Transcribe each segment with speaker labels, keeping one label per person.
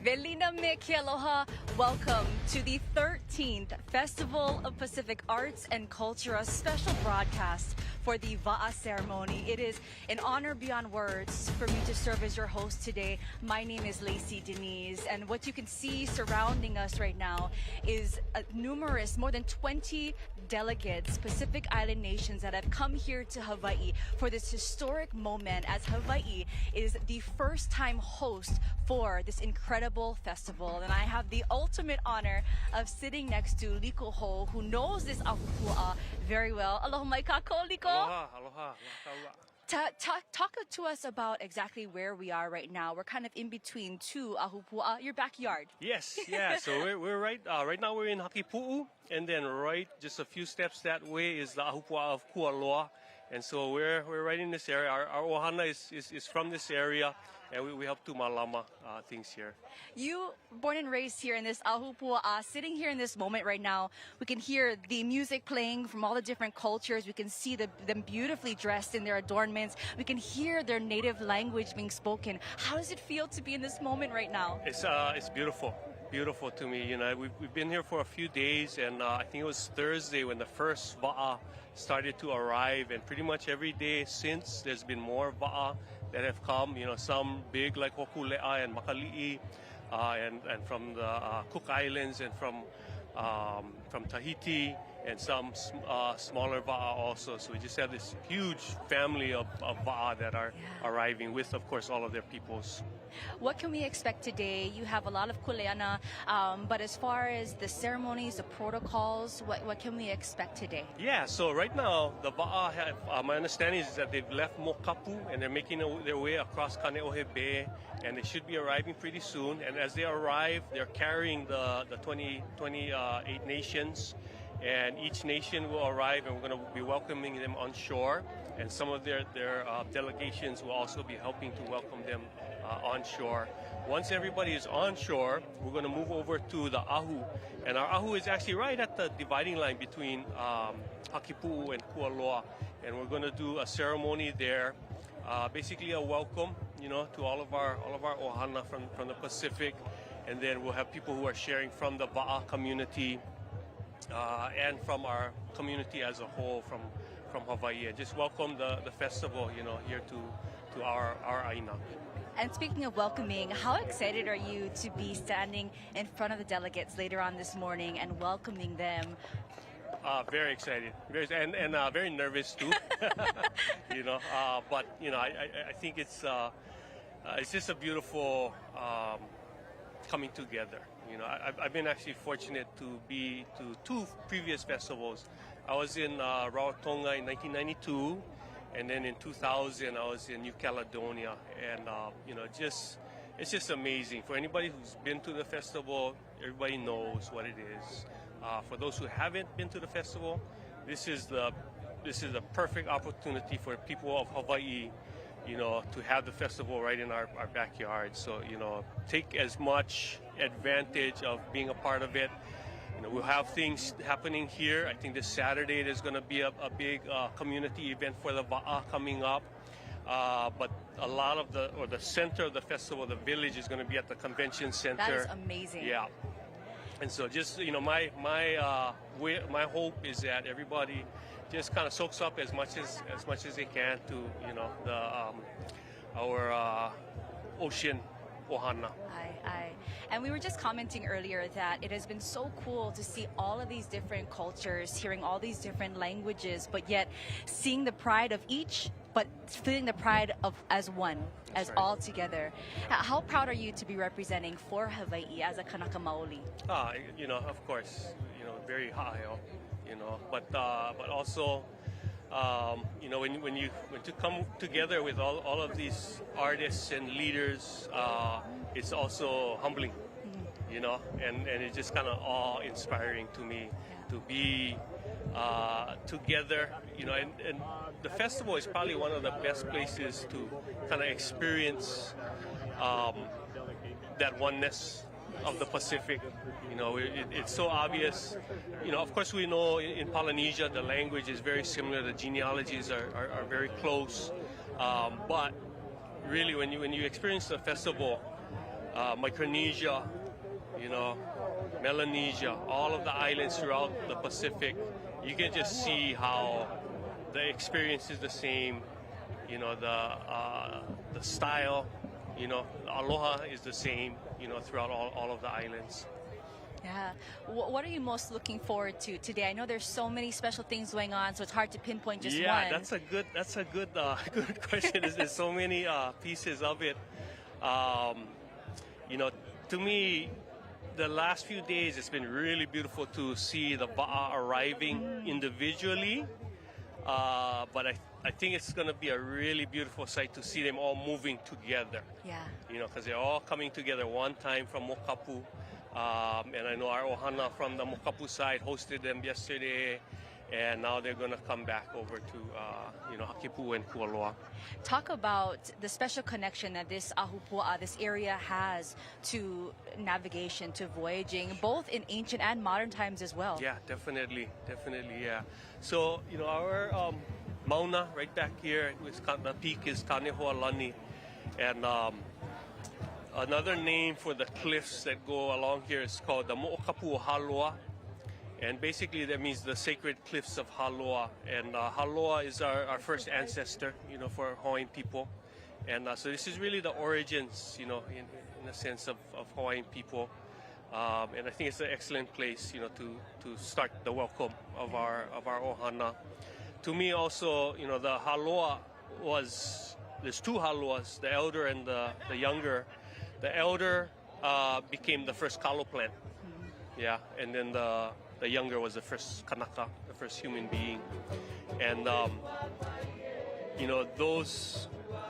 Speaker 1: Velina me ke aloha. Welcome to the 13th Festival of Pacific Arts and Culture, a special broadcast for the Waʻa ceremony. It is an honor beyond words for me to serve as your host today. My name is Lacey Denise, and what you can see surrounding us right now is numerous, more than 20 delegates, Pacific Island nations that have come here to Hawaii for this historic moment, as Hawaii is the first-time host for this incredible festival. And I have the ultimate honor of sitting next to Liko Ho, who knows this ahupua very well. Aloha mai kako, Liko.
Speaker 2: Aloha.
Speaker 1: Talk to us about exactly where we are right now. We're kind of in between two ahupua, your backyard.
Speaker 2: Yes, yeah. So we're right now we're in Hakipu'u, and then right just a few steps that way is the ahupua of Kualoa. And so we're right in this area. Our ohana is from this area, and we help to malama things here.
Speaker 1: You born and raised here in this ahupua, sitting here in this moment right now. We can hear the music playing from all the different cultures. We can see them beautifully dressed in their adornments. We can hear their native language being spoken. How does it feel to be in this moment right now?
Speaker 2: It's beautiful to me. You know, we've been here for a few days, and I think it was Thursday when the first wa'a started to arrive, and pretty much every day since there's been more wa'a that have come. You know, some big like Hokule'a and Makali'i, and from the Cook Islands and from Tahiti, and some smaller wa'a also. So we just have this huge family of wa'a that are arriving with, of course, all of their peoples.
Speaker 1: What can we expect today? You have a lot of kuleana, but as far as the ceremonies, the protocols, what can we expect today?
Speaker 2: Yeah, so right now, the wa'a have, my understanding is that they've left Mokapu and they're making their way across Kaneohe Bay, and they should be arriving pretty soon. And as they arrive, they're carrying the 28 nations, and each nation will arrive, and we're going to be welcoming them on shore. And some of their delegations will also be helping to welcome them on shore. Once everybody is on shore, we're going to move over to the ahu. And our ahu is actually right at the dividing line between Hakipu'u and Kualoa. And we're going to do a ceremony there, basically a welcome, you know, to all of our ohana from the Pacific. And then we'll have people who are sharing from the wa'a community and from our community as a whole from Hawaii, and just welcome the festival, you know, here to our aina.
Speaker 1: And speaking of welcoming, how excited are you to be standing in front of the delegates later on this morning and welcoming them?
Speaker 2: Very excited, and very nervous too. You know, but you know, I think it's just a beautiful coming together. You know, I've been actually fortunate to be to two previous festivals. I was in Rarotonga in 1992, and then in 2000 I was in New Caledonia, and you know, it's just amazing. For anybody who's been to the festival, everybody knows what it is. For those who haven't been to the festival, this is the perfect opportunity for people of Hawaii, you know, to have the festival right in our backyard. So, you know, take as much advantage of being a part of it. You know, we'll have things happening here. I think this Saturday there's going to be a big community event for the wa'a coming up. But a lot of the center of the festival, the village, is going to be at the convention center.
Speaker 1: That is amazing.
Speaker 2: Yeah. And so just, you know, my hope is that everybody just kind of soaks up as much as they can to, you know, our ocean ohana.
Speaker 1: And we were just commenting earlier that it has been so cool to see all of these different cultures, hearing all these different languages, but yet seeing the pride of each, but feeling the pride of as one, as right. All together. How proud are you to be representing for Hawaii as a Kanaka Maoli?
Speaker 2: You know, of course, you know, very high, you know, but also, you know, when you come together with all of these artists and leaders, it's also humbling, you know, and it's just kind of awe-inspiring to me to be together, you know, and the festival is probably one of the best places to kind of experience that oneness of the Pacific. You know, it's so obvious. You know, of course, we know in Polynesia the language is very similar. The genealogies are very close. But really, when you experience the festival, Micronesia, you know, Melanesia, all of the islands throughout the Pacific, you can just see how the experience is the same. You know, the style, you know, aloha is the same, you know, throughout all of the islands.
Speaker 1: Yeah. What are you most looking forward to today? I know there's so many special things going on, so it's hard to pinpoint just one.
Speaker 2: Yeah, that's a good good question. There's so many pieces of it. You know, to me, the last few days it's been really beautiful to see the Waʻa arriving individually. But I think it's going to be a really beautiful sight to see them all moving together.
Speaker 1: Yeah.
Speaker 2: You know, because they're all coming together one time from Mokapu. And I know our ohana from the Mokapu side hosted them yesterday. And now they're going to come back over to, you know, Hakipu and Kualoa.
Speaker 1: Talk about the special connection that this Ahupua'a, this area has to navigation, to voyaging, both in ancient and modern times as well.
Speaker 2: Yeah, definitely, yeah. So, you know, our mauna right back here, the peak is Kanehoalani. And another name for the cliffs that go along here is called the Mo'okapu Haloa. And basically that means the sacred cliffs of Haloa. And Haloa is our first ancestor, you know, for Hawaiian people. And so this is really the origins, you know, in a sense of Hawaiian people. And I think it's an excellent place, you know, to start the welcome of our ohana. To me also, you know, the Haloa there's two Haloas, the elder and the younger. The elder became the first kalo plant. Yeah, and then the younger was the first kanaka, the first human being. And, you know, those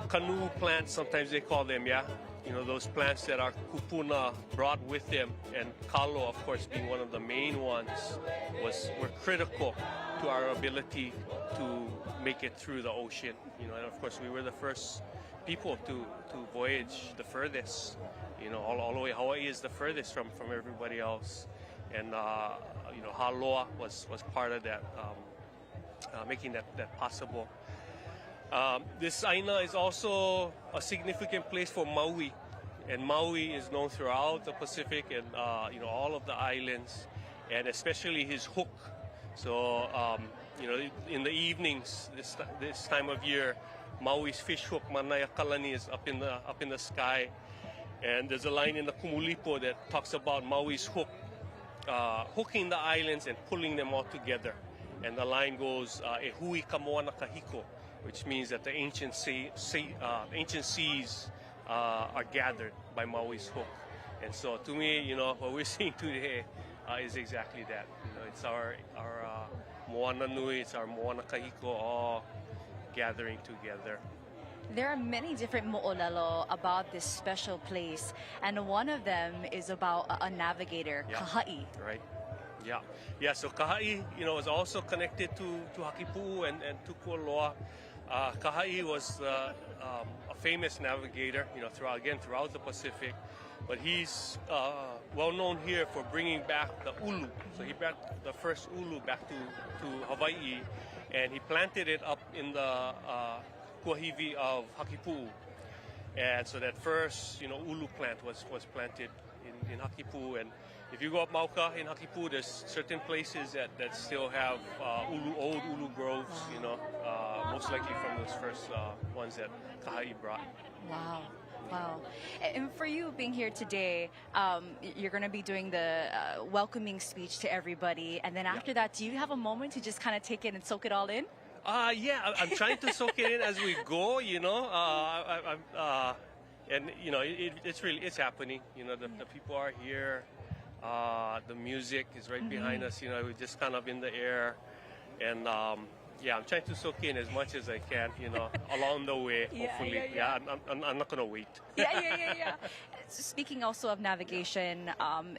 Speaker 2: canoe plants, sometimes they call them, yeah? You know, those plants that our kupuna brought with them, and kalo, of course, being one of the main ones, were critical to our ability to make it through the ocean. You know, and of course, we were the first people to voyage the furthest. You know, all the way, Hawaii is the furthest from everybody else. And, you know, Haloa was part of that, making that possible. This Aina is also a significant place for Maui. And Maui is known throughout the Pacific and, you know, all of the islands, and especially his hook. So, you know, in the evenings, this time of year, Maui's fish hook, Manaya Kalani, is up in the sky. And there's a line in the Kumulipo that talks about Maui's hook, hooking the islands and pulling them all together. And the line goes, "E hui ka moana kahiko," which means that the ancient seas are gathered by Maui's hook. And so to me, you know, what we're seeing today is exactly that. You know, it's our moana nui, it's our moana kahiko, all gathering together.
Speaker 1: There are many different mo'olelo about this special place, and one of them is about a navigator, Kaha'i.
Speaker 2: Right. Yeah. So Kaha'i, you know, is also connected to Hakipu and to Kualoa. Kaha'i was a famous navigator, you know, throughout the Pacific, but he's well known here for bringing back the ulu. So he brought the first ulu back to Hawaii, and he planted it up in the kuahivi of Hakipu. And so that first, you know, ulu plant was planted in Hakipu. And if you go up Mauka in Hakipu, there's certain places that still have old ulu groves, you know, most likely from those first ones that Kaha'i brought.
Speaker 1: Wow. And for you being here today, you're going to be doing the welcoming speech to everybody. And then after that, do you have a moment to just kind of take it and soak it all in?
Speaker 2: Yeah, I'm trying to soak it in as we go, you know. And, you know, it's happening. You know, the people are here. The music is right behind us. You know, we're just kind of in the air. And, yeah, I'm trying to soak in as much as I can, you know, along the way, hopefully. Yeah, I'm not going to wait.
Speaker 1: Yeah. Speaking also of navigation,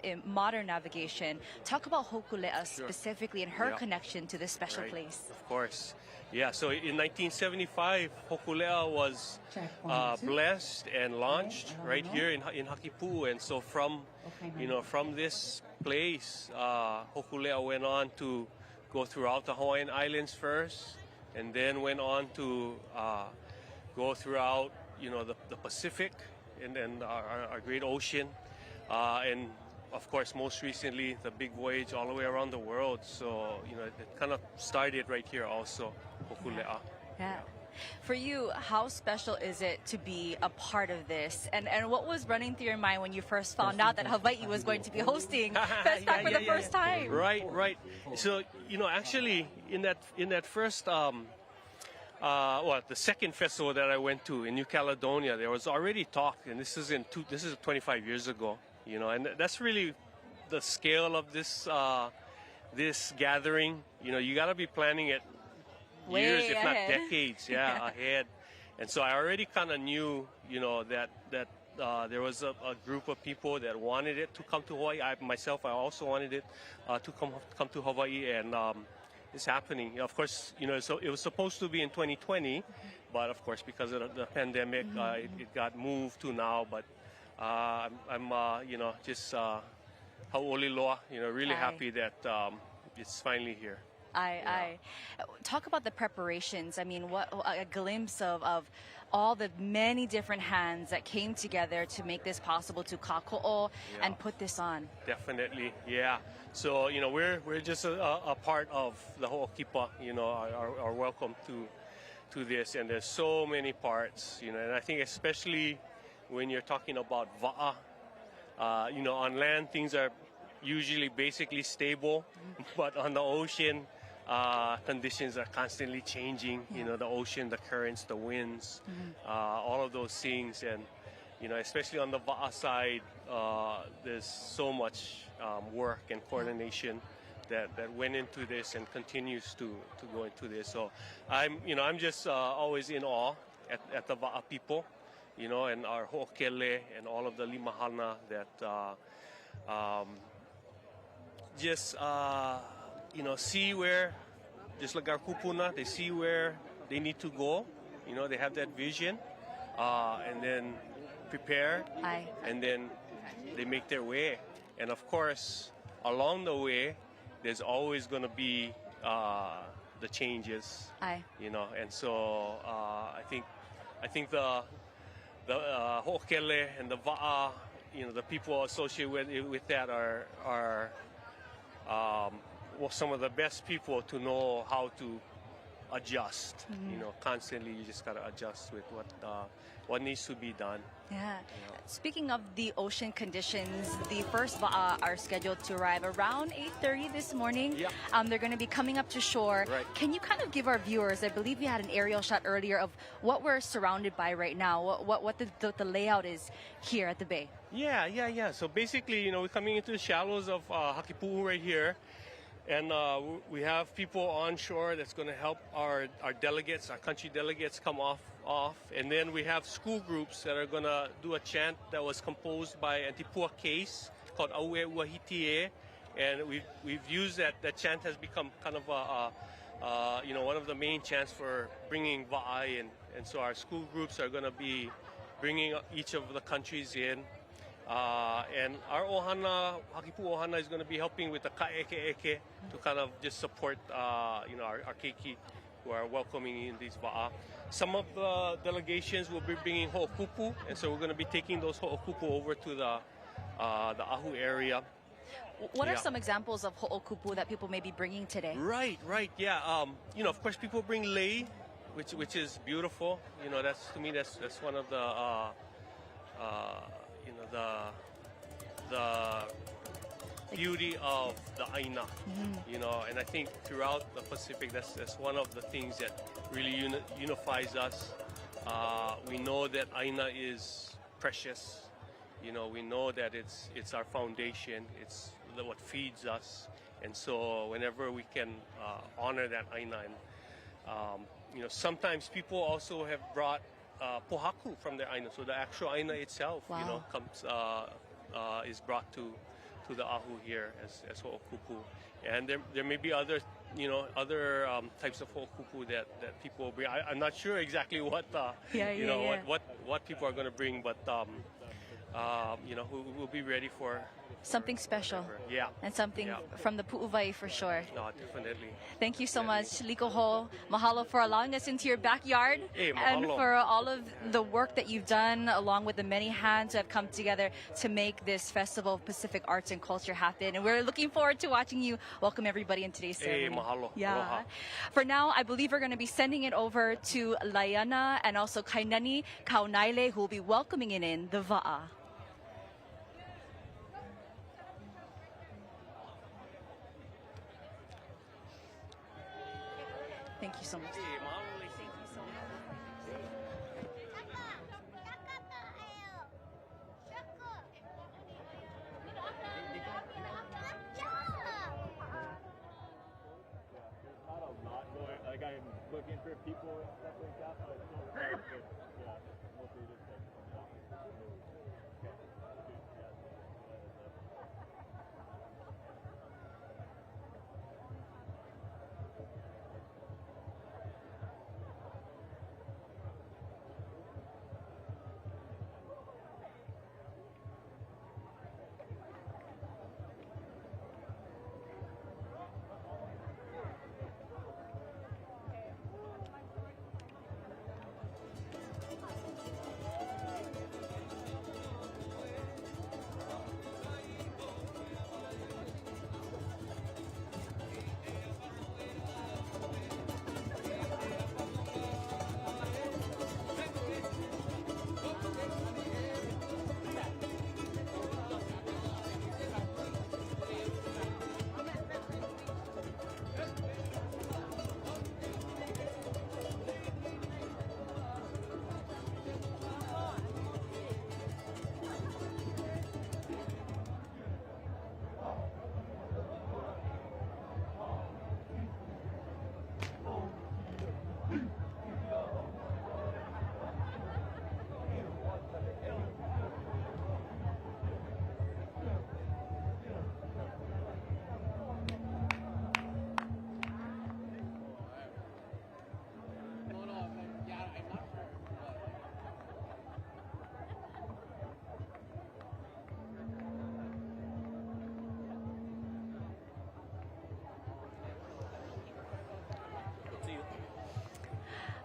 Speaker 1: in modern navigation, talk about Hokulea specifically and her connection to this special place.
Speaker 2: Of course. Yeah, so in 1975, Hokulea was blessed and launched right here in Hakipu. And so from this place, Hokulea went on to go throughout the Hawaiian Islands first, and then went on to go throughout, you know, the Pacific, and our great ocean, and of course, most recently, the big voyage all the way around the world. So, it kind of started right here also, Hokule'a.
Speaker 1: Yeah. For you, how special is it to be a part of this? And what was running through your mind when you first found out that Hawaii was going to be hosting FestPac for the first time?
Speaker 2: Right. So, actually, in that first, the second festival that I went to in New Caledonia, there was already talk, and this is 25 years ago. And that's really the scale of this this gathering. You got to be planning it years, if not decades, ahead. And so I already kind of knew, that there was a group of people that wanted it to come to Hawaii. I also wanted it to come to Hawaii, and it's happening. Of course, so it was supposed to be in 2020, but of course because of the pandemic, it got moved to now. But I'm just hau'oliloa, really happy that it's finally here.
Speaker 1: I talk about the preparations. I mean, what a glimpse of all the many different hands that came together to make this possible, to kako'o and put this on.
Speaker 2: Definitely, yeah. So we're just a part of the whole kipa. Our welcome to this, and there's so many parts. And I think especially when you're talking about Waʻa, on land things are usually basically stable, but on the ocean, conditions are constantly changing. The ocean, the currents, the winds, all of those things, and especially on the Waʻa side, there's so much work and coordination that went into this and continues to go into this. So I'm just always in awe at the Waʻa people. And our ho'okele and all of the limahana that see where, just like our kupuna, they see where they need to go. They have that vision, and then prepare, and then they make their way. And of course, along the way, there's always going to be the changes. And so I think the ho'okele and the Waʻa, the people associated with that are some of the best people to know how to adjust. Constantly you just gotta adjust with what needs to be done.
Speaker 1: Yeah. Speaking of the ocean conditions, the first Waʻa are scheduled to arrive around 8:30 this morning.
Speaker 2: Yeah.
Speaker 1: They're going to be coming up to shore.
Speaker 2: Right.
Speaker 1: Can you kind of give our viewers, I believe we had an aerial shot earlier of what we're surrounded by right now, what the layout is here at the bay?
Speaker 2: Yeah. So basically, we're coming into the shallows of Hakipu'u right here. And we have people on shore that's going to help our delegates, our country delegates, come off. And then we have school groups that are going to do a chant that was composed by Antipua Case called Aue Uahitie. And we've used that. That chant has become kind of one of the main chants for bringing Waʻa in. And so our school groups are going to be bringing each of the countries in. And our ohana, Hakipu'u ohana, is going to be helping with the ka'eke to kind of just support, our keiki who are welcoming in these Waʻa. Some of the delegations will be bringing ho'okupu, and so we're going to be taking those ho'okupu over to the Ahu area.
Speaker 1: What are some examples of ho'okupu that people may be bringing today? Right,
Speaker 2: yeah. Of course, people bring lei, which is beautiful. That's, to me, that's one of the beauty of the aina, and I think throughout the Pacific, that's one of the things that really unifies us. We know that aina is precious. We know that it's our foundation. It's what feeds us, and so whenever we can honor that aina, and sometimes people also have brought pohaku from their aina, so the actual aina itself, comes is brought to the Ahu here as ho'okupu, and there may be other types of ho'okupu that people bring. I'm not sure exactly what what people are going to bring, but we'll be ready for
Speaker 1: something special.
Speaker 2: Yeah.
Speaker 1: And something from the Pu'uwai for sure.
Speaker 2: No, definitely.
Speaker 1: Thank you so much, Likoho. Mahalo for allowing us into your backyard
Speaker 2: Hey,
Speaker 1: and
Speaker 2: mahalo.
Speaker 1: for all of the work that you've done, along with the many hands who have come together to make this Festival of Pacific Arts and Culture happen. And we're looking forward to watching you welcome everybody in today's
Speaker 2: Hey,
Speaker 1: ceremony.
Speaker 2: mahalo.
Speaker 1: Yeah.
Speaker 2: Aloha.
Speaker 1: For now, I believe we're going to be sending it over to Laiana and also Kainani Kaunaile, who will be welcoming in the Waʻa. Thank you so much.
Speaker 3: Like I'm looking for people and stuff like that, but it's not hard, but yeah, mostly just like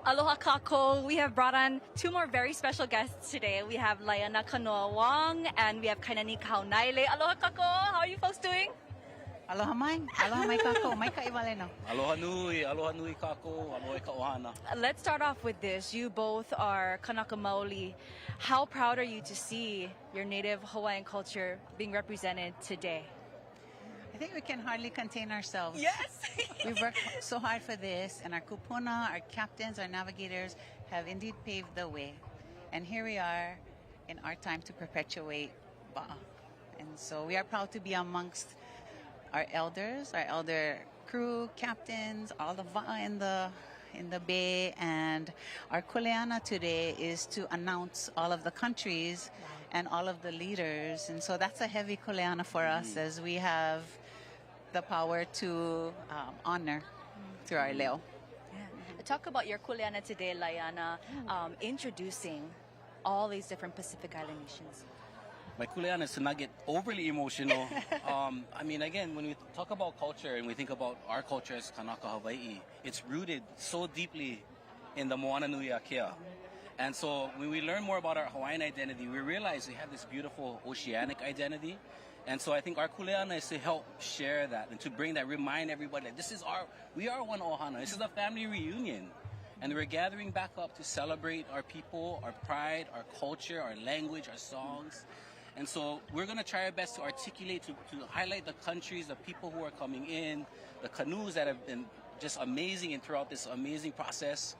Speaker 1: Aloha kako. We have brought on two more very special guests today. We have Laiana Kanoa Wang and we have Kainani Kaunaile. Aloha kako. How are you folks doing?
Speaker 4: Aloha mai kako, mai ka iwale no.
Speaker 3: aloha nui kako, aloha ka ohana.
Speaker 1: Let's start off with this. You both are Kanaka Maoli. How proud are you to see your native Hawaiian culture being represented today?
Speaker 4: I think we can hardly contain ourselves.
Speaker 1: Yes.
Speaker 4: We've worked so hard for this, and our kupuna, our captains, our navigators have indeed paved the way. And here we are in our time to perpetuate Waʻa. And so we are proud to be amongst our elders, our elder crew, captains, all the Waʻa in the bay. And our kuleana today is to announce all of the countries and all of the leaders. And so that's a heavy kuleana for us as we have the power to honor through our leo.
Speaker 1: Yeah. Talk about your kuleana today, Laiana, introducing all these different Pacific Island nations.
Speaker 3: My kuleana is to not get overly emotional. I mean, again, when we talk about culture and we think about our culture as Kanaka Hawaii, it's rooted so deeply in the Moana Nui Akea. And so when we learn more about our Hawaiian identity, we realize we have this beautiful oceanic identity. And so I think our kuleana is to help share that and to bring that, remind everybody that we are one ohana. This is a family reunion. And we're gathering back up to celebrate our people, our pride, our culture, our language, our songs. And so we're going to try our best to articulate, to highlight the countries, the people who are coming in, the canoes that have been just amazing and throughout this amazing process.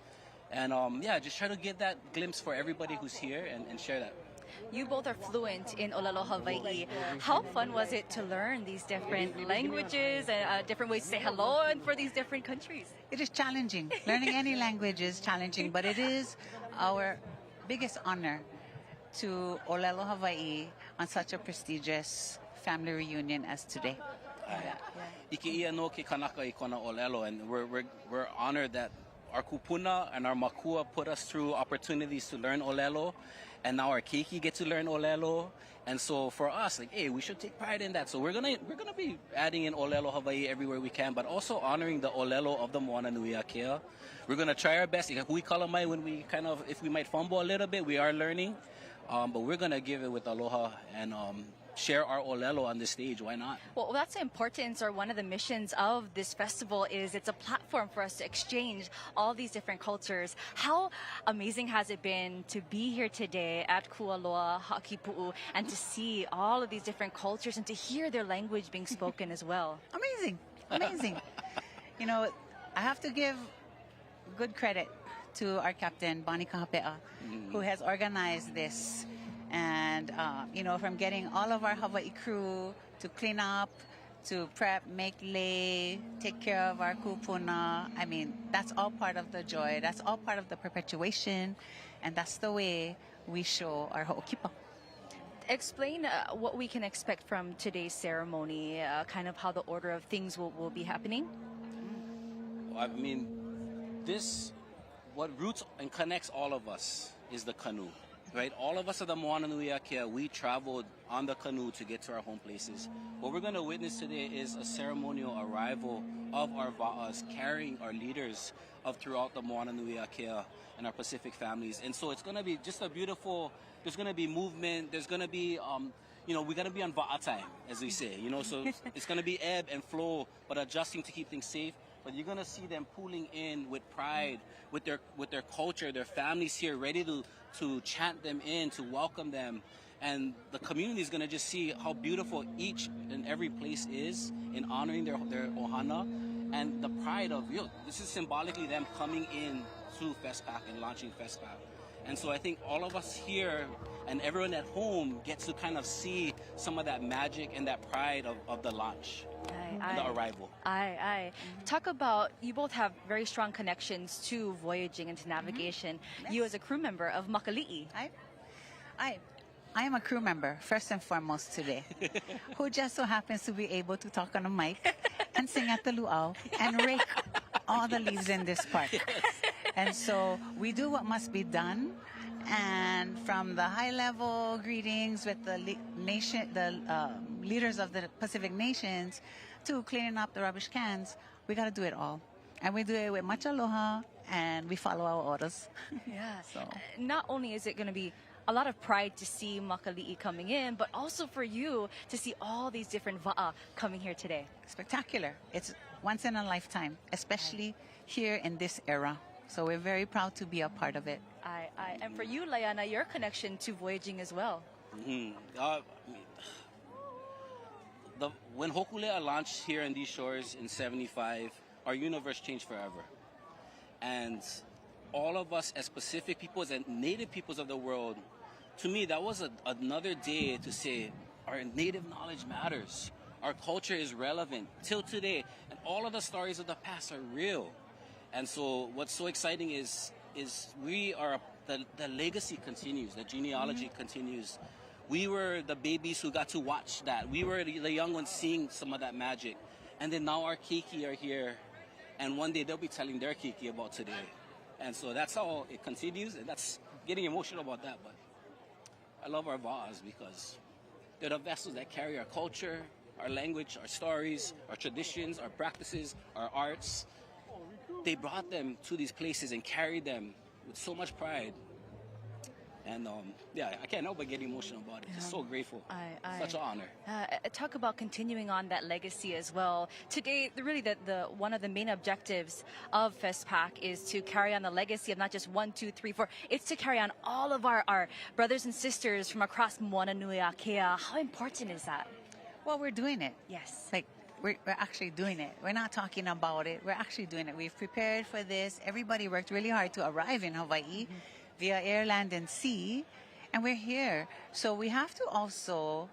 Speaker 3: And just try to get that glimpse for everybody who's here and share that.
Speaker 1: You both are fluent in Olelo Hawaii. How fun was it to learn these different languages and different ways to say hello and for these different countries?
Speaker 4: It is challenging. Learning any language is challenging, but it is our biggest honor to Olelo Hawaii on such a prestigious family reunion as today.
Speaker 3: Ike ia no ke kanaka I kona Olelo, and we're honored that our kupuna and our makua put us through opportunities to learn olelo, and now our keiki get to learn olelo. And so for us, like, hey, we should take pride in that. So we're gonna be adding in olelo Hawaii everywhere we can, but also honoring the olelo of the Moana Nui Akea. We're gonna try our best. We kalamai when we if we might fumble a little bit, we are learning, but we're gonna give it with aloha and share our olelo on this stage. Why not?
Speaker 1: Well, that's the importance, or one of the missions of this festival is it's a platform for us to exchange all these different cultures. How amazing has it been to be here today at Kualoa Hakipu'u and to see all of these different cultures and to hear their language being spoken as well?
Speaker 4: Amazing, amazing. You know, I have to give good credit to our captain, Bonnie Kahapea, who has organized this. And, you know, from getting all of our Hawaii crew to clean up, to prep, make lei, take care of our kupuna. I mean, that's all part of the joy. That's all part of the perpetuation. And that's the way we show our ho'okipa.
Speaker 1: Explain what we can expect from today's ceremony, kind of how the order of things will be happening.
Speaker 3: I mean, what roots and connects all of us is the canoe. Right, all of us at the Moana Nui Akea, we traveled on the canoe to get to our home places. What we're going to witness today is a ceremonial arrival of our va'as carrying our leaders of throughout the Moana Nui Akea and our Pacific families. And so it's going to be just a beautiful, there's going to be movement, there's going to be, you know, we're going to be on va'a time, as we say, you know, so it's going to be ebb and flow, but adjusting to keep things safe. But you're going to see them pulling in with pride, with their culture, their families here, ready to chant them in, to welcome them. And the community is going to just see how beautiful each and every place is in honoring their ohana. And the pride of, this is symbolically them coming in to FestPac and launching FestPac. And so I think all of us here and everyone at home gets to kind of see some of that magic and that pride of the launch. The arrival.
Speaker 1: Talk about, you both have very strong connections to voyaging and to navigation. Yes. You as a crew member of Makali'i.
Speaker 4: I am a crew member, first and foremost today, who just so happens to be able to talk on a mic and sing at the luau and rake all the leaves in this park. Yes. And so we do what must be done. And from the high-level greetings with the leaders of the Pacific nations to cleaning up the rubbish cans, we got to do it all. And we do it with much aloha, and we follow our orders.
Speaker 1: Yeah. So not only is it going to be a lot of pride to see Makali'i coming in, but also for you to see all these different va'a coming here today.
Speaker 4: Spectacular. It's once in a lifetime, especially here in this era. So we're very proud to be a part of it.
Speaker 1: And for you, Layana, your connection to voyaging as well.
Speaker 3: When Hokulea launched here in these shores in '75, our universe changed forever. And all of us as Pacific peoples and native peoples of the world, to me, that was another day to say our native knowledge matters. Our culture is relevant till today. And all of the stories of the past are real. And so what's so exciting is we are, the legacy continues, the genealogy continues. We were the babies who got to watch that. We were the young ones seeing some of that magic. And then now our keiki are here. And one day they'll be telling their keiki about today. And so that's how it continues. And that's getting emotional about that. But I love our va'as because they're the vessels that carry our culture, our language, our stories, our traditions, our practices, our arts. They brought them to these places and carried them with so much pride. And I can't help but get emotional about it. Just so grateful. Such an honor.
Speaker 1: Talk about continuing on that legacy as well. Today, really, the one of the main objectives of FestPac is to carry on the legacy of not just 1, 2, 3, 4. It's to carry on all of our brothers and sisters from across Moana Nui Akea. How important is that?
Speaker 4: Well, we're doing it.
Speaker 1: Yes.
Speaker 4: Like, we're actually doing it. We're not talking about it. We're actually doing it. We've prepared for this. Everybody worked really hard to arrive in Hawaii via air, land, and sea. And we're here. So we have to also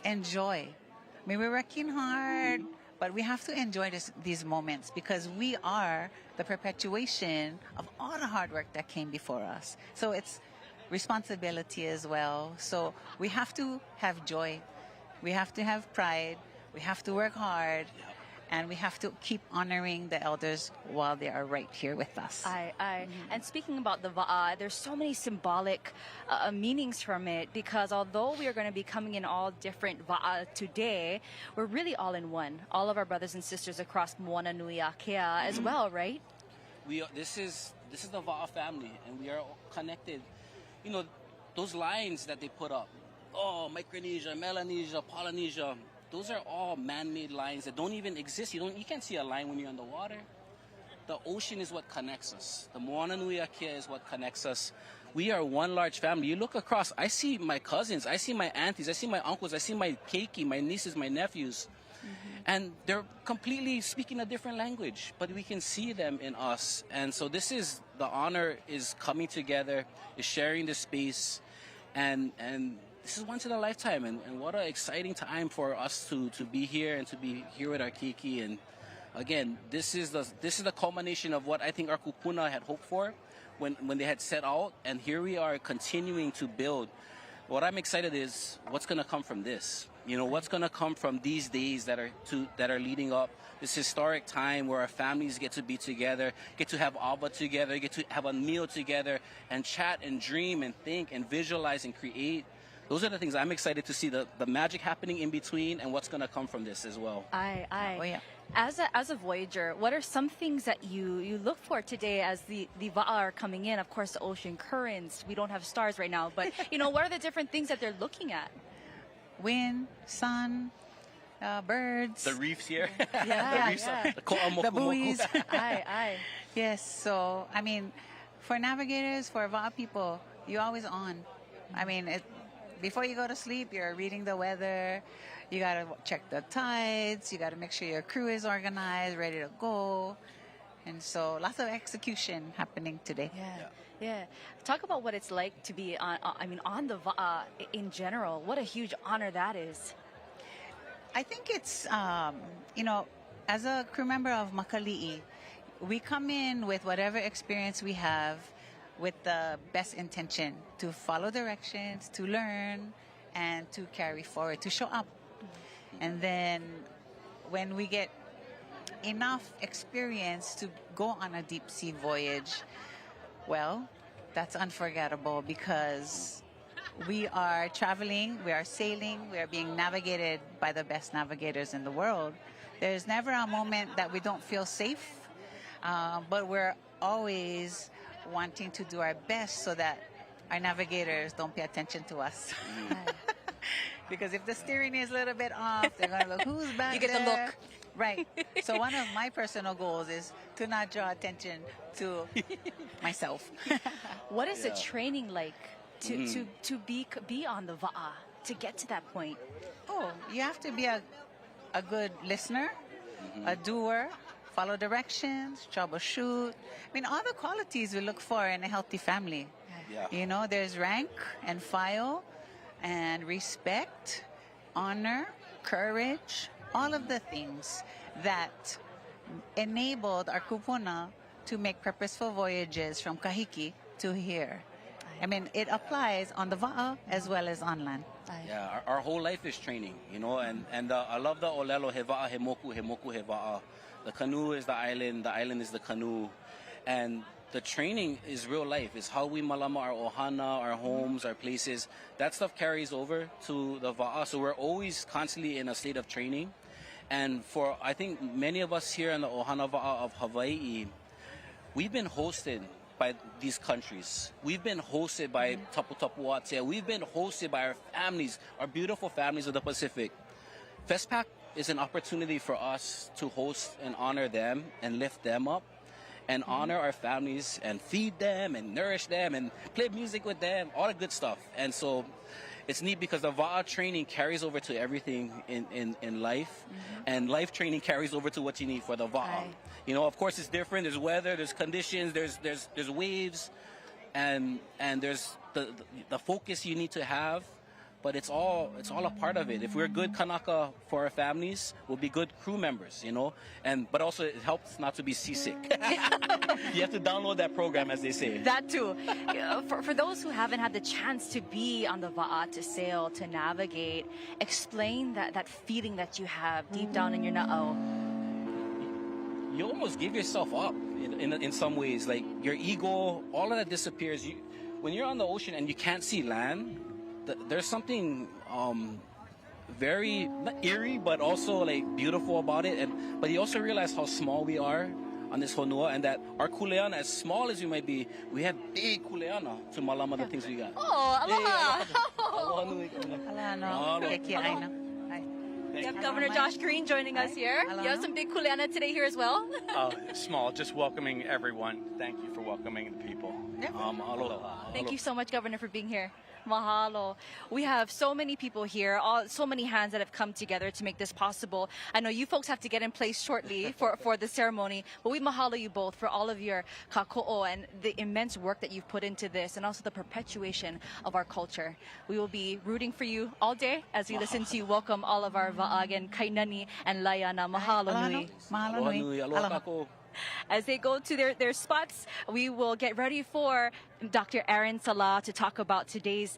Speaker 4: enjoy. I mean, we're working hard, but we have to enjoy these moments because we are the perpetuation of all the hard work that came before us. So it's responsibility as well. So we have to have joy. We have to have pride. We have to work hard. and we have to keep honoring the elders while they are right here with us.
Speaker 1: And speaking about the Waʻa, there's so many symbolic meanings from it, because although we are going to be coming in all different Waʻa today, we're really all in one. All of our brothers and sisters across Moana Nui Akea as well, right?
Speaker 3: This is the Waʻa family, and we are all connected. You know, those lines that they put up, Micronesia, Melanesia, Polynesia, those are all man-made lines that don't even exist. You can't see a line when you're on the water. The ocean is what connects us. The Moana Nui Akea is what connects us. We are one large family. You look across, I see my cousins, I see my aunties, I see my uncles, I see my keiki, my nieces, my nephews. And they're completely speaking a different language, but we can see them in us. And so this is, the honor is coming together, is sharing the space, and this is once in a lifetime, and what an exciting time for us to be here and to be here with our keiki. And again, this is the culmination of what I think our kupuna had hoped for when they had set out, and here we are continuing to build. What I'm excited is what's going to come from this. You know, what's going to come from these days that are leading up this historic time where our families get to be together, get to have Abba together, get to have a meal together, and chat and dream and think and visualize and create. Those are the things I'm excited to see, the magic happening in between and what's going to come from this as well.
Speaker 1: Oh, yeah. As a Voyager, what are some things that you look for today as the Waʻa are coming in? Of course, the ocean currents. We don't have stars right now, but you know, what are the different things that they're looking at?
Speaker 4: Wind, sun, birds.
Speaker 3: The reefs here.
Speaker 1: Yeah,
Speaker 3: the reefs,
Speaker 1: yeah.
Speaker 4: The buoys.
Speaker 1: Yes,
Speaker 4: so, I mean, for navigators, for Waʻa people, you're always on. I mean, before you go to sleep, you're reading the weather. You got to check the tides. You got to make sure your crew is organized, ready to go. And so lots of execution happening today.
Speaker 1: Yeah. Talk about what it's like to be on the Waʻa in general. What a huge honor that is.
Speaker 4: I think it's, you know, as a crew member of Makali'i, we come in with whatever experience we have with the best intention to follow directions, to learn, and to carry forward, to show up. And then when we get enough experience to go on a deep sea voyage, well, that's unforgettable, because we are traveling, we are sailing, we are being navigated by the best navigators in the world. There's never a moment that we don't feel safe, but we're always wanting to do our best so that our navigators don't pay attention to us. Because if the steering is a little bit off, they're going to look, who's back there?
Speaker 1: You get the look.
Speaker 4: Right. So one of my personal goals is to not draw attention to myself.
Speaker 1: What is the training like to be on the Waʻa, to get to that point?
Speaker 4: Oh, you have to be a good listener, a doer, follow directions, troubleshoot. I mean, all the qualities we look for in a healthy family.
Speaker 3: Yeah.
Speaker 4: You know, there's rank and file and respect, honor, courage, all of the things that enabled our kupuna to make purposeful voyages from Kahiki to here. I mean, it applies on the Waʻa as well as on land.
Speaker 3: Yeah, our whole life is training, you know, and I love the olelo, he wa'a, he moku, he wa'a. The canoe is the island is the canoe. And the training is real life. It's how we malama our ohana, our homes, our places. That stuff carries over to the Waʻa. So we're always constantly in a state of training. And for, I think, many of us here in the ohana Waʻa of Hawaii, we've been hosted by these countries. We've been hosted by Tapu Tapu Wātea. We've been hosted by our families, our beautiful families of the Pacific. FESPAC is an opportunity for us to host and honor them and lift them up and honor our families and feed them and nourish them and play music with them, all the good stuff. And so it's neat because the Waʻa training carries over to everything in life, and life training carries over to what you need for the Waʻa. You know, of course, it's different. There's weather, there's conditions, there's waves, and there's the focus you need to have. But it's all a part of it. If we're good kanaka for our families, we'll be good crew members, you know. But also it helps not to be seasick. You have to download that program, as they say.
Speaker 1: That too. For those who haven't had the chance to be on the Waʻa, to sail, to navigate, explain that feeling that you have deep down in your na'au.
Speaker 3: you almost give yourself up in some ways. Like your ego, all of that disappears. When you're on the ocean and you can't see land, there's something very not eerie, but also like beautiful about it. But you also realize how small we are on this honua, and that our kuleana, as small as we might be, we have big kuleana to malama the things we got.
Speaker 1: Oh, aloha!
Speaker 3: Aloha nui.
Speaker 4: Aloha.
Speaker 1: We have Governor Josh Green joining us here. You have some big kuleana today here as well.
Speaker 5: Small, just welcoming everyone. Thank you for welcoming the people.
Speaker 3: Aloha.
Speaker 1: Thank you so much, Governor, for being here. Mahalo. We have so many people here, so many hands that have come together to make this possible. I know you folks have to get in place shortly for the ceremony, but we mahalo you both for all of your kako'o and the immense work that you've put into this, and also the perpetuation of our culture. We will be rooting for you all day as we listen to you welcome all of our va'agan, kainani, and layana. Mahalo nui.
Speaker 3: Aloha nui. Aloha kako.
Speaker 1: As they go to their spots, we will get ready for Dr. Aaron Salah to talk about today's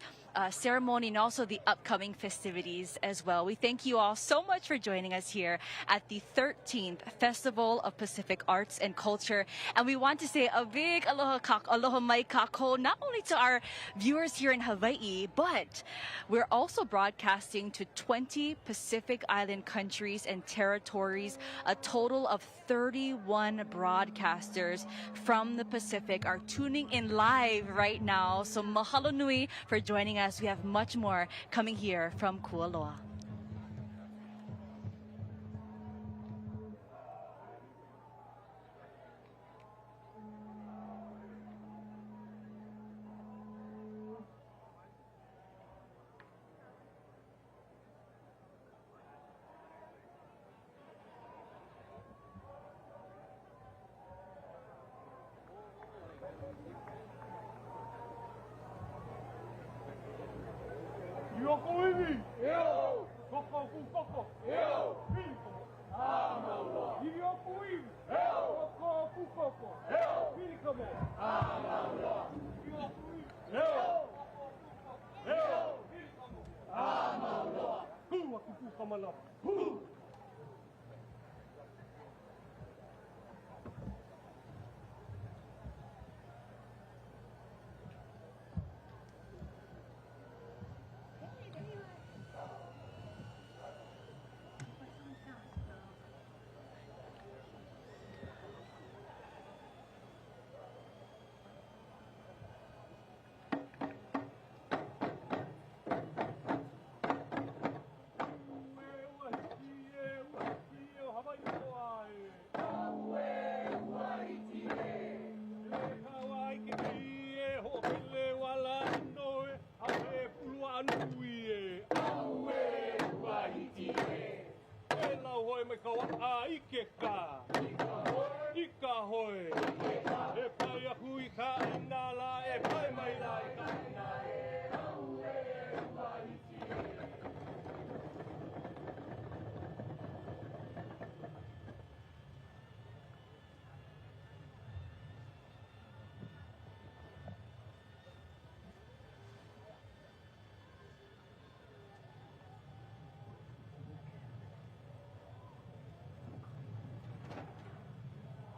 Speaker 1: ceremony and also the upcoming festivities as well. We thank you all so much for joining us here at the 13th Festival of Pacific Arts and Culture. And we want to say a big aloha mai kako, not only to our viewers here in Hawaii, but we're also broadcasting to 20 Pacific Island countries and territories. A total of 31 broadcasters from the Pacific are tuning in live right now. So mahalo nui for joining us. We have much more coming here from Kualoa.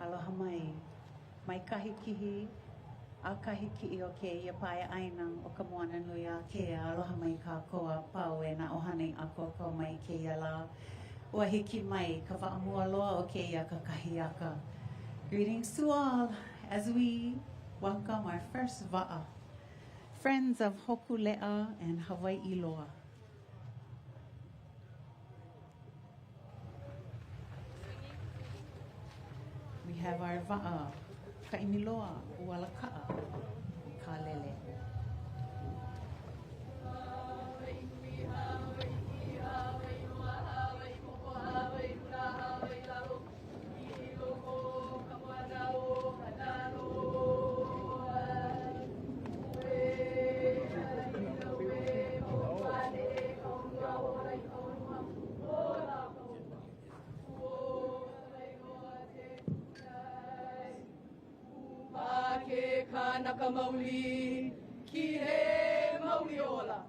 Speaker 4: Aloha mai kahikihi, a kahiki'i o ke ia pae aina o ka moana nui a ke aloha mai ka koa pau e na ohane a koko mai ke ia la. Ua hiki mai ka whaamua loa o ke ia ka kahiaka. Greetings to all as we welcome our first va'a, friends of Hokulea and Hawaii loa. We have our va'a, kaimiloa, ualaka'a, kalele.
Speaker 6: Naka mauli, ki he mauli ola.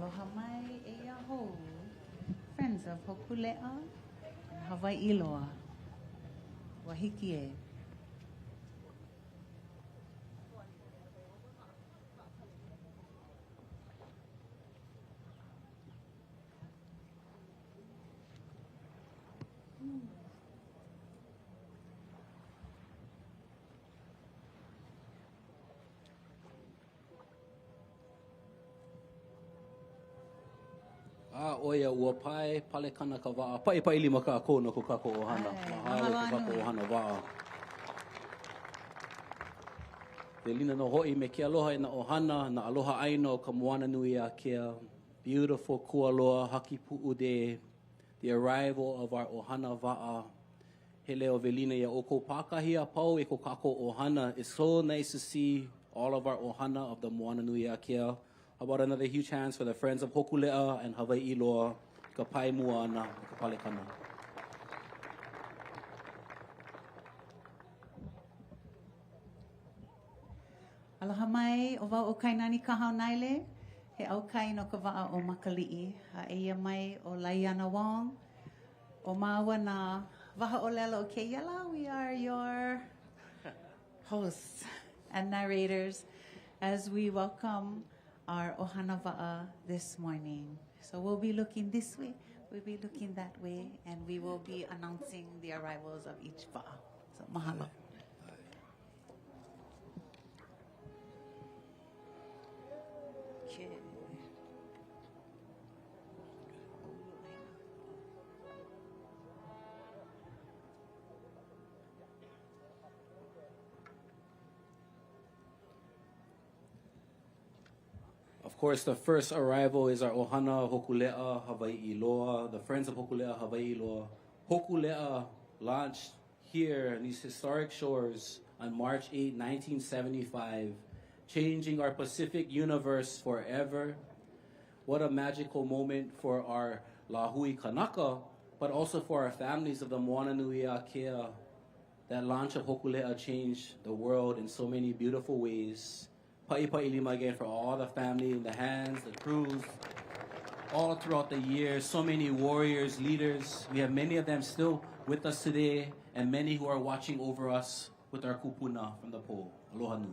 Speaker 4: Aloha mai e aho, friends of Hokulea and Hawaii loa. Wahiki e.
Speaker 3: Oia ua pai pale kanaka wa'a. Pai lima ka kona ko kako ohana. Mahalo ko kako ohana wa'a. Velina no ho'i me ke aloha i na ohana, na aloha aino ka moana nui a kea. Beautiful kualoa, haki pu'u de. The arrival of our ohana wa'a. He leo velina ia oko pakahi a pau e ko kako ohana. It's so nice to see all of our ohana of the moana nui a kea. How about another huge hands for the friends of Hokulea and Hawaii loa, ka pai mua ana, ka palekana.
Speaker 4: Aloha mai o wau o kainani kahau naile. He au kai no ka wa'a o Makali'i. Ha eia mai o Laiana Wong. O maua na waha o lela o ke yala. We are your hosts and narrators as we welcome our ohana wa'a this morning. So we'll be looking this way, we'll be looking that way, and we will be announcing the arrivals of each wa'a. So mahalo. Okay.
Speaker 3: Of course, the first arrival is our ohana Hokulea Hawaii loa, the friends of Hokulea Hawaii loa. Hokulea launched here in these historic shores on March 8, 1975, changing our Pacific universe forever. What a magical moment for our Lahui Kanaka, but also for our families of the Moana Nui a Kea. That launch of Hokulea changed the world in so many beautiful ways. Pa'i lima again for all the family, the hands, the crews, all throughout the years. So many warriors, leaders. We have many of them still with us today, and many who are watching over us with our kupuna from the pole. Aloha nui.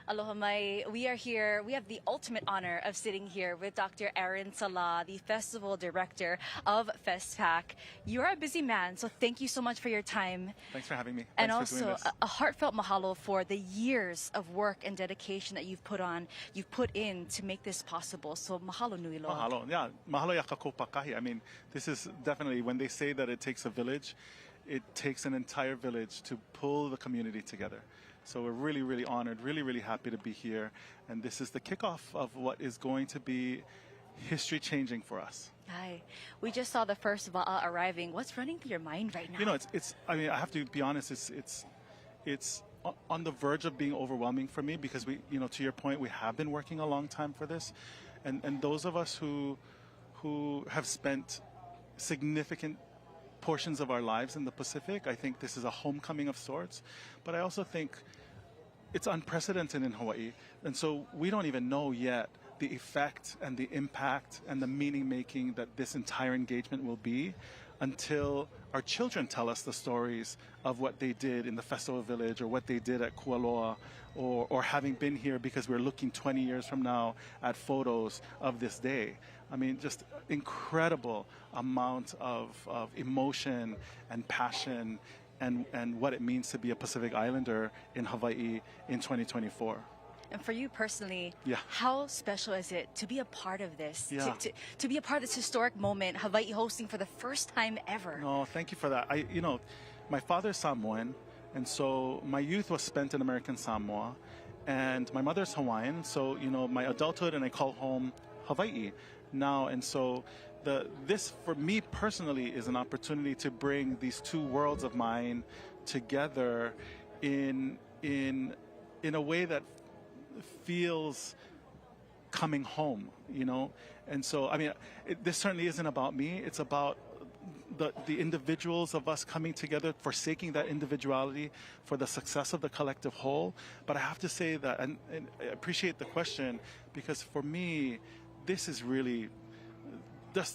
Speaker 1: Aloha mai. We are here. We have the ultimate honor of sitting here with Dr. Aaron Salah, the festival director of FestPac. You are a busy man, so thank you so much for your time.
Speaker 7: Thanks for having me.
Speaker 1: And
Speaker 7: Thanks for doing
Speaker 1: also
Speaker 7: this.
Speaker 1: a heartfelt mahalo for the years of work and dedication that you've put in to make this possible. So mahalo nui loa.
Speaker 7: Mahalo. Yeah, mahalo ya kako pakahi. I mean, this is definitely, when they say that it takes a village, it takes an entire village to pull the community together. So we're really, really honored, really, really happy to be here. And this is the kickoff of what is going to be history changing for us.
Speaker 1: Hi. We just saw the first wa'a arriving. What's running through your mind right now?
Speaker 7: You know, it's I mean, I have to be honest, it's on the verge of being overwhelming for me because we, you know, to your point, we have been working a long time for this. And those of us who have spent significant portions of our lives in the Pacific, I think this is a homecoming of sorts. But I also think it's unprecedented in Hawaii. And so we don't even know yet the effect and the impact and the meaning making that this entire engagement will be until our children tell us the stories of what they did in the festival village or what they did at Kualoa or having been here because we're looking 20 years from now at photos of this day. I mean, just incredible amount of emotion and passion and what it means to be a Pacific Islander in Hawaii in 2024.
Speaker 1: And for you personally,
Speaker 7: Yeah.
Speaker 1: how special is it to be a part of this?
Speaker 7: Yeah.
Speaker 1: To be a part of this historic moment, Hawaii hosting for the first time ever.
Speaker 7: No, thank you for that. You know, my father is Samoan, And so my youth was spent in American Samoa, and my mother's Hawaiian. So, you know, my adulthood, and I call home Hawaii now. And so this, for me personally, is an opportunity to bring these two worlds of mine together in a way that feels coming home, you know. And so, I mean, this certainly isn't about me. It's about the individuals of us coming together, forsaking that individuality for the success of the collective whole. But I have to say that, and I appreciate the question, because for me, this is really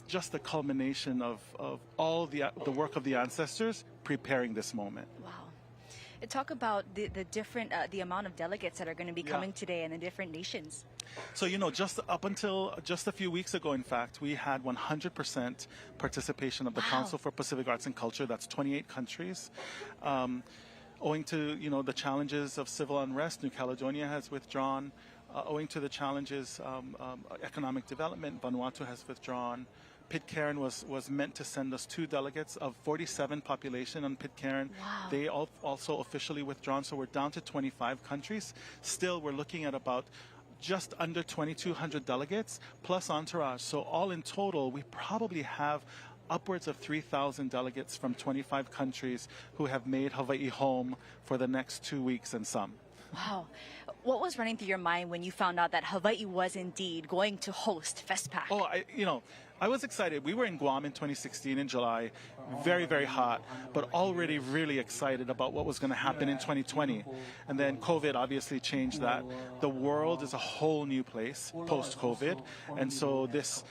Speaker 7: just the culmination of all the work of the ancestors preparing this moment.
Speaker 1: Wow. Talk about the different, the amount of delegates that are going to be coming today and the different nations.
Speaker 7: So, you know, just up until just a few weeks ago, in fact, we had 100% participation of the Council for Pacific Arts and Culture. That's 28 countries. Owing to, you know, the challenges of civil unrest, New Caledonia has withdrawn. Owing to the challenges, economic development, Vanuatu has withdrawn. Pitcairn was meant to send us 2 delegates of 47 population on Pitcairn.
Speaker 1: Wow.
Speaker 7: They also officially withdrawn, so we're down to 25 countries. Still, we're looking at about just under 2,200 delegates plus entourage. So all in total, we probably have upwards of 3,000 delegates from 25 countries who have made Hawaii home for the next 2 weeks and some.
Speaker 1: Wow. What was running through your mind when you found out that Hawaii was indeed going to host FestPac?
Speaker 7: Oh, I was excited. We were in Guam in 2016 in July, very, very hot, but already really excited about what was going to happen in 2020. And then COVID obviously changed that. The world is a whole new place post-COVID. And so this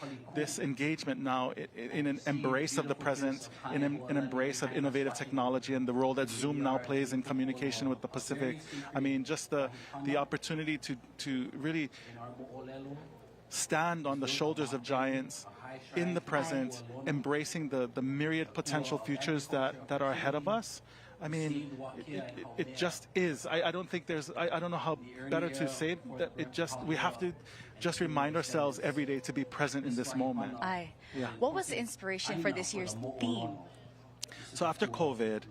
Speaker 7: engagement now in an embrace of the present, in an embrace of innovative technology and the role that Zoom now plays in communication with the Pacific. I mean, just the opportunity to really stand on the shoulders of giants in the present, embracing the myriad potential futures that are ahead of us. I mean, it just is. I don't think there's, I don't know how better to say it, that we have to just remind ourselves every day to be present in this moment.
Speaker 1: Yeah. What was the inspiration for this year's theme?
Speaker 7: So after COVID,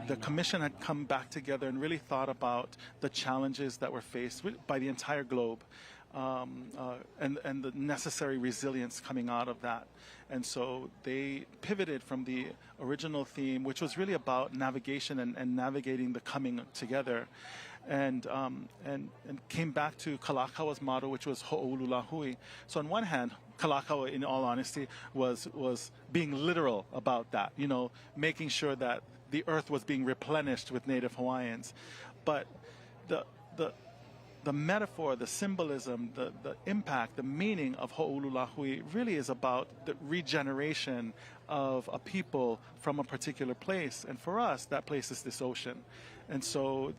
Speaker 7: the commission had come back together and really thought about the challenges that were faced by the entire globe. And the necessary resilience coming out of that. And so they pivoted from the original theme, which was really about navigation and navigating the coming together, and came back to Kalakawa's motto, which was Ho'olulahui. So on one hand, Kalakawa, in all honesty, was being literal about that, you know, making sure that the earth was being replenished with Native Hawaiians. But the metaphor, the symbolism, the impact, the meaning of Ho'olulahui really is about the regeneration of a people from a particular place. And for us, that place is this ocean. And so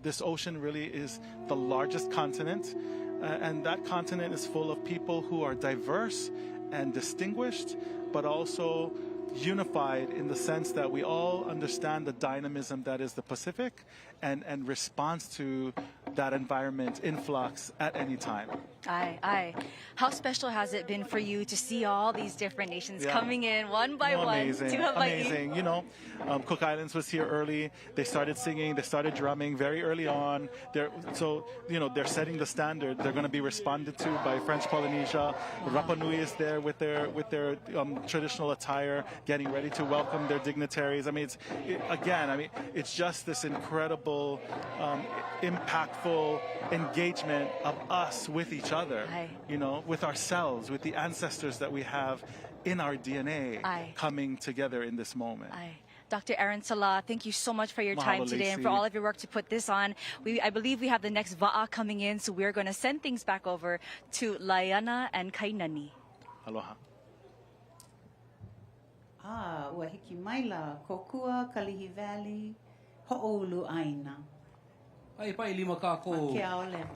Speaker 7: this ocean really is the largest continent. And that continent is full of people who are diverse and distinguished, but also unified in the sense that we all understand the dynamism that is the Pacific and response to that environment influx at any time.
Speaker 1: Aye. How special has it been for you to see all these different nations coming in one by one to Hawaii?
Speaker 7: Amazing. You know, Cook Islands was here early. They started singing. They started drumming very early on. They're setting the standard. They're going to be responded to by French Polynesia. Rapa Nui is there with their traditional attire, getting ready to welcome their dignitaries. I mean, it's just this incredible, impactful engagement of us with each other, you know, with ourselves, with the ancestors that we have in our DNA coming together in this moment.
Speaker 1: Dr. Aaron Salah, thank you so much for your time today and for all of your work to put this on. I believe we have the next Waʻa coming in, so we're going to send things back over to Laiana and Kainani.
Speaker 7: Aloha.
Speaker 4: Wahiki Maila, Kokua, Kalihi Valley, Ho'olu Aina.
Speaker 3: Ai pai lima kako.
Speaker 4: Makeaole.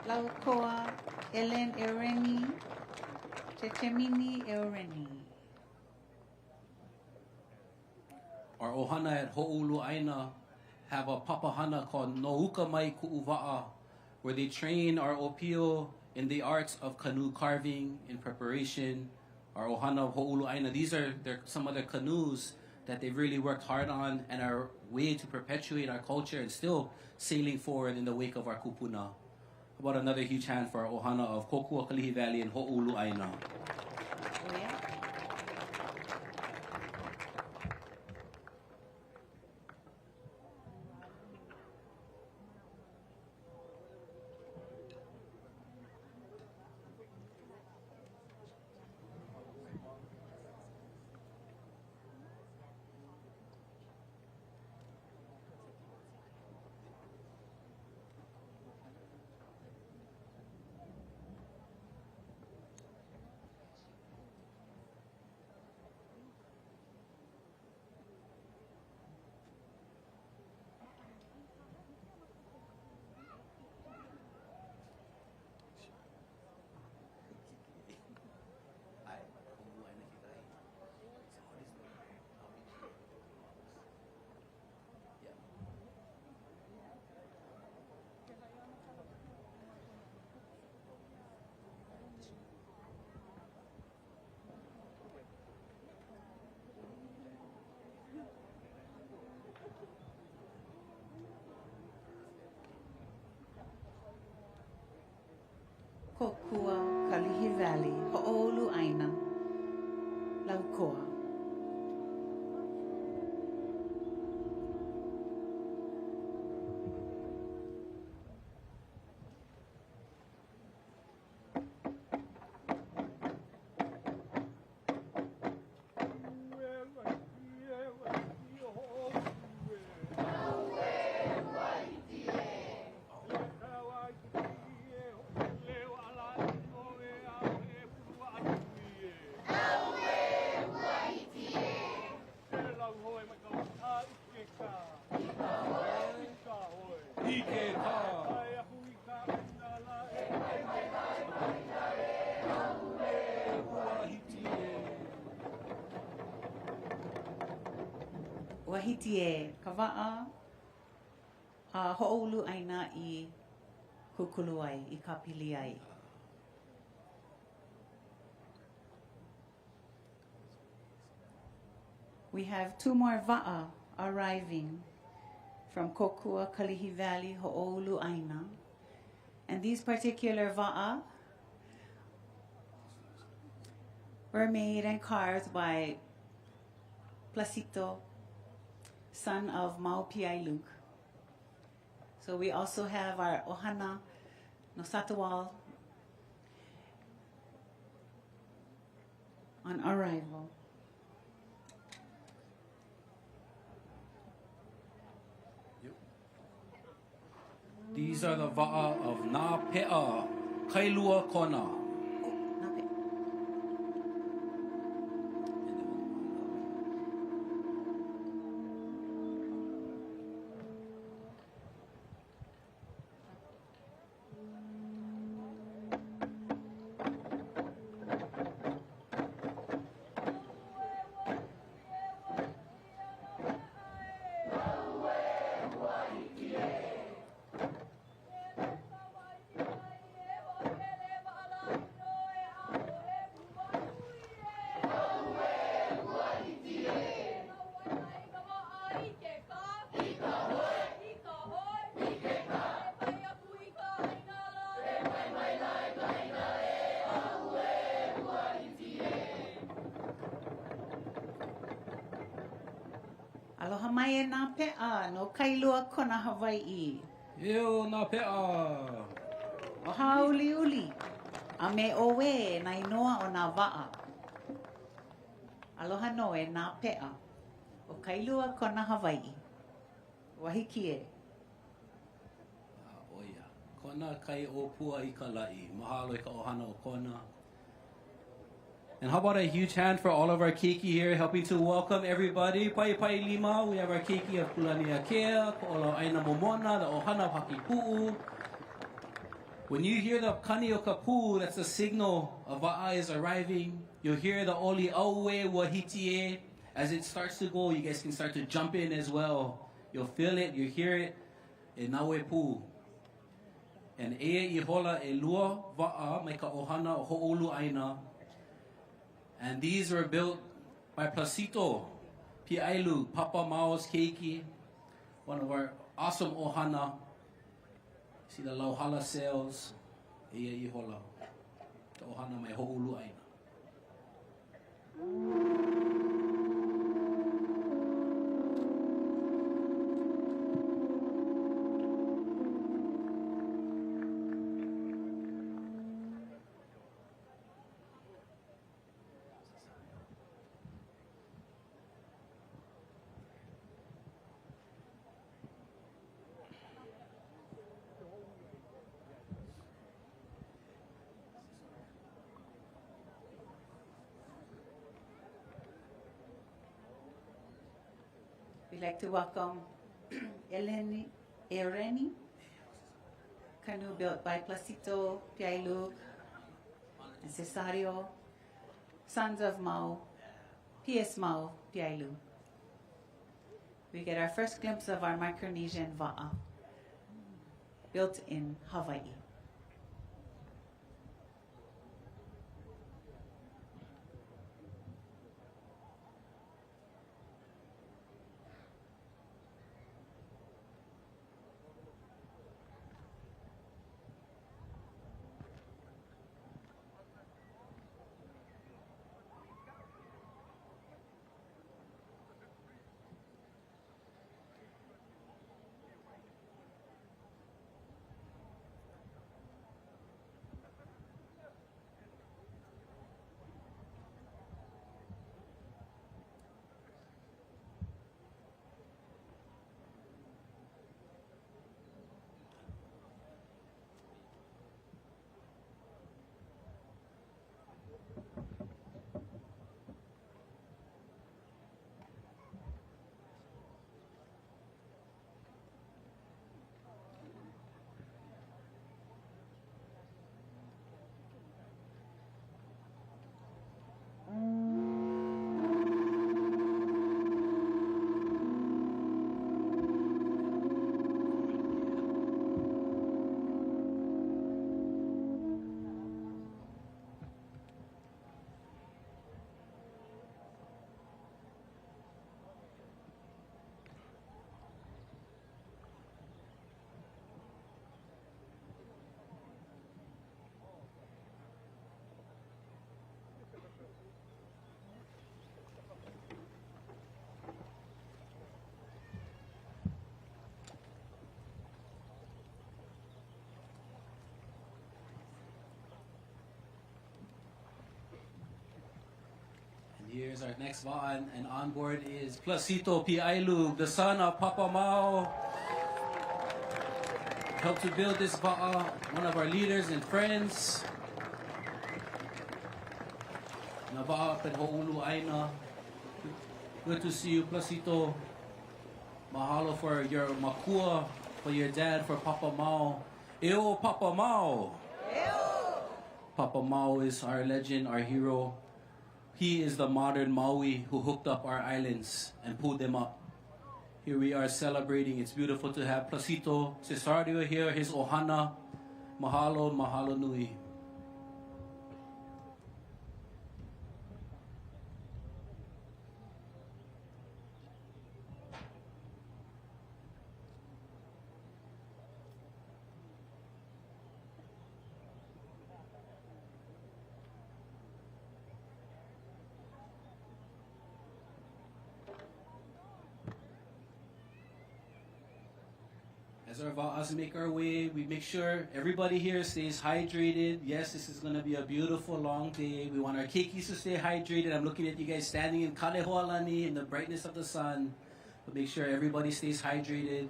Speaker 4: Laukoa, Elen Ereni, Chechemini Ereni.
Speaker 3: Our ohana at Ho'olu Aina have a papahana called Nouka Mai Ku'uva'a, where they train our opio in the arts of canoe carving in preparation. Our ohana of Ho'olu Aina, these are some of the canoes that they've really worked hard on and are a way to perpetuate our culture and still sailing forward in the wake of our kupuna. How about another huge hand for our ohana of Kokua Kalihi Valley and Ho'olu Aina.
Speaker 4: Kokua Kalihi Valley, Ho'olu Aina, Laukoa. Wahitie, Kawa'a, Ho'olu Aina I Kukuluai, I Kapiliai. We have two more Wa'a arriving from Kokua Kalihi Valley, Ho'olu Aina. And these particular Wa'a were made and carved by Placito, son of Maupiai Luke. So we also have our Ohana Nosatawal on arrival.
Speaker 3: These are the Wa'a of Na Pe'a, Kailua Kona.
Speaker 4: Aloha mai nā pe'a no Kailua Kona Hawaii.
Speaker 3: Eo nā pe'a.
Speaker 4: O hauli uli, a me oe na inoa o nā Wa'a. Aloha noe nā pe'a o Kailua Kona Hawaii. Wahiki e.
Speaker 3: Oia. Kona kai o pua I ka la'i. Mahalo I ka ohana o kona. And how about a huge hand for all of our keiki here, helping to welcome everybody. Pai pai lima, we have our keiki of Kulani Akea, Ko'ola Aina Momona, the ohana Paki Pu'u. When you hear the kani o ka pu, that's a signal of Wa'a is arriving. You'll hear the oli auwe wahitie. As it starts to go, you guys can start to jump in as well. You'll feel it, you hear it. E nawe pu. And e I hola e lua Wa'a mai ka ohana o Ho'olu Aina. And these were built by Placito, Piailu, Papa Mao's keiki, one of our awesome ohana. See the lauhala sails, Eia Ihola, the ohana mai ho'ulu aina.
Speaker 4: We'd like to welcome Ereni, canoe built by Placito, Piailu, and Cesario, sons of Mau, P.S. Mau, Piailu. We get our first glimpse of our Micronesian Waʻa, built in Hawaii.
Speaker 3: Here's our next Waʻa, and on board is Placito Piailu, the son of Papa Mao. Helped to build this Waʻa, one of our leaders and friends. Na Waʻa pen ho'ulu aina. Good to see you, Placito. Mahalo for your makua, for your dad, for Papa Mao. Eo Papa Mao! Eo! Papa Mao is our legend, our hero. He is the modern Maui who hooked up our islands and pulled them up. Here we are celebrating. It's beautiful to have Placito Cesario here, his ohana. Mahalo, mahalo nui. As our Wa'as make our way, we make sure everybody here stays hydrated. Yes, this is going to be a beautiful long day. We want our keikis to stay hydrated. I'm looking at you guys standing in Kalehoalani in the brightness of the sun. But make sure everybody stays hydrated.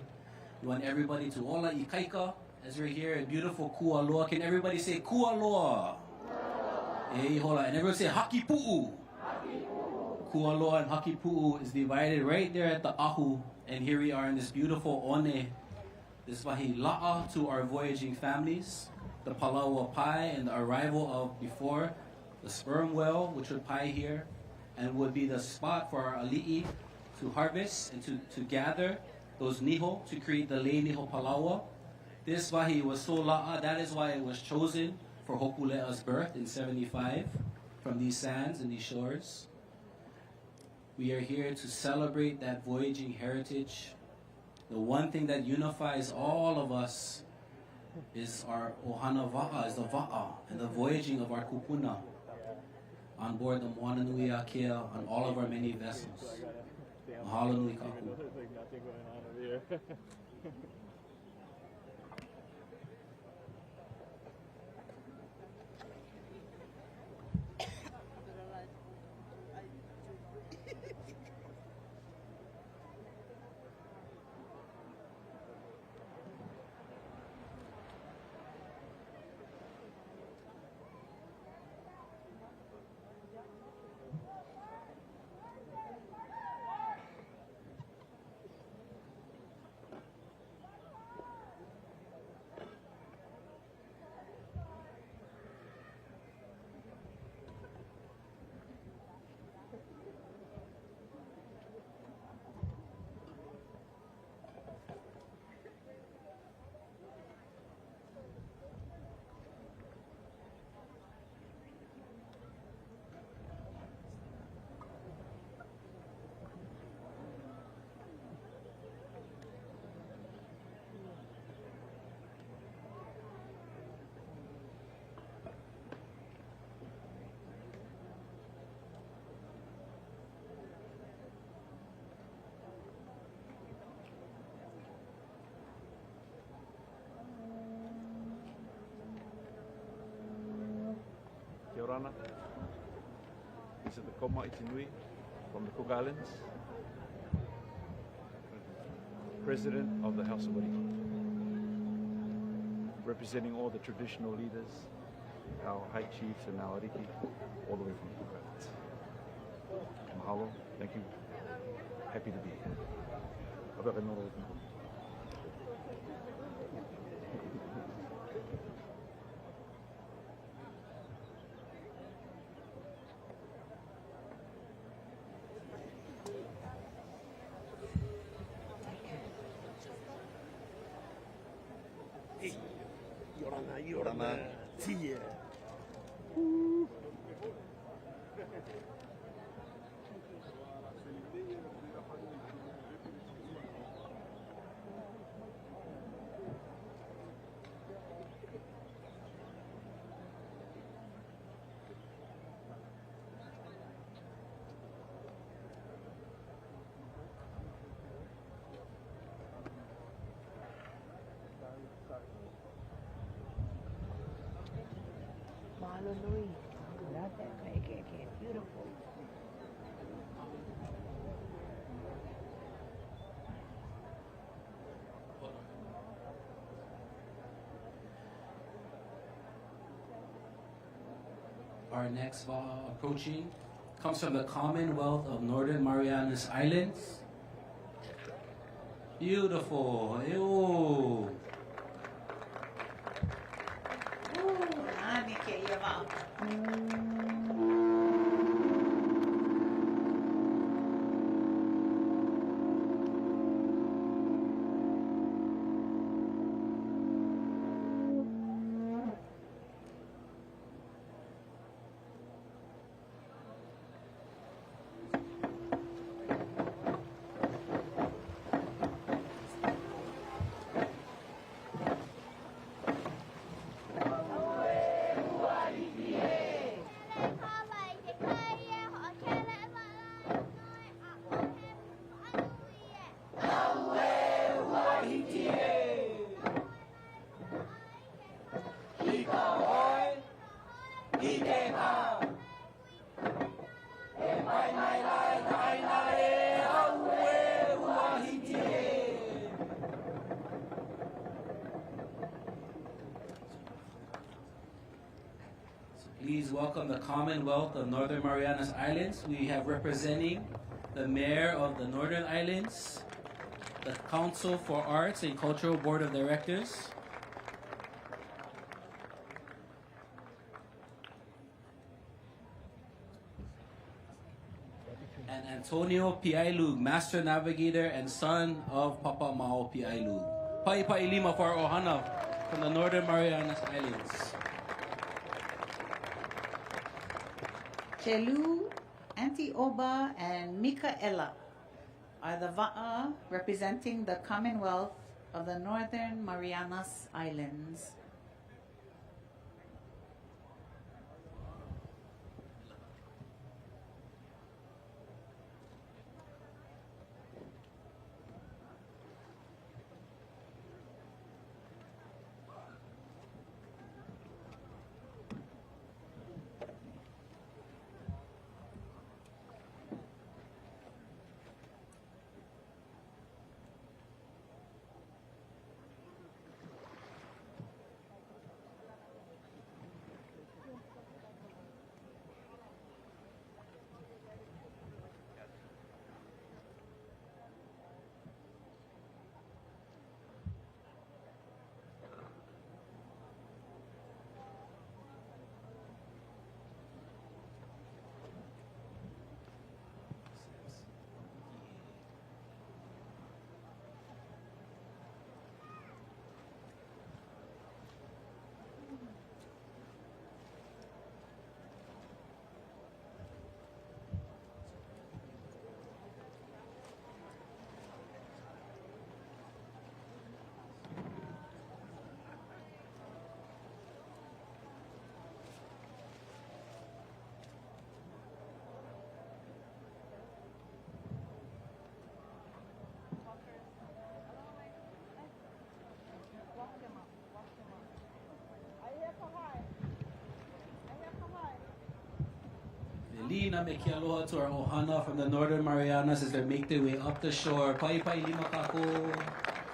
Speaker 3: We want everybody to ola ikaika as we're here in beautiful Kualoa. Can everybody say Kualoa? Hey, hola. And everyone say Hakipu'u. Kualoa and Hakipu'u is divided right there at the Ahu. And here we are in this beautiful one. This wahi la'a to our voyaging families, the palaua pai and the arrival of before, the sperm whale, which would pai here, and would be the spot for our ali'i to harvest and to gather those niho to create the lei niho palaua. This wahi was so la'a, that is why it was chosen for Hokule'a's birth in 75 from these sands and these shores. We are here to celebrate that voyaging heritage. The one thing that unifies all of us is our ohana wa'a, is the wa'a, and the voyaging of our kupuna on board the Moana Nui Akea on all of our many vessels. Mahalo nui kaku.
Speaker 8: Kia ora ana. This is the Koma Itinui from the Cook Islands, President of the House of Wariki, representing all the traditional leaders, our high chiefs and our ariki, all the way from the Cook Islands. Mahalo, thank you. Happy to be here. Abaka noro.
Speaker 9: Yorana, tia.
Speaker 10: Hallelujah. Love that pancake. Beautiful.
Speaker 3: Our next Wa'a approaching comes from the Commonwealth of Northern Marianas Islands. Beautiful. Ew. Please welcome the Commonwealth of Northern Marianas Islands. We have representing the Mayor of the Northern Islands, the Council for Arts and Cultural Board of Directors, and Antonio Piailug, Master Navigator and son of Papa Mao Piailug. Pai lima for our ohana from the Northern Marianas Islands.
Speaker 10: Kelu,
Speaker 4: Auntie Oba and Mikaela are the Waʻa representing the Commonwealth of the Northern Marianas Islands.
Speaker 9: Lina me kia aloha to our ohana from the Northern Marianas as they make their way up the shore. Pai pai lima kako.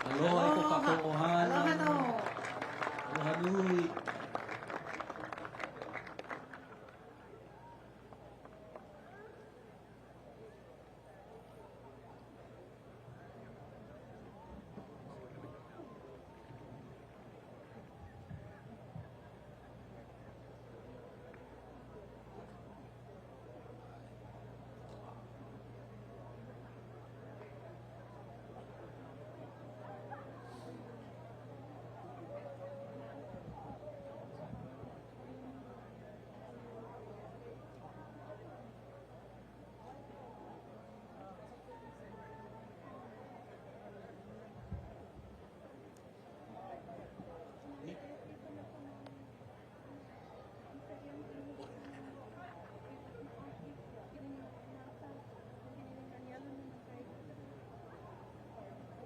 Speaker 9: Aloha ko kako ohana.
Speaker 4: Aloha no.
Speaker 9: Aloha nui.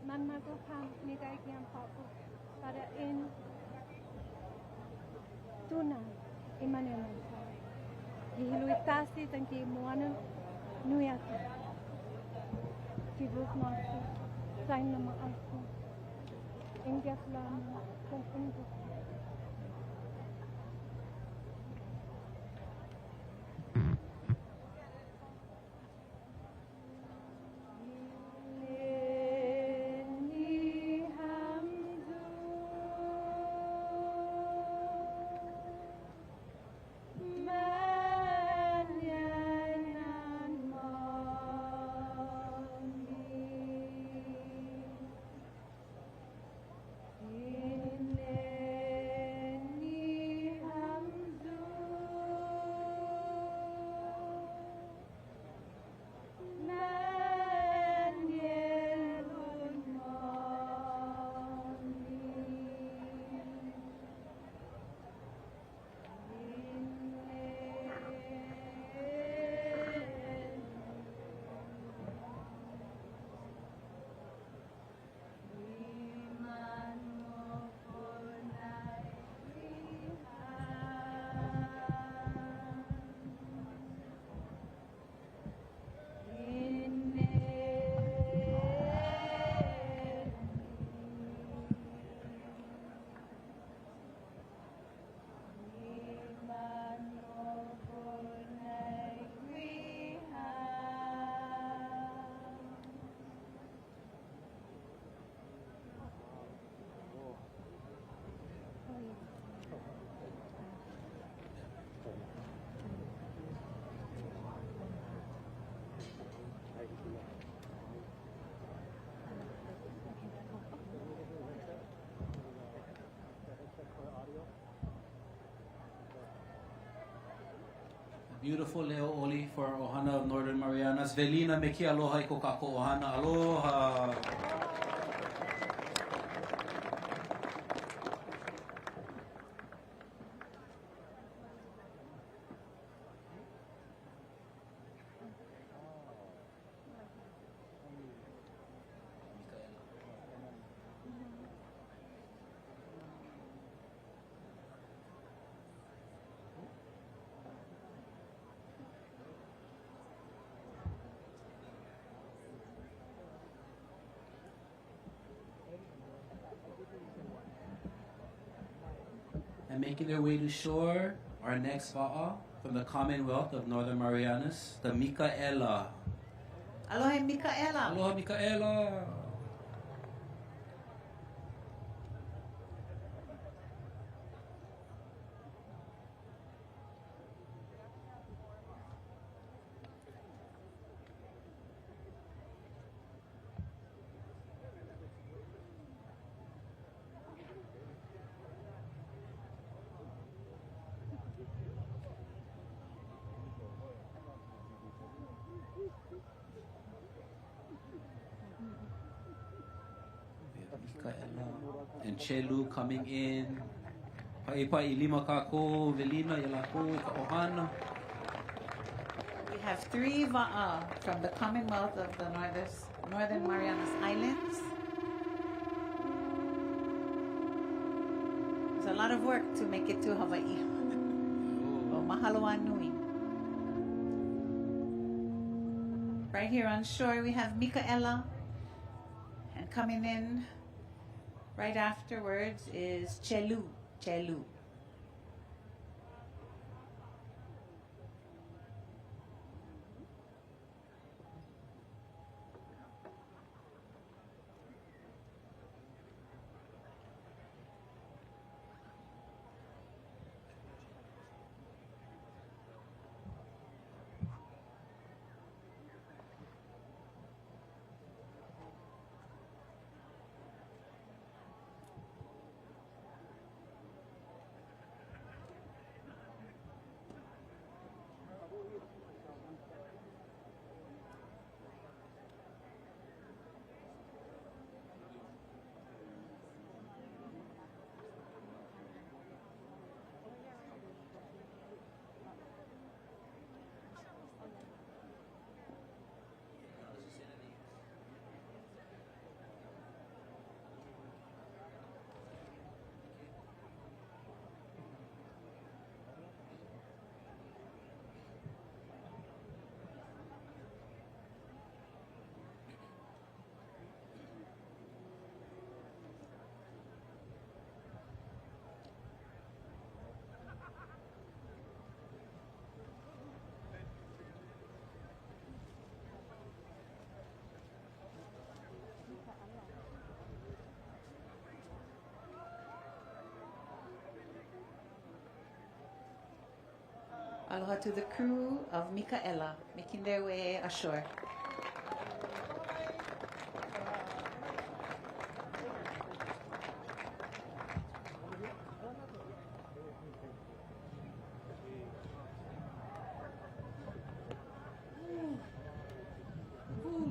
Speaker 11: Mama ko kam ni kay kiyang pako para in tunay imaneman sa hihiluit tasi tangki muana nuyaki kibuk masu sain nama aku ingat lama dan ingat
Speaker 12: Manyanan mo.
Speaker 9: Beautiful leo oli for our ohana of Northern Marianas. Velina me kia aloha I ko kako ohana. Aloha. And making their way to shore, our next wa'a from the Commonwealth of Northern Marianas, the Micaela.
Speaker 4: Aloha Micaela.
Speaker 9: Aloha Micaela. And Chelu coming in. Pa'ipa'i lima kako, Velina, Yalako, Ohana.
Speaker 4: We have 3 wa'a from the Commonwealth of the Northern Marianas Islands. There's a lot of work to make it to Hawaii. Oh, mahalo nui. Right here on shore, we have Micaela. And coming in right afterwards is Chelu. Chelu. Aloha to the crew of Micaela making their way ashore.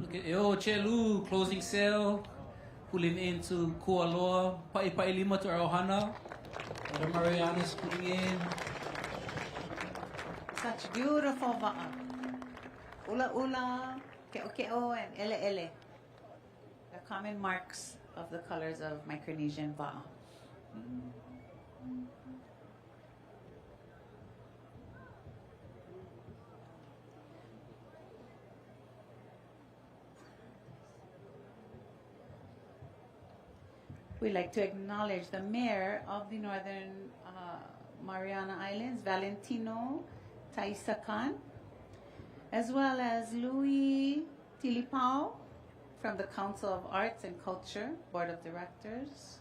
Speaker 9: Look at Chelu closing sail, pulling into Kualoa. Pa'ipa'i lima to our ohana. The Marianas pulling in.
Speaker 4: Such beautiful wa'a. Ula ula, ke'o ke'o, and ele ele. The common marks of the colors of Micronesian wa'a. We'd like to acknowledge the mayor of the Northern Mariana Islands, Valentino Taisakan, as well as Louis Tilipao from the Council of Arts and Culture, Board of Directors,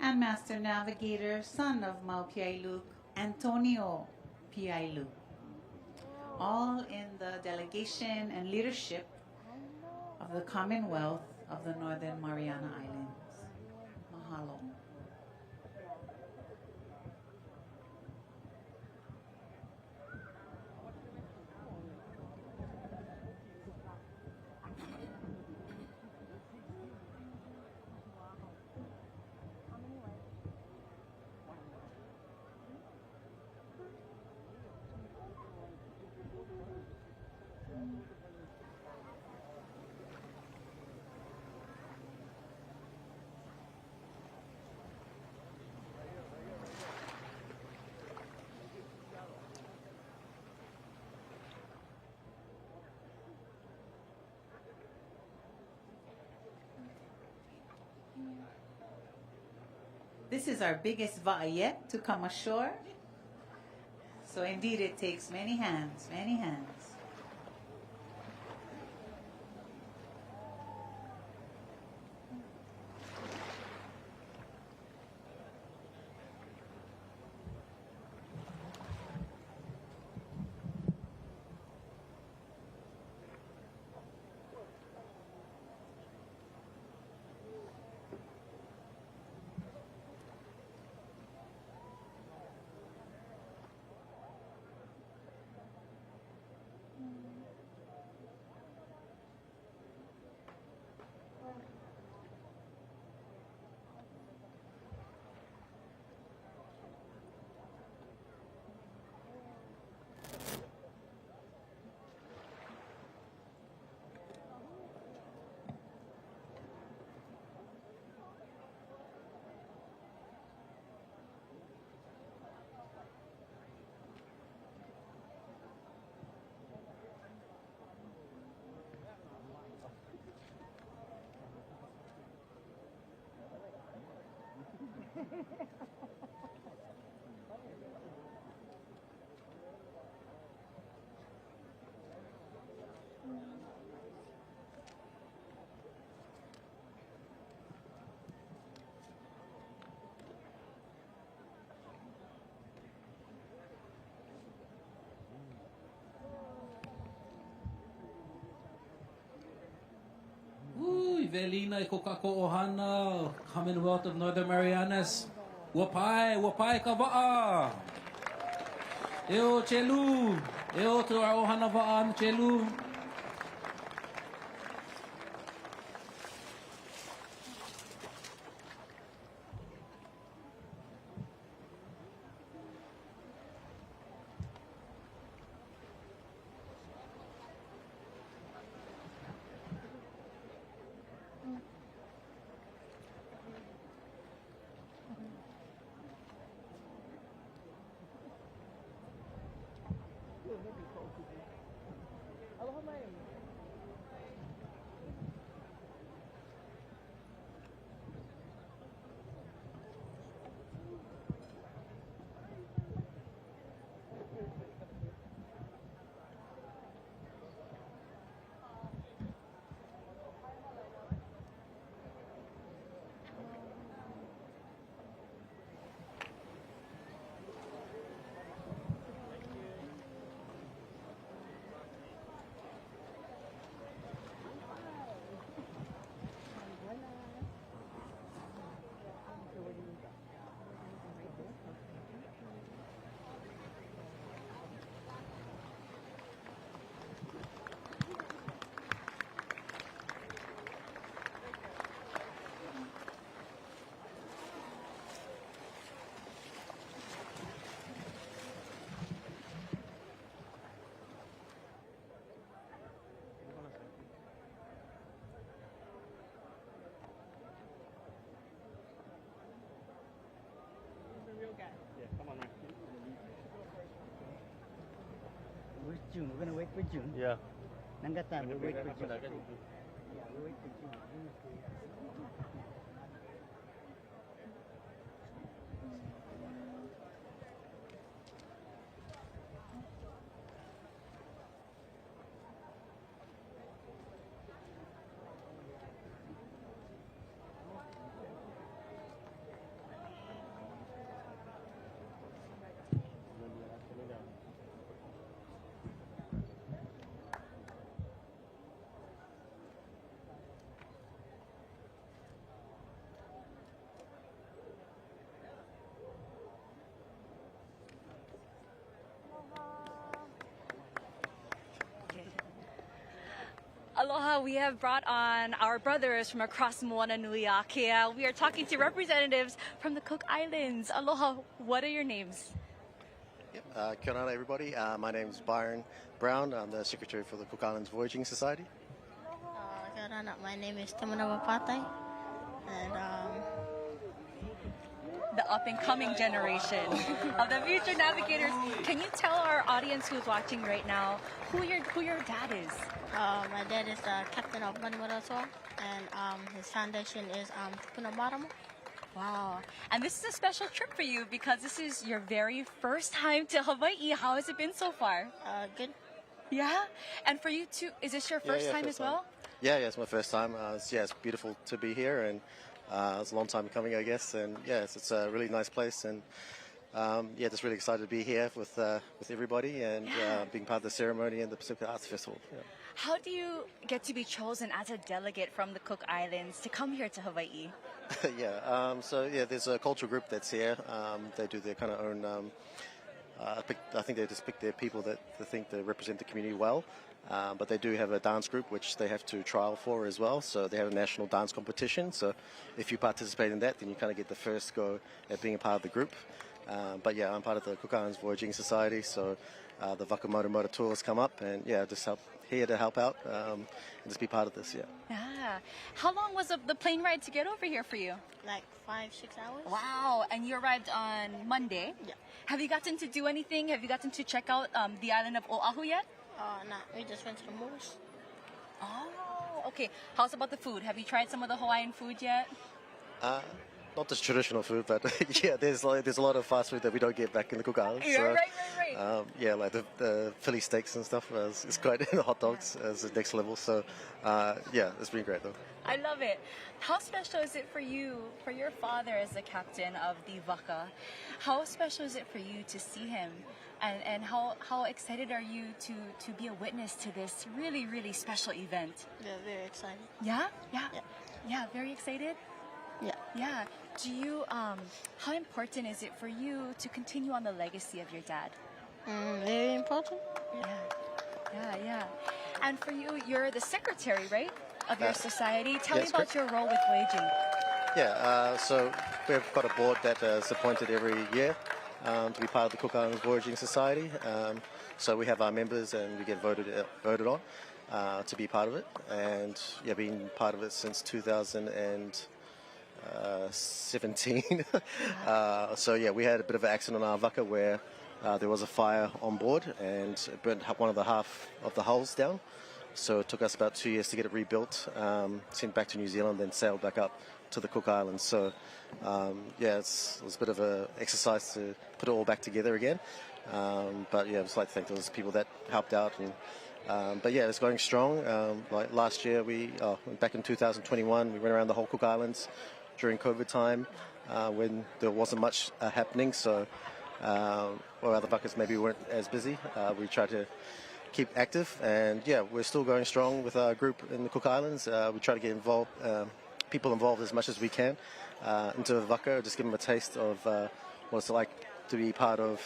Speaker 4: and Master Navigator, son of Mau Piailuk, Antonio Piailuk, all in the delegation and leadership of the Commonwealth of the Northern Mariana Islands. Mahalo. This is our biggest va'a yet to come ashore. So indeed it takes many hands, many hands.
Speaker 9: Velina i kokako ohana, Commonwealth of Northern Marianas. Wapai, wapai ka va'a. Eo chelu, eo to our ohana va'a chelu.
Speaker 12: Where's June? We're gonna wait for June.
Speaker 2: Yeah.
Speaker 12: Nangatan, we'll wait for June. Yeah, we'll wait for June.
Speaker 1: Aloha, we have brought on our brothers from across Moana Nui Akea. We are talking to representatives from the Cook Islands. Aloha, what are your names?
Speaker 13: Kia ora, everybody. My name is Byron Brown. I'm the secretary for the Cook Islands Voyaging Society.
Speaker 14: Kia ora, my name is Timona Wapatai, and
Speaker 1: the up-and-coming generation of the future navigators. Can you tell our audience who's watching right now who your dad is?
Speaker 14: My dad is the captain of Manuel, and his foundation is Puna Maramo.
Speaker 1: Wow. And this is a special trip for you because this is your very first time to Hawaii. How has it been so far?
Speaker 14: Good.
Speaker 1: Yeah? And for you too, is this your first time
Speaker 13: first
Speaker 1: as well?
Speaker 13: Yeah, it's my first time. It's beautiful to be here, and it's a long time coming, I guess. And it's a really nice place, and just really excited to be here with everybody and being part of the ceremony and the Pacific Arts Festival. Yeah.
Speaker 1: How do you get to be chosen as a delegate from the Cook Islands to come here to Hawaii?
Speaker 13: There's a cultural group that's here. They do their kind of own. I think they just pick their people that they think they represent the community well. But they do have a dance group which they have to trial for as well. So they have a national dance competition. So if you participate in that, then you kind of get the first go at being a part of the group. I'm part of the Cook Islands Voyaging Society. So the Wakamoto Motor Tours come up, and just here to help out and just be part of this.
Speaker 1: Yeah. How long was the plane ride to get over here for you?
Speaker 14: Like 5-6 hours.
Speaker 1: Wow. And you arrived on Monday?
Speaker 14: Yeah.
Speaker 1: Have you gotten to do anything? Have you gotten to check out the island of Oahu yet?
Speaker 14: No, we just went to the malls.
Speaker 1: Oh, okay. How's about the food? Have you tried some of the Hawaiian food yet?
Speaker 13: Not just traditional food, but there's a lot of fast food that we don't get back in the Cook Islands.
Speaker 1: Yeah, right.
Speaker 13: Like the Philly steaks and stuff is quite the hot dogs as the next level. So it's been great though.
Speaker 1: I love it. How special is it for you, for your father as the captain of the Waka? How special is it for you to see him? And how excited are you to be a witness to this really, really special event?
Speaker 14: Yeah, very excited.
Speaker 1: Yeah? Yeah, very excited? Yeah. Do you, how important is it for you to continue on the legacy of your dad?
Speaker 14: Very important.
Speaker 1: Yeah. And for you, you're the secretary, right, of your society. Tell me about your role with Voyaging.
Speaker 13: So we've got a board that is appointed every year to be part of the Cook Islands Voyaging Society. So we have our members, and we get voted on to be part of it. And been part of it since 2017. We had a bit of an accident on our Waka where there was a fire on board and it burnt one of the half of the hulls down. So it took us about 2 years to get it rebuilt, sent back to New Zealand, then sailed back up to the Cook Islands. So it was a bit of an exercise to put it all back together again. I'd just like to thank those people that helped out. And it's going strong. Like last year, back in 2021, we went around the whole Cook Islands during COVID time when there wasn't much happening. So other buckets maybe weren't as busy. We tried to keep active, and we're still going strong with our group in the Cook Islands. We try to get people involved as much as we can into the Waka, just give them a taste of what it's like to be part of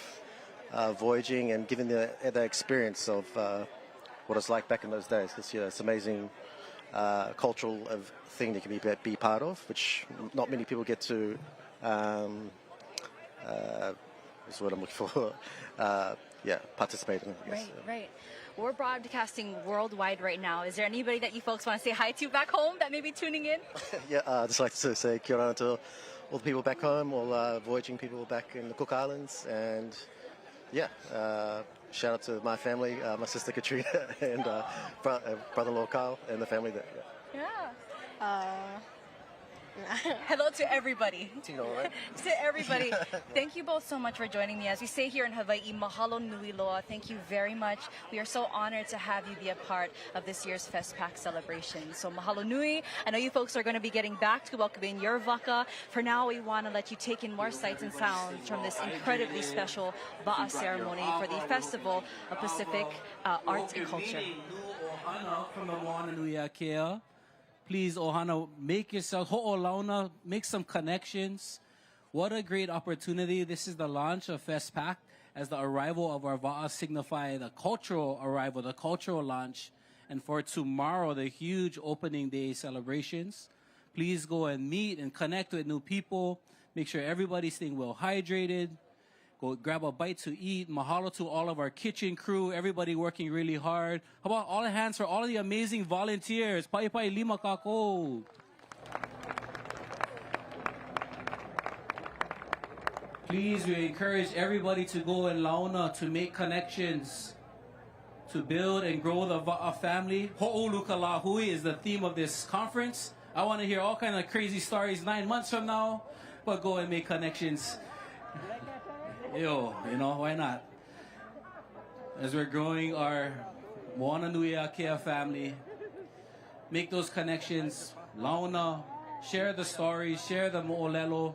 Speaker 13: voyaging and giving the experience of what it's like back in those days. It's amazing cultural thing that can be part of, which not many people get to. That's what I'm looking for. Participate in.
Speaker 1: Right. We're broadcasting worldwide right now. Is there anybody that you folks want to say hi to back home that may be tuning in?
Speaker 13: I'd just like to say kia ora to all the people back home, all voyaging people back in the Cook Islands, and shout out to my family, my sister Katrina, and brother-in-law Carl, and the family there.
Speaker 1: Hello to everybody.
Speaker 13: Tino, right?
Speaker 1: To everybody. Thank you both so much for joining me. As we say here in Hawaii, mahalo nui loa. Thank you very much. We are so honored to have you be a part of this year's FestPac celebration. So mahalo nui. I know you folks are going to be getting back to welcoming your Waka. For now, we want to let you take in more sights and sounds from this incredibly special Waʻa ceremony for the Festival of Pacific Arts and Culture.
Speaker 9: From the Waʻa. Please, Ohana, make yourself, ho'olauna, make some connections. What a great opportunity. This is the launch of FestPac as the arrival of our Wa'a signify the cultural arrival, the cultural launch. And for tomorrow, the huge opening day celebrations. Please go and meet and connect with new people. Make sure everybody's staying well hydrated. Go grab a bite to eat. Mahalo to all of our kitchen crew, everybody working really hard. How about all the hands for all of the amazing volunteers? Pai lima kako. Please, we encourage everybody to go in Launa to make connections, to build and grow the Wa'a family. Ho'olukalahui is the theme of this conference. I want to hear all kinds of crazy stories 9 months from now. but go and make connections. Yo, you know, why not? As we're growing our Moana Nui Akea family, make those connections. Launa, share the stories, share the mo'olelo.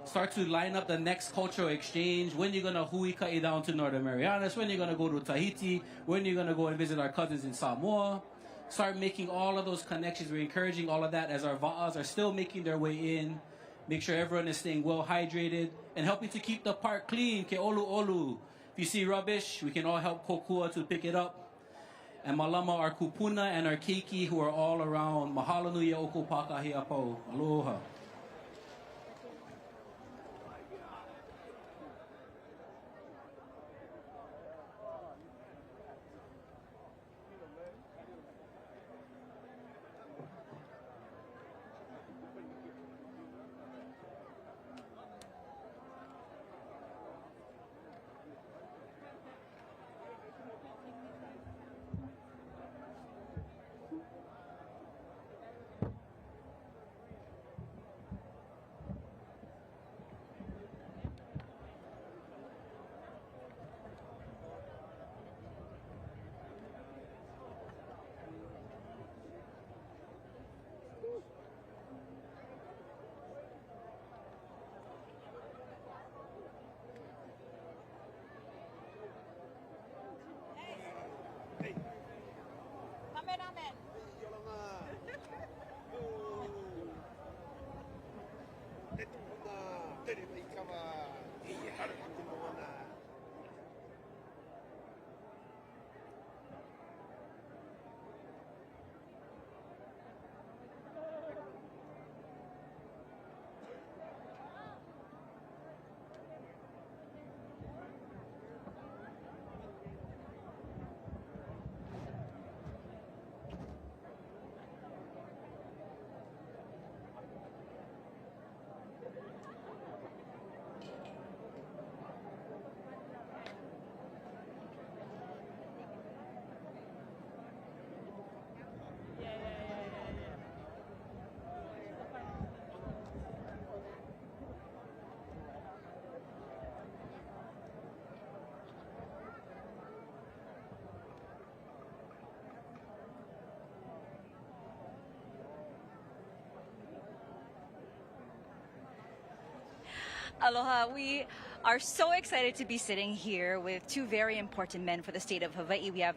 Speaker 9: Start to line up the next cultural exchange. When you're gonna huika'i down to Northern Marianas, when you're gonna go to Tahiti, when you're gonna go and visit our cousins in Samoa. Start making all of those connections. We're encouraging all of that as our va'as are still making their way in. Make sure everyone is staying well hydrated and helping to keep the park clean. Ke olu olu. If you see rubbish, we can all help kokua to pick it up. And malama our kupuna and our keiki who are all around. Mahalo nui a oko pakahi apau. Aloha.
Speaker 1: Aloha, we are so excited to be sitting here with two very important men for the state of Hawaii. We have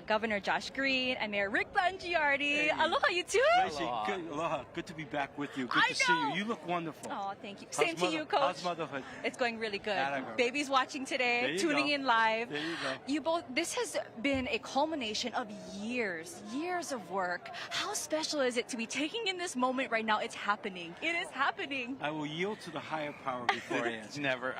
Speaker 1: Governor Josh Green and Mayor Rick Blangiardi.
Speaker 12: Hey.
Speaker 1: Aloha, you too.
Speaker 12: Aloha. Good, aloha. Good to be back with you. Good to see you. You look wonderful.
Speaker 1: Oh, thank you. Same to you, Coach.
Speaker 12: How's motherhood?
Speaker 1: It's going really good.
Speaker 12: Atta
Speaker 1: Baby's watching today, tuning in live.
Speaker 12: There you go.
Speaker 1: You both, this has been a culmination of years of work. How special is it to be taking in this moment right now? It's happening. It is happening.
Speaker 12: I will yield to the higher power before I answer.
Speaker 5: Never.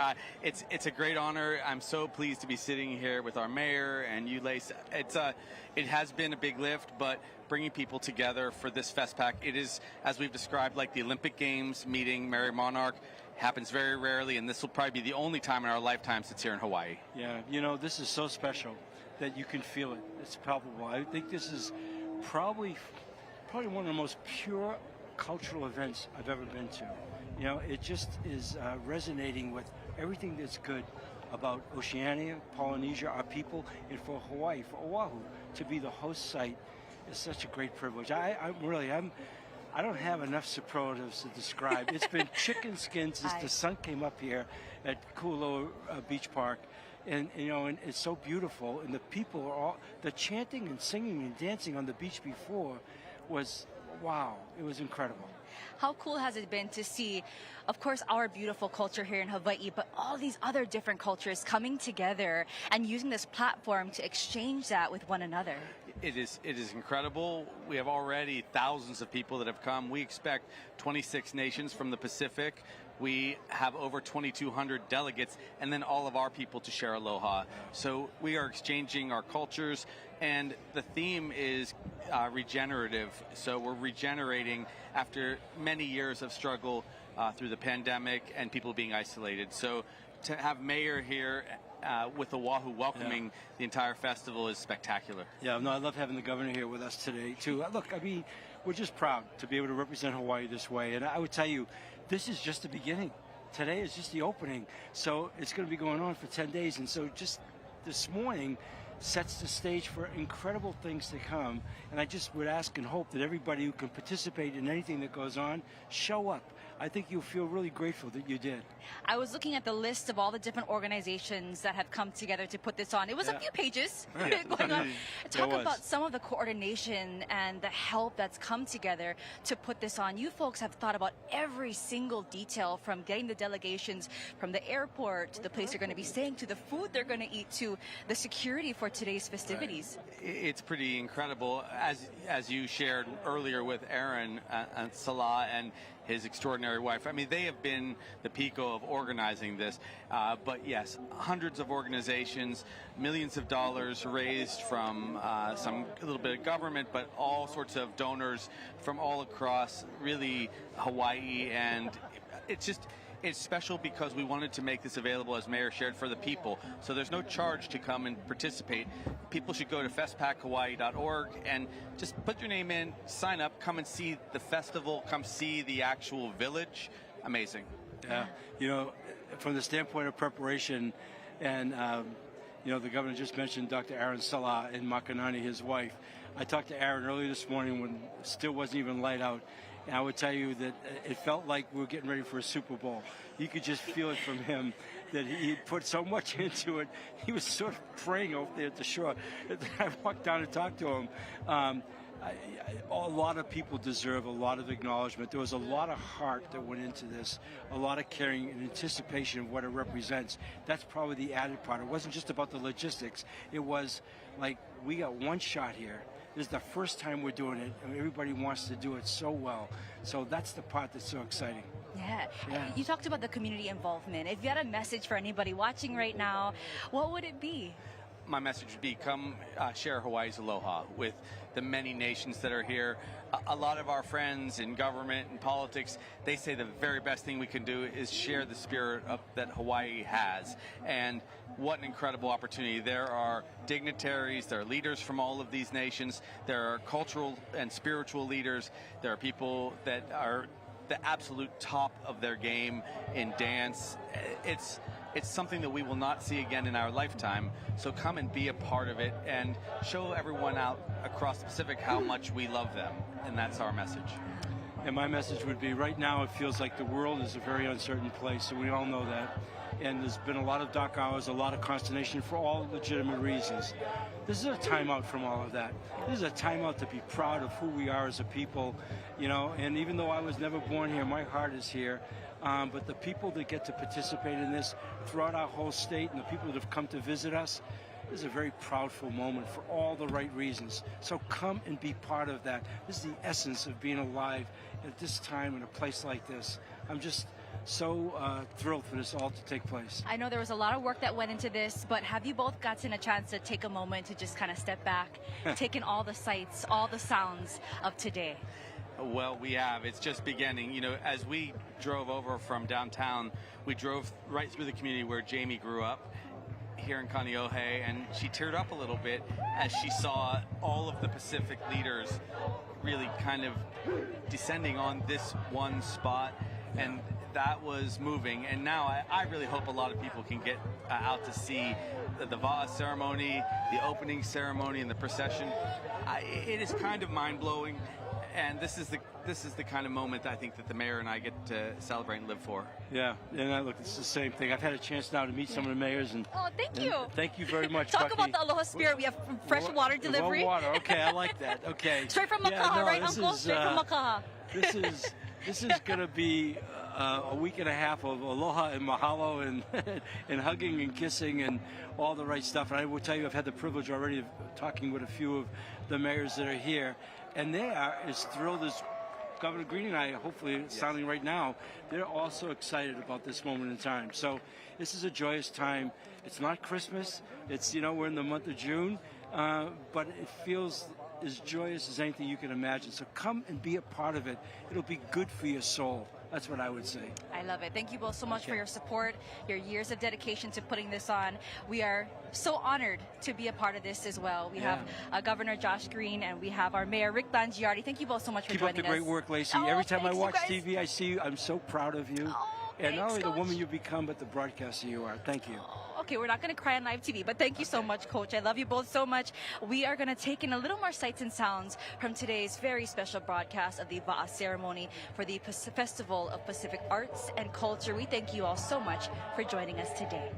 Speaker 5: It's a great honor. I'm so pleased to be sitting here with our mayor and you, Lace. It has been a big lift, but bringing people together for this FestPac, it is, as we've described, like the Olympic Games meeting Mary Monarch. Happens very rarely, and this will probably be the only time in our lifetimes it's here in Hawaii.
Speaker 12: Yeah, you know, this is so special that you can feel it. It's palpable. I think this is probably one of the most pure cultural events I've ever been to. You know, it just is resonating with everything that's good about Oceania, Polynesia, our people, and for Hawaii, for Oahu, to be the host site is such a great privilege. I don't have enough superlatives to describe. It's been chicken skin since the sun came up here at Kualoa Beach Park. And, you know, and it's so beautiful. And the people are all, the chanting and singing and dancing on the beach before was, wow, it was incredible.
Speaker 1: How cool has it been to see, of course, our beautiful culture here in Hawaii, but all these other different cultures coming together and using this platform to exchange that with one another?
Speaker 5: It is incredible. We have already thousands of people that have come. We expect 26 nations from the Pacific. We have over 2,200 delegates, and then all of our people to share aloha. So we are exchanging our cultures, and the theme is regenerative. So we're regenerating after many years of struggle through the pandemic and people being isolated. So to have Mayor here with Oahu welcoming the entire festival is spectacular.
Speaker 12: Yeah, no, I love having the governor here with us today, too. Look, I mean, we're just proud to be able to represent Hawaii this way. And I would tell you, this is just the beginning. Today is just the opening. So it's going to be going on for 10 days. And so just this morning sets the stage for incredible things to come. And I just would ask and hope that everybody who can participate in anything that goes on, show up. I think you'll feel really grateful that you did.
Speaker 1: I was looking at the list of all the different organizations that have come together to put this on. It was a few pages going on. Talk about some of the coordination and the help that's come together to put this on. You folks have thought about every single detail, from getting the delegations from the airport to the place they're going to be staying, to the food they're going to eat, to the security for today's festivities.
Speaker 5: It's pretty incredible, as you shared earlier with Aaron and Salah and his extraordinary wife. I mean, they have been the pico of organizing this. But yes, hundreds of organizations, millions of dollars raised from a little bit of government, but all sorts of donors from all across, really, Hawaii. And it's special because we wanted to make this available, as Mayor shared, for the people. So there's no charge to come and participate. People should go to festpackhawaii.org and just put your name in, sign up, come and see the festival, come see the actual village. Amazing.
Speaker 12: Yeah, you know, from the standpoint of preparation, and you know, the governor just mentioned Dr. Aaron Salah and Makanani, his wife. I talked to Aaron earlier this morning when it still wasn't even light out. And I would tell you that it felt like we were getting ready for a Super Bowl. You could just feel it from him that he put so much into it. He was sort of praying over there at the shore. I walked down and talked to him. A lot of people deserve a lot of acknowledgement. There was a lot of heart that went into this, a lot of caring and anticipation of what it represents. That's probably the added part. It wasn't just about the logistics. It was like, we got one shot here. This is the first time we're doing it, and everybody wants to do it so well. So that's the part that's so exciting.
Speaker 1: Yeah. You talked about the community involvement. If you had a message for anybody watching right now, what would it be?
Speaker 5: My message would be, come share Hawaii's aloha with the many nations that are here. A lot of our friends in government and politics, they say the very best thing we can do is share the spirit that Hawaii has. And what an incredible opportunity. There are dignitaries, there are leaders from all of these nations, there are cultural and spiritual leaders, there are people that are the absolute top of their game in dance. It's something that we will not see again in our lifetime. So come and be a part of it and show everyone out across the Pacific how much we love them. And that's our message.
Speaker 12: And my message would be, right now it feels like the world is a very uncertain place, so we all know that. And there's been a lot of dark hours, a lot of consternation for all legitimate reasons. This is a timeout from all of that. This is a timeout to be proud of who we are as a people, you know. And even though I was never born here, my heart is here. But the people that get to participate in this throughout our whole state, and the people that have come to visit us, this is a very proudful moment for all the right reasons. So come and be part of that. This is the essence of being alive at this time in a place like this. I'm just so thrilled for this all to take place.
Speaker 1: I know there was a lot of work that went into this, but have you both gotten a chance to take a moment to just kind of step back, take in all the sights, all the sounds of today?
Speaker 5: Well, we have. It's just beginning. You know, as we drove over from downtown, we drove right through the community where Jamie grew up here in Kaneohe, and she teared up a little bit as she saw all of the Pacific leaders really kind of descending on this one spot, and that was moving. And now I really hope a lot of people can get out to see the Waʻa ceremony, the opening ceremony, and the procession. It is kind of mind-blowing. And this is the kind of moment I think that the mayor and I get to celebrate and live for.
Speaker 12: Yeah, and look, it's the same thing. I've had a chance now to meet some of the mayors, and
Speaker 1: thank you.
Speaker 12: Thank you very much.
Speaker 1: Talk
Speaker 12: Bucky.
Speaker 1: about the aloha spirit. We have fresh water delivery.
Speaker 12: Water. Okay, I like that. Okay.
Speaker 1: Straight from Makaha, right, Uncle? Straight from Makaha.
Speaker 12: This is going to be a week and a half of aloha and mahalo and hugging and kissing and all the right stuff. And I will tell you, I've had the privilege already of talking with a few of the mayors that are here. And they are as thrilled as Governor Green and I, hopefully sounding right now. They're also excited about this moment in time. So this is a joyous time. It's not Christmas. It's, you know, we're in the month of June, but it feels as joyous as anything you can imagine. So come and be a part of it. It'll be good for your soul. That's what I would say.
Speaker 1: I love it. Thank you both so much for your support, your years of dedication to putting this on. We are so honored to be a part of this as well. We have Governor Josh Green and we have our Mayor Rick Blangiardi. Thank you both so much for
Speaker 12: Keep
Speaker 1: joining us.
Speaker 12: Keep up the great work, Lacey. Every time I watch TV, I see you. I'm so proud of you. And not only the woman you become, but the broadcaster you are. Thank you.
Speaker 1: Okay, we're not going to cry on live TV, but thank you so much, Coach. I love you both so much. We are going to take in a little more sights and sounds from today's very special broadcast of the Waʻa ceremony for the Festival of Pacific Arts and Culture. We thank you all so much for joining us today.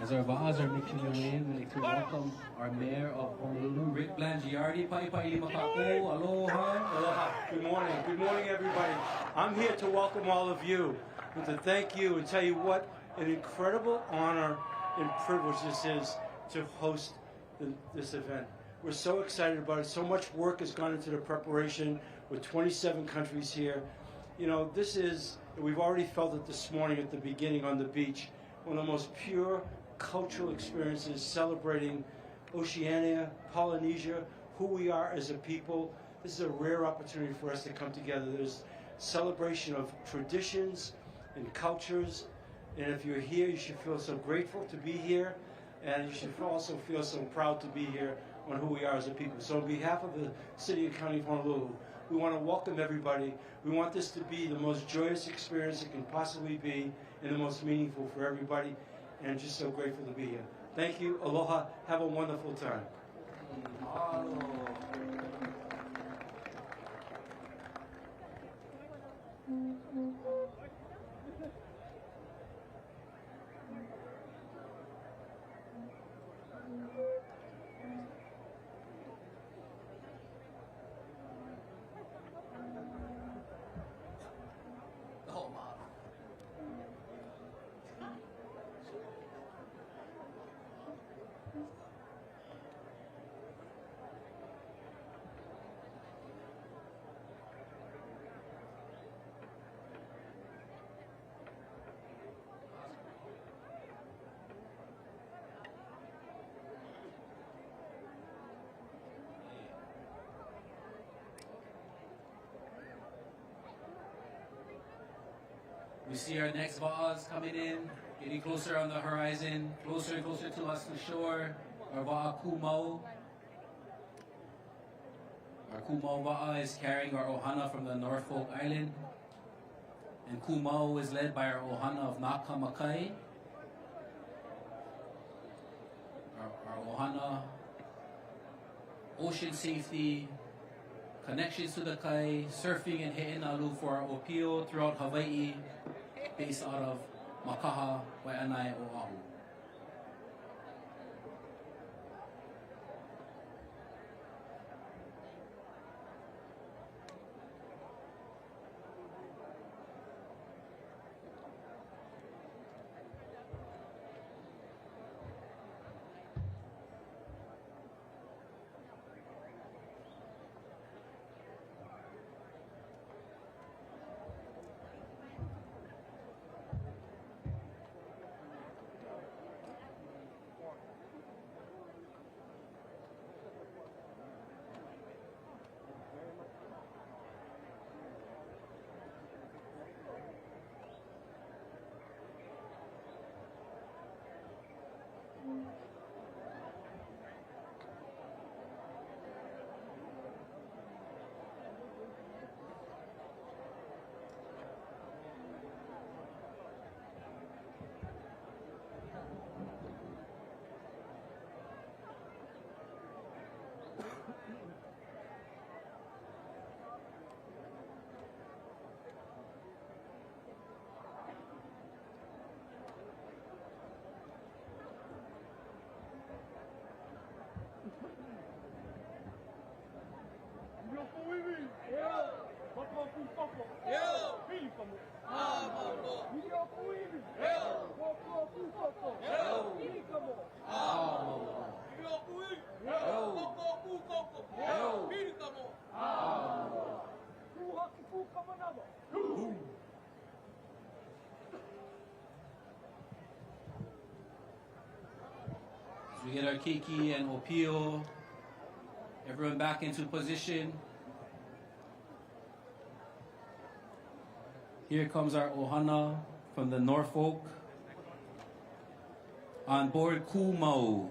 Speaker 9: As our Wa'as are making their way in, we'd like to welcome our Mayor of Honolulu, Rick Blangiardi. Pa'ipa'i maka'o, aloha.
Speaker 12: Aloha. Good morning. Good morning, everybody. I'm here to welcome all of you and to thank you and tell you what an incredible honor and privilege this is to host this event. We're so excited about it. So much work has gone into the preparation with 27 countries here. You know, this is, we've already felt it this morning at the beginning on the beach, one of the most pure cultural experiences celebrating Oceania, Polynesia, who we are as a people. This is a rare opportunity for us to come together. There's celebration of traditions and cultures, And if you're here, you should feel so grateful to be here, and you should also feel so proud to be here on who we are as a people. So on behalf of the City and County of Honolulu, we want to welcome everybody. We want this to be the most joyous experience it can possibly be and the most meaningful for everybody, and just so grateful to be here. Thank you. Aloha. Have a wonderful time.
Speaker 9: We see our next Va'as coming in, getting closer on the horizon, closer and closer to us to shore. Our Wa'a Kumau. Our Kumau Wa'a is carrying our Ohana from the Norfolk Island. And Kumau is led by our Ohana of Nakamakai. Our Ohana, ocean safety, connections to the kai, surfing and he'enalu for our Opio throughout Hawaii, based out of Makaha, Waianae, Oahu. As we get our keiki and opio, everyone back into position. Here comes our ohana from the Norfolk on board Kumau.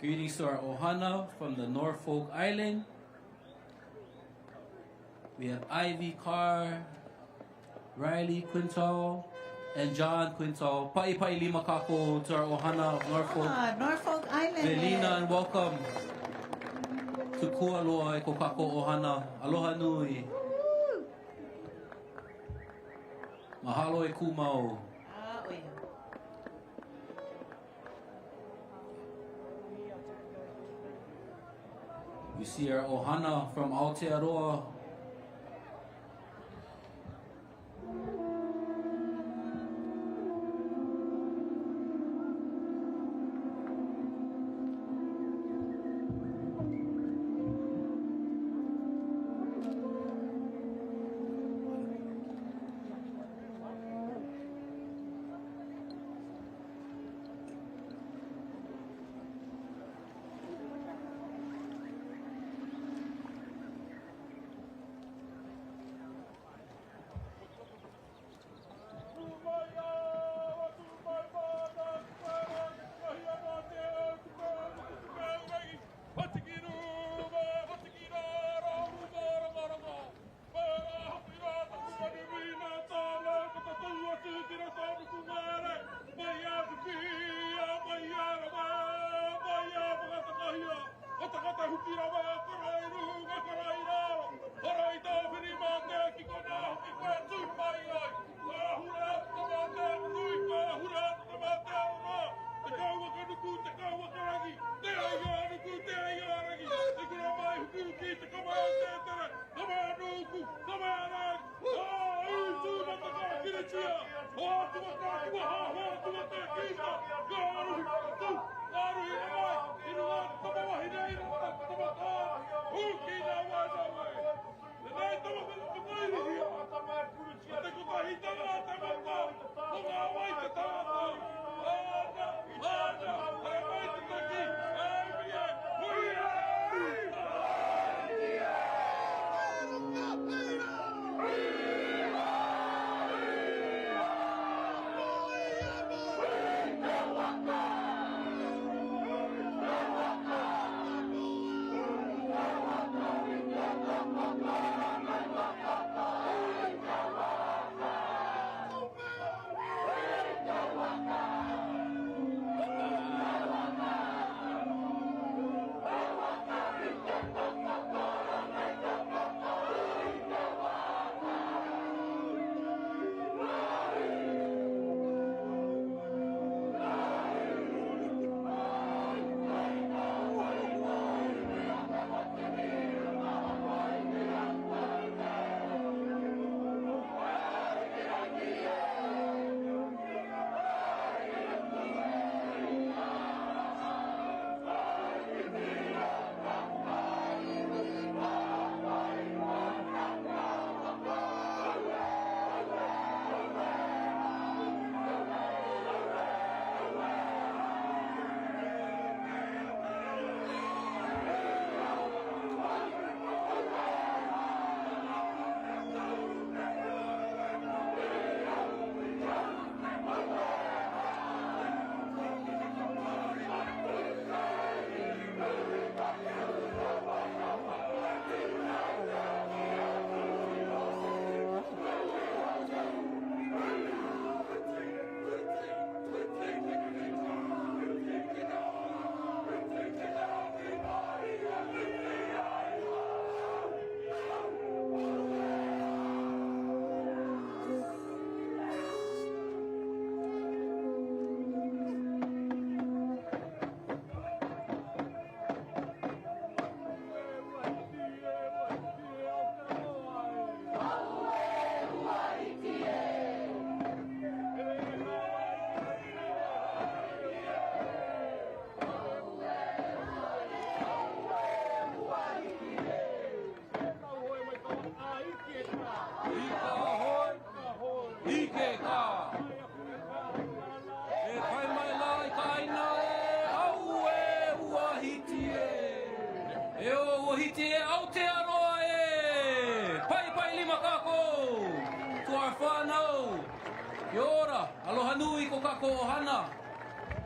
Speaker 9: Greetings to our ohana from the Norfolk Island. We have Ivy Carr, Riley Quintal, and John Quintal. Pa'i lima kako to our ohana of Norfolk.
Speaker 4: Norfolk Island.
Speaker 9: Velina, and welcome to Kualoa ko kako ohana. Aloha nui. Mahalo e kumau. We see our ohana from Aotearoa.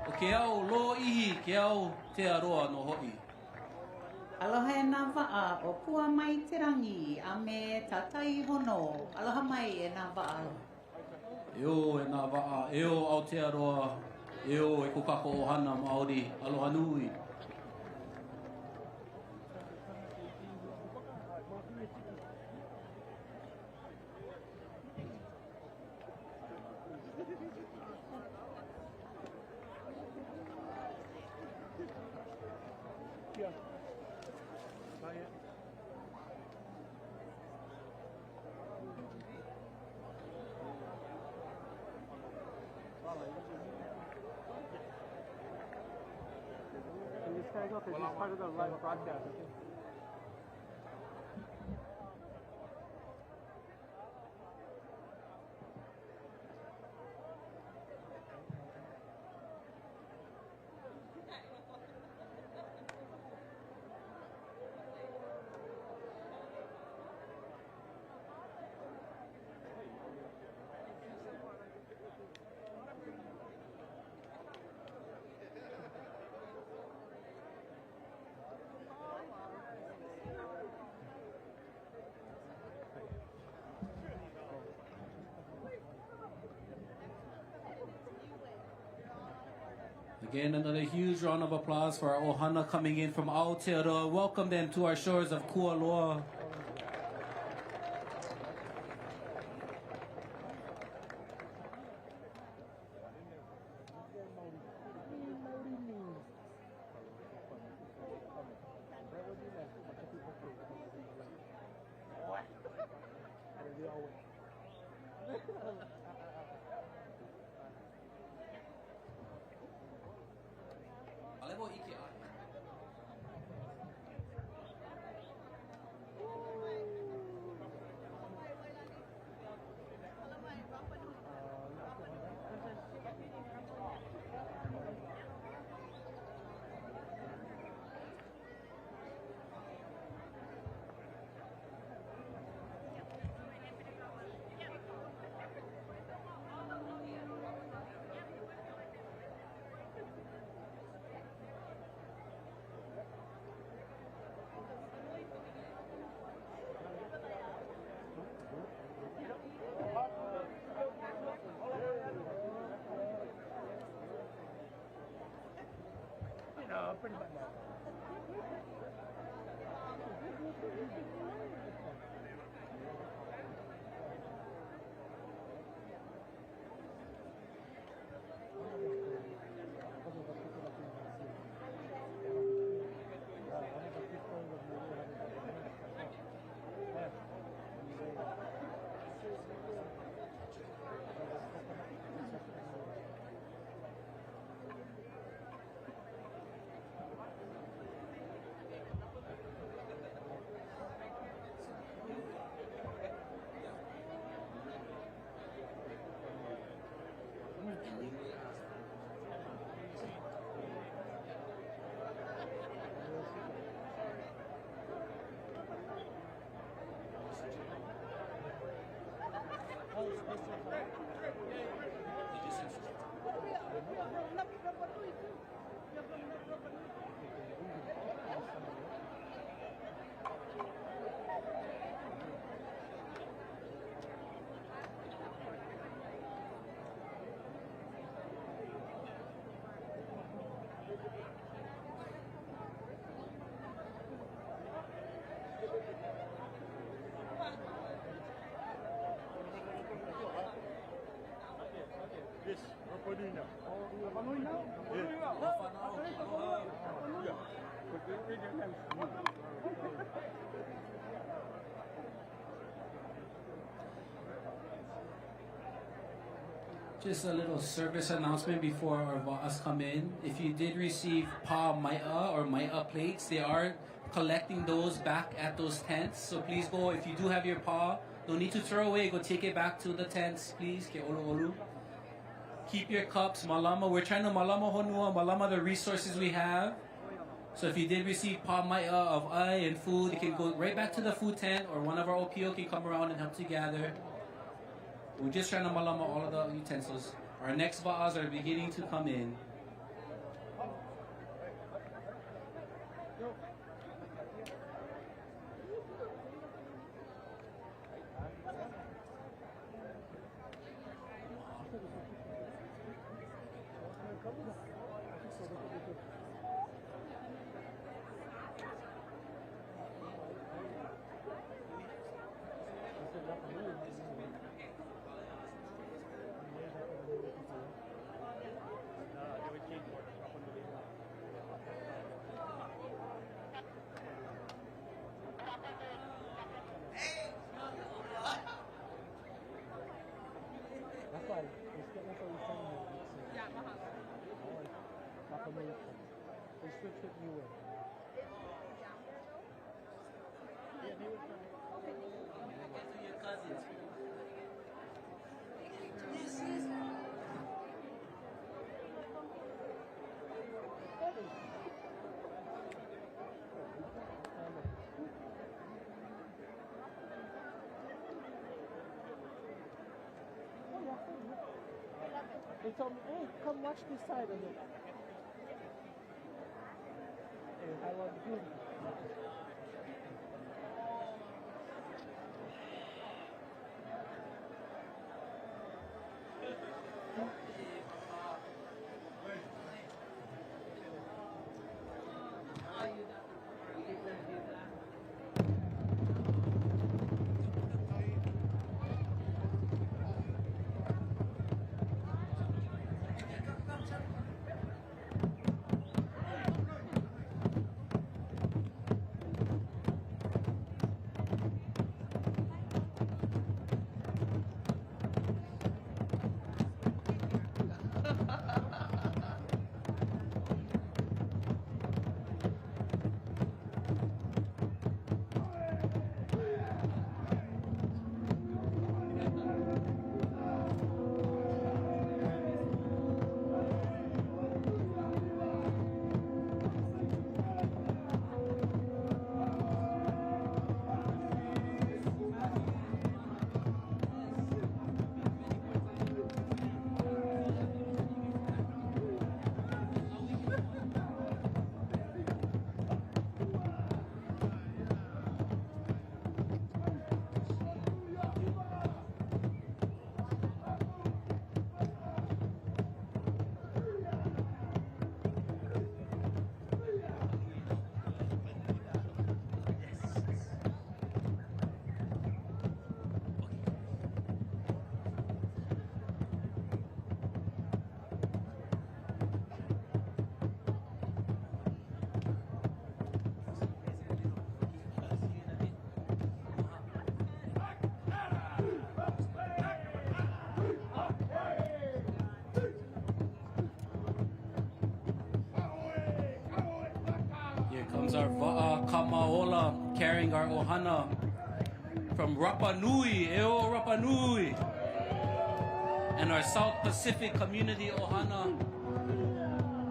Speaker 9: O ke au lo ihi, ke au te aroa no ho'i.
Speaker 4: Aloha e nā wa'a o pua mai te rangi a me tatai hono. Aloha mai e nā wa'a.
Speaker 9: Eo e nā wa'a, eo Aotearoa, eo e kukako ohana Māori, aloha nui.
Speaker 15: Part of the live broadcast.
Speaker 9: Again, another huge round of applause for our ohana coming in from Aotearoa. Welcome them to our shores of Kualoa.
Speaker 15: Pretty much.
Speaker 9: Just a little service announcement before our Va'as come in. If you did receive pa mai'a or mai'a plates, they are collecting those back at those tents. So please go, if you do have your pa, don't need to throw away, go take it back to the tents, please. Ke olu olu. Keep your cups, malama. We're trying to malama honua, malama the resources we have. So if you did receive pa mai'a of ai and food, you can go right back to the food tent, or one of our OPO can come around and help you gather. We're just trying to malama all of the utensils. Our next va'as are beginning to come in.
Speaker 15: That's why it's getting so saying that. Yeah, Confirmation. They switched it new way. Yeah, they were trying They told me, hey, come watch this side of it. Hey, I want to do it.
Speaker 9: Comes our Waʻa Kamaola carrying our ohana from Rapa Nui, Eo Rapa Nui, and our South Pacific Community ohana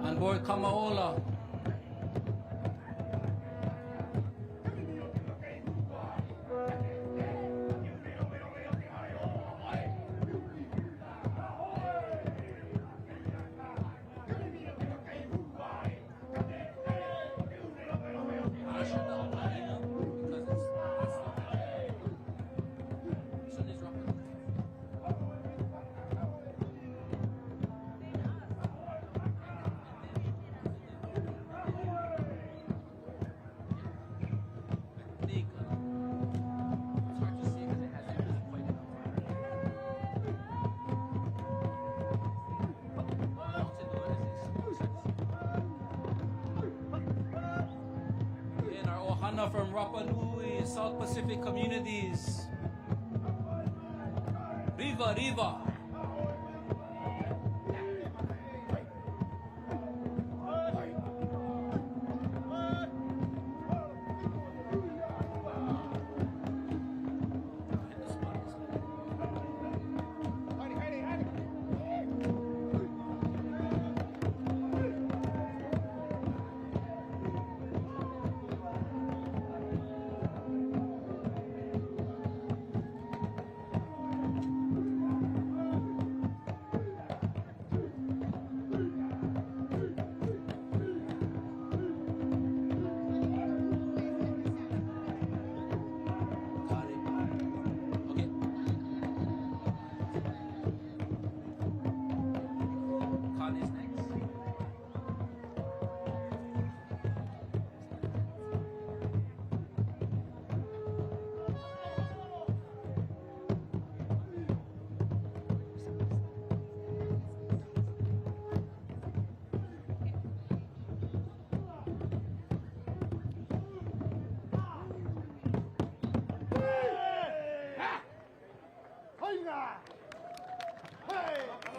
Speaker 9: on board Kamaola. From Rapa Nui, South Pacific communities. Riva, Riva. John is next.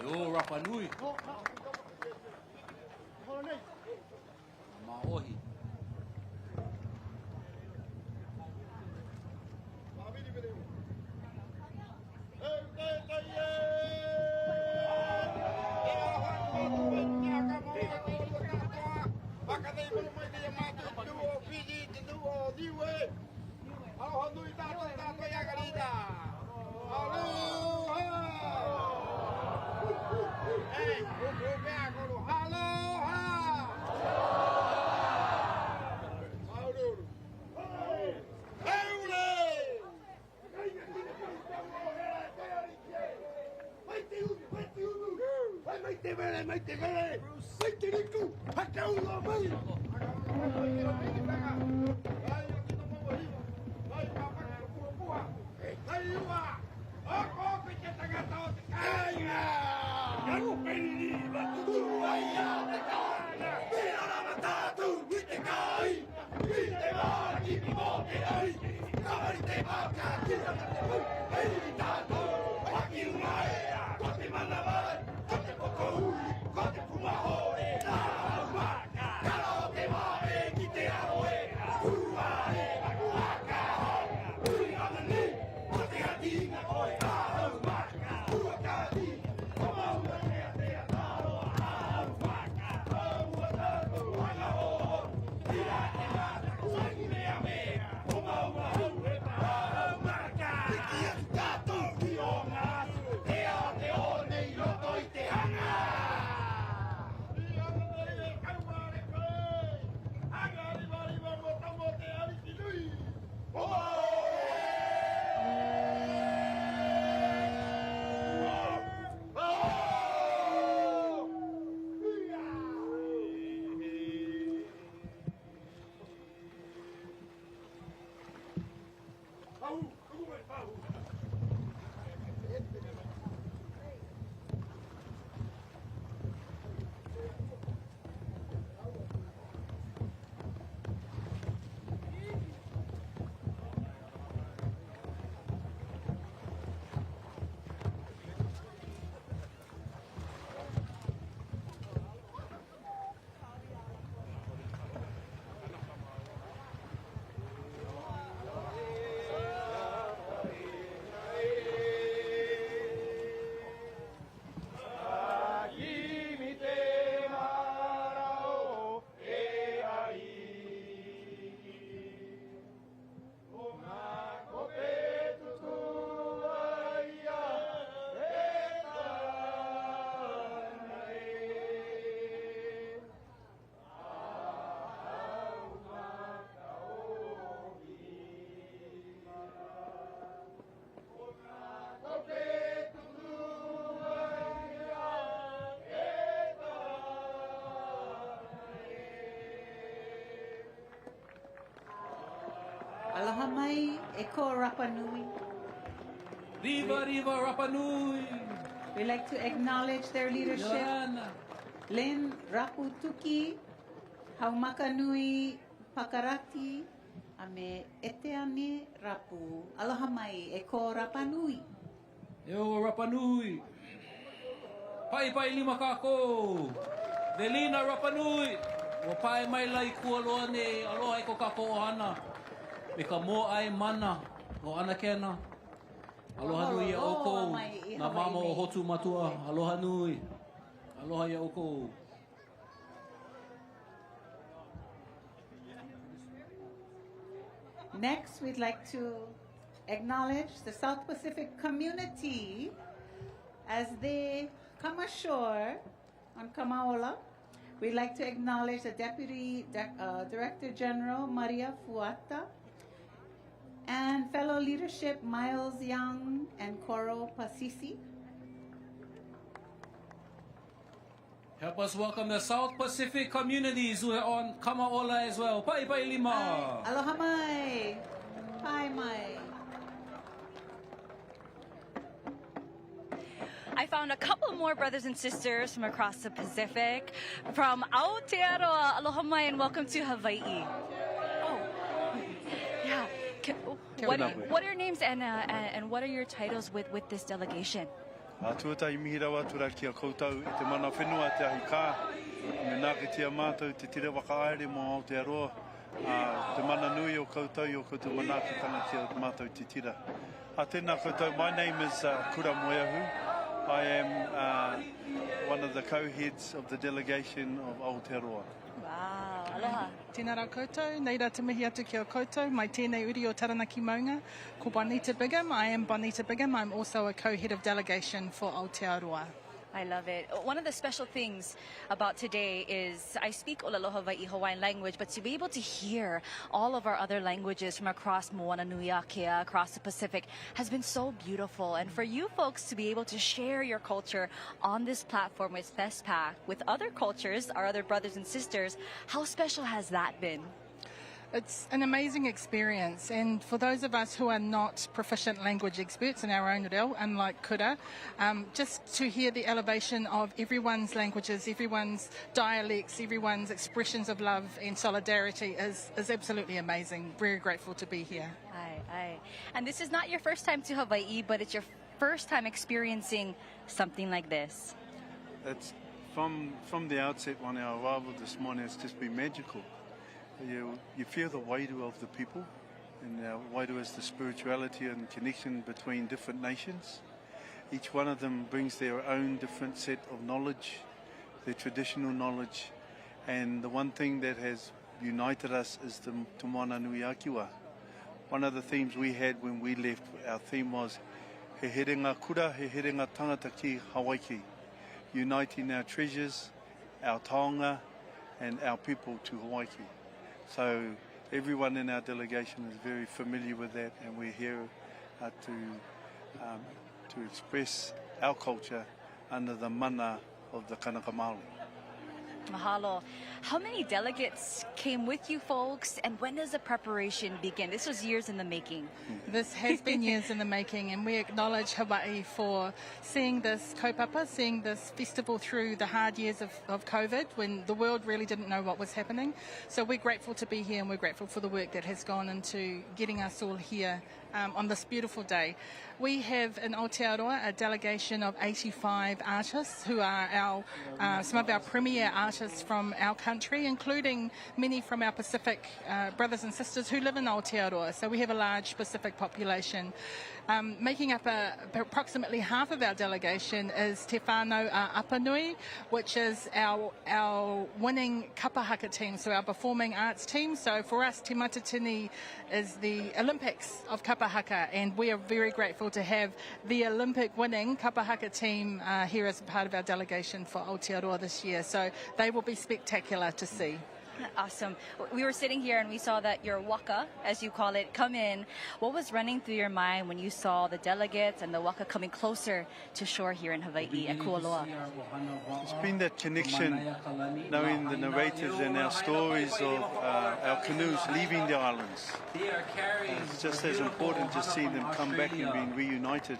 Speaker 9: Yo, Rapa Nui. Maohi.
Speaker 4: Aloha mai e ko Rapa Nui.
Speaker 9: Riva, Riva, Rapa Nui.
Speaker 4: We like to acknowledge their leadership.
Speaker 9: Yana.
Speaker 4: Lynn Rapu Tuki, Haumaka Nui Pakarati, Ame Eteane Rapu. Aloha mai e ko Rapa Nui.
Speaker 9: Yo, Rapa Nui. Pai pai lima kako. Delina Rapa Nui. Wa pai mai lai kualoa ne aloha i ko kako ohana. Me ka mo ai mana o ana kena. Aloha nui ya oko. Na mama o hotu matua. Aloha nui. Aloha ya oko.
Speaker 4: Next, we'd like to acknowledge the South Pacific community as they come ashore on Kamaola. We'd like to acknowledge the Deputy Director General, Maria Fuata, and fellow leadership, Miles Young and Koro Pasisi.
Speaker 9: Help us welcome the South Pacific communities who are on Kamaola as well. Pai pai lima.
Speaker 4: Aloha mai. Pai mai.
Speaker 1: I found a couple more brothers and sisters from across the Pacific. From Aotearoa, aloha mai and welcome to Hawaii. Oh, yeah. What are your names and what are your titles with this delegation?
Speaker 16: Tuatai mihirawa tura kia koutou I te mana whenua te ahika. Me nāke tia mātou te tira wakaare mo Aotearoa. Te mana nui o koutou manākitanga kia mātou te tira. Tēnā koutou, my name is Kura Moeahu. I am one of the co-heads of the delegation of Aotearoa.
Speaker 1: Wow, aloha.
Speaker 17: Tēnā rā koutou, nei rā te mihi atu ki o koutou, mai tēnei uri o Taranaki Maunga. Ko Bonita Bigham, I am Bonita Bigham. I'm also a co-head of delegation for Aotearoa.
Speaker 1: I love it. One of the special things about today is I speak Olelo Hawaii Hawaiian language, but to be able to hear all of our other languages from across Moana Nui Akea, across the Pacific, has been so beautiful. And for you folks to be able to share your culture on this platform with FestPac, with other cultures, our other brothers and sisters, how special has that been?
Speaker 17: It's an amazing experience, and for those of us who are not proficient language experts in our own reo, unlike Kura, just to hear the elevation of everyone's languages, everyone's dialects, everyone's expressions of love and solidarity is absolutely amazing. Very grateful to be here.
Speaker 1: Aye. And this is not your first time to Hawaii, but it's your first time experiencing something like this.
Speaker 16: It's from the outset, on our arrival this morning, it's just been magical. You feel the wairu of the people, and wairu is the spirituality and connection between different nations. Each one of them brings their own different set of knowledge, their traditional knowledge, and the one thing that has united us is the Te Moana Nui Akiwa. One of the themes we had when we left, our theme was He herenga kura, he herenga tangata ki Hawaii, uniting our treasures, our taonga, and our people to Hawaii. So everyone in our delegation is very familiar with that, and we're here to express our culture under the mana of the Kanaka Maoli.
Speaker 1: Mahalo. How many delegates came with you folks, and when does the preparation begin? This was years in the making.
Speaker 17: This has been years in the making, and we acknowledge Hawaii for seeing this kaupapa, seeing this festival through the hard years of COVID, when the world really didn't know what was happening. So we're grateful to be here, and we're grateful for the work that has gone into getting us all here on this beautiful day. We have in Aotearoa a delegation of 85 artists who are some of our premier artists from our country, including many from our Pacific brothers and sisters who live in Aotearoa. So we have a large Pacific population. Making up approximately half of our delegation is Te Whānau Apanui, which is our winning kapahaka team, so our performing arts team. So for us, Te Matatini is the Olympics of kapahaka, and we are very grateful to have the Olympic winning kapahaka team here as a part of our delegation for Aotearoa this year. So they will be spectacular to see.
Speaker 1: Awesome. We were sitting here and we saw that your waka, as you call it, come in. What was running through your mind when you saw the delegates and the waka coming closer to shore here in Hawaii at Kualoa?
Speaker 16: It's been that connection, knowing the narratives and our stories of our canoes leaving the islands. It's just as important to see them come back and being reunited.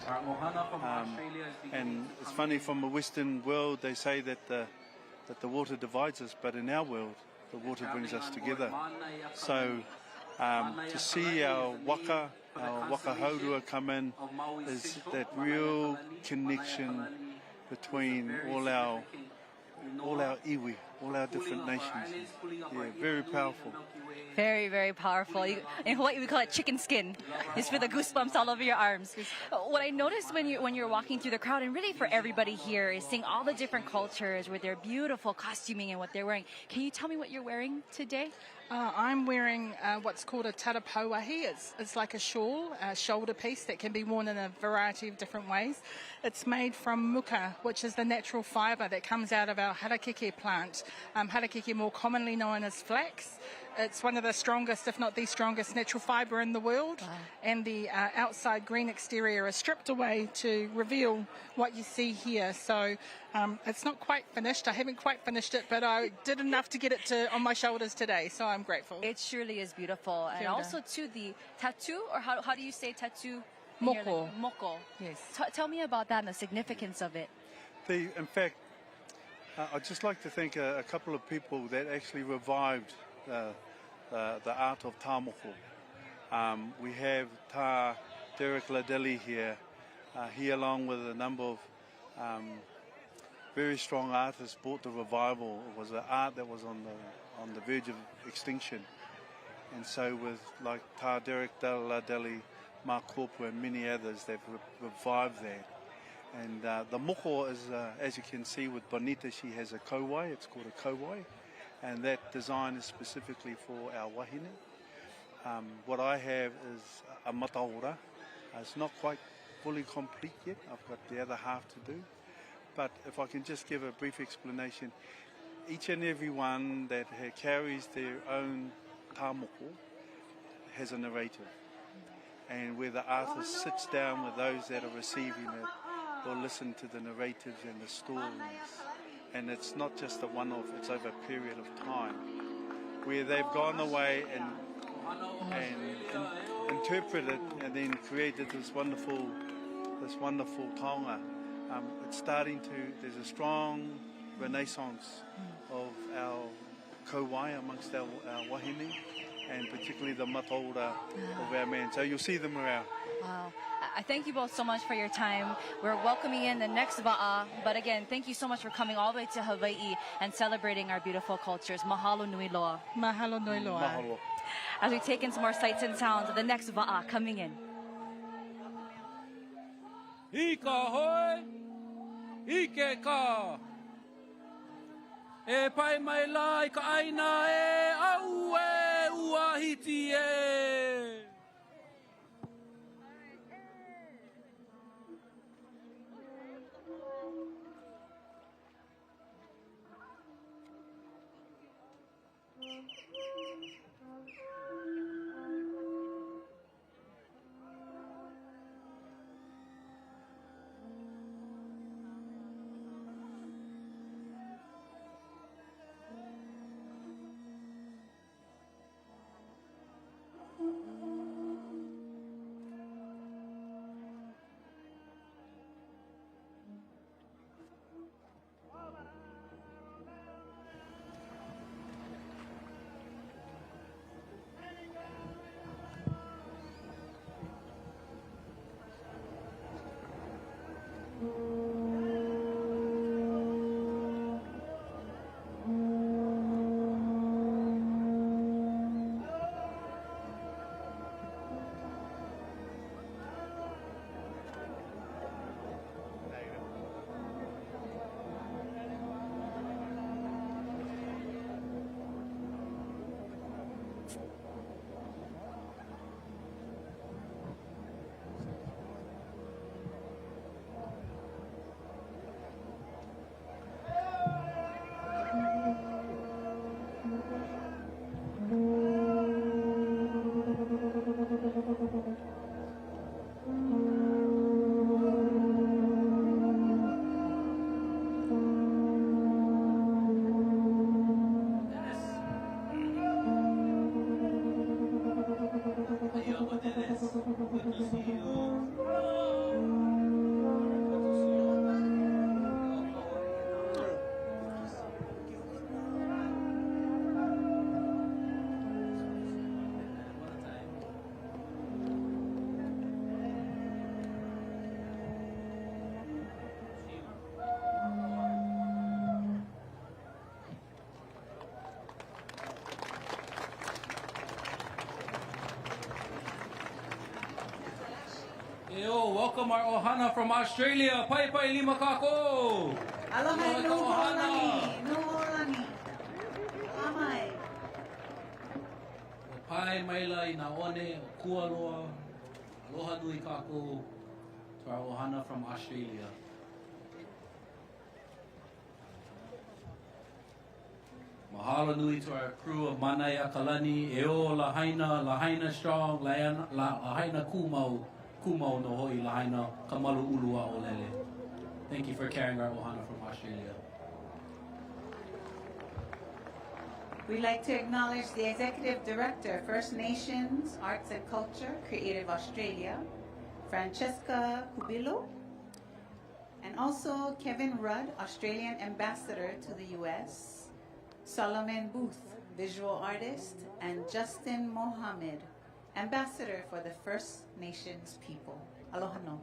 Speaker 16: And it's funny, from a Western world, they say that the water divides us, but in our world, the water brings us together. So to see our waka haurua come in is that real connection between all our iwi, all our different nations. Yeah, very powerful.
Speaker 1: Very, very powerful. In Hawaii, we call it chicken skin. You just feel the goosebumps all over your arms. What I noticed when you're walking through the crowd, and really for everybody here, is seeing all the different cultures with their beautiful costuming and what they're wearing. Can you tell me what you're wearing today?
Speaker 17: I'm wearing what's called a tarapauahi. It's like a shawl, a shoulder piece that can be worn in a variety of different ways. It's made from muka, which is the natural fibre that comes out of our harakeke plant. Harakeke, more commonly known as flax. It's one of the strongest, if not the strongest, natural fibre in the world. And the outside green exterior is stripped away to reveal what you see here. So it's not quite finished. I haven't quite finished it, but I did enough to get it on my shoulders today. So I'm grateful.
Speaker 1: It surely is beautiful. And also, too, the tattoo, or how do you say tattoo?
Speaker 17: Moko.
Speaker 1: Moko.
Speaker 17: Yes.
Speaker 1: Tell me about that and the significance of it.
Speaker 16: In fact, I'd just like to thank a couple of people that actually revived the art of tā moko. We have Tā Derek Ladeli here. He, along with a number of very strong artists, brought the revival. It was an art that was on the verge of extinction. And so with like Tā Derek Ladeli, Mark Corpu and many others, they've revived that. And the moko is, as you can see with Bonita, she has a kauai. It's called a kauai. And that design is specifically for our wahine. What I have is a mataora. It's not quite fully complete yet. I've got the other half to do. But if I can just give a brief explanation, each and every one that carries their own tā moko has a narrative. And where the artist sits down with those that are receiving it, they'll listen to the narratives and the stories. And it's not just a one-off, it's over a period of time where they've gone away and interpreted and then created this wonderful taonga. It's starting to, there's a strong renaissance of our kauai amongst our wahine, and particularly the mataora of our man. So you'll see them around.
Speaker 1: Wow. I thank you both so much for your time. We're welcoming in the next Waʻa. But again, thank you so much for coming all the way to Hawaii and celebrating our beautiful cultures. Mahalo nui loa.
Speaker 17: Mahalo nui loa.
Speaker 16: Mahalo.
Speaker 1: As we take in some more sights and sounds of the next Waʻa coming in.
Speaker 9: Ika hoi, ike ka. E pai mai lai ka aina e au e uahiti e. Welcome our ohana from Australia. Pai pai lima kako.
Speaker 4: Aloha no holani. No holani. Amai.
Speaker 9: Pai mai lai na one o kualoa. Aloha nui kako. To our ohana from Australia. Mahalo nui to our crew of Manaya Kalani, Eo Lahaina Strong, Lahaina Kumau no hoi Lahaina Kamalu Ulua Olele. Thank you for carrying our ohana from Australia.
Speaker 4: We'd like to acknowledge the Executive Director, First Nations, Arts and Culture, Creative Australia, Francesca Cubilo, and also Kevin Rudd, Australian Ambassador to the U.S., Solomon Booth, Visual Artist, and Justin Mohammed, Ambassador for the First Nations people. Aloha no.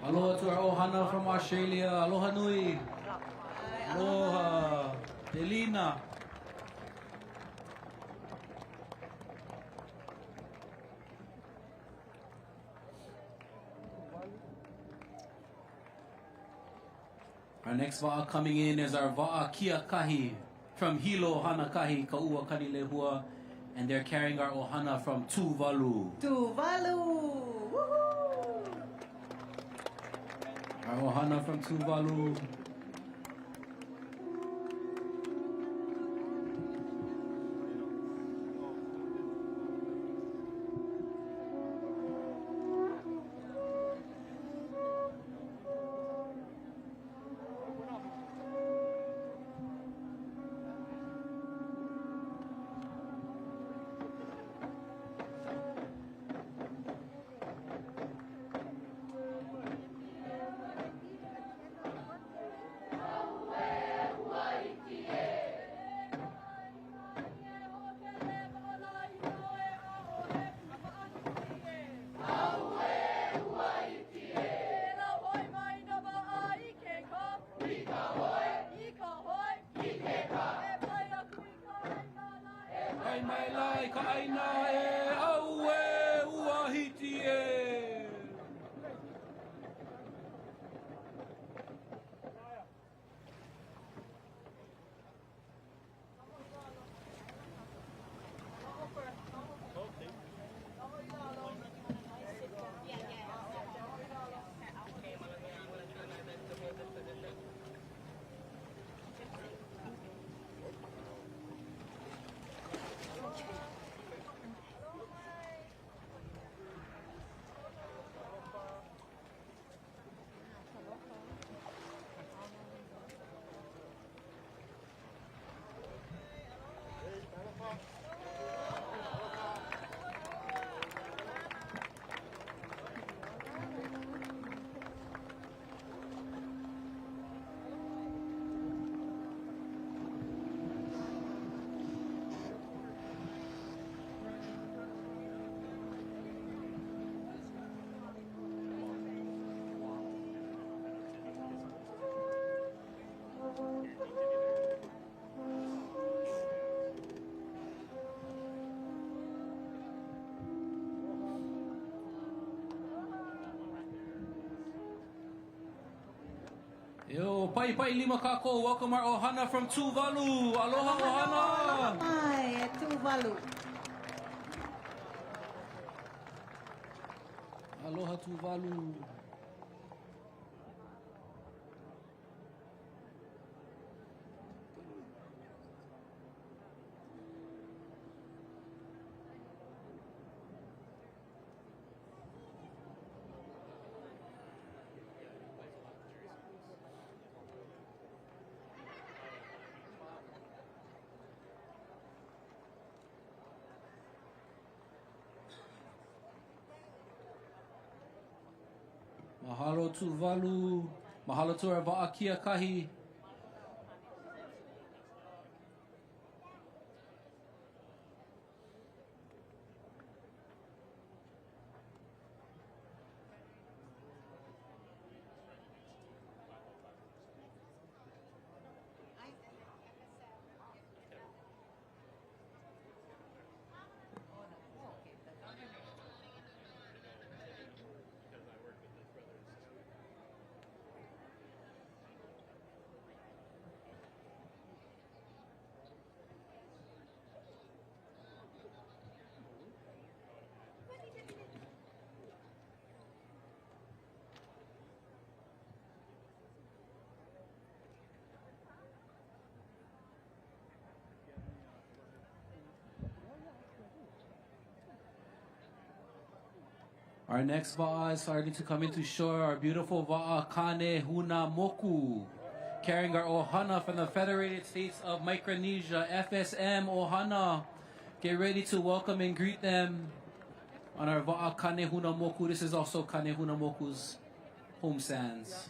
Speaker 9: Aloha to our ohana from Australia. Aloha nui. Aloha. Delina. Our next va'a coming in is our va'a kia kahi from Hilo Hanakahi Ka'ua Kanilehua, and they're carrying our ohana from Tuvalu.
Speaker 4: Tuvalu! Woohoo!
Speaker 9: Our ohana from Tuvalu. Yo, pai lima kako. Welcome our ohana from Tuvalu. Aloha ohana.
Speaker 4: Hi, Tuvalu.
Speaker 9: Aloha Tuvalu. Mahalo tu Valu. Mahalo to our Va'akia Kahi. Our next Va'a is starting to come into shore. Our beautiful Va'a Kane Huna Moku, carrying our Ohana from the Federated States of Micronesia, FSM Ohana. Get ready to welcome and greet them on our Va'a Kane Huna Moku. This is also Kane Huna Moku's home sands.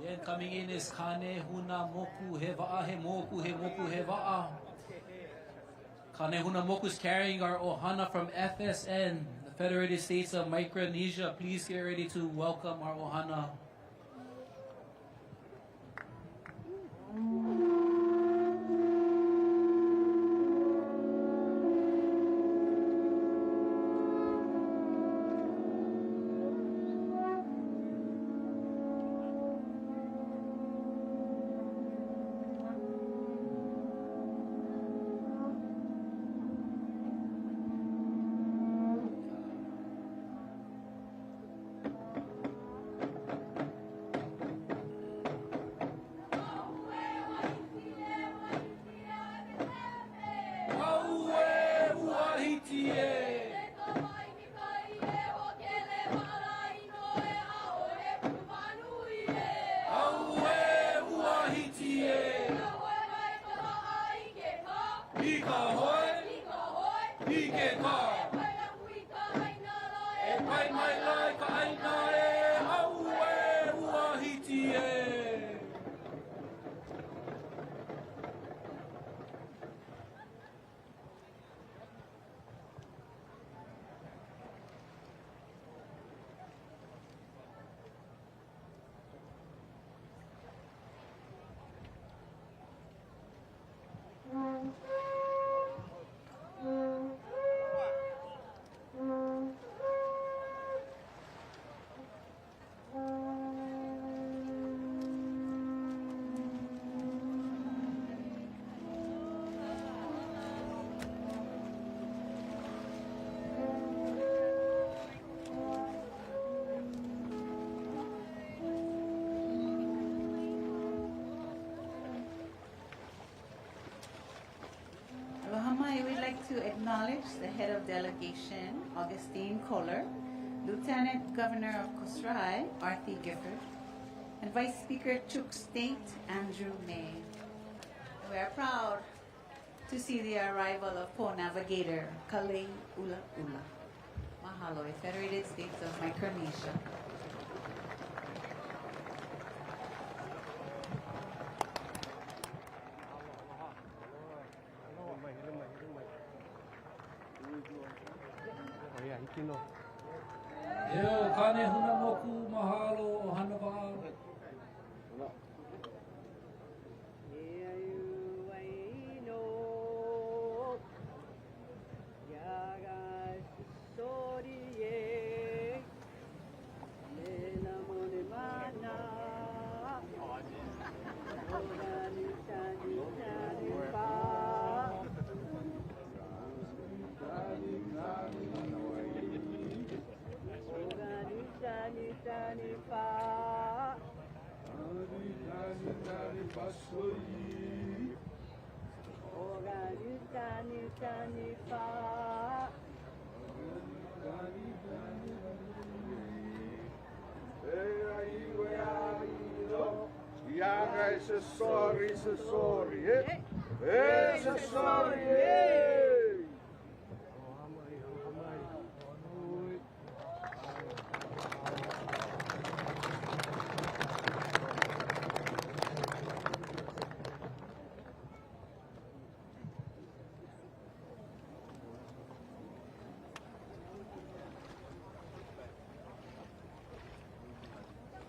Speaker 9: Again, coming in is Kane Huna Moku He Va'a He Moku He Moku He Va'a. Kane Huna Moku is carrying our Ohana from FSN, the Federated States of Micronesia. Please get ready to welcome our Ohana.
Speaker 4: To acknowledge the head of delegation, Augustine Kohler, Lieutenant Governor of Kosrae, Arthur Gifford, and Vice Speaker Chuk State, Andrew May. We are proud to see the arrival of co-navigator Kalei Ula Ula. Mahalo, Federated States of Micronesia.
Speaker 15: Oh, yeah. hikino.
Speaker 9: Eo kane huna moku mahalo ohana wa'a.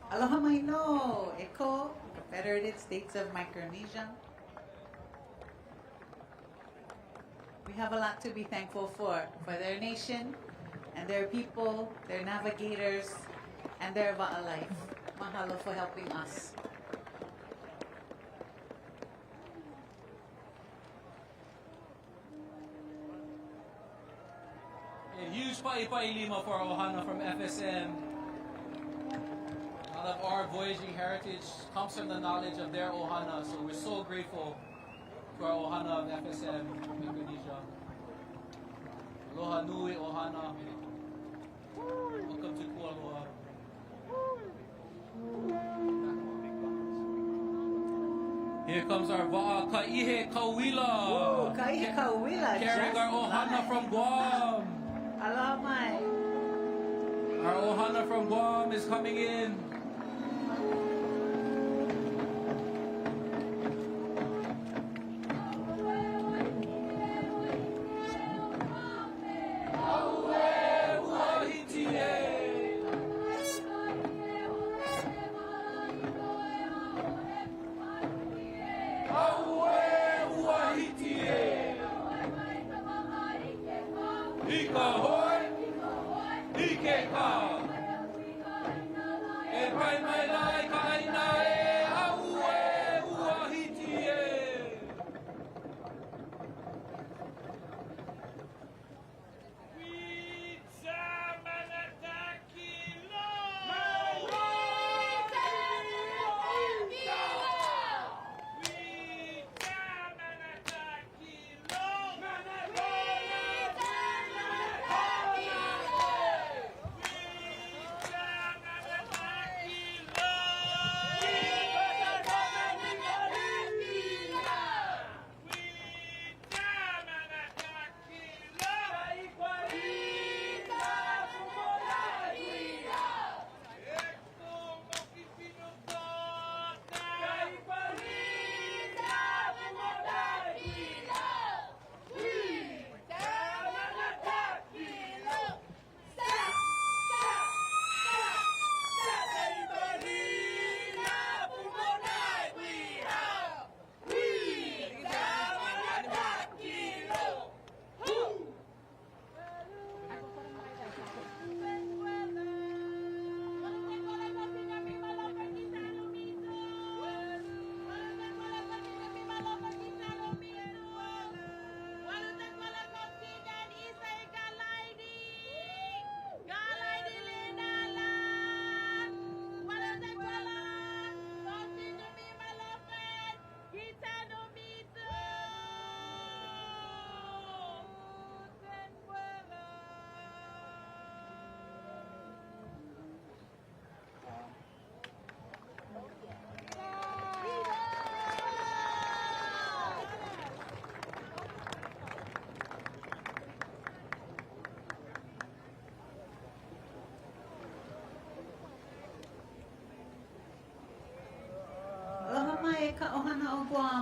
Speaker 4: Aloha mahino, Eko, Confederated States of Micronesia. We have a lot to be thankful for their nation and their people, their navigators, and their wa'a life. Mahalo for helping us.
Speaker 9: A huge pa'ipa'i lima for Ohana from FSM. A lot of our voyaging heritage comes from the knowledge of their Ohana, so we're so grateful to our Ohana of FSM Indonesia. Aloha nui Ohana. Welcome to Kualoa. Here comes our wa'a ka'ihe kauila.
Speaker 4: Ooh, ka'ihe kauila.
Speaker 9: Carrying our Ohana from Guam.
Speaker 4: Aloha mai.
Speaker 9: Our Ohana from Guam is coming in.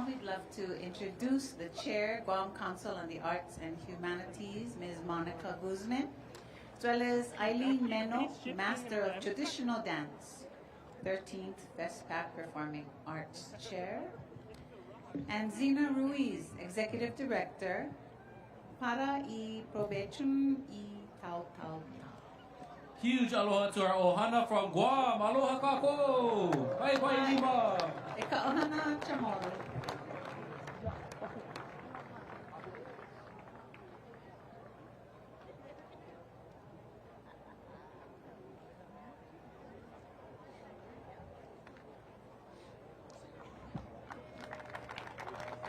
Speaker 4: We'd love to introduce the Chair, Guam Council on the Arts and Humanities, Ms. Monica Guzman. as well as Eileen Meno, Master of Traditional Dance, 13th FESPAC Performing Arts Chair, and Zina Ruiz, Executive Director, Para I Provechum I Tau Tau Tau.
Speaker 9: Huge aloha to our ohana from Guam. Aloha kako. Bye bye lima.
Speaker 4: Eka ohana chamole.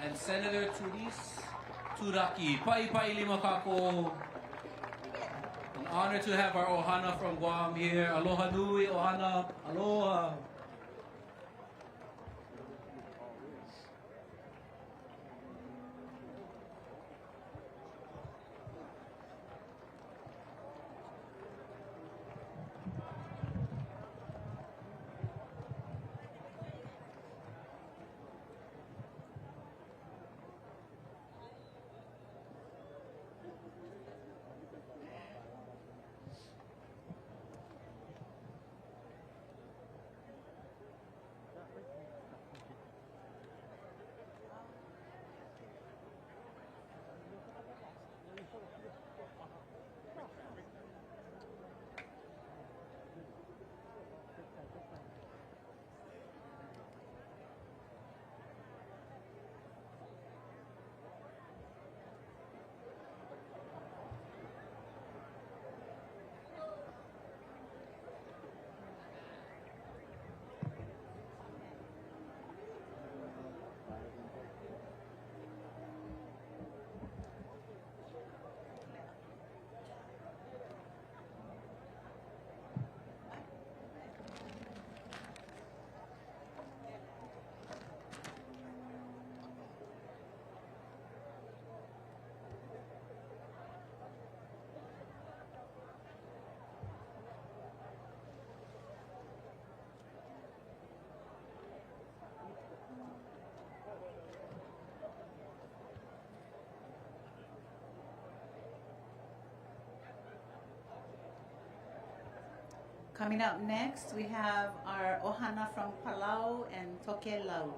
Speaker 9: And Senator Turis Turaki. Pai pai lima kako. An honor to have our ohana from Guam here. Aloha nui, ohana. Aloha.
Speaker 4: Coming up next, we have our ohana from Palau and Tokelau.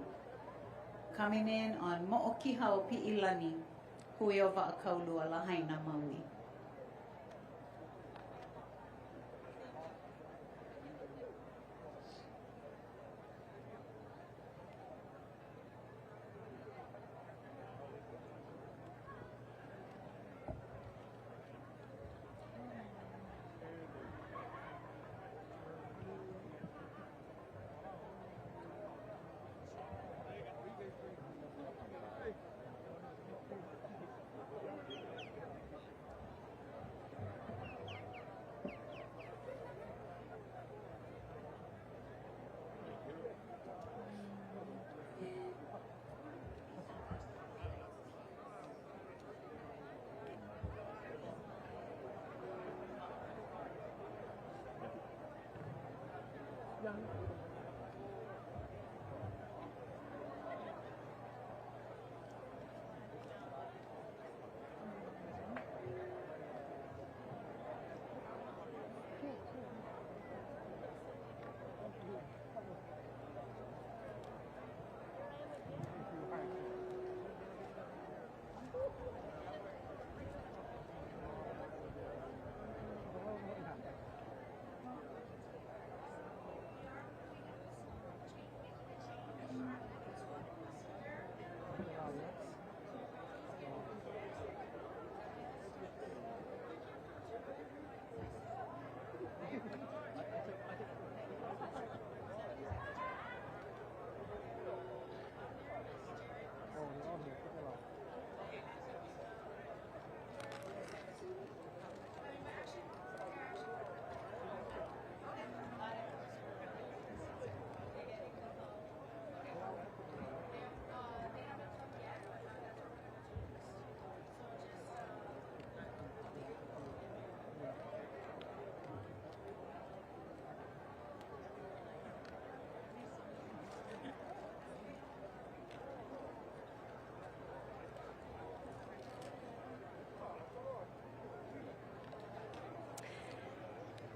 Speaker 4: Coming in on Mo'okihau Pi'ilani, hui o Wa'akaulu a Lahaina Maui.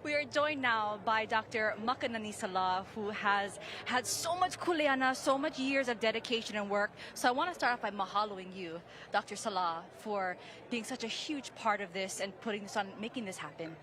Speaker 1: We are joined now by Dr. Makanani Salah, who has had so much kuleana, so much years of dedication and work. So I want to start off by mahaloing you, Dr. Salah, for being such a huge part of this and putting this on, making this happen.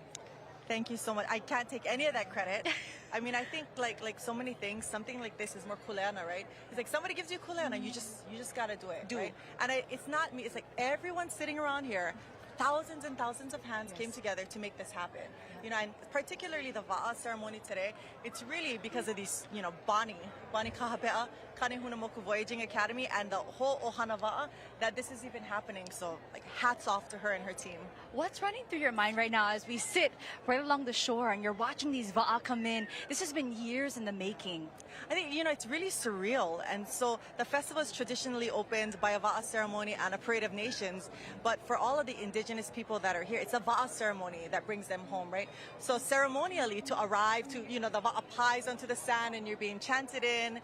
Speaker 18: Thank you so much. I can't take any of that credit. I mean, I think like so many things, something like this is more kuleana, right? It's like somebody gives you kuleana, you just gotta do it, right? And it's not me. It's like everyone sitting around here. Thousands and thousands of hands came together to make this happen. You know, and particularly the Waʻa ceremony today, it's really because of these, you know, Bani Kahape'a, Kanehunamoku Voyaging Academy, and the whole Ohana Waʻa, that this is even happening. So, like, hats off to her and her team.
Speaker 1: What's running through your mind right now as we sit right along the shore and you're watching these Waʻa come in? This has been years in the making.
Speaker 18: I think, you know, it's really surreal. And so the festival is traditionally opened by a Waʻa ceremony and a parade of nations. But for all of the indigenous people that are here, it's a Waʻa ceremony that brings them home, right? So ceremonially, to arrive to, you know, the Waʻa pies onto the sand and you're being chanted in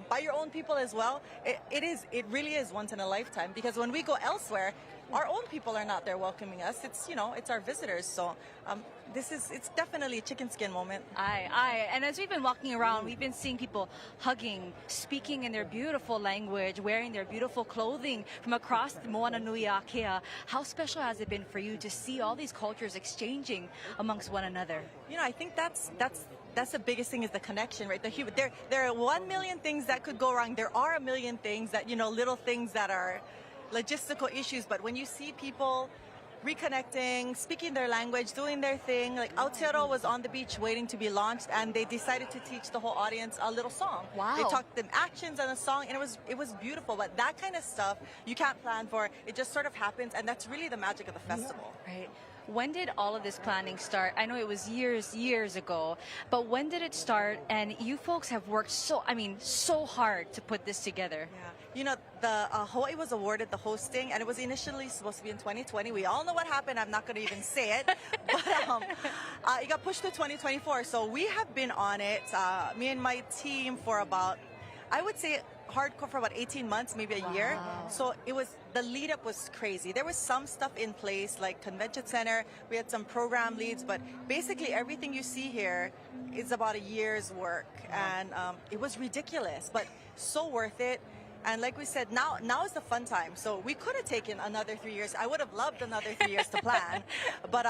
Speaker 18: by your own people as well, it really is once in a lifetime. Because when we go elsewhere, our own people are not there welcoming us. It's, you know, it's our visitors. So it's definitely a chicken skin moment.
Speaker 1: Aye. And as we've been walking around, we've been seeing people hugging, speaking in their beautiful language, wearing their beautiful clothing from across the Moana Nui Akea. How special has it been for you to see all these cultures exchanging amongst one another?
Speaker 18: You know, I think that's the biggest thing, is the connection, right? There are 1 million things that could go wrong. There are a million things that, you know, little things that are logistical issues, but when you see people reconnecting, speaking their language, doing their thing, like Aotearoa was on the beach waiting to be launched, and they decided to teach the whole audience a little song.
Speaker 1: Wow.
Speaker 18: They taught them actions and a song, and it was beautiful. But that kind of stuff you can't plan for. It just sort of happens, and that's really the magic of the festival.
Speaker 1: Right. When did all of this planning start? I know it was years ago, but when did it start? And you folks have worked so hard to put this together.
Speaker 18: Yeah. You know, the Hawaii was awarded the hosting, and it was initially supposed to be in 2020. We all know what happened. I'm not going to even say it, but it got pushed to 2024. So we have been on it, me and my team, for about, I would say, hardcore for about 18 months, maybe a year. So the lead up was crazy. There was some stuff in place, like convention center. We had some program leads, but basically everything you see here is about a year's work, and it was ridiculous, but so worth it. And like we said, now is the fun time. So we could have taken another 3 years. I would have loved another 3 years to plan, but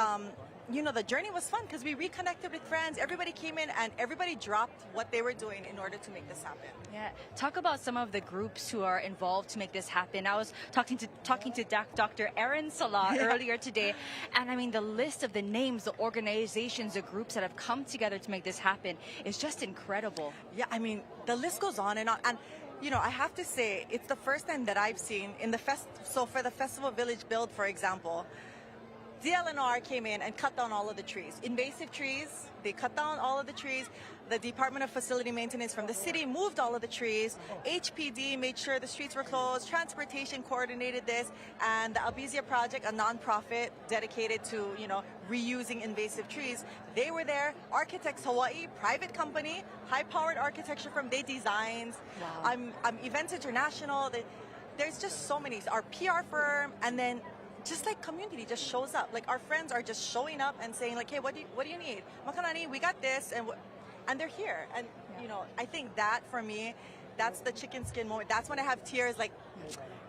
Speaker 18: you know, the journey was fun because we reconnected with friends. Everybody came in and everybody dropped what they were doing in order to make this happen.
Speaker 1: Yeah. Talk about some of the groups who are involved to make this happen. I was talking to Dr. Erin Salah earlier today, and I mean, the list of the names, the organizations, the groups that have come together to make this happen is just incredible.
Speaker 18: Yeah, I mean, the list goes on and on. And you know, I have to say, it's the first time that I've seen in the so for the Festival Village build, for example, DLNR came in and cut down all of the trees. Invasive trees, they cut down all of the trees. The Department of Facility Maintenance from the city moved all of the trees. HPD made sure the streets were closed. Transportation coordinated this. And the Albizia Project, a nonprofit dedicated to, you know, reusing invasive trees, they were there. Architects Hawaii, private company, high-powered architecture firm, they designed.
Speaker 1: Wow.
Speaker 18: Events International, there's just so many. Our PR firm, and then just like community just shows up. Like our friends are just showing up and saying like, hey, what do you need? Makanani, we got this, and they're here. And you know, I think that for me, that's the chicken skin moment. That's when I have tears, like,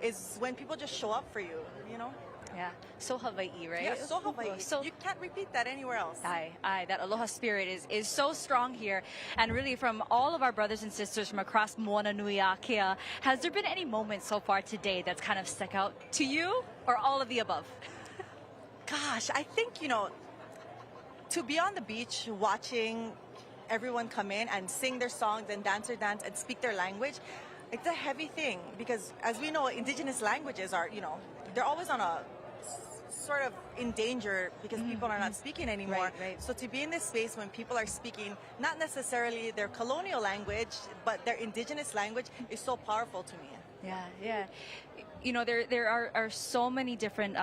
Speaker 18: is when people just show up for you, you know?
Speaker 1: Yeah, so Hawaii, right?
Speaker 18: Yeah, so Hawaii.
Speaker 1: So
Speaker 18: you can't repeat that anywhere else.
Speaker 1: Aye, that aloha spirit is so strong here. And really, from all of our brothers and sisters from across Moana Nui Akea, has there been any moment so far today that's kind of stuck out to you, or all of the above?
Speaker 18: Gosh, I think, you know, to be on the beach watching everyone come in and sing their songs and dance and speak their language, it's a heavy thing, because as we know, indigenous languages are, you know, they're always on a sort of in danger because people are not speaking anymore.
Speaker 1: Right.
Speaker 18: So to be in this space when people are speaking not necessarily their colonial language, but their indigenous language, is so powerful to me.
Speaker 1: Yeah. you know, there are so many different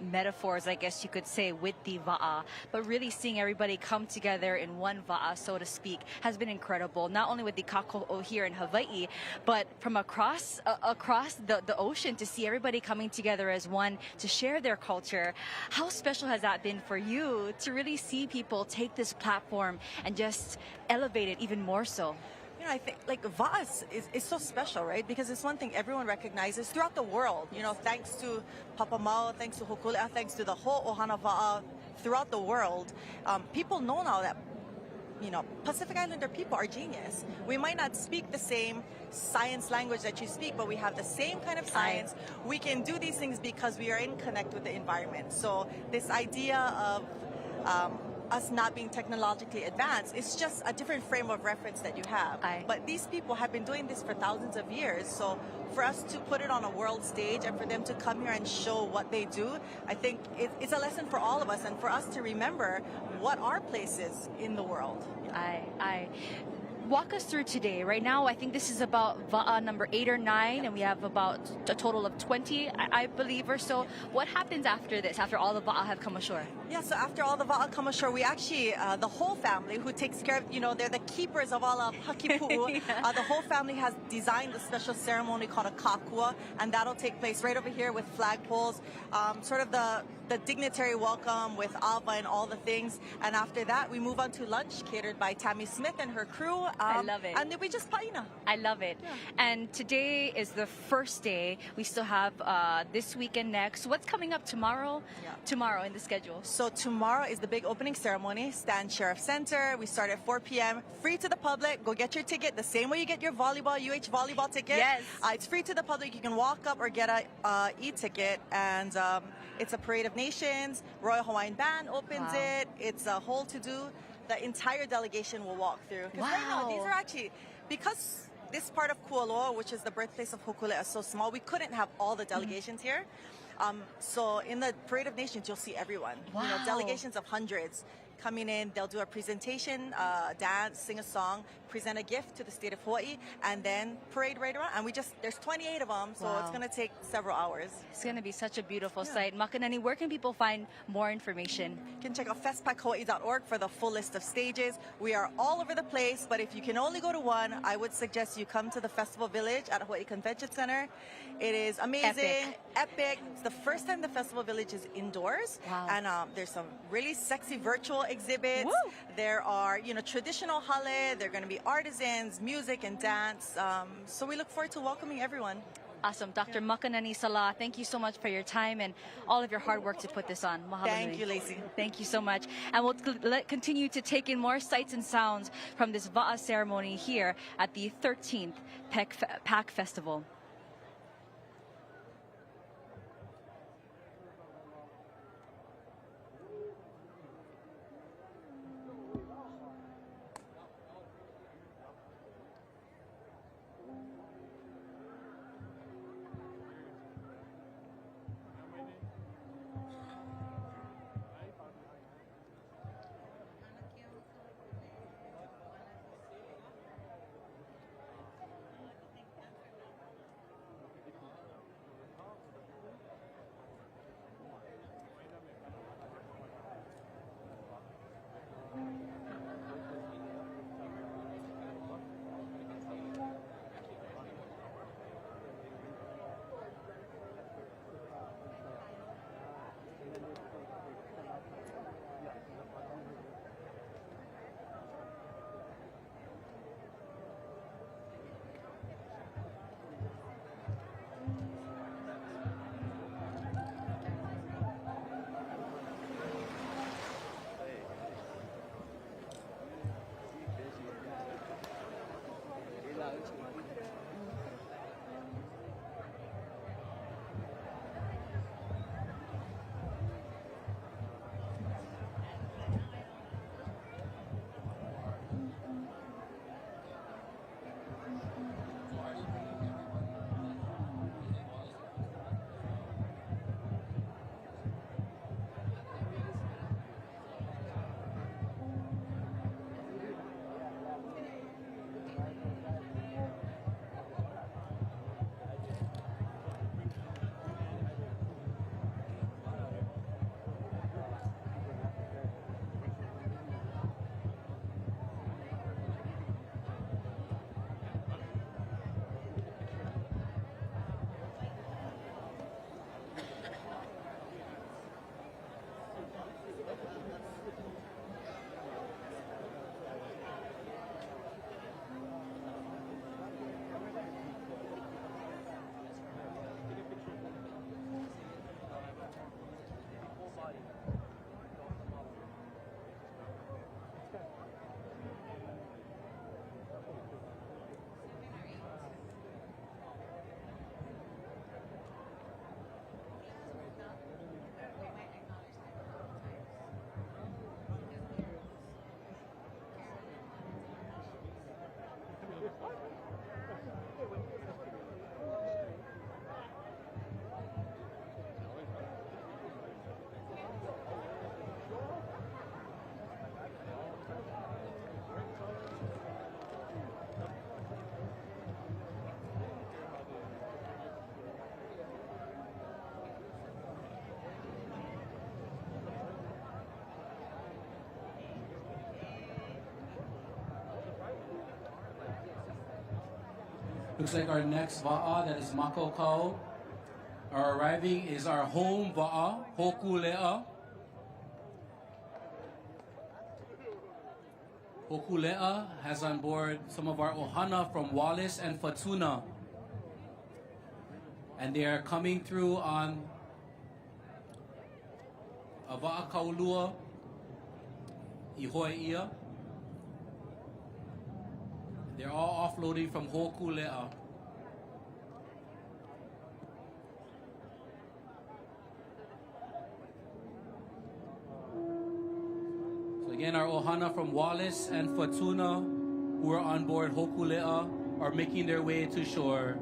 Speaker 1: metaphors, I guess you could say, with the Waʻa, but really seeing everybody come together in one Waʻa, so to speak, has been incredible. Not only with the Kako'o here in Hawaii, but from across the ocean, to see everybody coming together as one to share their culture. How special has that been for you to really see people take this platform and just elevate it even more so?
Speaker 18: You know, I think like Waʻa is so special, right? Because it's one thing everyone recognizes throughout the world. You know, thanks to Papa Mau, thanks to Hokulea, thanks to the whole Ohana Waʻa throughout the world, people know now that, you know, Pacific Islander people are genius. We might not speak the same science language that you speak, but we have the same kind of science. We can do these things because we are in connect with the environment. So this idea of us not being technologically advanced, it's just a different frame of reference that you have. But these people have been doing this for thousands of years. So for us to put it on a world stage and for them to come here and show what they do, I think it's a lesson for all of us and for us to remember what our place is in the world. Walk us through today. Right now, I think this is about Waʻa number 8 or 9, and we have about a total of 20, I believe, or so. What happens after this, after all the Waʻa have come ashore? Yeah, so after all the Waʻa come ashore, we actually, the whole family who takes care of, you know, they're the keepers of all of Hakipu'u. The whole family has designed a special ceremony called a kakua, and that'll take place right over here with flagpoles, sort of the dignitary welcome with ava and all the things. And after that, we move on to lunch catered by Tammy Smith and her crew.
Speaker 1: I love it.
Speaker 18: And then we just paina.
Speaker 1: I love it. Yeah. And today is the first day. We still have this weekend next. What's coming up tomorrow? Yeah. Tomorrow in the schedule.
Speaker 18: So tomorrow is the big opening ceremony, Stan Sheriff Center. We start at 4 p.m. Free to the public. Go get your ticket the same way you get your volleyball, UH volleyball ticket.
Speaker 1: Yes.
Speaker 18: It's free to the public. You can walk up or get a e-ticket. And it's a parade of nations. Royal Hawaiian Band opens it. It's a whole to-do. The entire delegation will walk through. Because right now, these are actually, because this part of Kualoa, which is the birthplace of Hokulea, is so small, we couldn't have all the delegations here. So in the Parade of Nations, you'll see everyone. You know, delegations of hundreds coming in. They'll do a presentation, dance, sing a song, present a gift to the state of Hawaii, and then parade right around. And there's 28 of them, so it's going to take several hours.
Speaker 1: It's going to be such a beautiful sight. Makanani, where can people find more information?
Speaker 18: You can check out festpackhawaii.org for the full list of stages. We are all over the place, but if you can only go to one, I would suggest you come to the Festival Village at Hawaii Convention Center. It is amazing, epic. It's the first time the Festival Village is indoors. And there's some really sexy virtual exhibits. Woo! There are, you know, traditional hale. There are going to be artisans, music, and dance. So we look forward to welcoming everyone.
Speaker 1: Awesome. Dr. Makanani Salah, thank you so much for your time and all of your hard work to put this on. Mahalo
Speaker 18: Thank
Speaker 1: nui.
Speaker 18: you, Lacey.
Speaker 1: Thank you so much. And we'll continue to take in more sights and sounds from this Waʻa ceremony here at the 13th Pack Festival.
Speaker 9: Looks like our next Waʻa, that is Mako Kau. Our arriving is our home Waʻa, Hokulea. Hokulea has on board some of our ohana from Wallace and Fatuna. And they are coming through on a Waʻa Kaulua, Ihoeia. They're all offloading from Hokulea. So again, our ohana from Wallace and Fatuna, who are on board Hokulea, are making their way to shore.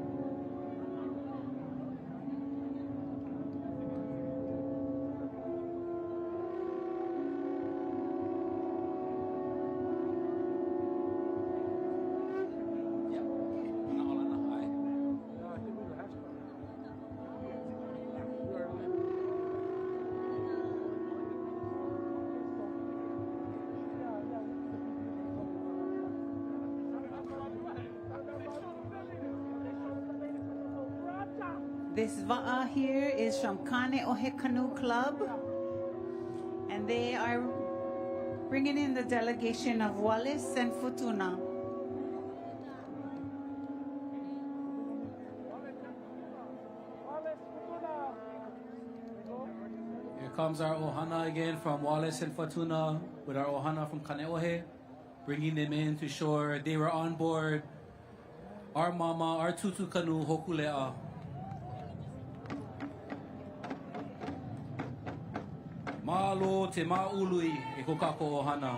Speaker 4: This Wa'a here is from Canoe Club, and they are bringing in the delegation of Wallace and Futuna.
Speaker 9: Here comes our ohana again from Wallace and Fatuna with our ohana from Kaneohe, bringing them in to shore. They were on board our mama, our tutu canoe, Hokulea. Malo te maului e ko kako ohana.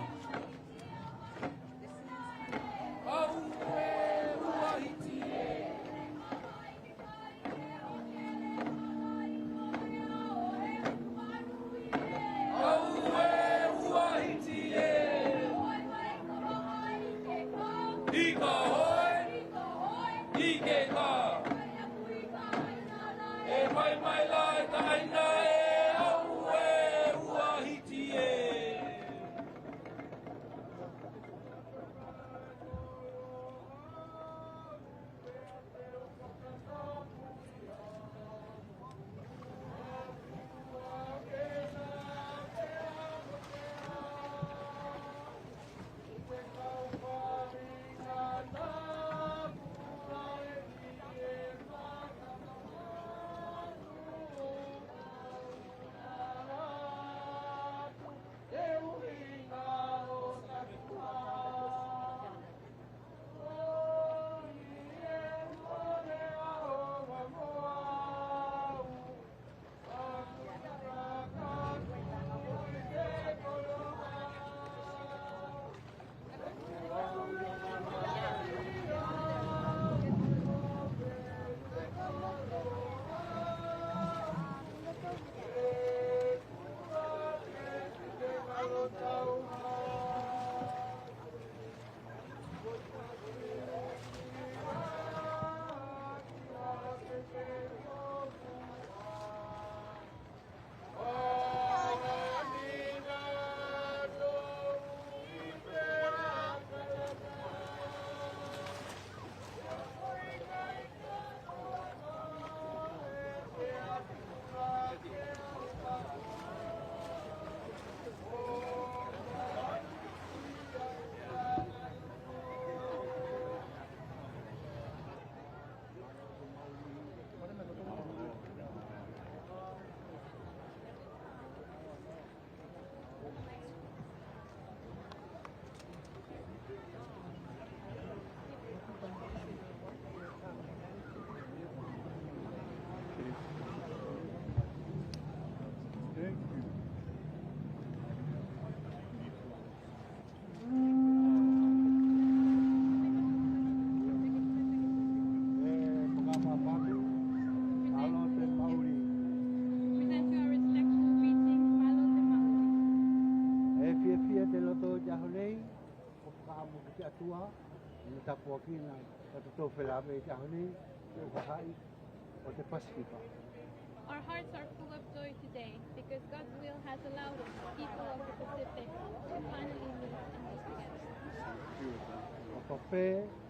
Speaker 11: Our hearts are full of joy today because God's will has allowed us, people of the Pacific, to finally meet and be together.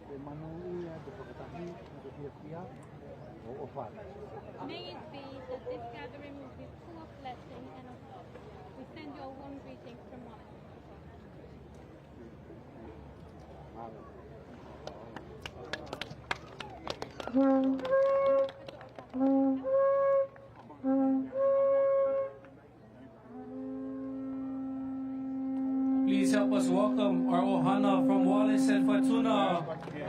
Speaker 15: de manuia, de pakatahi, de pia o fat.
Speaker 11: May it be that this gathering will be full of blessing and of love. We send you a warm greeting from Waʻa.
Speaker 9: Please help us welcome our ohana from Wallace and Fortuna.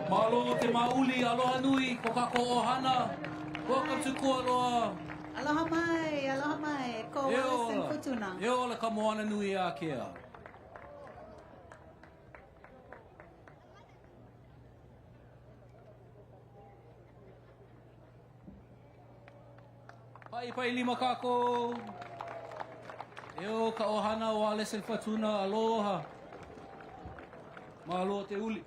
Speaker 9: Malo te mauli, aloha nui, kokako ohana. Welcome to Kualoa.
Speaker 4: Aloha mai, ko Wallace and Fortuna.
Speaker 9: E ola ka moana nui a kea. Pai lima kako. Eo ka ohana Wallace and Fortuna, aloha. Mahalo te uli.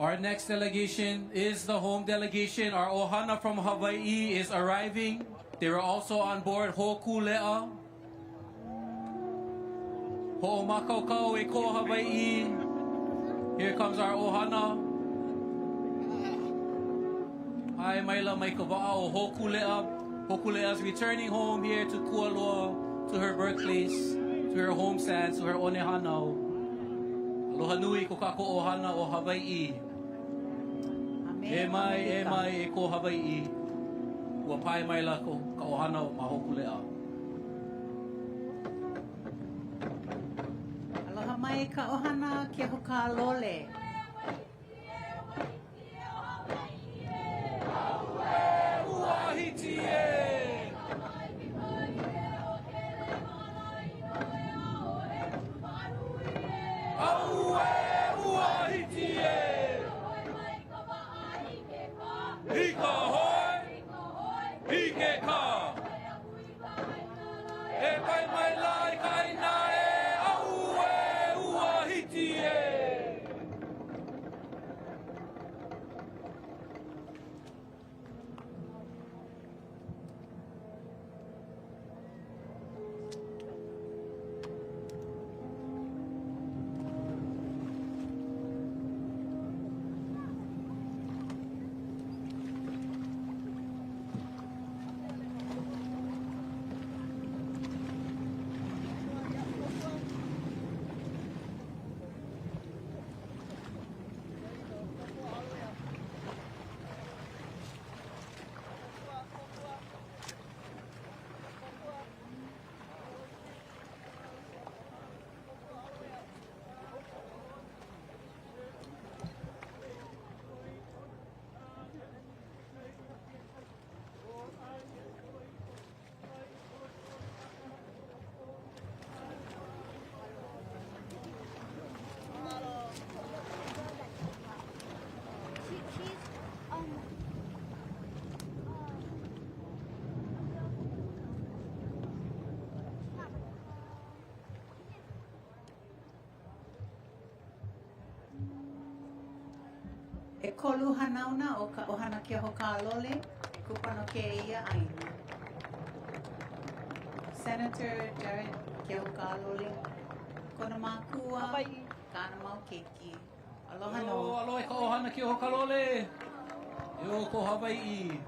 Speaker 9: Our next delegation is the home delegation. Our ohana from Hawaii is arriving. They were also on board Ho'okule'a. Ho'omakaukau e ko Hawaii. Here comes our ohana. Ai maila mai ka wa'a o Ho'okule'a. Ho'okule'a is returning home here to Kualoa, to her birthplace, to her home sands, to her onehanau. Aloha nui ko kako ohana o Hawaii. E mai e ko Hawaii. Ua pai mai lako ka ohana o Ho'okule'a.
Speaker 4: Aloha mai ka ohana ke hoka lole.
Speaker 9: Hika hoi, hike ka. E pai mai lai kai nae, au e ua hiti e.
Speaker 4: E kolu hanauna o ka ohana ke hoka lole, e kupano ke ia aina. Senator Jared ke hoka lole, kona makua, kana mau keiki. Aloha no.
Speaker 9: Aloha ka ohana ke hoka lole. E o ko Hawaii.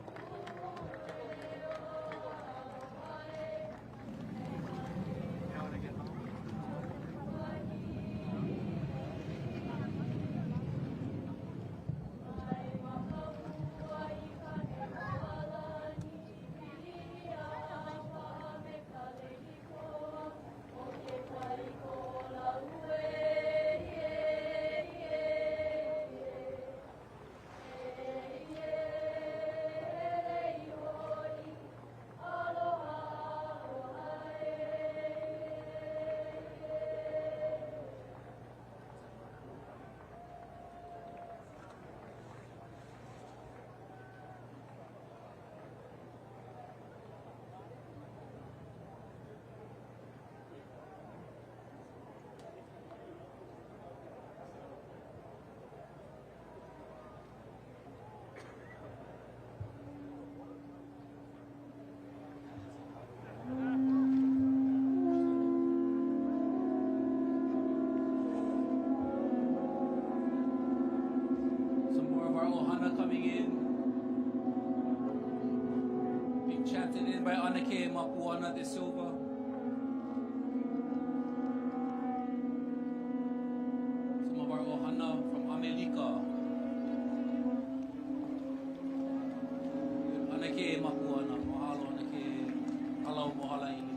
Speaker 9: our ohana coming in. Being chanted in by Anake Mapuana de Silva. Some of our ohana from America. Anake Mapuana, mahalo Anake, halau mohala ilima.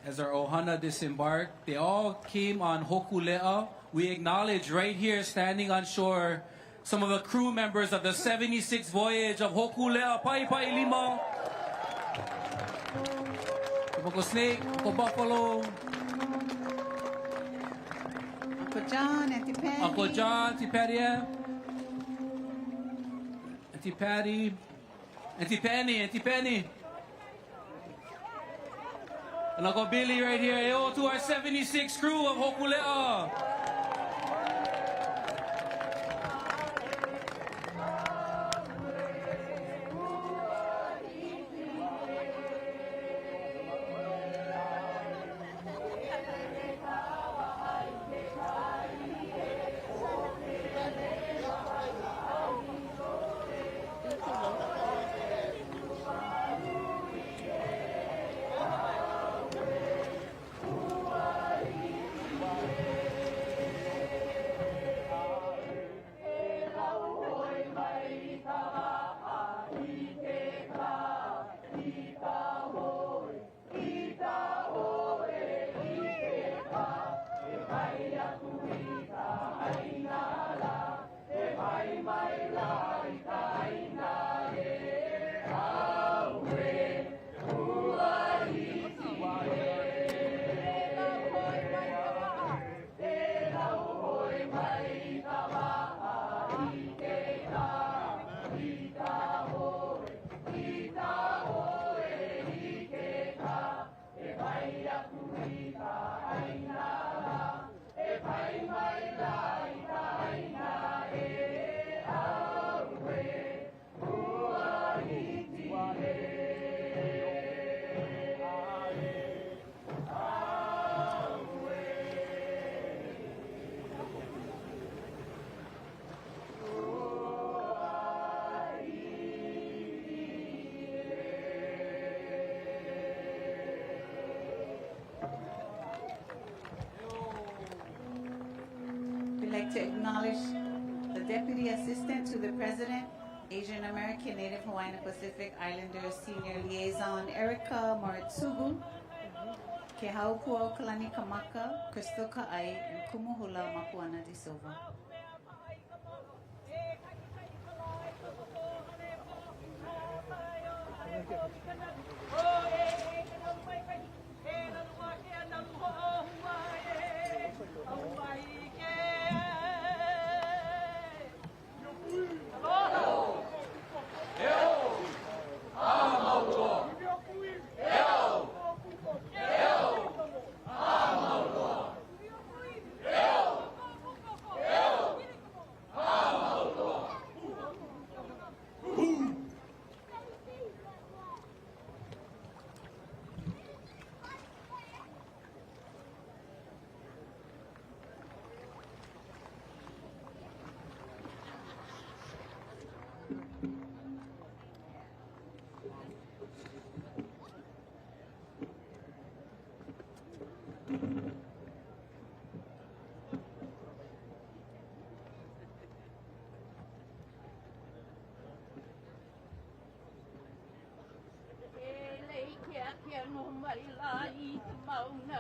Speaker 9: As our ohana disembarked, they all came on Hokulea. We acknowledge right here, standing on shore, some of the crew members of the 76th voyage of Hokulea Pai Pai Lima. Uncle Snake, Uncle Buffalo,
Speaker 4: Uncle John, Auntie Patty.
Speaker 9: Uncle John, Auntie Patty, Auntie Patty, Auntie Penny, Auntie Penny. And Uncle Billy right here. Yo, to our 76 crew of Hokulea.
Speaker 4: To acknowledge the Deputy Assistant to the President, Asian American, Native Hawaiian and Pacific Islander Senior Liaison Erica Moritsugu, Ke Haupua Kalani Kamaka, Crystal Ka'ai, and Kumuhula Mapuana de Silva.
Speaker 6: Mauna,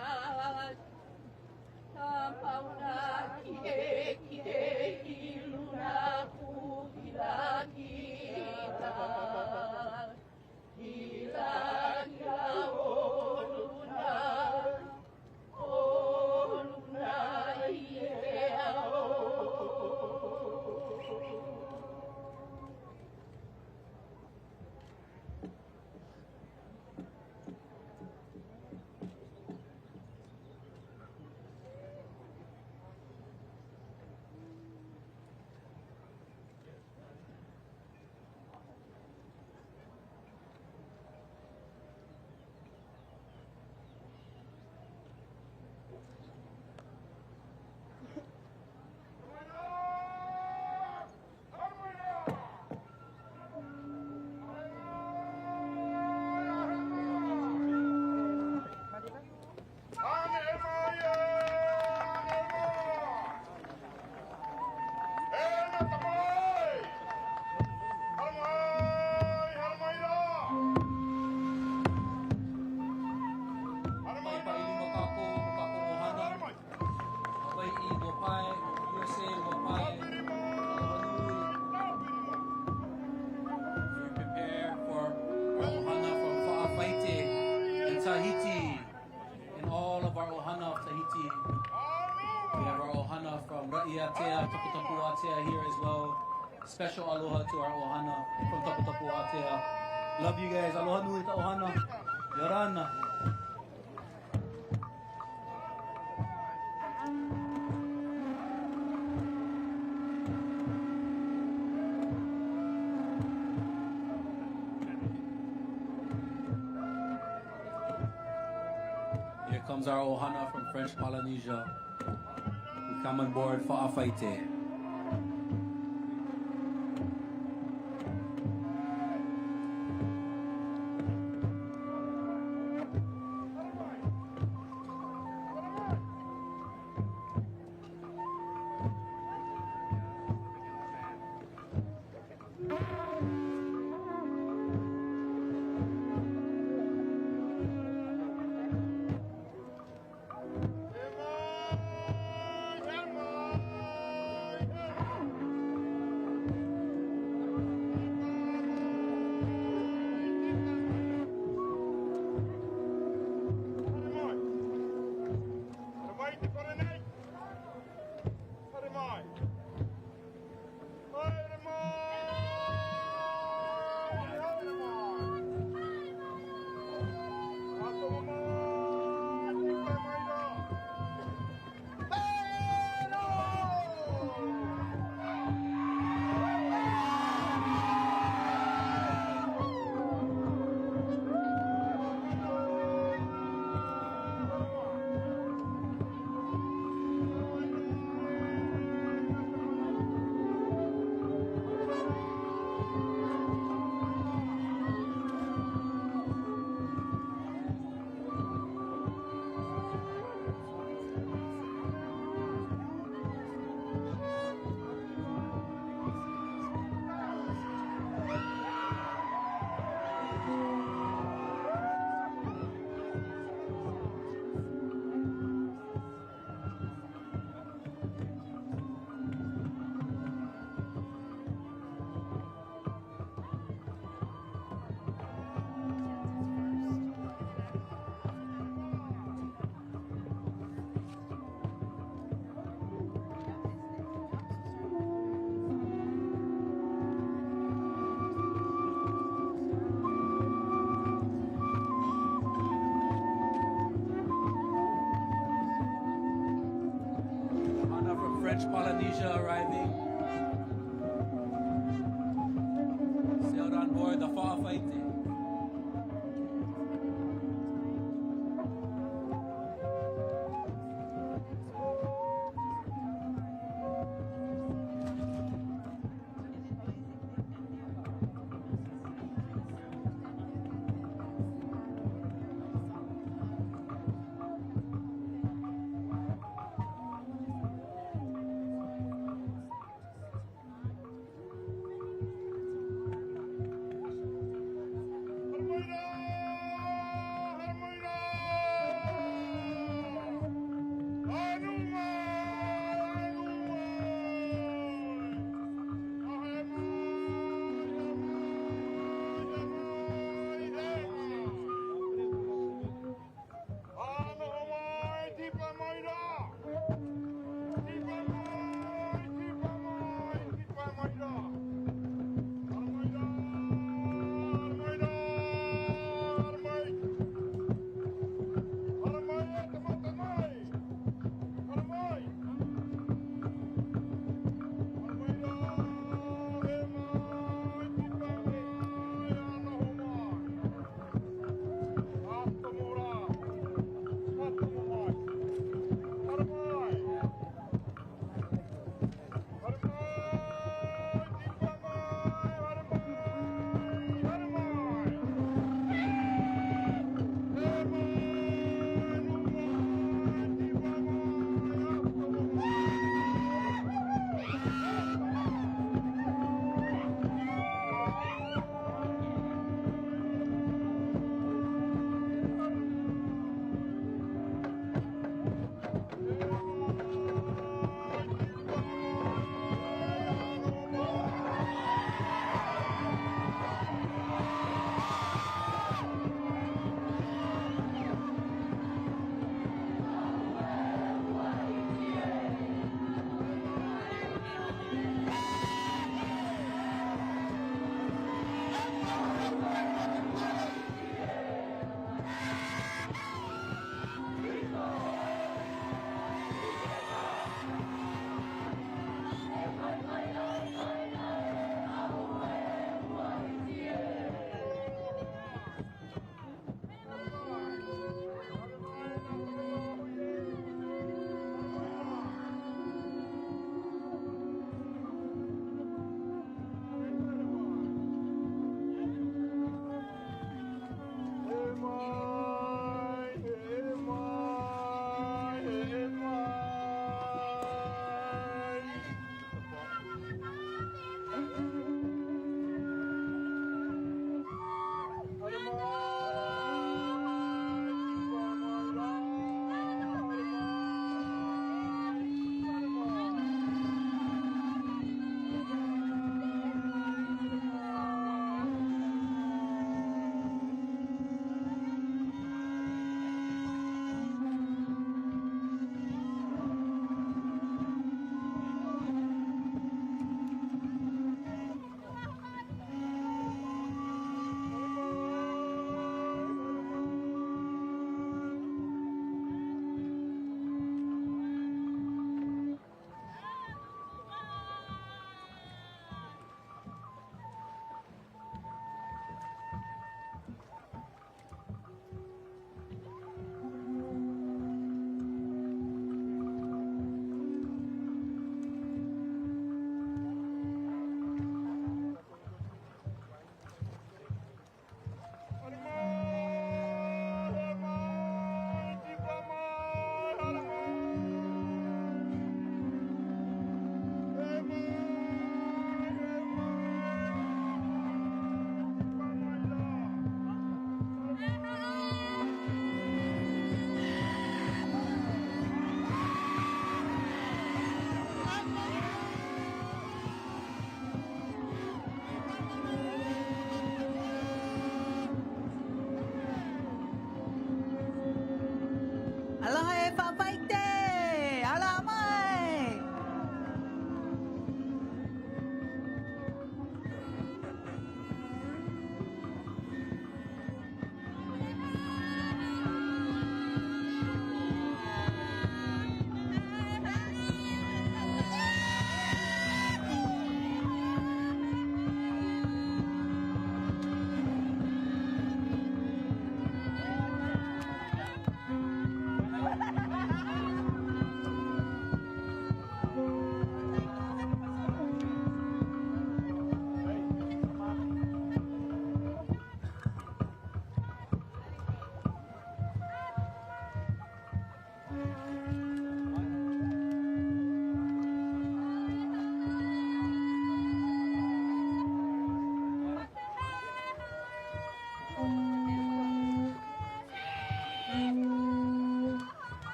Speaker 9: Tahiti, and all of our ohana of Tahiti. We have our ohana from Ra'iatea, Taputapu Atea here as well. Special aloha to our ohana from Taputapu Atea. Love you guys. Aloha nui ta ohana. Yorana. Here comes our ohana from French Polynesia. We come on board for Afaite. French Polynesia arriving. Sailed on board the Fa'afaite.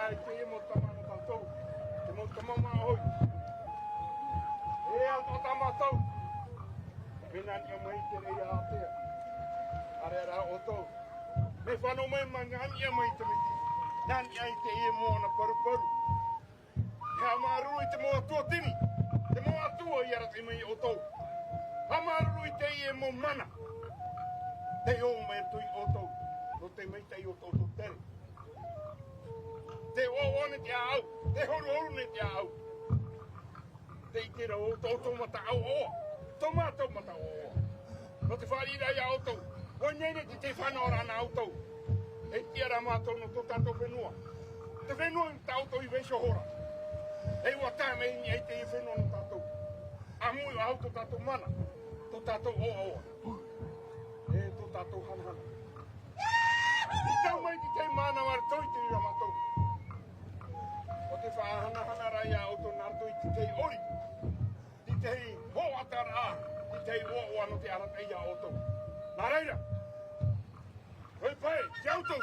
Speaker 19: ai te e mo tamana tātou. Te mo tamama hoi. E au tō tamatau. Pena ni o mai te rei a atea. Are ara o tō. Me whanau mai mangani a mai te miti. Nani ai te e mo na paru. Hea maruru i te mo atua tini. Te mo atua i ara te mai o tō. Ha maruru i te e mo mana. Te o mai tui o tō. No te mai te o tō tō tere. Te o ne te au. Te horu ne te au. Te i tera o tō mata au oa. Tō mātou mata oa. No te whārira i au tō. O nene te whanau rana au tō. E tiara mātou no tō tātou whenua. Te whenua i tātou i weisho hora. E ua tāme ini ei te i whenua no tātou. A mui au tō tātou mana. Tō tātou oa. E tō tātou hana. I tau mai ki te mana wara toi te ira mātou. O te whahana rai a auto nārtoi ti tei ori. Ti tei hoatara a. Ti tei oa no te aratei a auto. Nā reira. Hoi pai, te auto.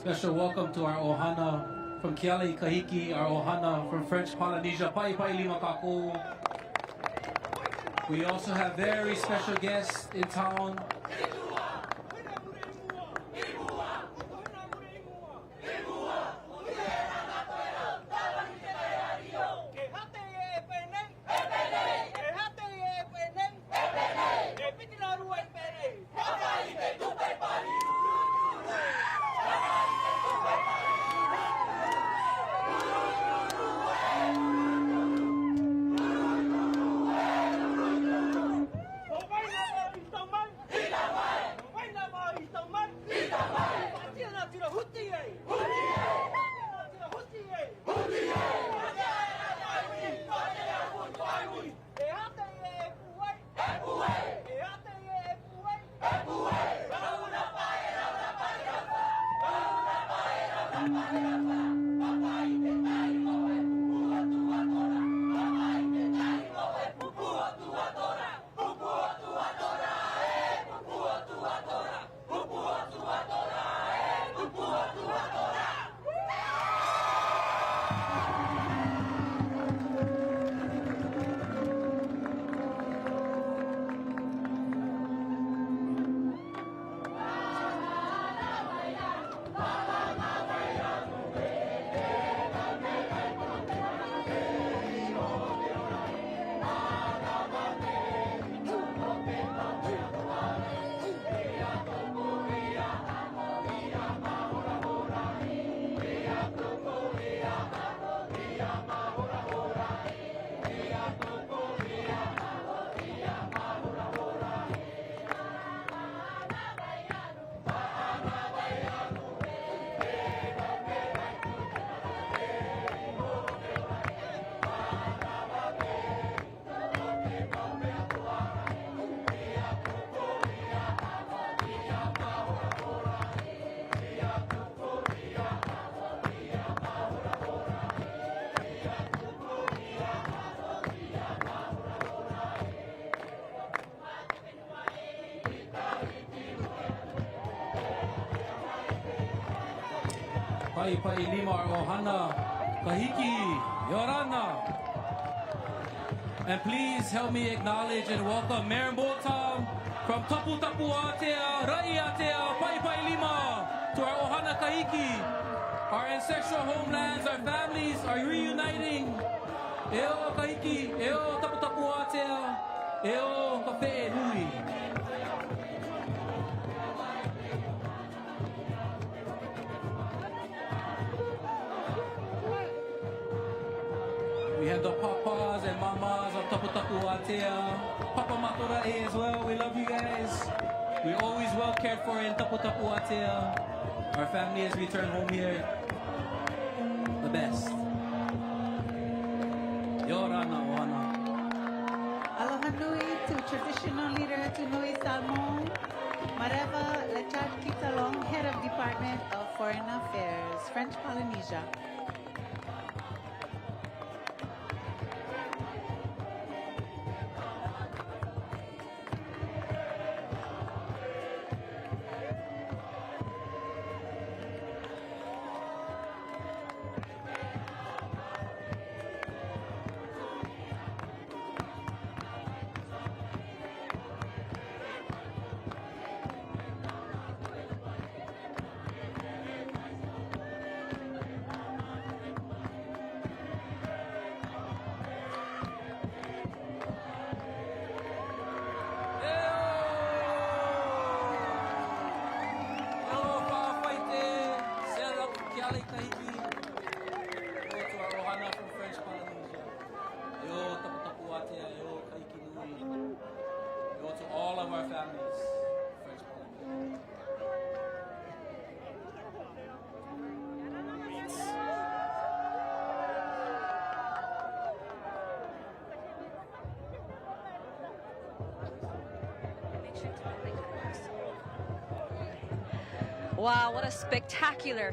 Speaker 9: Special welcome to our ohana from Kealei Kahiki, our ohana from French Polynesia, Pai Pai Lima Kako. We also have very special guests in town. Pai Pai Lima Ohana Kahiki Yorana. And please help me acknowledge and welcome Mayor Botam from Tapu Tapu Atea, Rai Atea, Pai Pai Lima to our Ohana Kahiki. Our ancestral homelands, our families are reuniting. Eo Kahiki, Eo Tapu Tapu Atea, Eo Kafe Nui. We have the papas and mamas of Tapu Tapu Atea, Papa Makorae as well. We love you guys. We always well cared for in Tapu Tapu Atea. Our family has returned home here. The best. Yorana Ohana.
Speaker 4: Aloha nui to traditional leader Tunui Salmon, Mareva Lechad Kitalong, head of Department of Foreign Affairs, French Polynesia.
Speaker 1: Wow, what a spectacular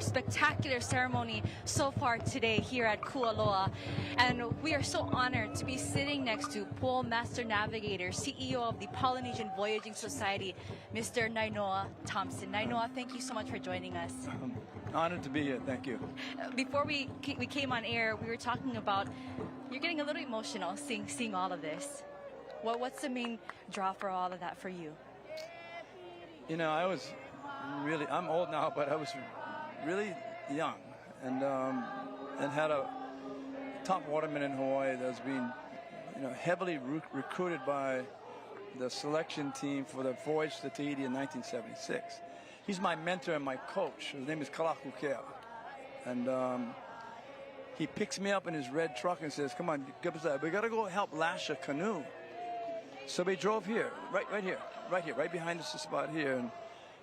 Speaker 1: ceremony so far today here at Kualoa. And we are so honored to be sitting next to Pole Master Navigator, CEO of the Polynesian Voyaging Society, Mr. Nainoa Thompson. Nainoa, thank you so much for joining us.
Speaker 20: Honored to be here. Thank you.
Speaker 1: Before we came on air, we were talking about you're getting a little emotional seeing all of this. What's the main draw for all of that for you?
Speaker 20: You know, I'm old now, but I was really young, and had a top waterman in Hawaii that's been, heavily recruited by the selection team for the voyage to Tahiti in 1976. He's my mentor and my coach. His name is Kalakukea. And he picks me up in his red truck and says, come on, give us that. We got to go help lash a canoe. So we drove here, right here, right behind us, the spot here. And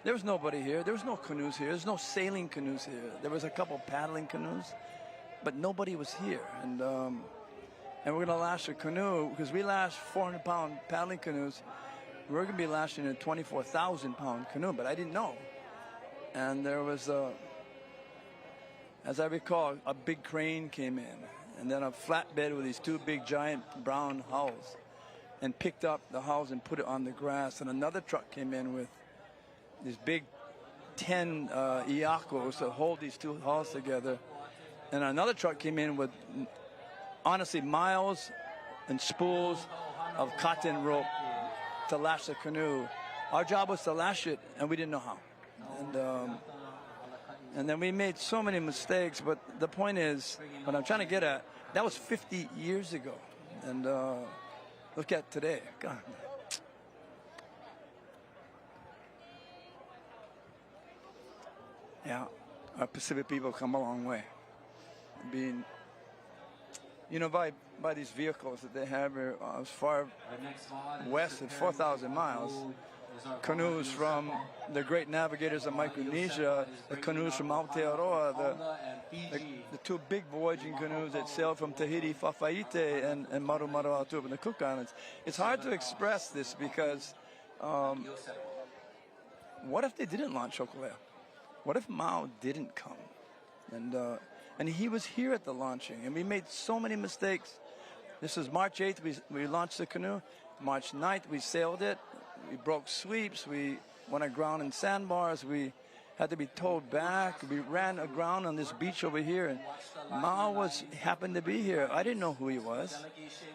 Speaker 20: there was nobody here. There was no canoes here. There's no sailing canoes here. There was a couple paddling canoes, but nobody was here. And we're going to lash a canoe because we lash 400-pound paddling canoes. We're going to be lashing a 24,000-pound canoe, but I didn't know. And there was, as I recall, a big crane came in, and then a flatbed with these two big giant brown hulls, and picked up the hulls and put it on the grass. And another truck came in with these big 10 iakos that hold these two hulls together. And another truck came in with, honestly, miles and spools of cotton rope to lash the canoe. Our job was to lash it, and we didn't know how. And then we made so many mistakes, but the point is, what I'm trying to get at, that was 50 years ago. And look at today. God. Yeah, our Pacific people come a long way. Being, by these vehicles that they have here, as far west as 4,000 miles, canoes from the great navigators of Micronesia, the canoes from Aotearoa, the two big voyaging canoes that sail from Tahiti, Whawhaiite, and Marumaru Atuba and the Cook Islands. It's hard to express this because what if they didn't launch Hokulea? What if Mao didn't come? And he was here at the launching, and we made so many mistakes. This is March 8th, we launched the canoe. March 9th, we sailed it. We broke sweeps. We went aground in sandbars. We had to be towed back. We ran aground on this beach over here, and Mao happened to be here. I didn't know who he was.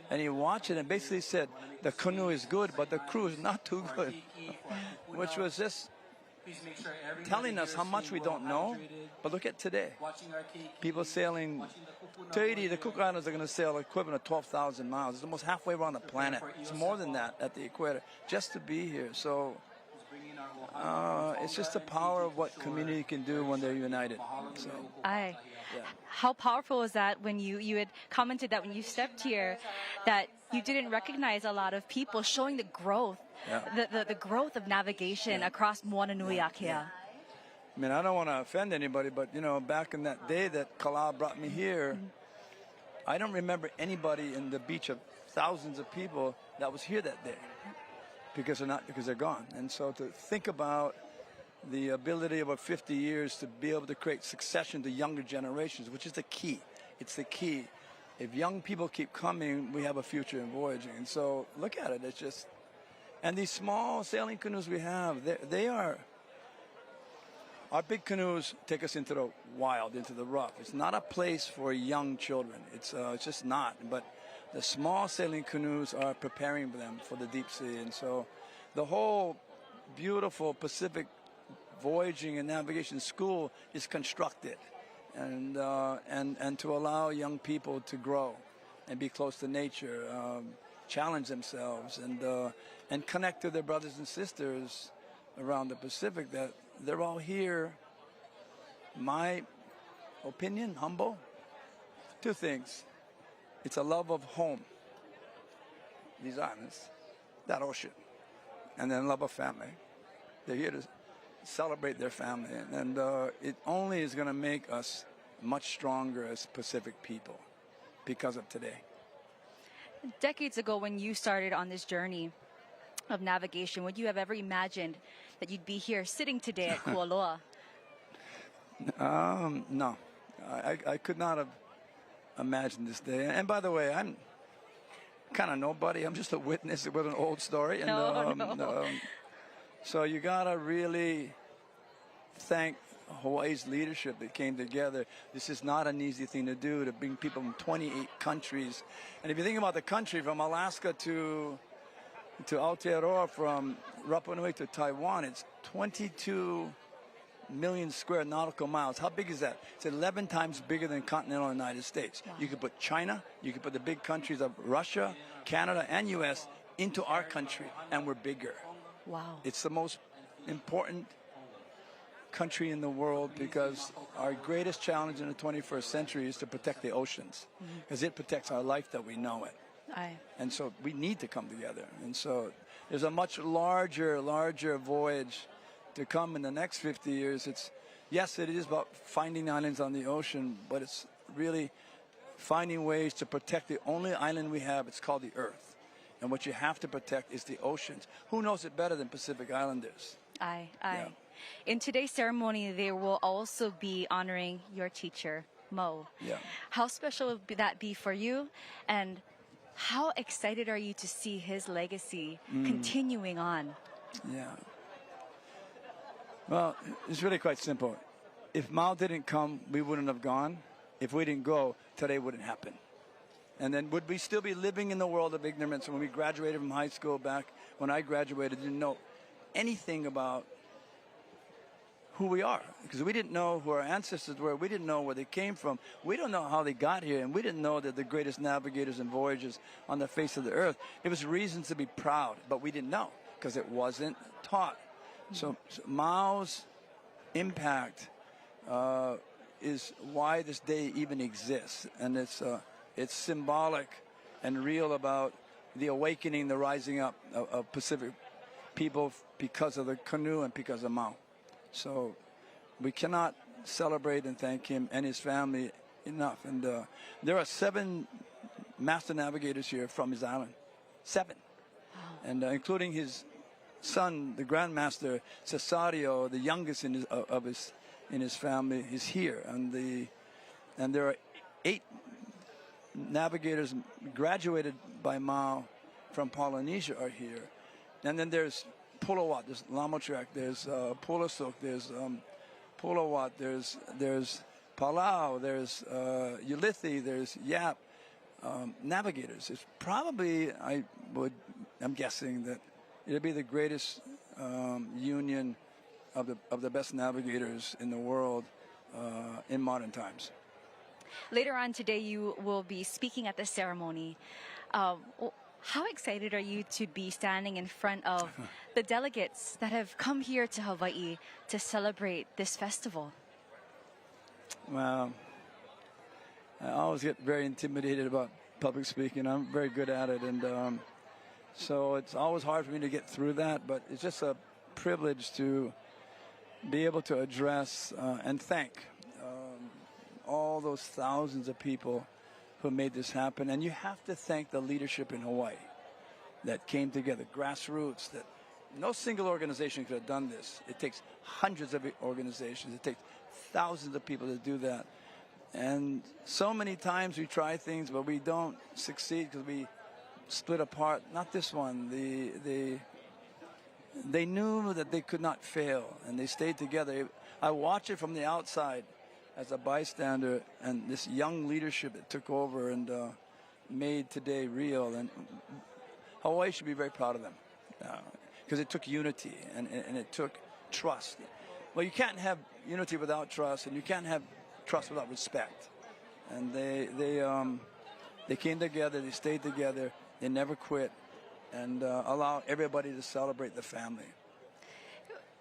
Speaker 20: And he watched it and basically said, the canoe is good, but the crew is not too good. Which was just telling us how much we don't know. But look at today. People sailing Tahiti, the Cook Islands are going to sail equivalent of 12,000 miles. It's almost halfway around the planet. It's more than that at the equator, just to be here. So it's just the power of what community can do when they're united. So,
Speaker 1: How powerful is that when you had commented that when you stepped here that you didn't recognize a lot of people, showing the growth, the growth of navigation across Moana Nui Akea.
Speaker 20: I mean, I don't want to offend anybody, but, back in that day that Kala brought me here, I don't remember anybody in the beach of thousands of people that was here that day because they're gone. And so to think about the ability of 50 years to be able to create succession to younger generations, which is the key. It's the key. If young people keep coming, we have a future in voyaging. And so look at it. It's just, and these small sailing canoes we have, they are, our big canoes take us into the wild, into the rough. It's not a place for young children. It's just not. But the small sailing canoes are preparing them for the deep sea. And so the whole beautiful Pacific voyaging and navigation school is constructed and to allow young people to grow and be close to nature, challenge themselves and connect to their brothers and sisters around the Pacific, that they're all here. My opinion, humble, two things. It's a love of home, these islands, that ocean, and then love of family. They're here to celebrate their family, and it only is going to make us much stronger as Pacific people because of today.
Speaker 1: Decades ago, when you started on this journey of navigation, would you have ever imagined that you'd be here sitting today at Kualoa?
Speaker 20: No, I could not have imagined this day. And by the way, I'm kind of nobody. I'm just a witness. It was an old story. And,
Speaker 1: no.
Speaker 20: So you gotta really thank Hawaii's leadership that came together. This is not an easy thing to do, to bring people from 28 countries. And if you think about the country, from Alaska to Aotearoa, from Rapa Nui to Taiwan, it's 22 million square nautical miles. How big is that? It's 11 times bigger than continental United States. Wow. You could put China, you could put the big countries of Russia, Canada, and U.S. into our country, and we're bigger.
Speaker 1: Wow.
Speaker 20: It's the most important country in the world because our greatest challenge in the 21st century is to protect the oceans, because it protects our life that we know it. And so we need to come together. And so there's a much larger voyage to come in the next 50 years. Yes, it is about finding islands on the ocean, but it's really finding ways to protect the only island we have. It's called the Earth. And what you have to protect is the oceans. Who knows it better than Pacific Islanders?
Speaker 1: Yeah. In today's ceremony, they will also be honoring your teacher, Mo.
Speaker 20: Yeah.
Speaker 1: How special would that be for you? And how excited are you to see his legacy continuing on?
Speaker 20: Yeah. Well, it's really quite simple. If Mao didn't come, we wouldn't have gone. If we didn't go, today wouldn't happen. And then would we still be living in the world of ignorance when we graduated from high school back when I graduated, didn't know anything about who we are, because we didn't know who our ancestors were. We didn't know where they came from. We don't know how they got here, and we didn't know that the greatest navigators and voyagers on the face of the earth. It was reasons to be proud, but we didn't know because it wasn't taught. So Mao's impact is why this day even exists, and it's symbolic and real about the awakening, the rising up of Pacific people because of the canoe and because of Mao. So we cannot celebrate and thank him and his family enough. And there are 7 master navigators here from his island. 7. And including his son, the Grandmaster Cesario, the youngest in his family, is here. And there are 8 navigators graduated by Mao from Polynesia are here. And then there's Pulawat, there's Lamotrek, there's Pulasuk, there's Pulawat, there's Palau, there's Ulithi, there's Yap. Navigators. It's probably, I'm guessing that it'll be the greatest union of the best navigators in the world in modern times.
Speaker 1: Later on today, you will be speaking at the ceremony. How excited are you to be standing in front of the delegates that have come here to Hawaii to celebrate this festival?
Speaker 20: Well, I always get very intimidated about public speaking. I'm very good at it, and so it's always hard for me to get through that, but it's just a privilege to be able to address and thank all those thousands of people who made this happen. And you have to thank the leadership in Hawaii that came together, grassroots, that no single organization could have done this. It takes hundreds of organizations. It takes thousands of people to do that. And so many times we try things, but we don't succeed because we split apart. Not this one. They knew that they could not fail, and they stayed together. I watch it from the outside as a bystander, and this young leadership that took over and made today real. And Hawaii should be very proud of them because it took unity and it took trust. Well, you can't have unity without trust, and you can't have trust without respect. And they came together, they stayed together, they never quit, and allow everybody to celebrate the family.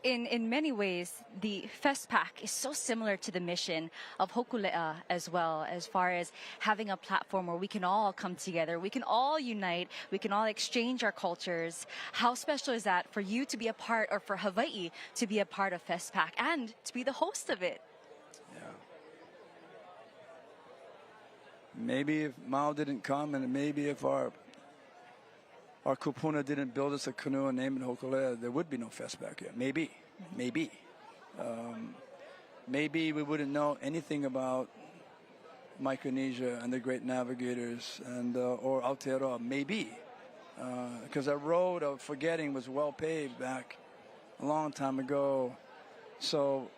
Speaker 1: In many ways, the FestPac is so similar to the mission of Hokulea as well, as far as having a platform where we can all come together, we can all unite, we can all exchange our cultures. How special is that for you to be a part, or for Hawaii to be a part of FestPac and to be the host of it?
Speaker 20: Yeah. Maybe if Mao didn't come, and maybe if our kupuna didn't build us a canoe and name it Hokulea, there would be no FestPac here. Maybe. Maybe we wouldn't know anything about Micronesia and the great navigators and or Aotearoa. Maybe. Because our road of forgetting was well paved back a long time ago So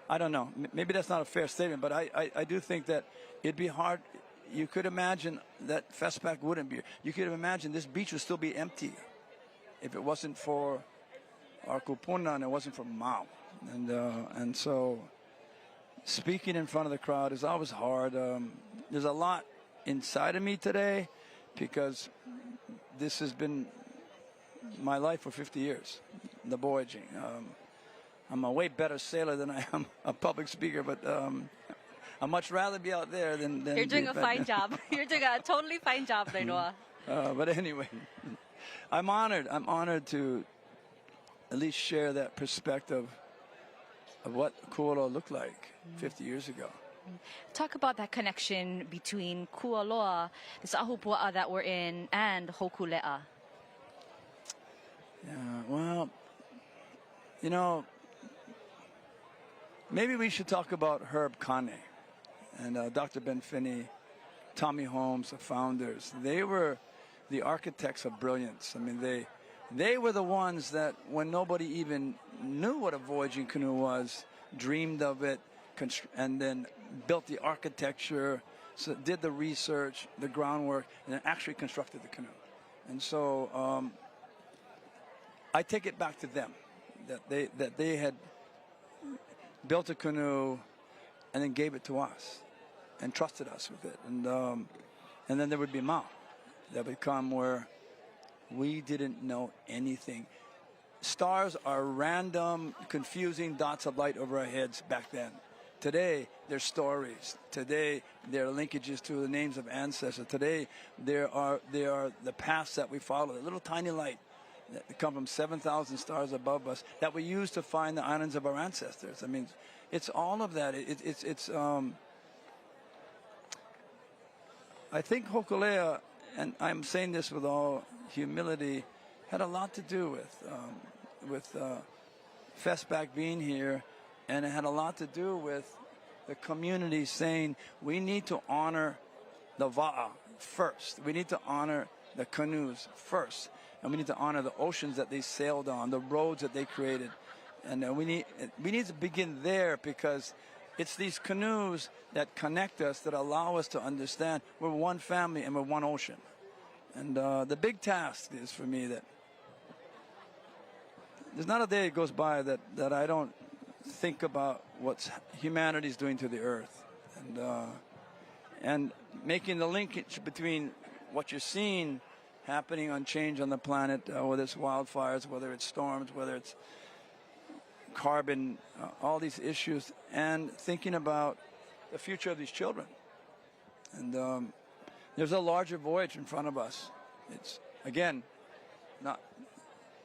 Speaker 20: I don't know. Maybe that's not a fair statement, but I do think that it'd be hard. You could imagine that Festback wouldn't be. You could imagine this beach would still be empty if it wasn't for our kupuna and it wasn't for Mao. And so speaking in front of the crowd is always hard. There's a lot inside of me today because this has been my life for 50 years, the voyaging. I'm a way better sailor than I am a public speaker, but I'd much rather be out there than
Speaker 1: You're doing a fine job. You're doing a totally fine job, Noah.
Speaker 20: But anyway, I'm honored to at least share that perspective of what Kualoa looked like 50 years ago.
Speaker 1: Talk about that connection between Kualoa, this ahupua'a that we're in, and Hokulea.
Speaker 20: Yeah, well, you know, maybe we should talk about Herb Kane and Dr. Ben Finney, Tommy Holmes, the founders. They were the architects of brilliance. I mean, they were the ones that, when nobody even knew what a voyaging canoe was, dreamed of it, and then built the architecture, so did the research, the groundwork, and then actually constructed the canoe. And so I take it back to them, that they had built a canoe and then gave it to us and trusted us with it. And then there would be Mao. That would come where we didn't know anything. Stars are random, confusing dots of light over our heads back then. Today, they're stories. Today, they're linkages to the names of ancestors. Today, they are the paths that we follow. The little tiny light that come from 7,000 stars above us that we use to find the islands of our ancestors. I mean, it's all of that. I think Hokulea, and I'm saying this with all humility, had a lot to do with Festback being here, and it had a lot to do with the community saying we need to honor the Waʻa first. We need to honor the canoes first, and we need to honor the oceans that they sailed on, the roads that they created, and we need to begin there, because it's these canoes that connect us, that allow us to understand we're one family and we're one ocean. And the big task is for me that there's not a day that goes by that I don't think about what humanity is doing to the earth, and making the linkage between what you're seeing happening on change on the planet, whether it's wildfires, whether it's storms, whether it's carbon, all these issues, and thinking about the future of these children. And there's a larger voyage in front of us. It's, again,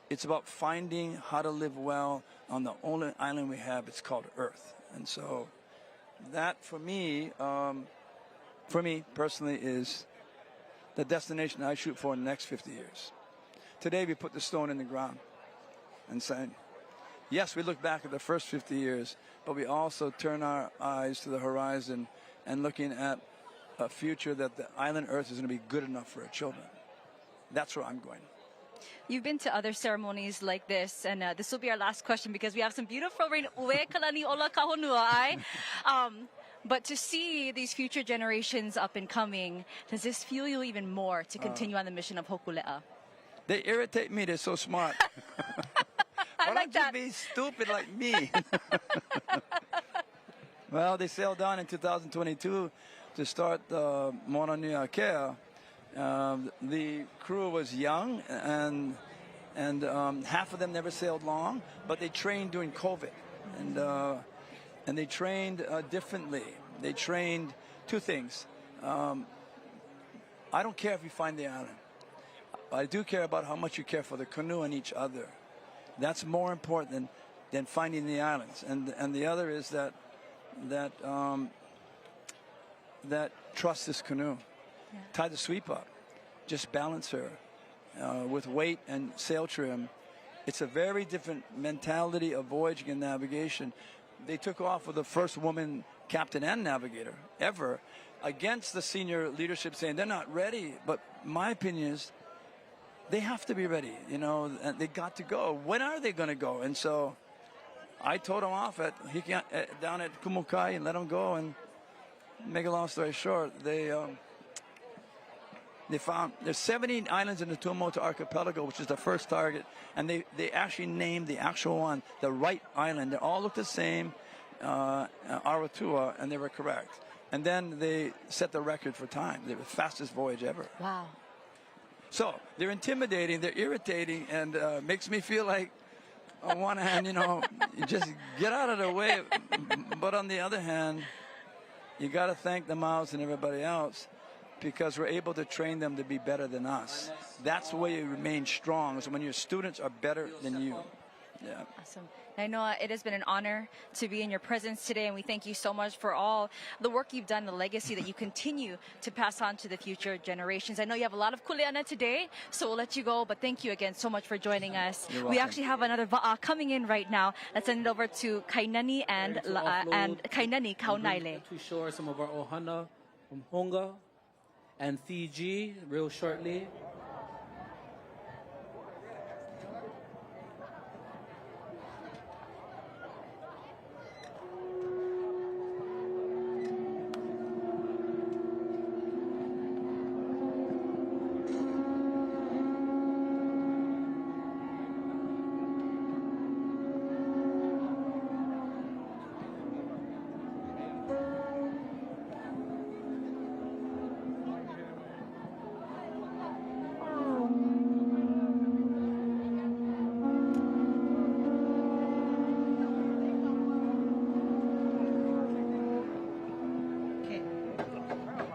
Speaker 20: it's about finding how to live well on the only island we have. It's called Earth. And so that, for me personally, is the destination I shoot for in the next 50 years. Today we put the stone in the ground and saying, yes, we look back at the first 50 years, but we also turn our eyes to the horizon and looking at a future that the island Earth is going to be good enough for our children. That's where I'm going.
Speaker 1: You've been to other ceremonies like this, and this will be our last question because we have some beautiful rain. But to see these future generations up and coming, does this fuel you even more to continue on the mission of Hokulea?
Speaker 20: They irritate me. They're so smart.
Speaker 1: I like that.
Speaker 20: Be stupid like me. Well, they sailed on in 2022 to start Mauna Nui Akea. The crew was young, and half of them never sailed long, but they trained during COVID, and they trained differently. They trained two things. I don't care if you find the island. I do care about how much you care for the canoe and each other. That's more important than finding the islands. And the other is that trust this canoe.
Speaker 1: Yeah.
Speaker 20: Tie the sweep up. Just balance her with weight and sail trim. It's a very different mentality of voyaging and navigation. They took off with the first woman captain and navigator ever, against the senior leadership saying they're not ready. But my opinion is they have to be ready, you know, and they got to go. When are they going to go? And so I told them off down at Kumukai and let them go. And make a long story short, they found there's 17 islands in the Tuamotu archipelago, which is the first target, and they actually named the actual one the right island. They all look the same, Aratua, and they were correct. And then they set the record for time. They were the fastest voyage ever.
Speaker 1: Wow.
Speaker 20: So they're intimidating, they're irritating, and makes me feel like, on one hand, you know, you just get out of the way. But on the other hand, you got to thank the Maus and everybody else, because we're able to train them to be better than us. That's the way you remain strong, is when your students are better than you. Yeah.
Speaker 1: Awesome. I know it has been an honor to be in your presence today, and we thank you so much for all the work you've done, the legacy that you continue to pass on to the future generations. I know you have a lot of kuleana today, so we'll let you go, but thank you again so much for joining us.
Speaker 20: You're
Speaker 1: We
Speaker 20: welcome.
Speaker 1: actually have another va'a coming in right now. Let's send it over to Kainani and Kainani Kaunaile.
Speaker 9: To shore some of our ohana from Honga and Fiji real shortly.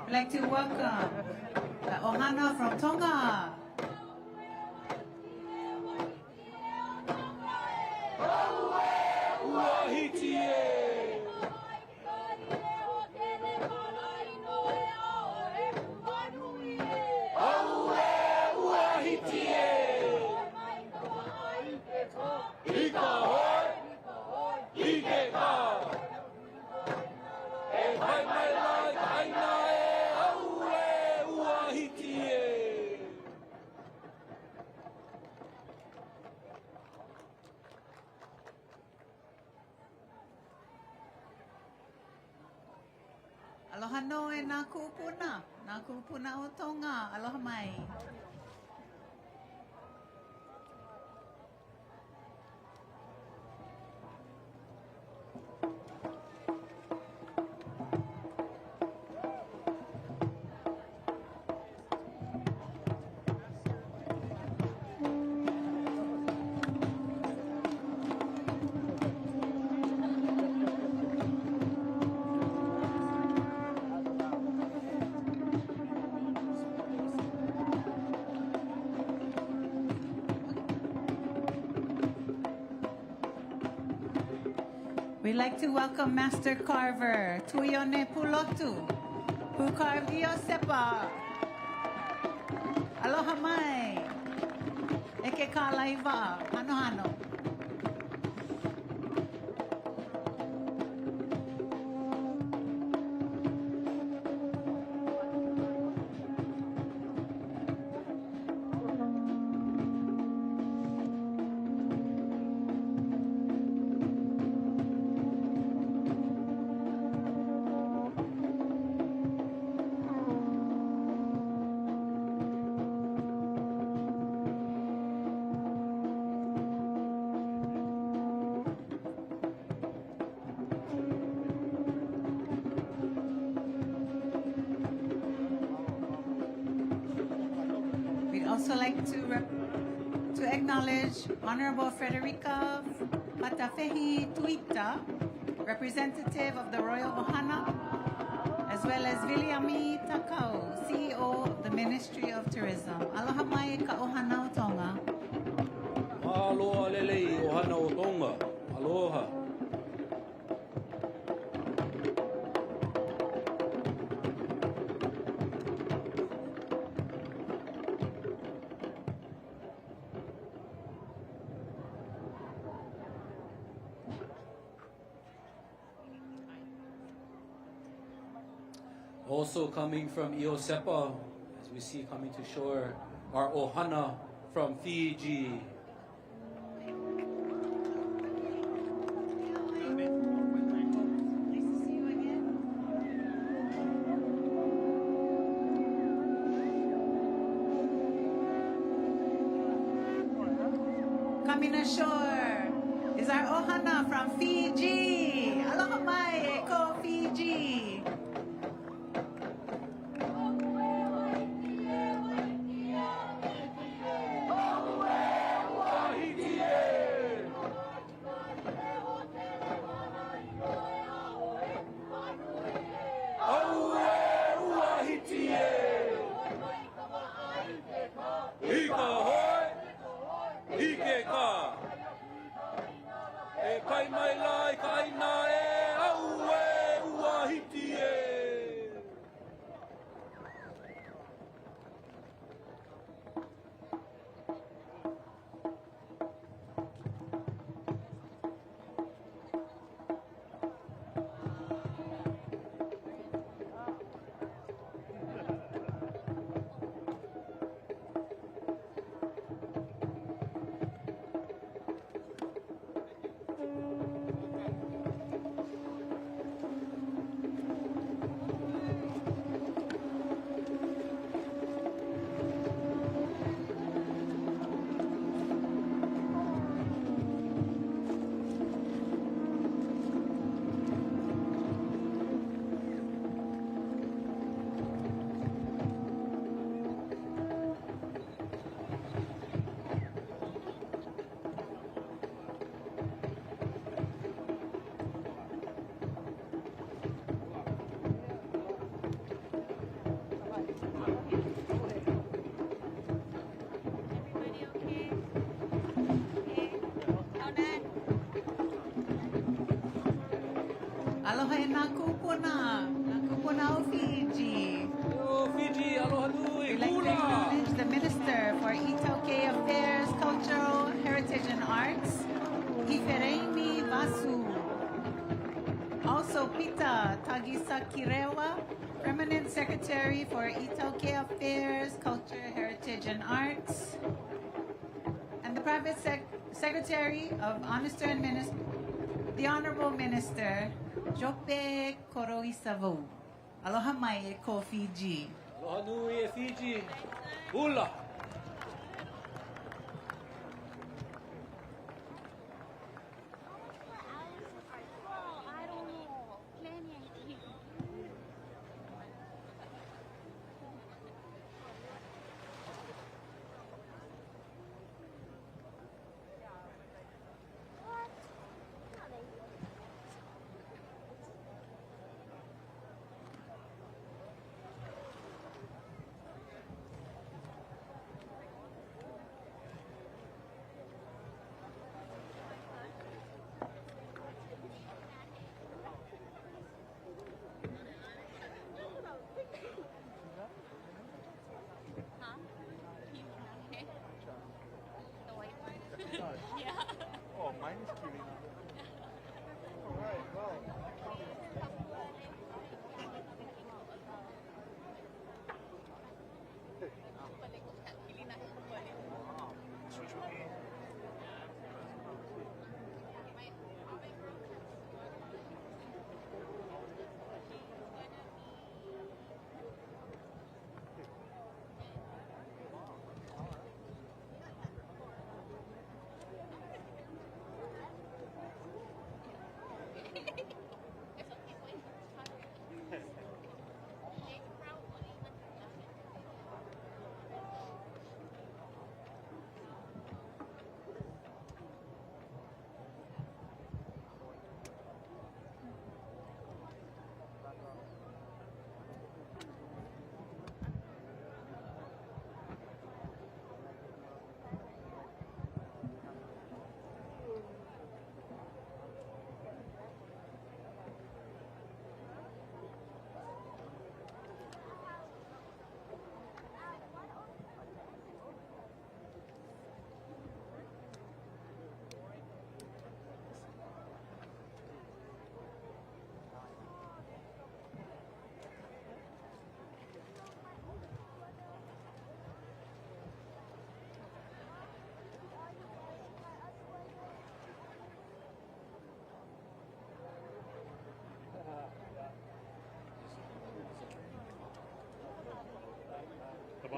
Speaker 4: I'd like to welcome the Ohana from Tonga. Aloha noe nā kuupuna o Tonga, aloha mai. We'd like to welcome Master Carver, Tuione Pulotu, who carved Iosepa. Aloha mai. Eke ka laiva, hano hano. Also like to acknowledge Honorable Frederica Patafehi Tuita, representative of the Royal Ohana, as well as Viliami Takao, CEO of the Ministry of Tourism. Aloha mai ka ohana o Tonga.
Speaker 9: Aloha lelei ohana o Tonga. Aloha. Also coming from Iosepa, as we see coming to shore, our Ohana from Fiji.
Speaker 4: Coming ashore is our ohana from Fiji. Aloha mai, ko Fiji. Aloha e nā kupuna o Fiji.
Speaker 9: Oh, Fiji, aloha nui,
Speaker 4: We'd like to
Speaker 9: kula.
Speaker 4: acknowledge the Minister for Itaukei Affairs, Cultural Heritage and Arts, Ifereimi Vasu. Also, Pita Tagisakirewa, Permanent Secretary for Itaukei Affairs, Culture, Heritage and Arts, and the Private Secretary of Honesty and Minister, the Honorable Minister, Jope Koroisavu. Aloha mai e ko Fiji.
Speaker 9: Aloha nui e Fiji. Ula.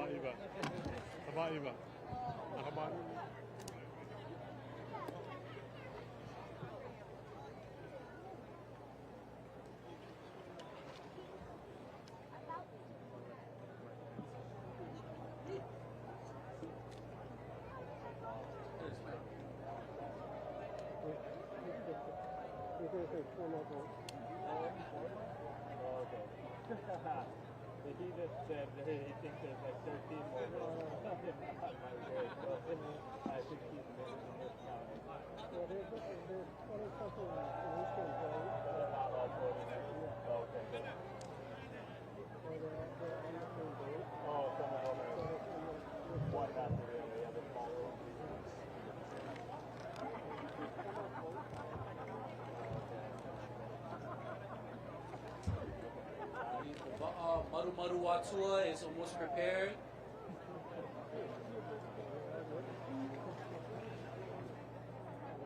Speaker 19: iba. Taba iba. Nakabalo.
Speaker 15: He just said that he thinks there's like 13 more boats. I think he's managing this now. Well, there's 20 something nations, right? They're not all voting. Oh, okay, good. Or they're on the same boat. Oh, some of them are. One after the other, yeah, the small ones.
Speaker 9: Maru Maru Watua is almost prepared.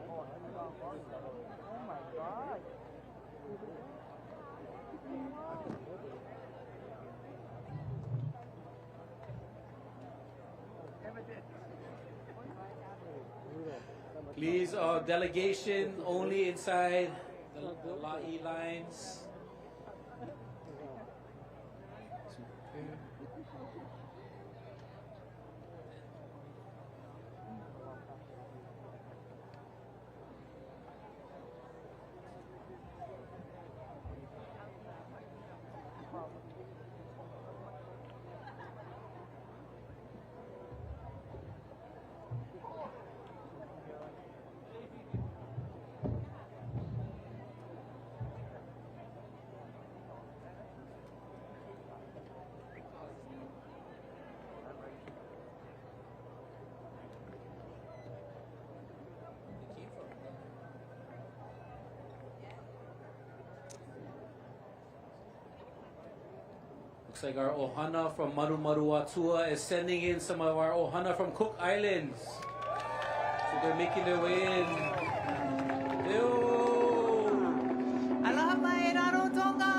Speaker 15: Oh my God.
Speaker 9: Please, delegation only inside the La'i lines. Looks like our ohana from Maru Maru Watua is sending in some of our ohana from Cook Islands. So they're making their way in.
Speaker 4: Aloha mai Rarotonga!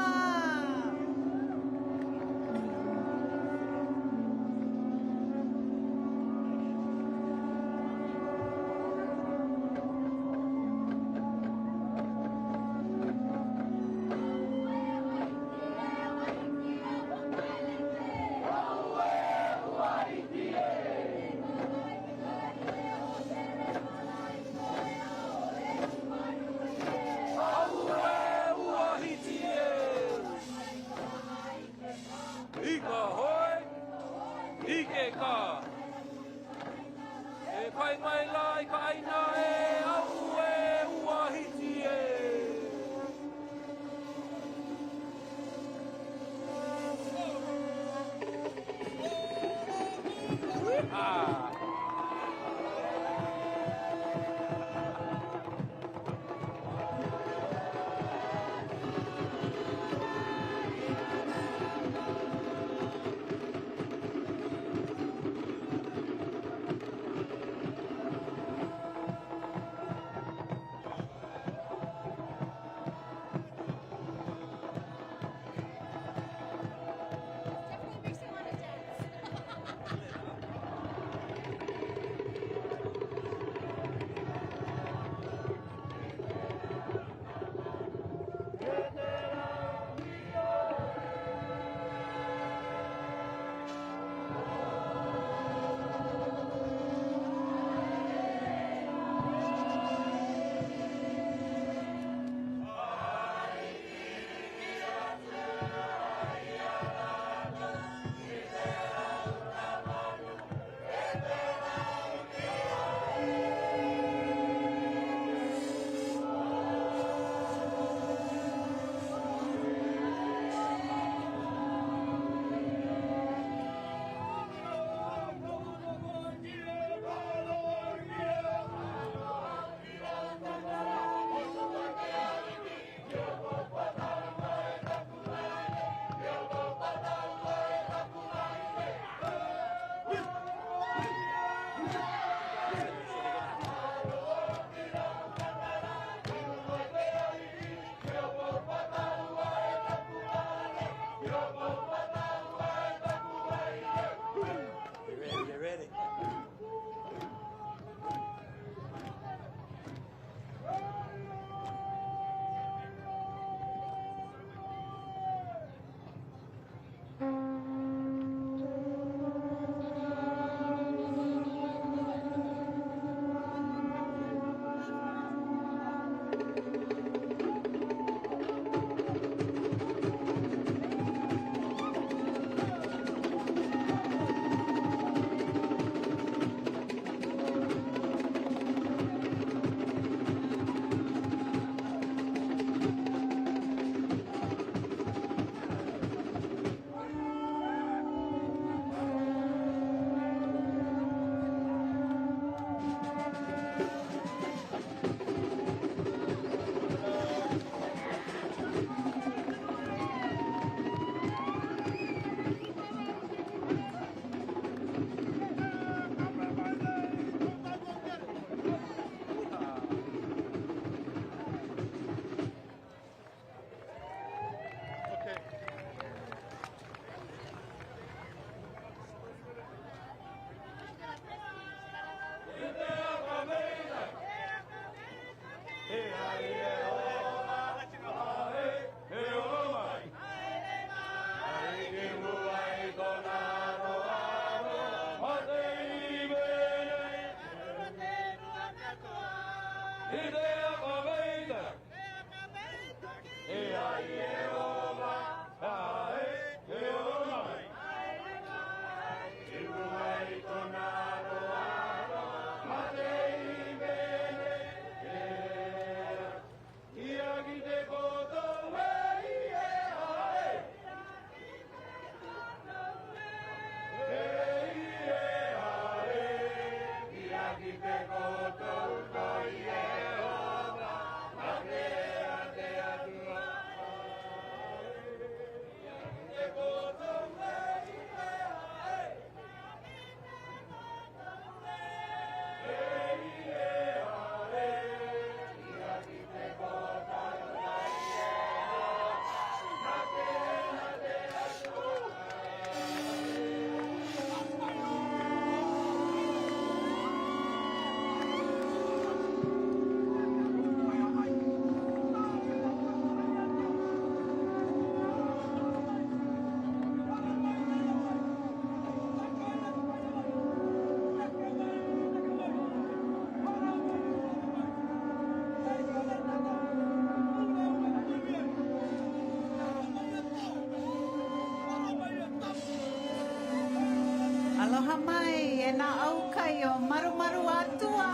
Speaker 4: Aloha mai e nā au kai o maru maru atua.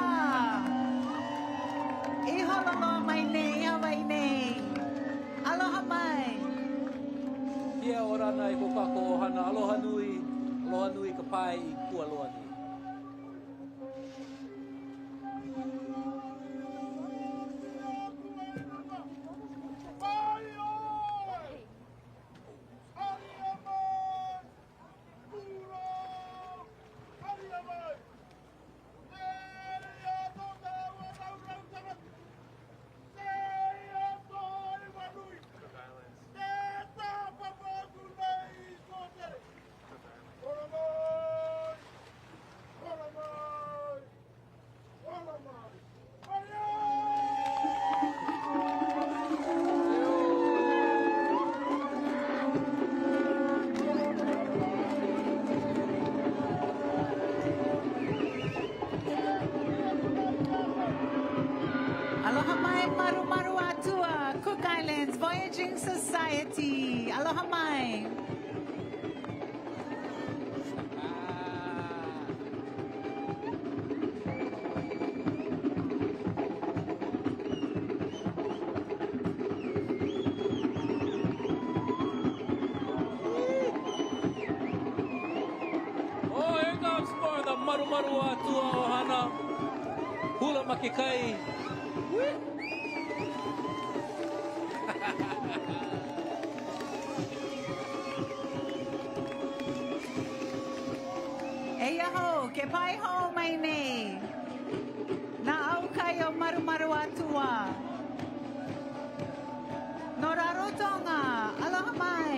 Speaker 4: I hololo mai nei, Hawaii nei. Aloha mai.
Speaker 9: Ia orana e ko kako ohana. Aloha nui ka pai I kualoa ni.
Speaker 4: Aloha mai maru maru atua. Cook Islands Voyaging Society. Aloha mai.
Speaker 9: Oh, here comes more the maru maru atua ohana. Hula makikai.
Speaker 4: Eia ho, ke pai ho mai nei. Nā au kai o maru maru atua. No rarotonga, aloha mai.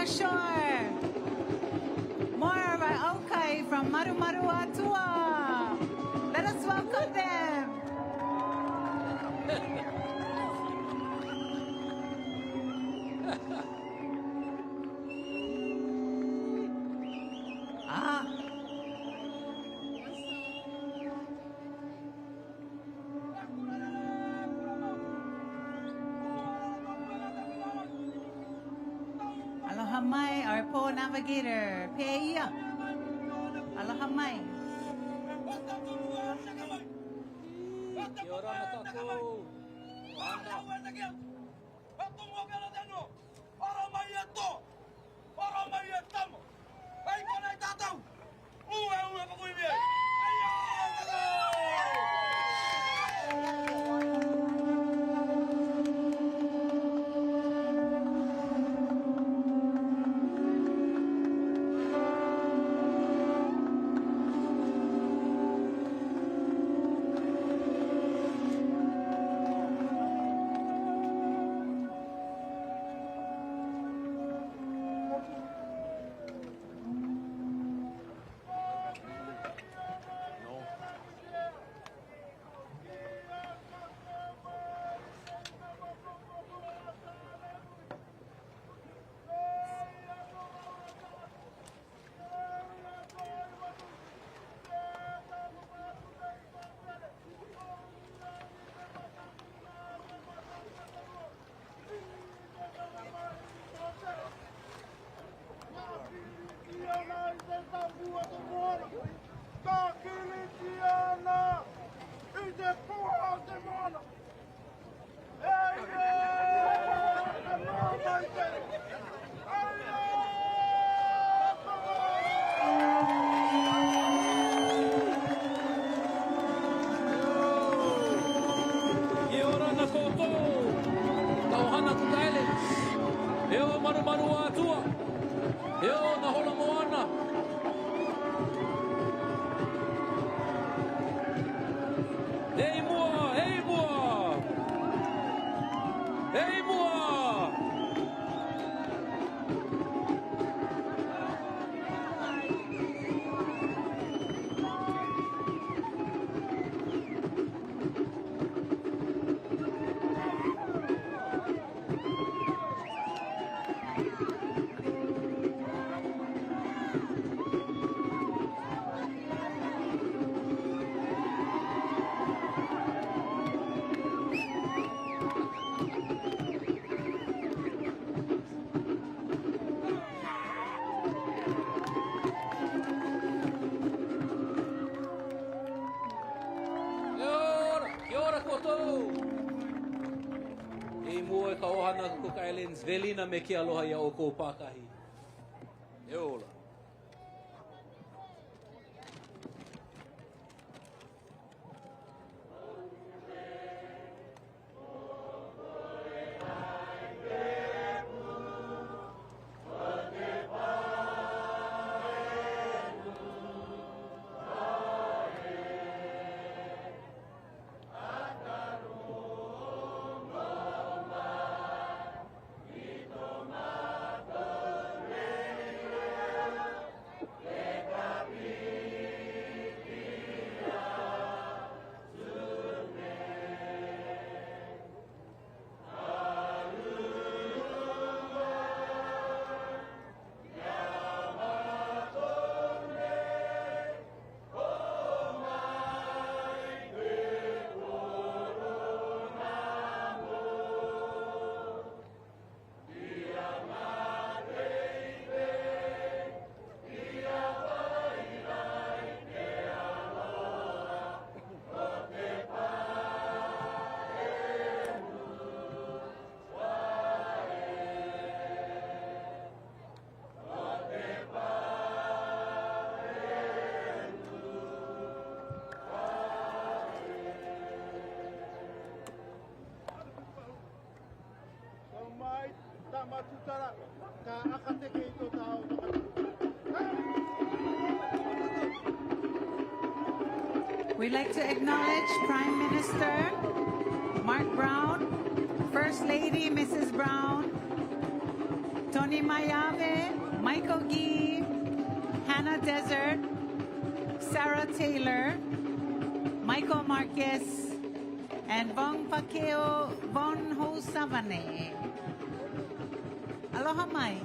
Speaker 4: along ashore. More of our Aukai from Maru Maru Atua. Let us welcome them. Ah. Aloha mai, our navigator, Peia. Aloha mai.
Speaker 9: Velina me ke aloha ia o kou pākahi. E ola.
Speaker 4: We'd like to acknowledge Prime Minister Mark Brown, First Lady Mrs. Brown, Tony Mayave, Michael Gee, Hannah Desert, Sarah Taylor, Michael Marquez, and Vong Pakeo Von Ho Savane. Aloha mai.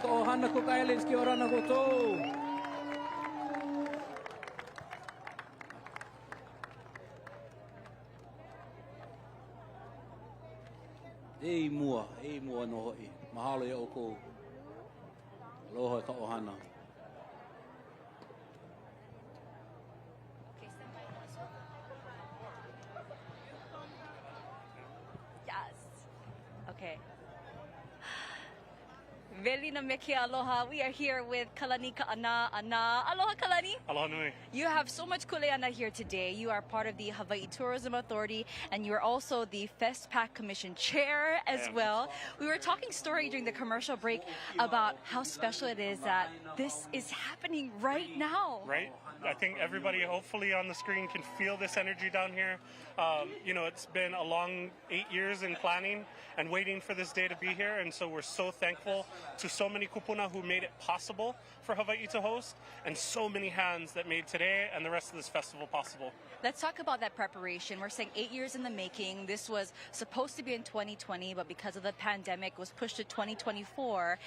Speaker 9: Ohana Cook Islands, kia ora na koutou. E mua no hoi. Mahalo ia oko. Aloha ka ohana.
Speaker 1: Yes. Okay. Veli na meke aloha. We are here with Kalani Ka'ana Ana. Aloha Kalani.
Speaker 21: Aloha nui.
Speaker 1: You have so much kuleana here today. You are part of the Hawaii Tourism Authority and you are also the FestPac Commission Chair as well. We were talking story during the commercial break about how special it is that this is happening right now.
Speaker 21: Right? I think everybody hopefully on the screen can feel this energy down here. You know, it's been a long 8 years in planning and waiting for this day to be here, and so we're so thankful to so many kupuna who made it possible for Hawaii to host, and so many hands that made today and the rest of this festival possible.
Speaker 1: Let's talk about that preparation. We're saying 8 years in the making. This was supposed to be in 2020, but because of the pandemic, was pushed to 2024.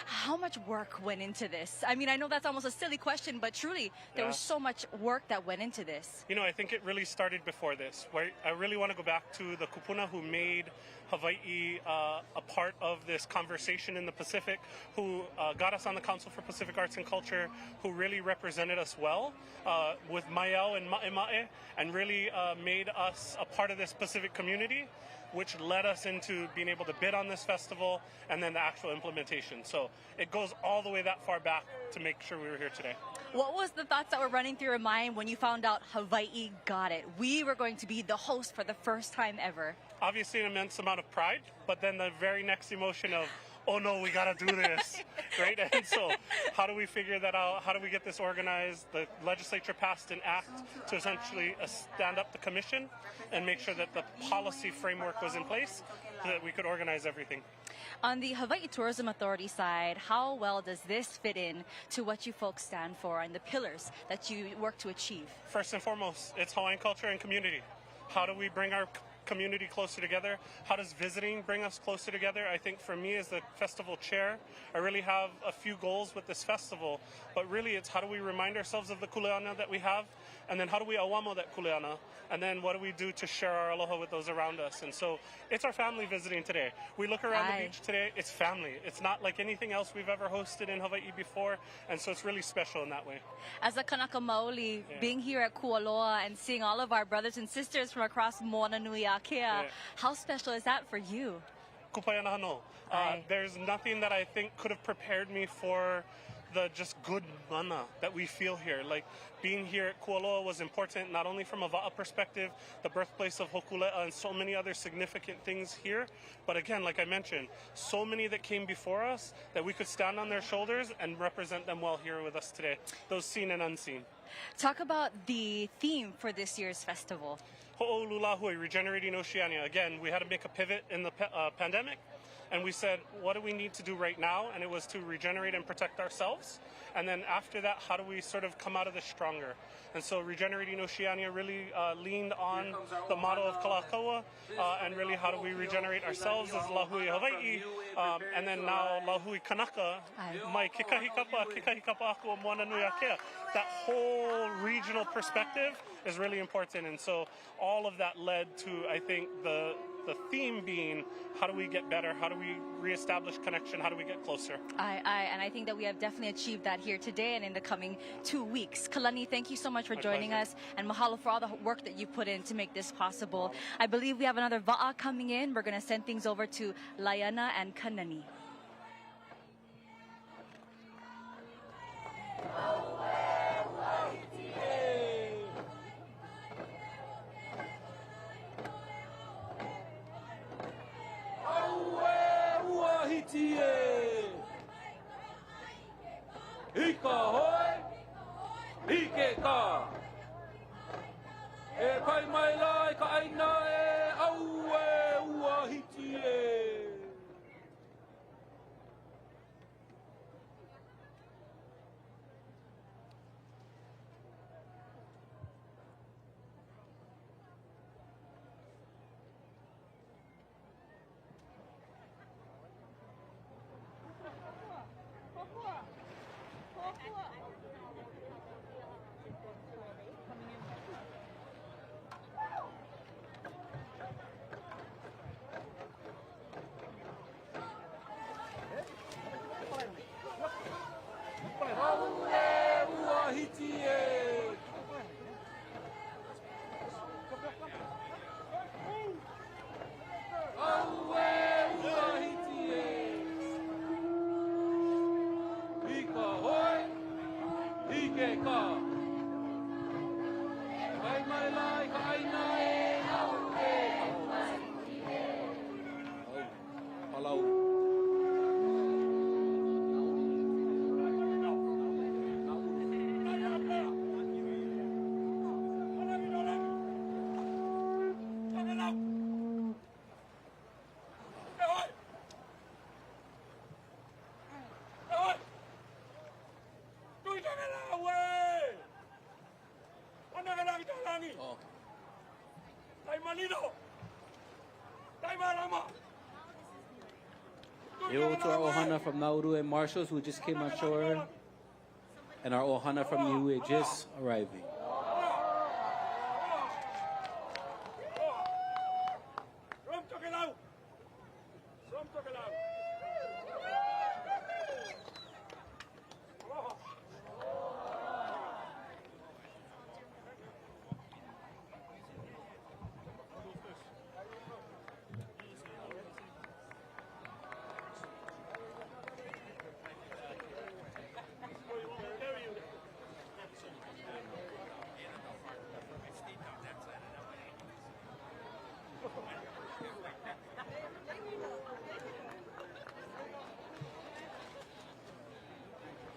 Speaker 1: How much work went into this? I mean, I know that's almost a silly question, but truly, there was so much work that went into this.
Speaker 21: You know, I think it really started before this. Where I really want to go back to the kupuna who made Hawaii a part of this conversation in the Pacific, who got us on the Council for Pacific Arts and Culture, who really represented us well with Maiau and Ma'e, and really made us a part of this Pacific community, which led us into being able to bid on this festival and then the actual implementation. So it goes all the way that far back to make sure we were here today.
Speaker 1: What was the thoughts that were running through your mind when you found out Hawaii got it? We were going to be the host for the first time ever.
Speaker 21: Obviously an immense amount of pride, but then the very next emotion of, oh no, we gotta do this, right? And so how do we figure that out? How do we get this organized? The legislature passed an act to essentially stand up the commission and make sure that the policy framework was in place so that we could organize everything.
Speaker 1: On the Hawaii Tourism Authority side, how well does this fit in to what you folks stand for and the pillars that you work to achieve?
Speaker 21: First and foremost, it's Hawaiian culture and community. How do we bring our community closer together? How does visiting bring us closer together? I think for me as the festival chair, I really have a few goals with this festival, but really it's how do we remind ourselves of the kuleana that we have, and then how do we awamo that kuleana, and then what do we do to share our aloha with those around us? And so it's our family visiting today. We look around the beach today, it's family. It's not like anything else we've ever hosted in Hawaii before, and so it's really special in that way.
Speaker 1: As a Kanaka Maoli, being here at Kualoa and seeing all of our brothers and sisters from across Moana Nui Akea, how special is that for you?
Speaker 21: Kupayana hano. There's nothing that I think could have prepared me for the just good mana that we feel here. Like being here at Kualoa was important, not only from a Waʻa perspective, the birthplace of Hokulea and so many other significant things here, but again, like I mentioned, so many that came before us that we could stand on their shoulders and represent them well here with us today, those seen and unseen.
Speaker 1: Talk about the theme for this year's festival.
Speaker 21: Ho'olulahui, Regenerating Oceania. Again, we had to make a pivot in the pandemic, and we said, what do we need to do right now? And it was to regenerate and protect ourselves. And then after that, how do we sort of come out of this stronger? And so Regenerating Oceania really leaned on the motto of Kalakaua, and really how do we regenerate ourselves as Lahui Hawaii, and then now Lahui Kanaka, mai kekahikapa aku moana nui akea. That whole regional perspective is really important. And so all of that led to, I think, the theme being, how do we get better? How do we reestablish connection? How do we get closer?
Speaker 1: And I think that we have definitely achieved that here today and in the coming 2 weeks. Kalani, thank you so much for joining us, and mahalo for all the work that you put in to make this possible. I believe we have another Waʻa coming in. We're going to send things over to Laiana and Kanani.
Speaker 9: Hika hoi, hike ka. E kai mai lai ka aina e au e ua hiti e. Yo to our ohana from Nauru and Marshalls who just came on shore, and our ohana from Niue just arriving.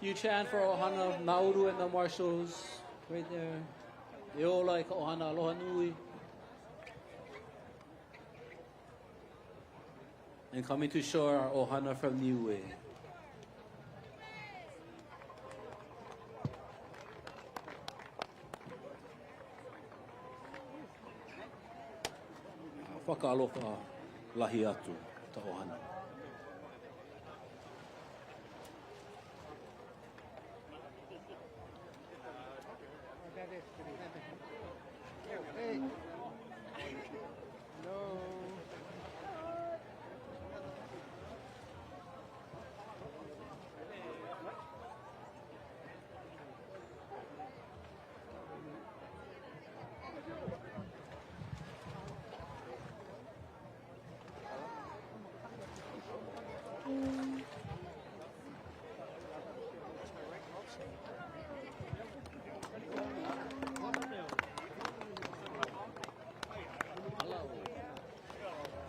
Speaker 9: You chant for ohana Nauru and the Marshalls right there. Eola ka ohana aloha nui. And coming to shore, our ohana from Niue. whakaalofa lahi atu ta ohana.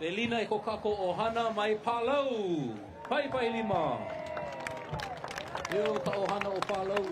Speaker 9: Elina e ko kako ohana mai Palau. Pai pai lima. Eo ta ohana o Palau.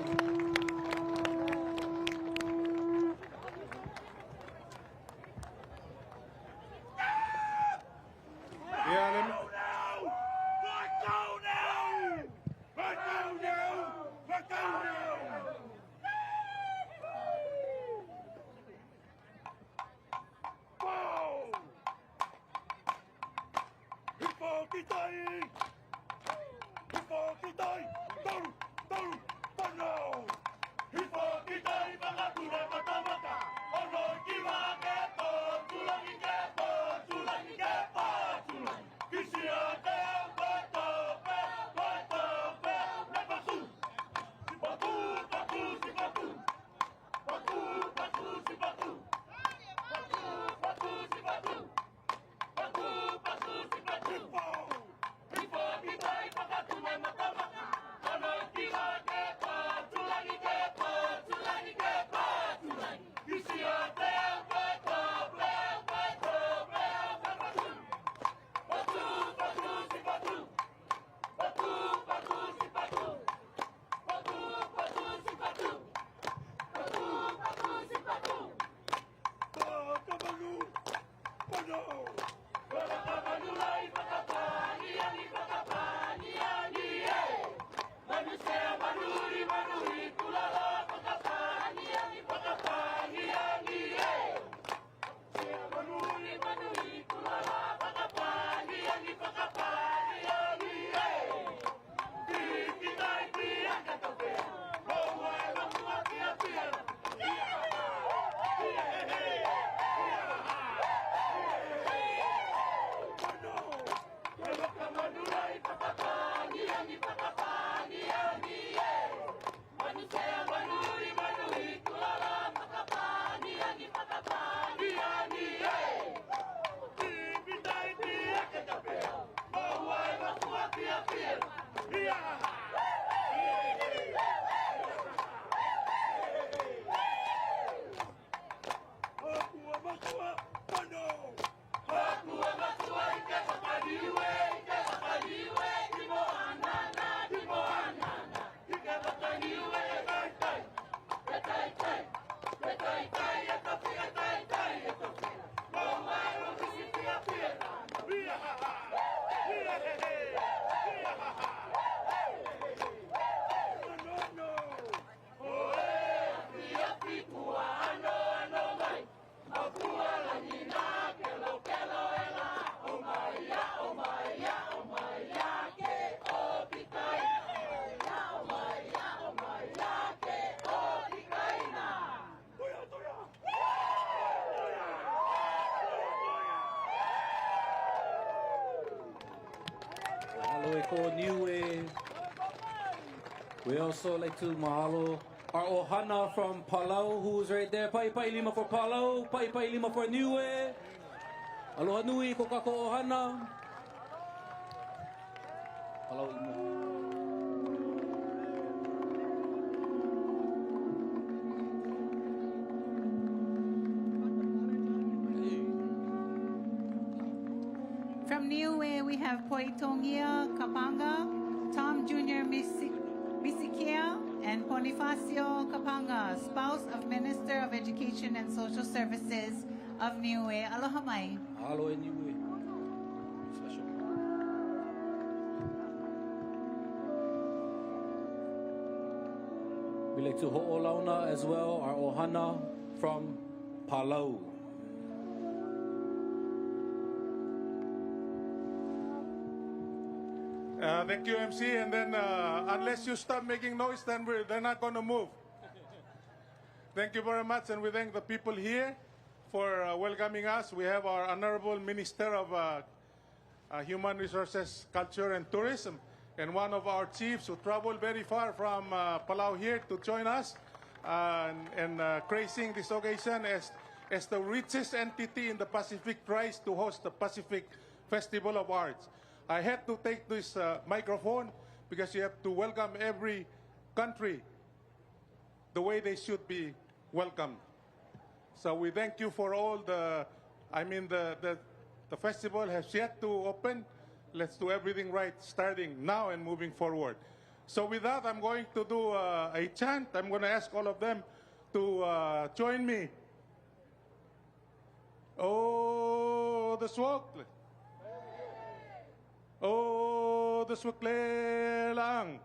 Speaker 9: Niue. We also like to mahalo our ohana from Palau, who's right there. Pai pai lima for Palau, pai pai lima for Niue. Aloha nui ko kako ohana. Palau imo.
Speaker 4: From Niue, we have Poitongia Kapanga, Tom Jr. Misikia, and Bonifacio Kapanga, spouse of Minister of Education and Social Services of Niue. Aloha mai.
Speaker 9: Aloha Niue. We like to ho'olauna as well, our ohana from Palau.
Speaker 19: Thank you, MC. And then unless you stop making noise, then they're not going to move. Thank you very much, and we thank the people here for welcoming us. We have our Honorable Minister of Human Resources, Culture, and Tourism, and one of our chiefs who traveled very far from Palau here to join us and gracing this occasion as the richest entity in the Pacific tries to host the Pacific Festival of Arts. I had to take this microphone because you have to welcome every country the way they should be welcomed. So we thank you for all the festival has yet to open. Let's do everything right starting now and moving forward. So with that, I'm going to do a chant. I'm going to ask all of them to join me. Oh, the swak. Oh, the swakle lang.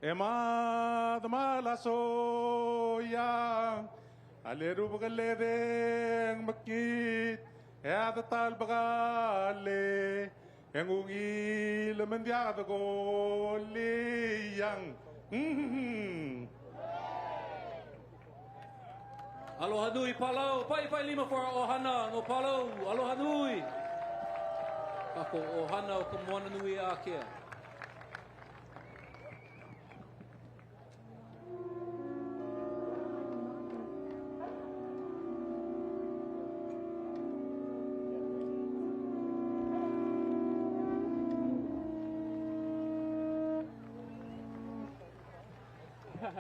Speaker 19: Ema the malaso yang aleru bagaleng makit ya the tal bagale engungi lemendia the goli yang
Speaker 9: Aloha nui Palau, pai lima for ohana no Palau, aloha nui. Kako ohana o ka moana nui a kia.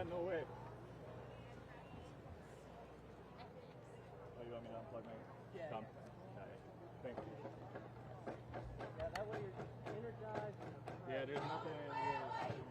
Speaker 8: No way. Oh, you want me to unplug my thumb? Thank you.
Speaker 15: Yeah, that way you're energized.
Speaker 8: Yeah, there's nothing really happening.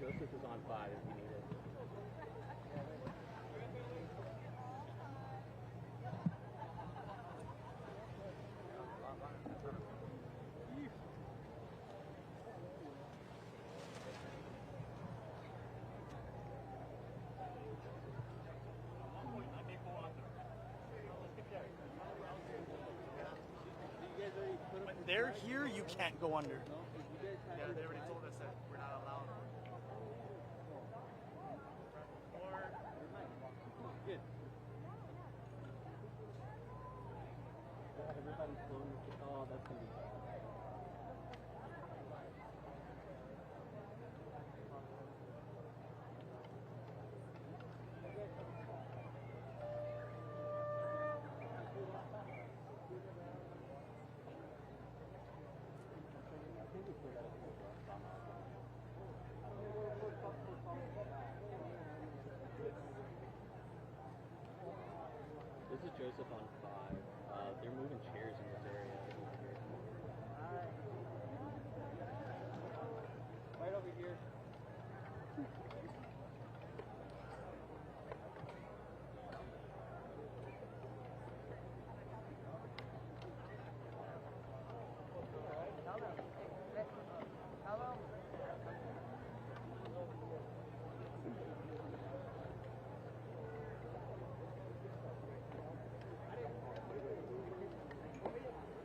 Speaker 7: Joseph is on 5 if you need it.
Speaker 22: When they're here, you can't go under.
Speaker 23: Yeah, they already told us that we're not allowed.
Speaker 22: Good.
Speaker 7: Everybody's blowing. Oh, that's gonna be. This is Joseph on 5. They're moving chairs in this area.
Speaker 22: Right over here.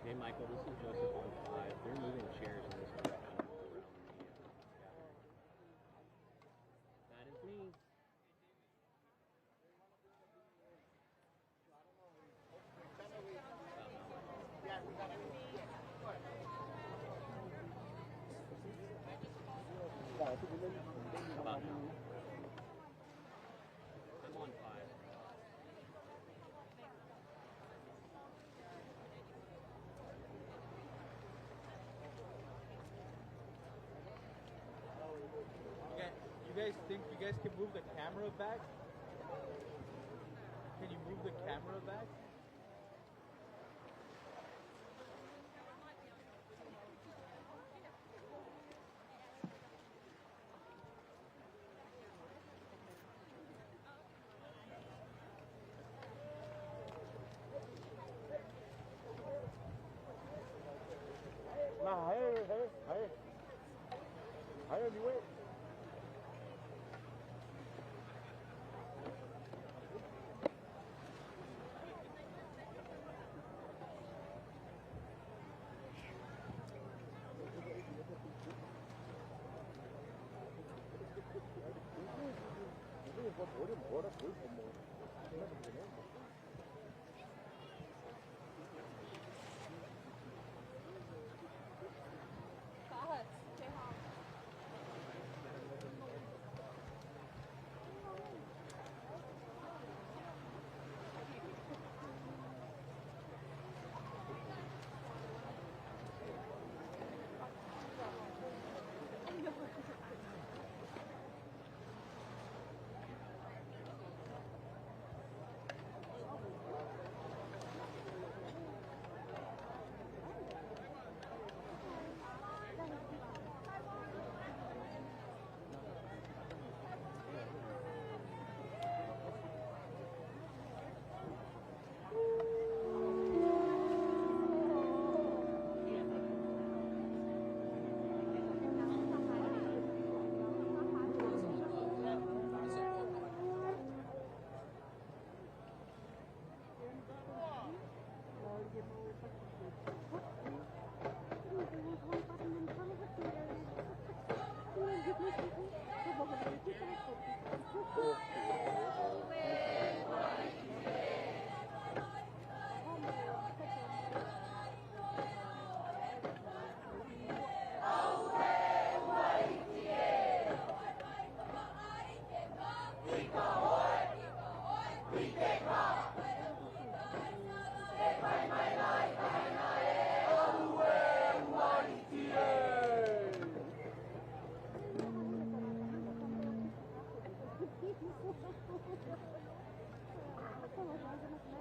Speaker 7: Hey Michael, this is Joseph on 5. They're moving chairs in this direction around the That is me. About now. I'm on 5.
Speaker 22: guys think you guys can move the camera back? Can you move the camera back?
Speaker 19: Nah, hey, you wait.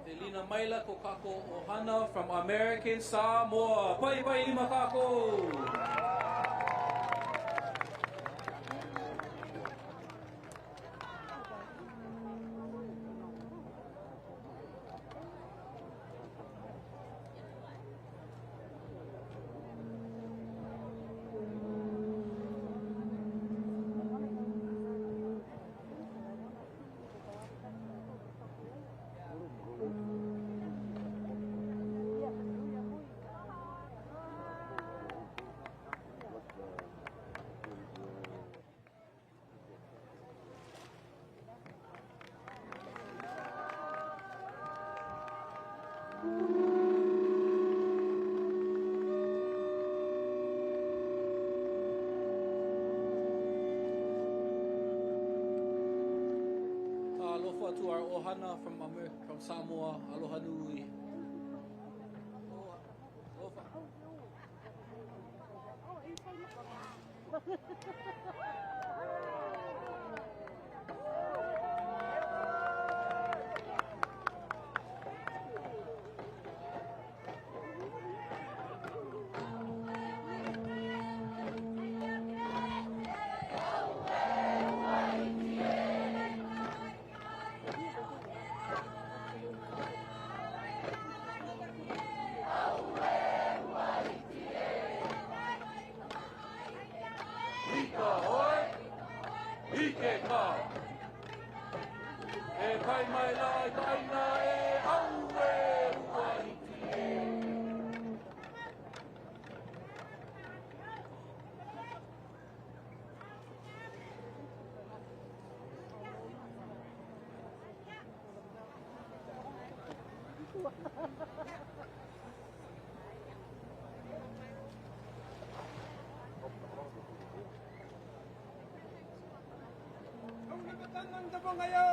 Speaker 9: Telina Maila ko kako ohana from American Samoa. Pai pai lima kako. Aloha to our ohana from Samoa. Aloha nui.
Speaker 19: Ang tabong kayo!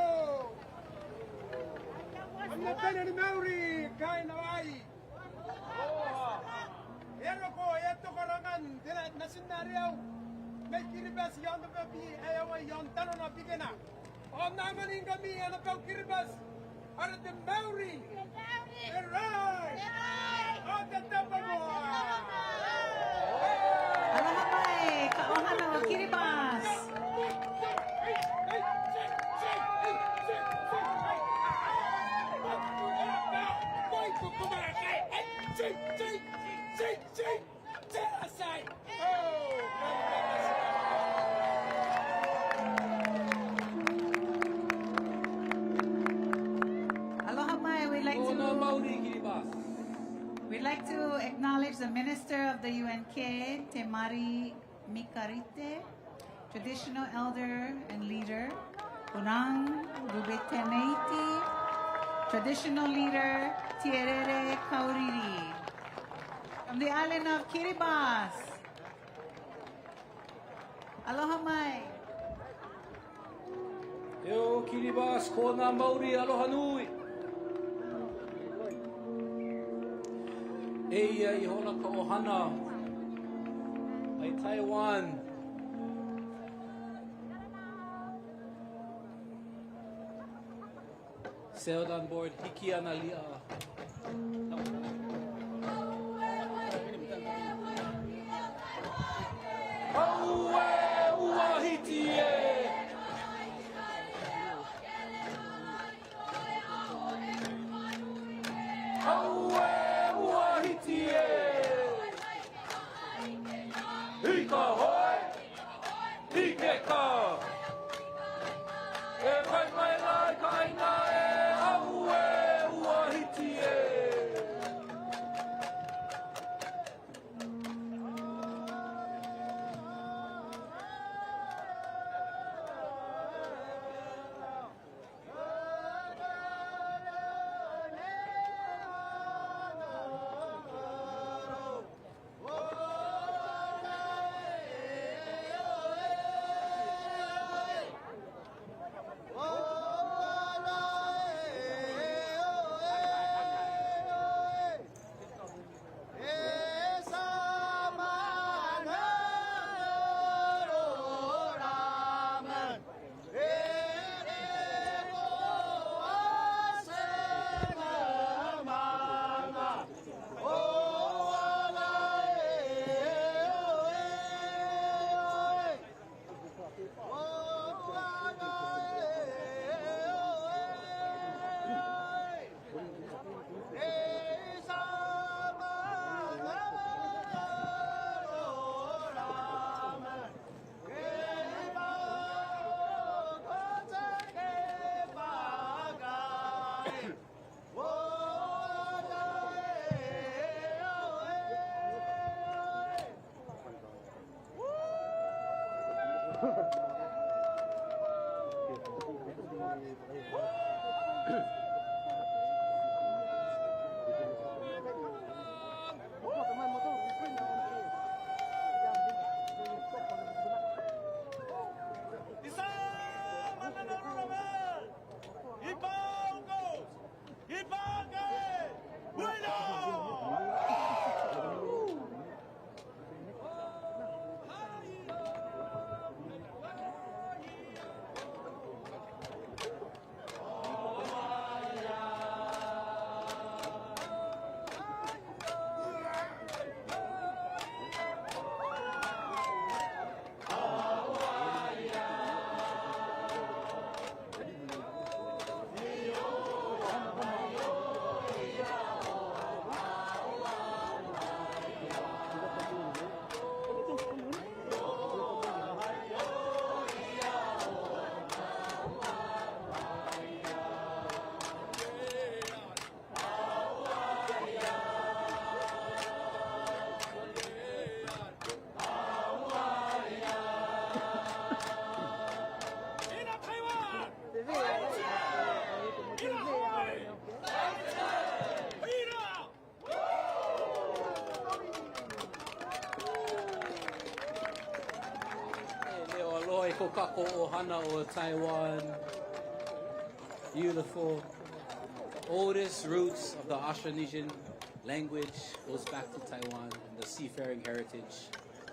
Speaker 19: Ang nagtanya ni Mauri, kain na ay! Yan ako, ito karangan, nasinaryaw, Kay Kiribas yon the baby ayaw yon tanong na bigena. On naman kami ano pa Kiribas. Ano the Maori. Right. On the Tapago.
Speaker 2: Aloha mai, kaohana o Kiribas. Aloha mai, we'd like to acknowledge the Minister of the UNK, Te Mari Mikarite, traditional elder and leader, Unang Rubeteneiti, traditional leader, Tierere Kauriri, from the island of Kiribati. Aloha mai.
Speaker 9: Yo Kiribati, kona Maori, aloha nui. Eia I hola ka ohana ai Taiwan. Sailed on board Hiki ana Li'a. Kokako Ohana or Taiwan. Beautiful. Oldest roots of the Austronesian language goes back to Taiwan and the seafaring heritage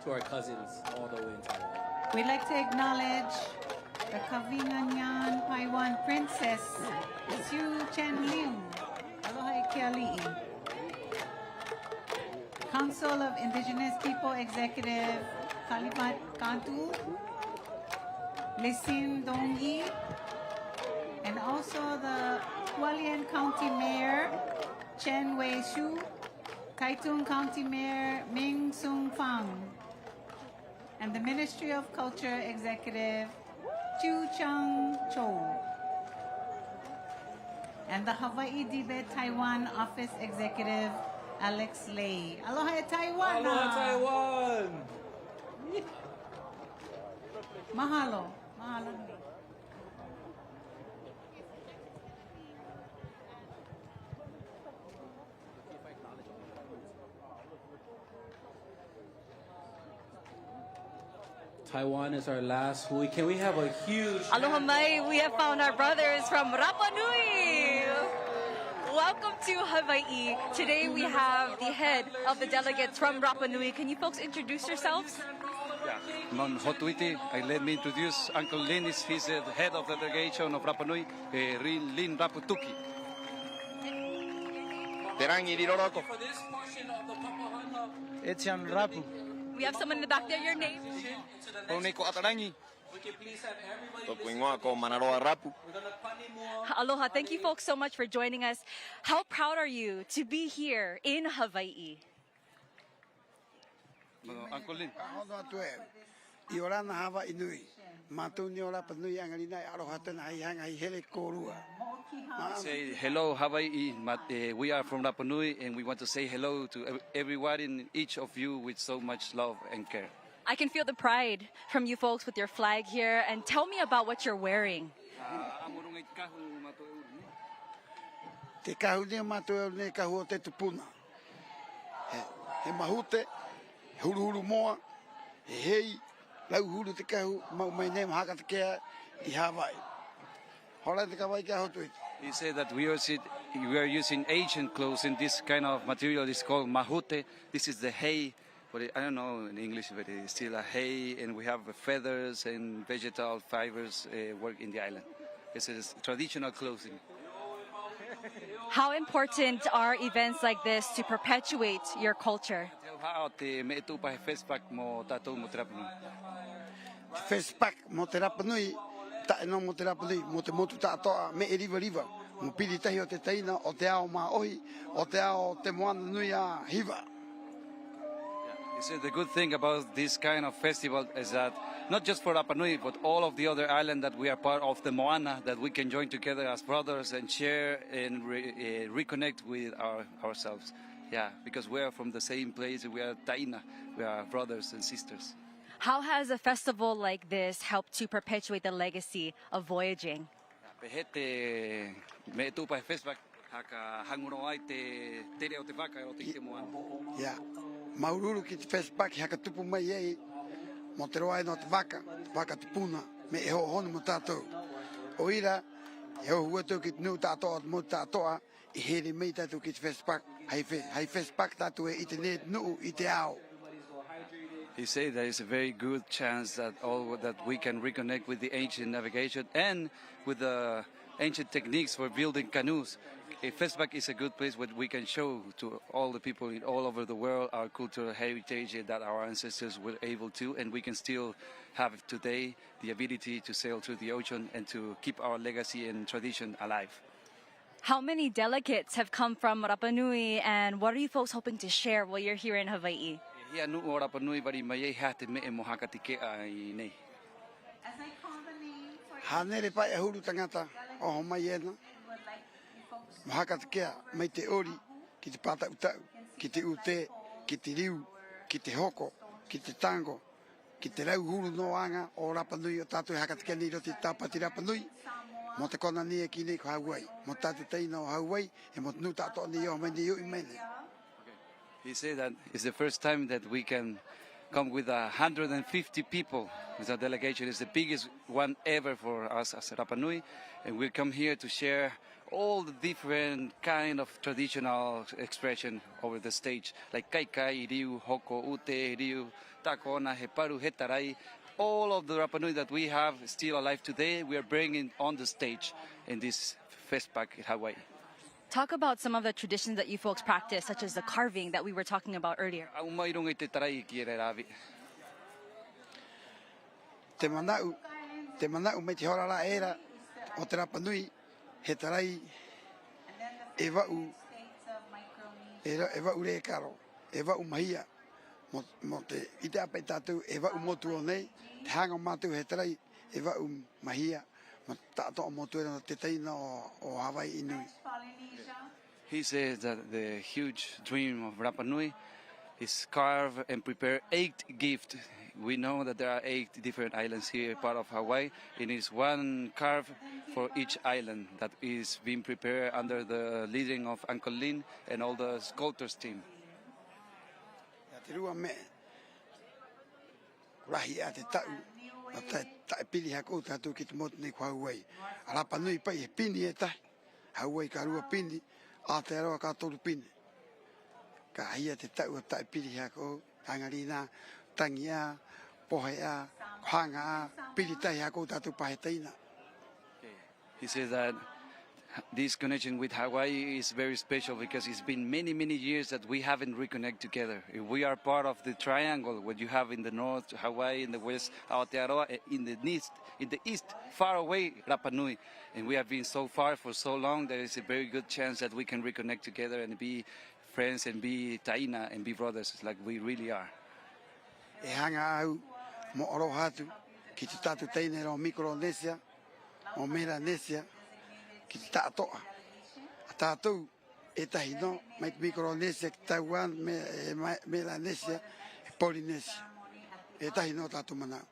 Speaker 9: to our cousins all the way in Taiwan.
Speaker 2: We'd like to acknowledge the Kavinganyan Taiwan Princess, Su Chen Liu. Aloha Kiali'i. Council of Indigenous People Executive, Kalipat Kantu, Lisin Dongyi, and also the Hualien County Mayor, Chen Wei Shu, Taitung County Mayor, Ming Sung Fang, and the Ministry of Culture Executive, Chu Chang Cho, and the Hawaii Tibet Taiwan Office Executive, Alex Lay. Aloha Taiwan!
Speaker 9: Aloha Taiwan!
Speaker 2: Mahalo. Mahalo.
Speaker 9: Taiwan is our last hui. Can we have a huge...
Speaker 1: Aloha mai, we have found our brothers from Rapa Nui. Welcome to Hawaii. Today we have the head of the delegates from Rapa Nui. Can you folks introduce yourselves?
Speaker 3: Non Hotuiti, let me introduce Uncle Lin. He's the head of the delegation of Rapa Nui, Lin Raputuki.
Speaker 10: Terangi Riroroko.
Speaker 3: Etian Rapu.
Speaker 1: We have someone in the back there. Your name?
Speaker 10: Poneko Atarangi.
Speaker 1: Aloha. Thank you folks so much for joining us. How proud are you to be here in Hawaii?
Speaker 3: Uncle Lin.
Speaker 14: Iorana Hava Inui. Matuni Rapa Nui Angarina Arohatan Hai Hele Korua.
Speaker 3: Say hello, Hawaii. We are from Rapa Nui, and we want to say hello to everyone and each of you with so much love and care.
Speaker 1: I can feel the pride from you folks with your flag here. And tell me about what you're wearing.
Speaker 14: Te kahu ne matoe ne kahu te tupuna. He mahute, huru moa, he hei, lau huru te kahu, mau mai ne mahaka te kea I Hawaii. Hola te kawai ka hotu.
Speaker 3: He said that we are using ancient clothes, and this kind of material is called mahute. This is the hay. But I don't know in English, but it's still a hay, and we have feathers and vegetal fibers work in the island. This is traditional clothing.
Speaker 1: How important are events like this to perpetuate your culture?
Speaker 14: Festpak mo te Rapa Nui, ta no mo te Rapa Nui, mo te motu tātoa me e riva. Mo piri tahi o te taina, o te ao maohi, o te ao te moana nui a hiva.
Speaker 3: So the good thing about this kind of festival is that not just for Rapa Nui, but all of the other islands that we are part of the Moana, that we can join together as brothers and share and reconnect with ourselves. Yeah, because we are from the same place, we are Taina, we are brothers and sisters.
Speaker 1: How has a festival like this helped to perpetuate the legacy of Voyaging?
Speaker 14: Yeah. Maururu ki te Festpak haka tupu mai ei mo te roa no te waka tupuna me e ho honu mo tātou. O ira, e ho huatou ki te nuu tātoa mo tātoa I here mei tātou ki te Festpak. Hei Festpak tātou e I te ne nuu I te ao.
Speaker 3: He said there is a very good chance that we can reconnect with the ancient navigation and with the ancient techniques for building canoes. Festpak is a good place where we can show to all the people all over the world our cultural heritage that our ancestors were able to, and we can still have today the ability to sail through the ocean and to keep our legacy and tradition alive.
Speaker 1: How many delegates have come from Rapa Nui, and what are you folks hoping to share while you're here in Hawaii?
Speaker 14: As I call the name for Hanere pai ahuru tangata o Homayena. Mahaka te kea, mai te ori, ki te pata utau, ki te ute, ki te riu, ki te hoko, ki te tango, ki te rau huru no anga o Rapa Nui o tātou haka te kea ni roti tāpati Rapa Nui. Mo te kona nia ki nei ko Hawaii, mo tātou teina o Hawaii, e mo te nu tātou ni o meni ui mene.
Speaker 3: He said that it's the first time that we can come with 150 people with a delegation. It's the biggest one ever for us as Rapa Nui, and we come here to share all the different kind of traditional expression over the stage, like kaikai, riu, hoko, ute, riu, takona, he paru, he tarai. all of the Rapa Nui that we have still alive today, we are bringing on the stage in this Festpak in Hawaii.
Speaker 1: Talk about some of the traditions that you folks practice, such as the carving that we were talking about earlier.
Speaker 14: Te manau me te horara era o te Rapa Nui he tarai e wau re karo, e wau mahia mo te ite apai tātou e wau motu o nei, te hanga mātou he tarai e wau mahia mo tātou o motu era te teina o Hawaii Inui.
Speaker 3: He says that the huge dream of Rapa Nui is carve and prepare 8 gifts. We know that there are 8 different islands here, part of Hawaii. It is one carve for each island that is being prepared under the leading of Uncle Lin and all the sculptors team.
Speaker 14: Te rua me rahi a te tau na tae pili hako tātou ki te motu nei ko Hawaii. A Rapa Nui pai he pini e tahi. Hawaii ka rua pini, a te aroa ka toru pini. Ka hia te tau a tae pili hako, tangarina, tangia, pohea, hanga, pili tahi hako tātou pahe teina.
Speaker 3: He says that this connection with Hawaii is very special because it's been many, many years that we haven't reconnected together. We are part of the triangle, what you have in the north, Hawaii, in the west, Aotearoa, in the east, far away, Rapa Nui. And we have been so far for so long, there is a very good chance that we can reconnect together and be friends and be taina and be brothers like we really are.
Speaker 14: E hanga au, mo oro hatu, ki te tatu teine o Micronesia, o Melanesia, ki te tātoa. A tātou e tahi no, mai Micronesia, Taiwan, Melanesia, Polynesia. E tahi no tātou manau.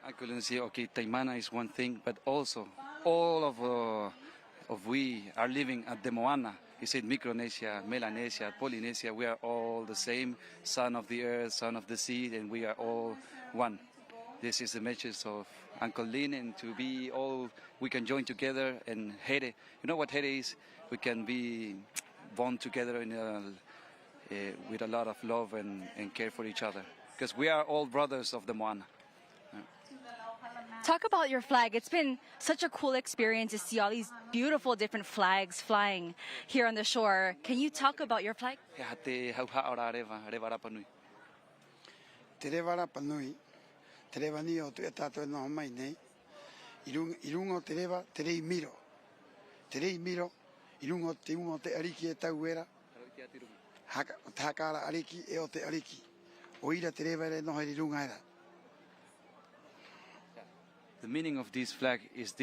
Speaker 3: I couldn't say, okay, Taimana is one thing, but also all of we are living at the Moana. He said Micronesia, Melanesia, Polynesia, we are all the same, son of the earth, son of the sea, and we are all one. This is the message of Uncle Lin, and to be all, we can join together and here. You know what here is? We can be bond together in with a lot of love and care for each other. Because we are all brothers of the Moana.
Speaker 1: Talk about your flag. It's been such a cool experience to see all these beautiful different flags flying here on the shore. Can you talk about your flag?
Speaker 14: Te rewa Rapa Nui, te rewa ni o tu e tātou no mai nei. I rungo te rewa, te rei miro. Te rei miro, i rungo te ariki e tau era. Te hakara ariki e o te ariki. O ira te rewa re noho i runga era.
Speaker 3: The meaning of this flag is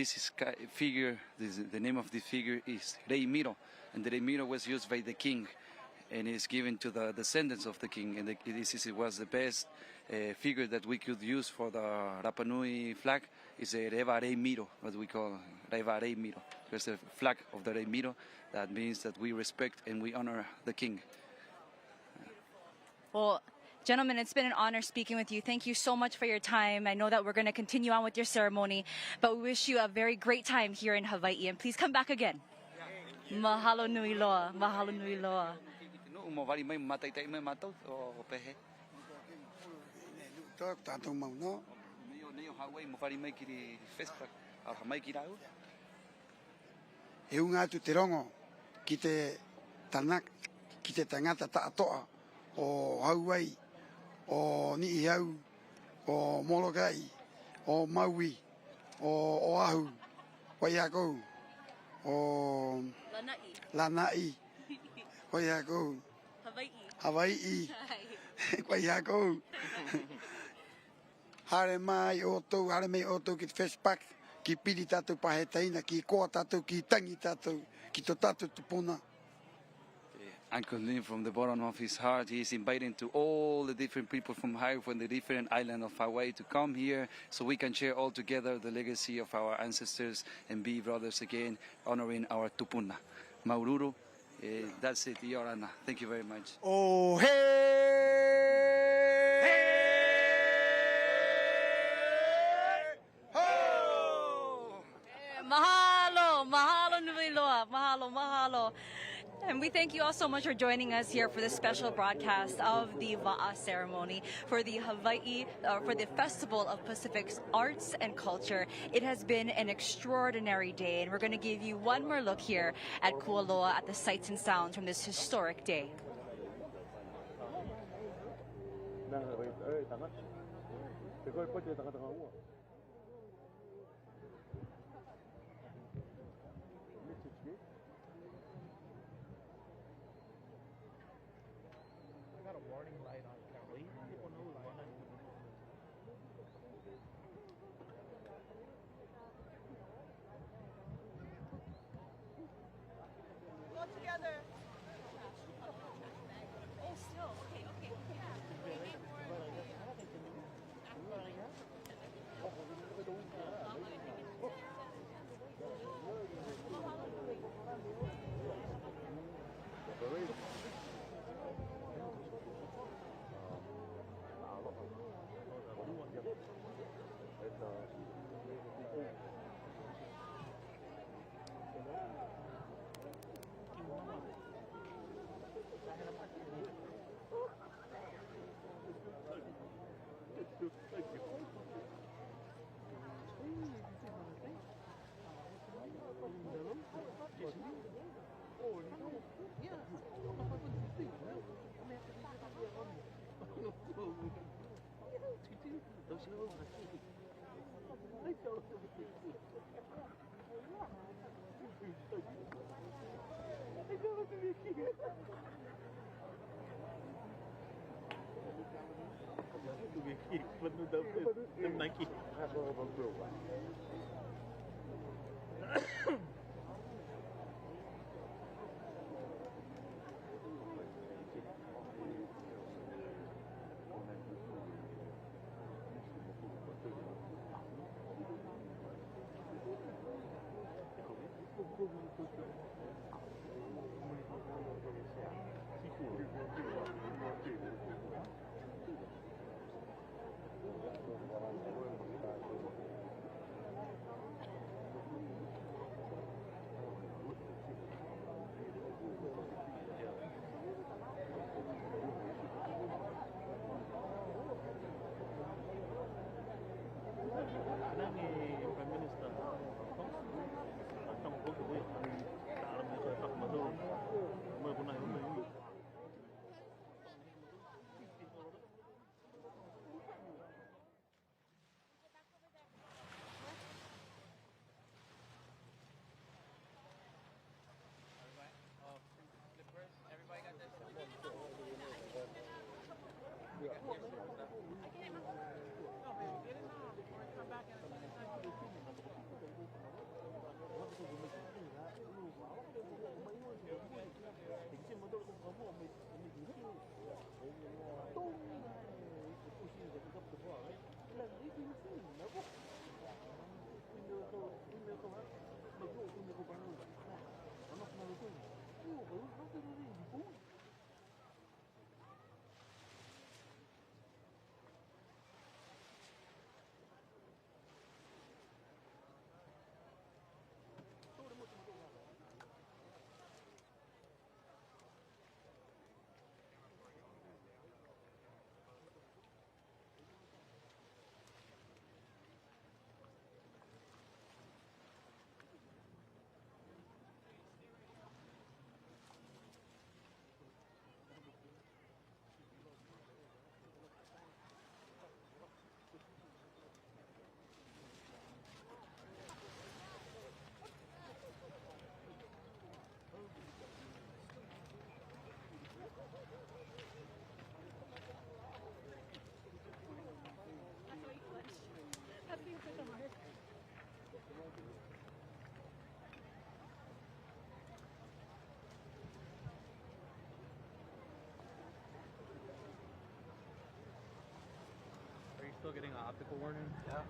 Speaker 3: figure, the name of this figure is Rei Miro, and the Rei Miro was used by the king and is given to the descendants of the king, and it was the best figure that we could use for the Rapa Nui flag is a Reva Rei Miro, what we call Reva Rei Miro. There's the flag of the Rei Miro that means that we respect and we honor the king.
Speaker 1: Well, gentlemen, it's been an honor speaking with you. Thank you so much for your time. I know that we're going to continue on with your ceremony, but we wish you a very great time here in Hawaii, and please come back again. Mahalo nui loa, mahalo nui loa.
Speaker 14: E unga atu te rongo ki te tangata tātoa o Hawaii, o Niihau, o Molokai, o Maui, o Oahu, Waiako, o Lanai, Waiako, Hawaii, Waiako. Hare mai o tō ki te Festpak, ki piri tātou pahe taina, ki koa tātou, ki tangi tātou, ki tō tātou tupuna.
Speaker 3: Uncle Lin, from the bottom of his heart, he is inviting to all the different people from the different islands of Hawaii to come here so we can share all together the legacy of our ancestors and be brothers again, honoring our tupuna. Maururu, that's it, Yorana. Thank you very much.
Speaker 14: Oh, hey!
Speaker 1: Mahalo, mahalo nui loa, mahalo, mahalo. And we thank you all so much for joining us here for this special broadcast of the Waʻa ceremony for the for the Festival of Pacific Arts and Culture. It has been an extraordinary day, and we're going to give you one more look here at Kualoa at the sights and sounds from this historic day.
Speaker 23: I got a warning light on camera. People know light on.
Speaker 18: Go together.
Speaker 1: Oh, still. Okay, okay.
Speaker 23: Are you still getting an optical warning? Yeah.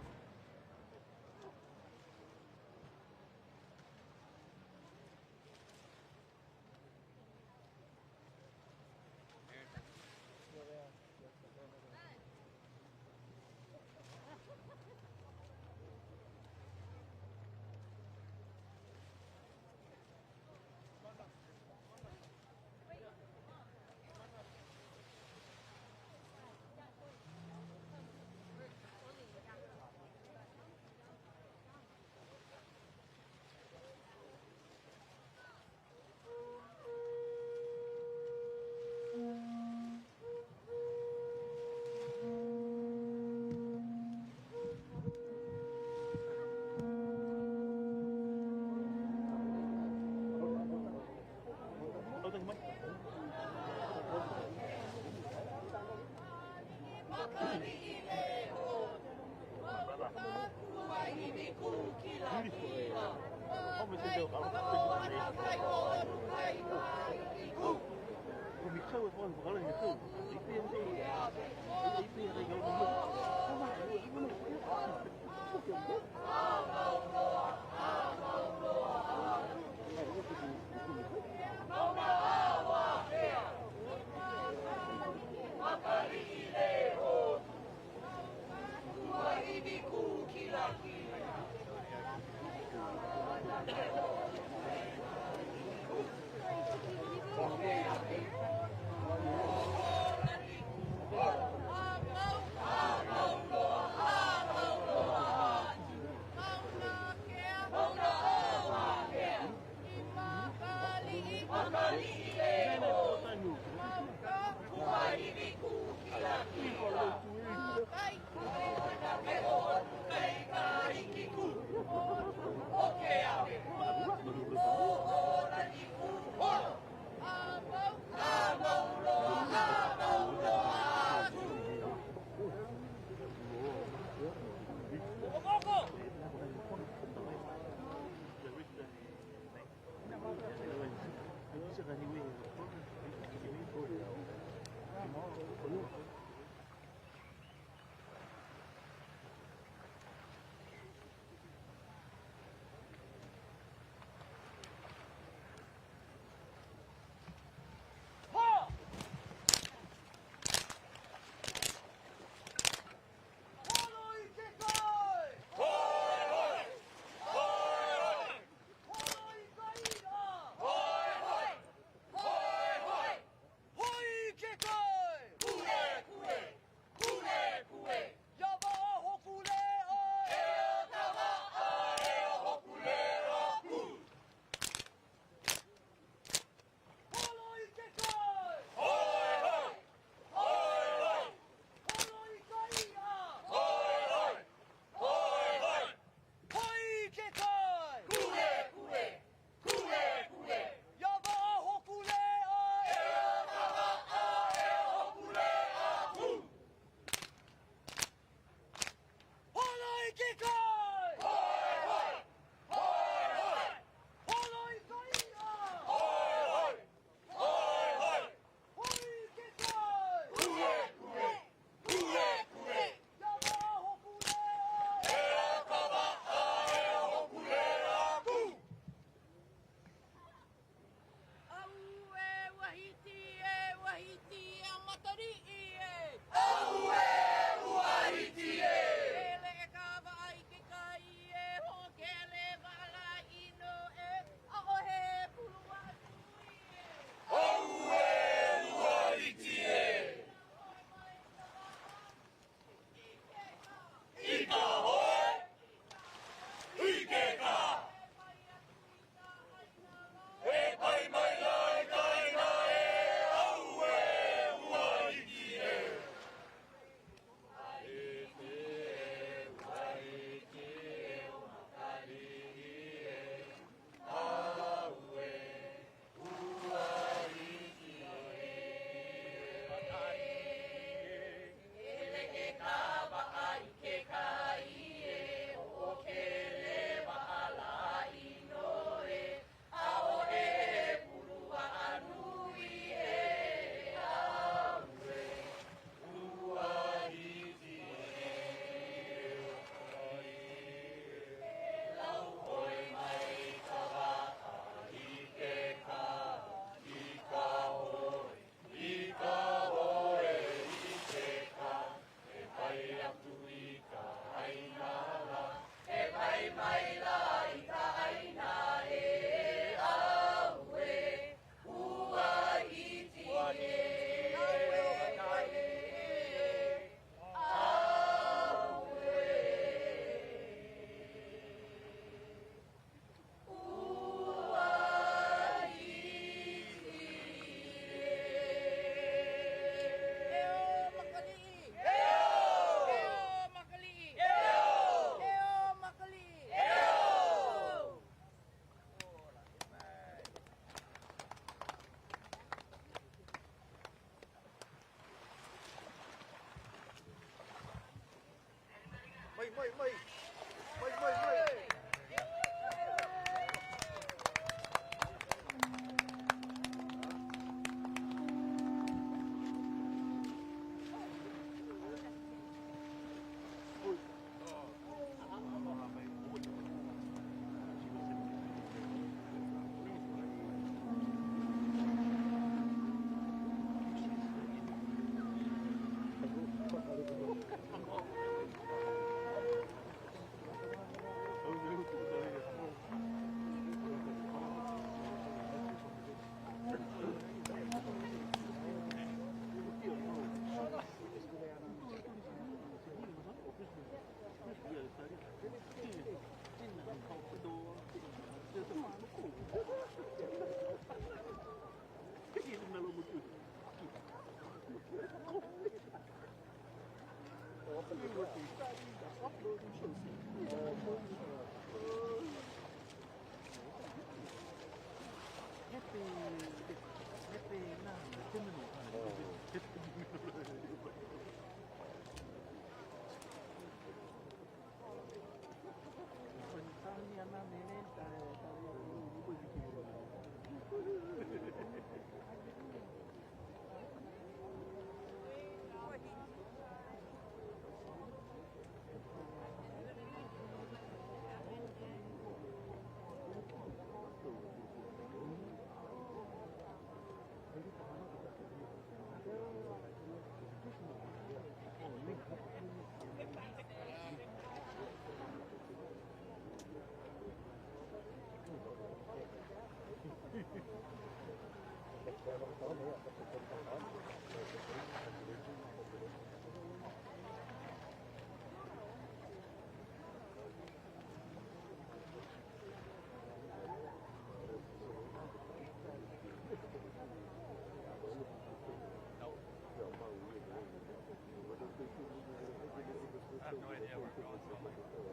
Speaker 7: I have no idea where we're going so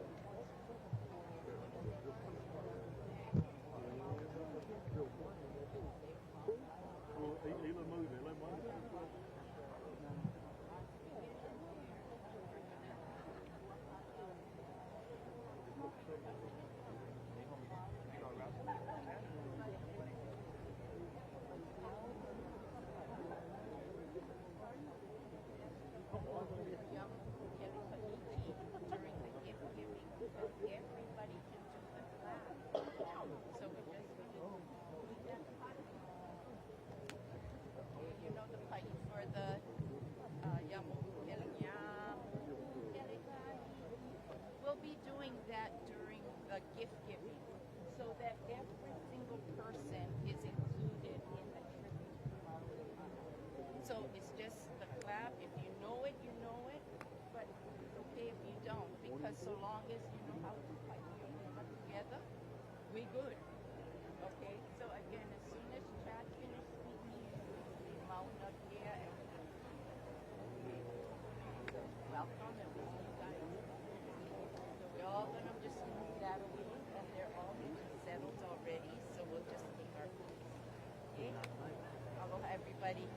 Speaker 5: We'll be doing that during the gift giving so that every single person is included in the tribute. So it's just the clap. If you know it, you know it. But it's okay if you don't, because so long as you know how to fight together, we're good. Okay? So again, as soon as Chad finishes speaking, Mauna Kea and welcome and we'll see you guys. So we're all going to just move that away, and they're all settled already, so we'll just take our place. Okay? Aloha, everybody.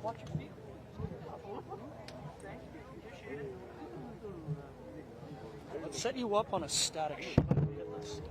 Speaker 22: Watch your feet. Thank you. Appreciate it. Let's set you up on a static shot. Look at this.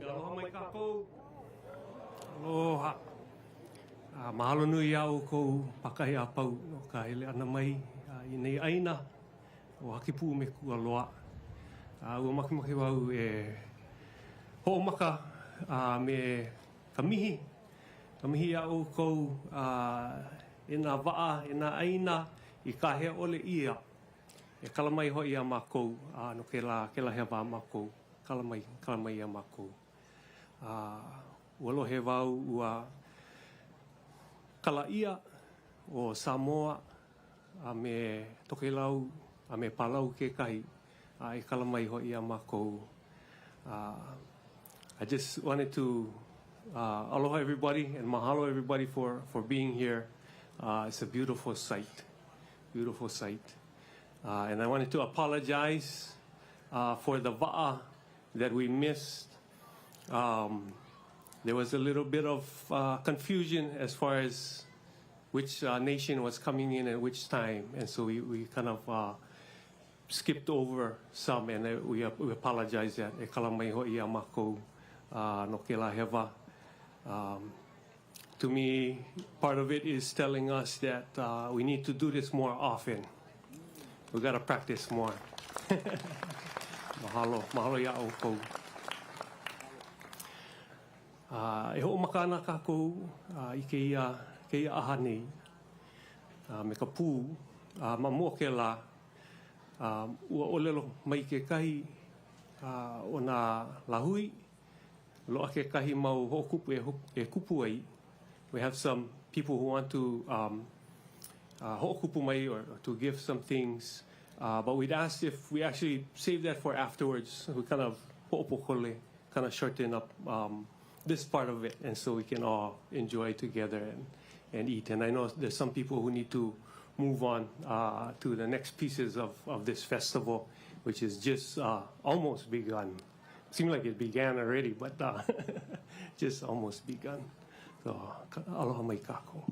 Speaker 12: Aloha mai kākou. Aloha. Mahalo nui au kou pakahi a pau no ka hele ana mai i nei aina o haki pū me kua loa. Ua makimaki wau e ho'omaka me ka mihi. Ka mihi au kou e nā wa'a, e nā aina i ka hea ole ia. E kalamai hoi a mākou no ke la hea wā mākou. Kalamai a mākou. Ua lohe wau ua kala ia o Samoa a me tokelau a me palau ke kahi e kalamai hoi a mākou. I just wanted to aloha everybody and mahalo everybody for being here. It's a beautiful sight. Beautiful sight. And I wanted to apologize for the wa'a that we missed. There was a little bit of confusion as far as which nation was coming in at which time. And so we kind of skipped over some, and we apologize that. E kalamai ho'i a mākou no ke la hewa. To me, part of it is telling us that we need to do this more often. We got to practice more. Mahalo ia au kou. E ho'omaka ana kākou i ke ia aha nei. Me ka pū, ma mua ke la, ua olelo mai ke kahi o nā lahui, loa ke kahi mau ho'okupu e kupu ai. We have some people who want to ho'okupu mai or to give some things, but we'd asked if we actually save that for afterwards. We kind of ho'opokole, kind of shorten up this part of it, and so we can all enjoy together and eat. And I know there's some people who need to move on to the next pieces of this festival, which is just almost begun. Seems like it began already, but just almost begun. So, aloha mai kākou.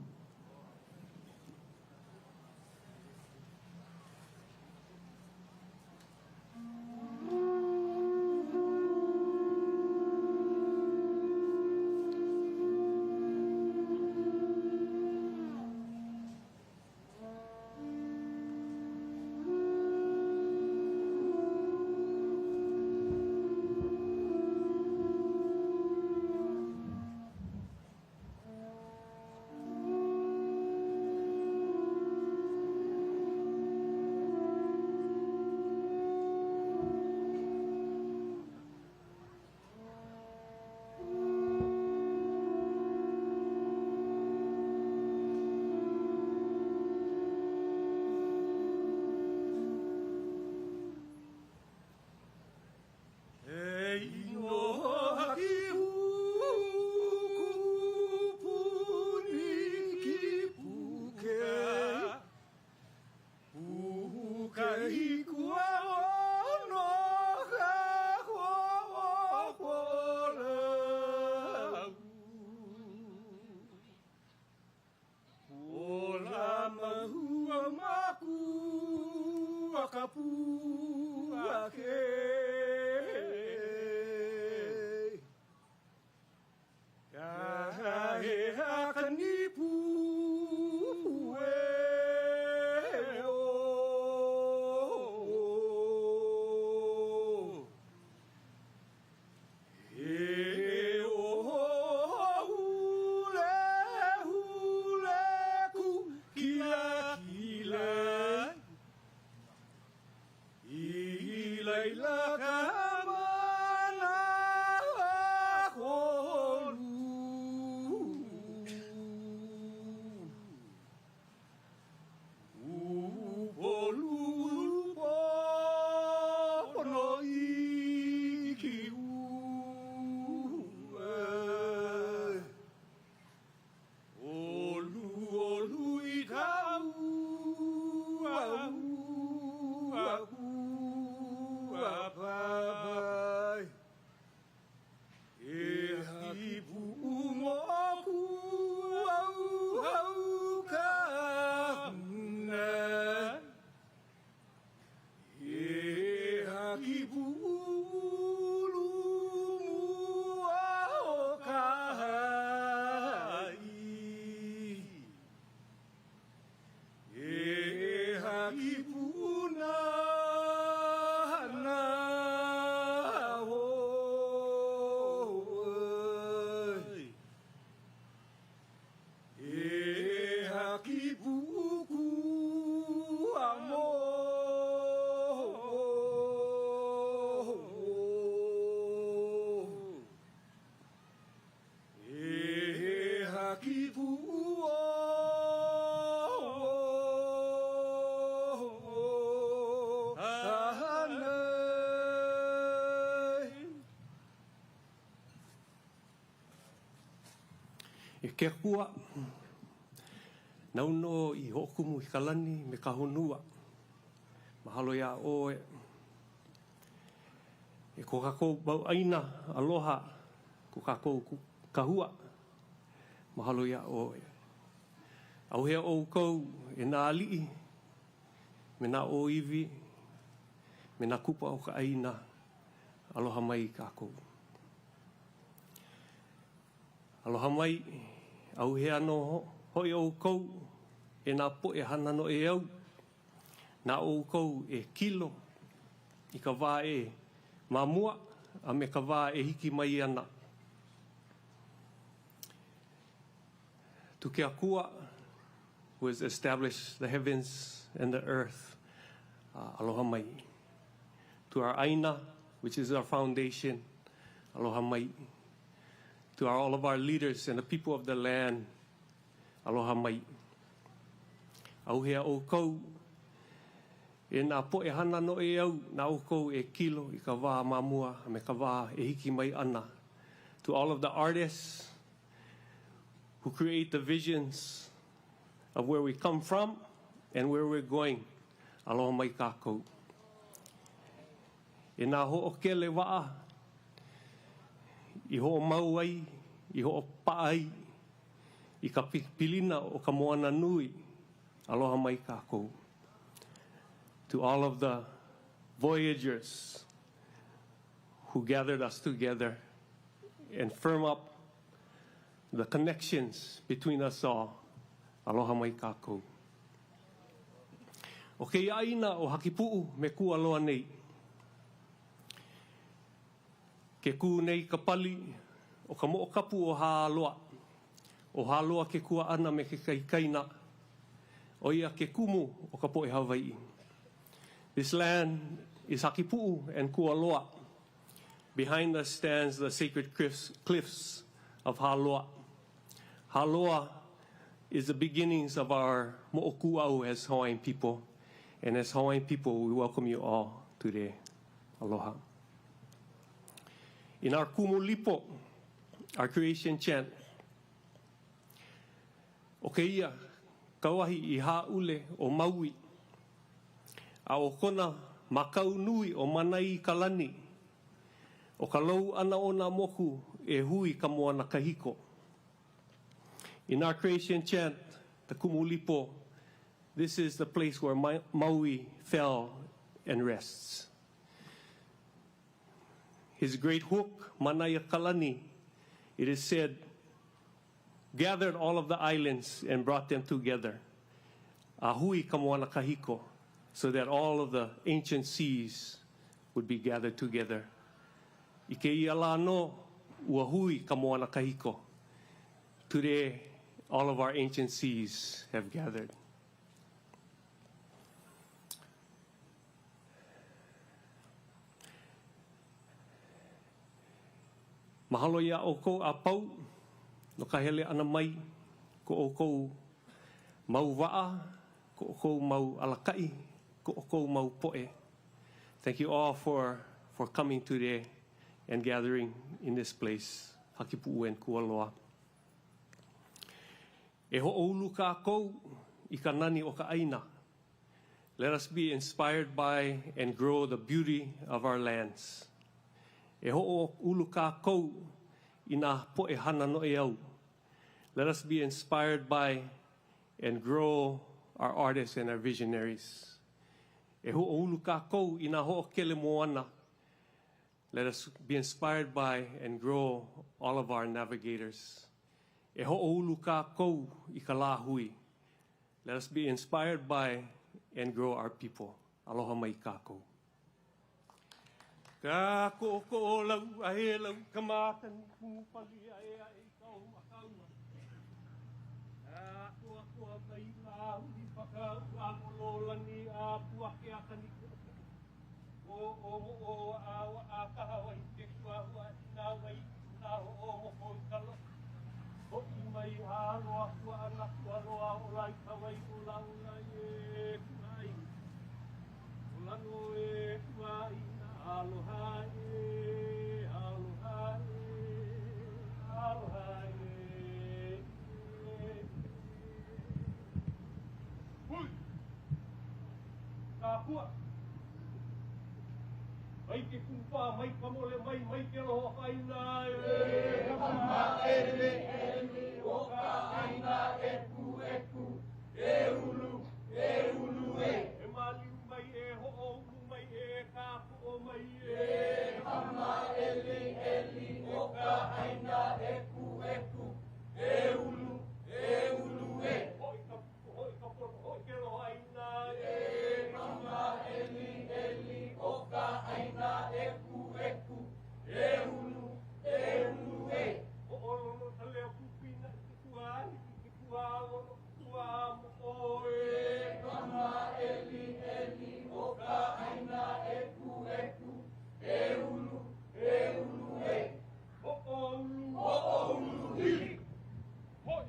Speaker 12: ke kua, nauno I hokumu I kalani me ka honua. Mahalo ia oe. E ko kako bau aina, aloha, ko kako kahua. Mahalo ia oe. Au hea o kou e nā alii, me nā o iwi, me nā kupa o ka aina, aloha mai kako. Aloha mai, au hea no hoi o kou, e nā po e hana no e au, nā o kou e kilo, I ka wā e mamua, a me ka wā e hiki mai ana. Tuke Akua, who has established the heavens and the earth, aloha mai. To our aina, which is our foundation, aloha mai. To all of our leaders and the people of the land, aloha mai. Au hea o kou, e nā po e hana no e au, nā o kou e kilo I ka wā mamua, me ka wā e hiki mai ana. To all of the artists who create the visions of where we come from and where we're going, aloha mai kākou. E nā ho'okele wa'a, I ho'o mau ai, I ho'o pa'ai, I ka pilina o ka moana nui, aloha mai kākou. To all of the voyagers who gathered us together and firm up the connections between us all, aloha mai kākou. O ke aina o hakipu'u me ku aloha nei. Ke ku nei ka pali o ka mo'okapu o hāloa. O hāloa ke kua ana me ke kaikaina. O ia ke kumu o ka po'e Hawaii. This land is hakipu'u and kualoa. Behind us stands the sacred cliffs of Haloa. Haloa is the beginnings of our mo'okuau as Hawaiian people. And as Hawaiian people, we welcome you all today. Aloha. In our kumulipo, our creation chant, o ke ia, kauahi I haule o maui, a o kona makau nui o manai kalani, o ka lau ana o nā moku e hui ka moana kahiko. In our creation chant, the kumulipo, this is the place where Maui fell and rests. His great hook, Manaya Kalani, it is said, gathered all of the islands and brought them together. Ahui ka moana kahiko, so that all of the ancient seas would be gathered together. Ike ia la no, ua hui ka moana kahiko. Today, all of our ancient seas have gathered. Mahalo ia o kou a pau, no ka hele ana mai, ko o kou mau wa'a, ko o kou mau alakai, ko o kou mau po'e. Thank you all for coming today and gathering in this place, Hakipu'u and Kualoa. E ho'oulu ka kou, I ka nani o ka aina. Let us be inspired by and grow the beauty of our lands. E ho'oulu ka kou, I nā po'e hana no e au. Let us be inspired by and grow our artists and our visionaries. E ho'oulu ka kou, I nā ho'okele moana. Let us be inspired by and grow all of our navigators. E ho'oulu ka kou, I ka lā hui. Let us be inspired by and grow our people. Aloha mai kākou. Ka ko lau a he lau ka mātani kumupali a e kau makaua. Kua mai la hui whakau a mololani a puake a kaniko. O a kahawa I te kuahua nā wai nā o moko I kalo. O I mai hāroa kua ana kua roa o rai kawai o la e kuai. O lano e kuai. Aloha e, aloha e, aloha e,
Speaker 19: pua. Mai ke kumpa, mai kamole, mai ke roho kaina. E kama ele o ka aina e ku. E ulu e. E mali mai e ho ulu mai e ka pu mai e. E kama eli o ka aina e ku. E ulu e. Hoi ka poto, hoi ke roho aina. E kama eli o ka aina e ku. E ulu e. O olo tale kupina ki kuai, ki kualo, kuamo o e kama eli o ka aina e ku. E ulu e. O ulu hi. Hoi.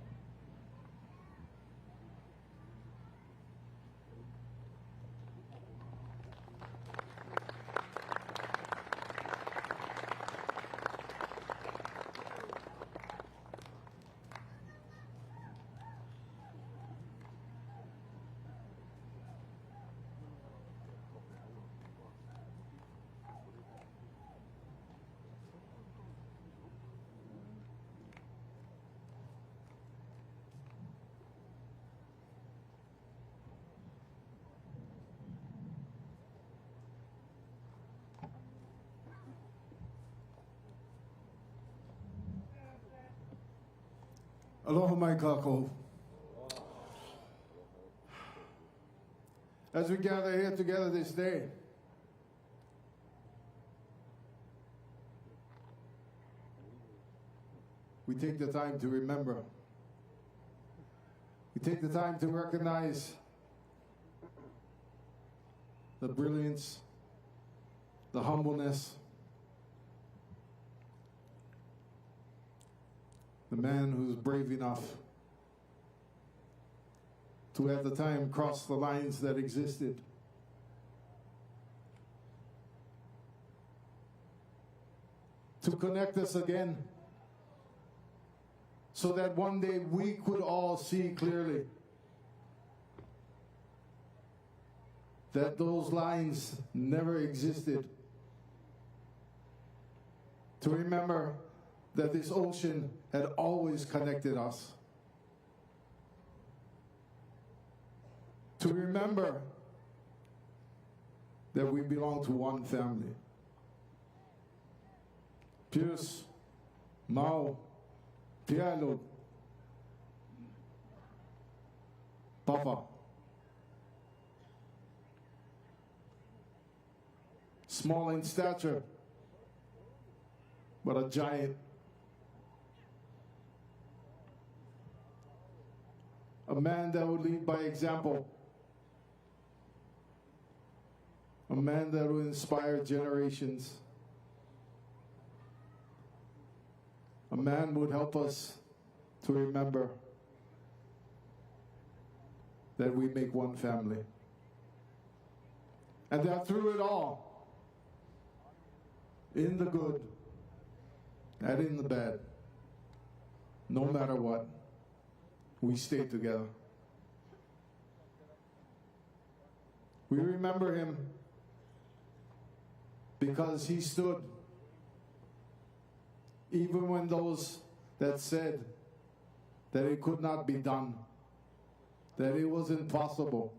Speaker 13: Aloha mai kākou. As we gather here together this day, we take the time to remember. We take the time to recognize the brilliance, the humbleness, the man who's brave enough to at the time cross the lines that existed. To connect us again so that one day we could all see clearly that those lines never existed. To remember that this ocean had always connected us. To remember that we belong to one family. Pius, Mao, Piano, Papa. Small in stature, but a giant. A man that would lead by example. A man that would inspire generations. A man would help us to remember that we make one family. And that through it all, in the good and in the bad, no matter what, we stay together. We remember him because he stood even when those that said that it could not be done, that it was impossible.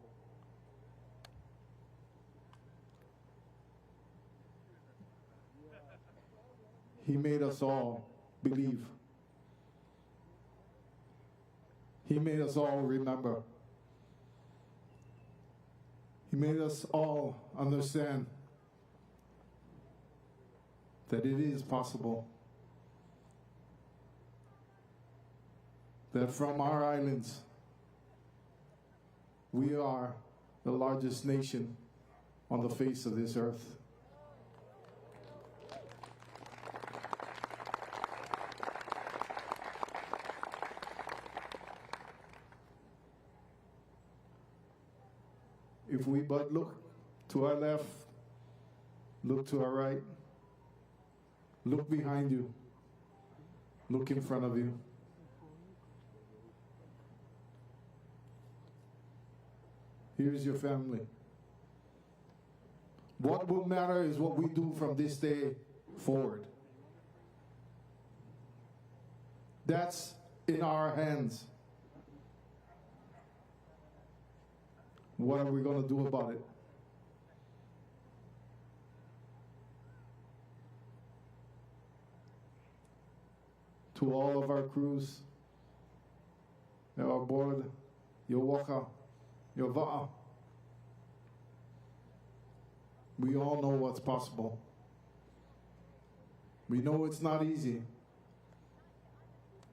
Speaker 13: He made us all believe. He made us all remember. He made us all understand that it is possible. That from our islands, we are the largest nation on the face of this earth. If we but look to our left, look to our right, look behind you, look in front of you. Here's your family. What will matter is what we do from this day forward. That's in our hands. What are we going to do about it? To all of our crews that are aboard your Waʻa, your Waʻa, we all know what's possible. We know it's not easy,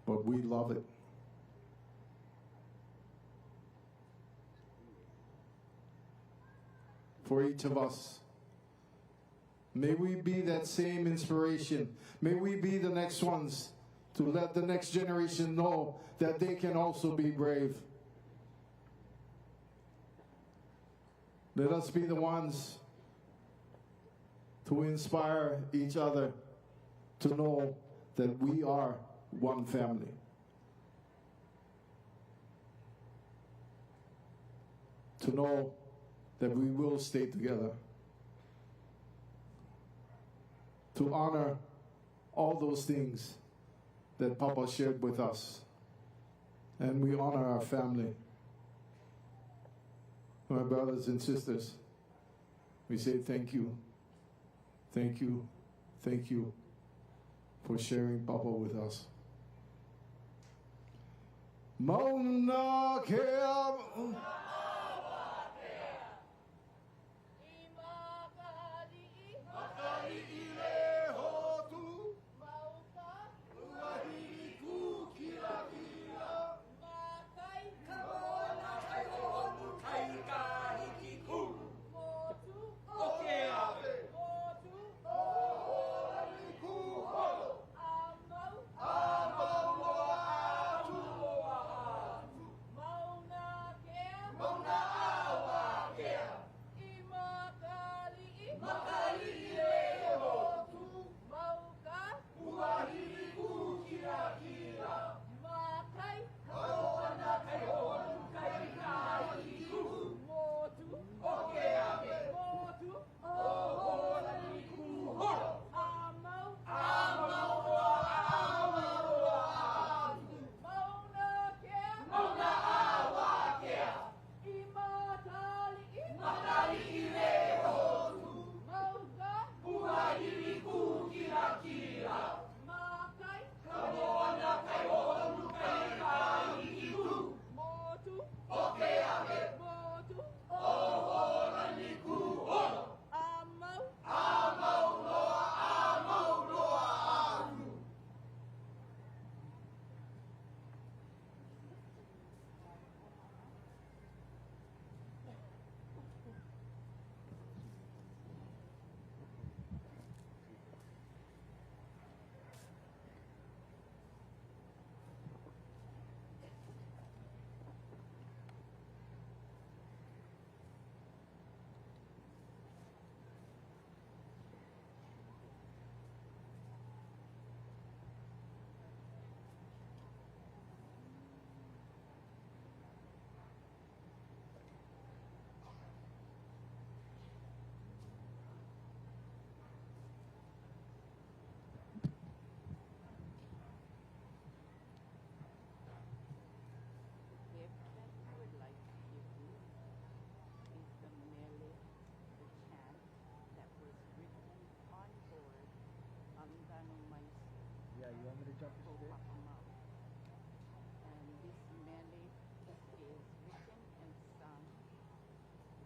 Speaker 13: but we love it. For each of us, may we be that same inspiration. May we be the next ones to let the next generation know that they can also be brave. Let us be the ones to inspire each other to know that we are one family. To know that we will stay together. To honor all those things that Papa shared with us. And we honor our family. My brothers and sisters, we say thank you. Thank you. Thank you for sharing Papa with us. Mauna kea.
Speaker 15: You want me to jump the stick?
Speaker 5: And this mele is written and sung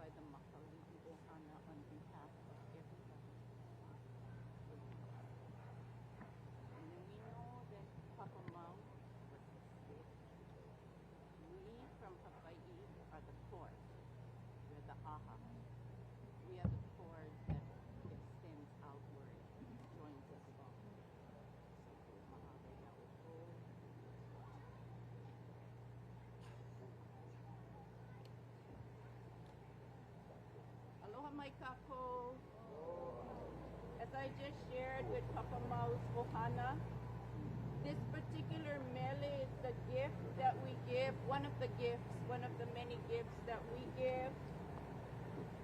Speaker 5: by the Makalihi Ohana on behalf of everybody. And we know that Papa Mau was the stick. We from Hawaii are the cord. We're the aha. We are the cord that extends outward, joins us all. Aloha mai kako. As I just shared with Papa Mau's Ohana, this particular mele is the gift that we give, one of the many gifts that we give,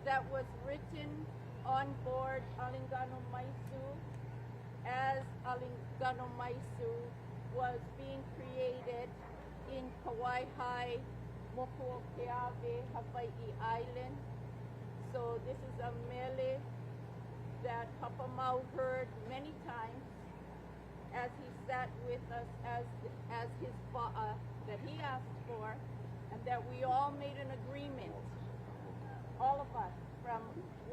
Speaker 5: that was written on board Alingano Maisu as Alingano Maisu was being created in Kauai, Mokuokeawe, Hawaii Island. So this is a mele that Papa Mau heard many times as he sat with us as his ba'a that he asked for, and that we all made an agreement, all of us, from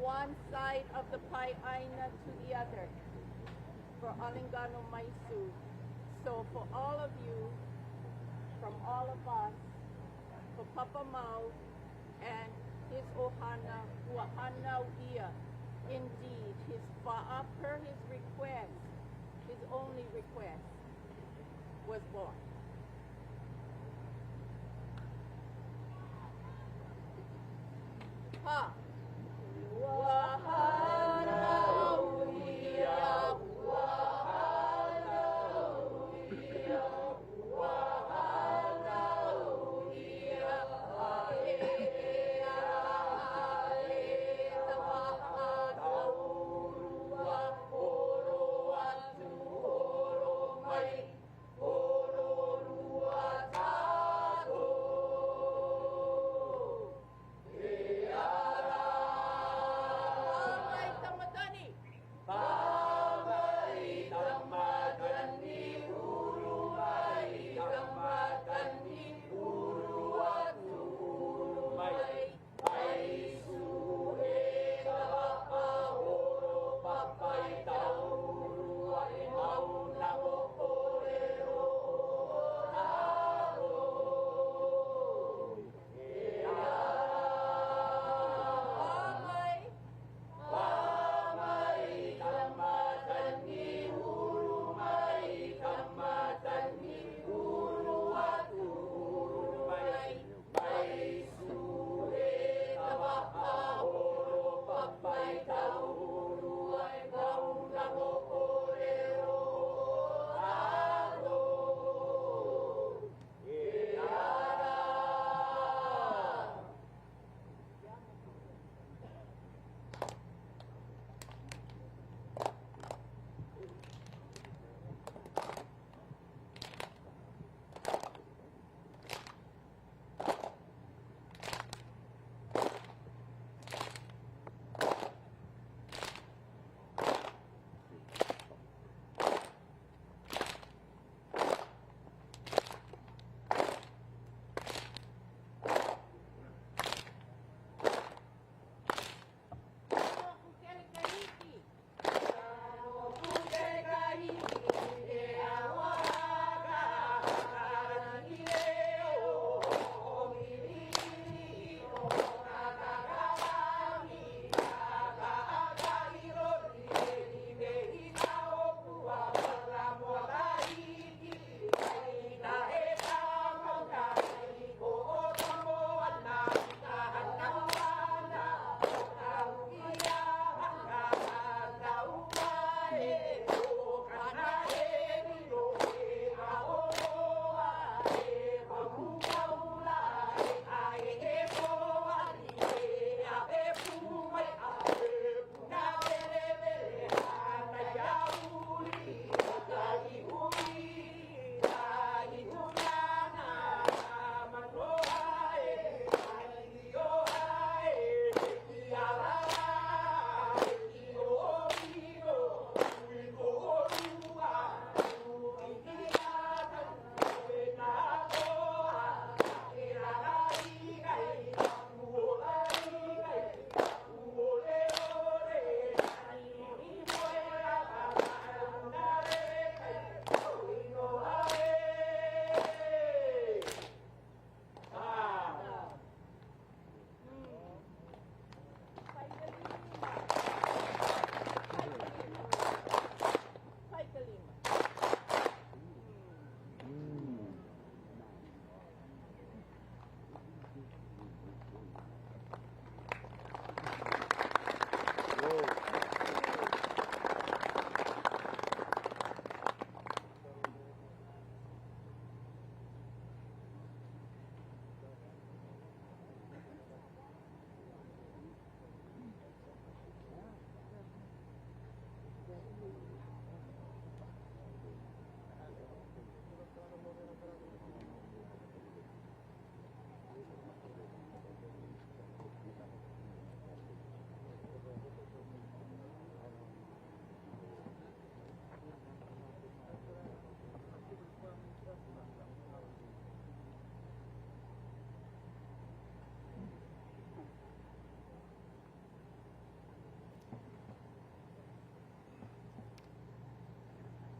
Speaker 5: one side of the Pai'aina to the other, for Alingano Maisu. So for all of you, from all of us, for Papa Mau and his ohana, Uahana Uia, indeed, his fa'a, per his request, his only request, was born. Ha! Wahana Uia, Wahana Uia, Wahana Uia,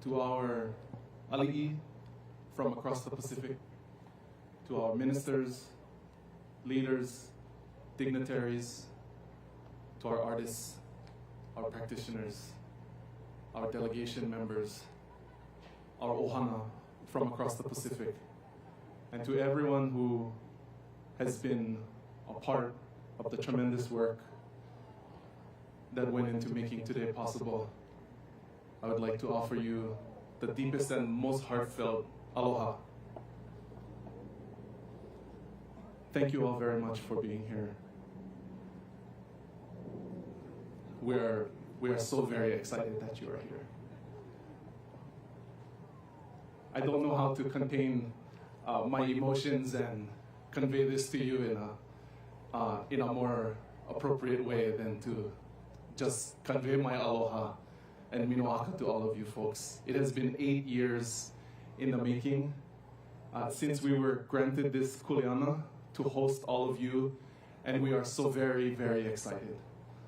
Speaker 11: to our ali'i from across the Pacific, to our ministers, leaders, dignitaries, to our artists, our practitioners, our delegation members, our ohana from across the Pacific, and to everyone who has been a part of the tremendous work that went into making today possible. I would like to offer you the deepest and most heartfelt aloha. Thank you all very much for being here. We are so very excited that you are here. I don't know how to contain my emotions and convey this to you in a more appropriate way than to just convey my aloha and minoaka to all of you folks. It has been 8 years in the making since we were granted this kuleana to host all of you, and we are so very, very excited.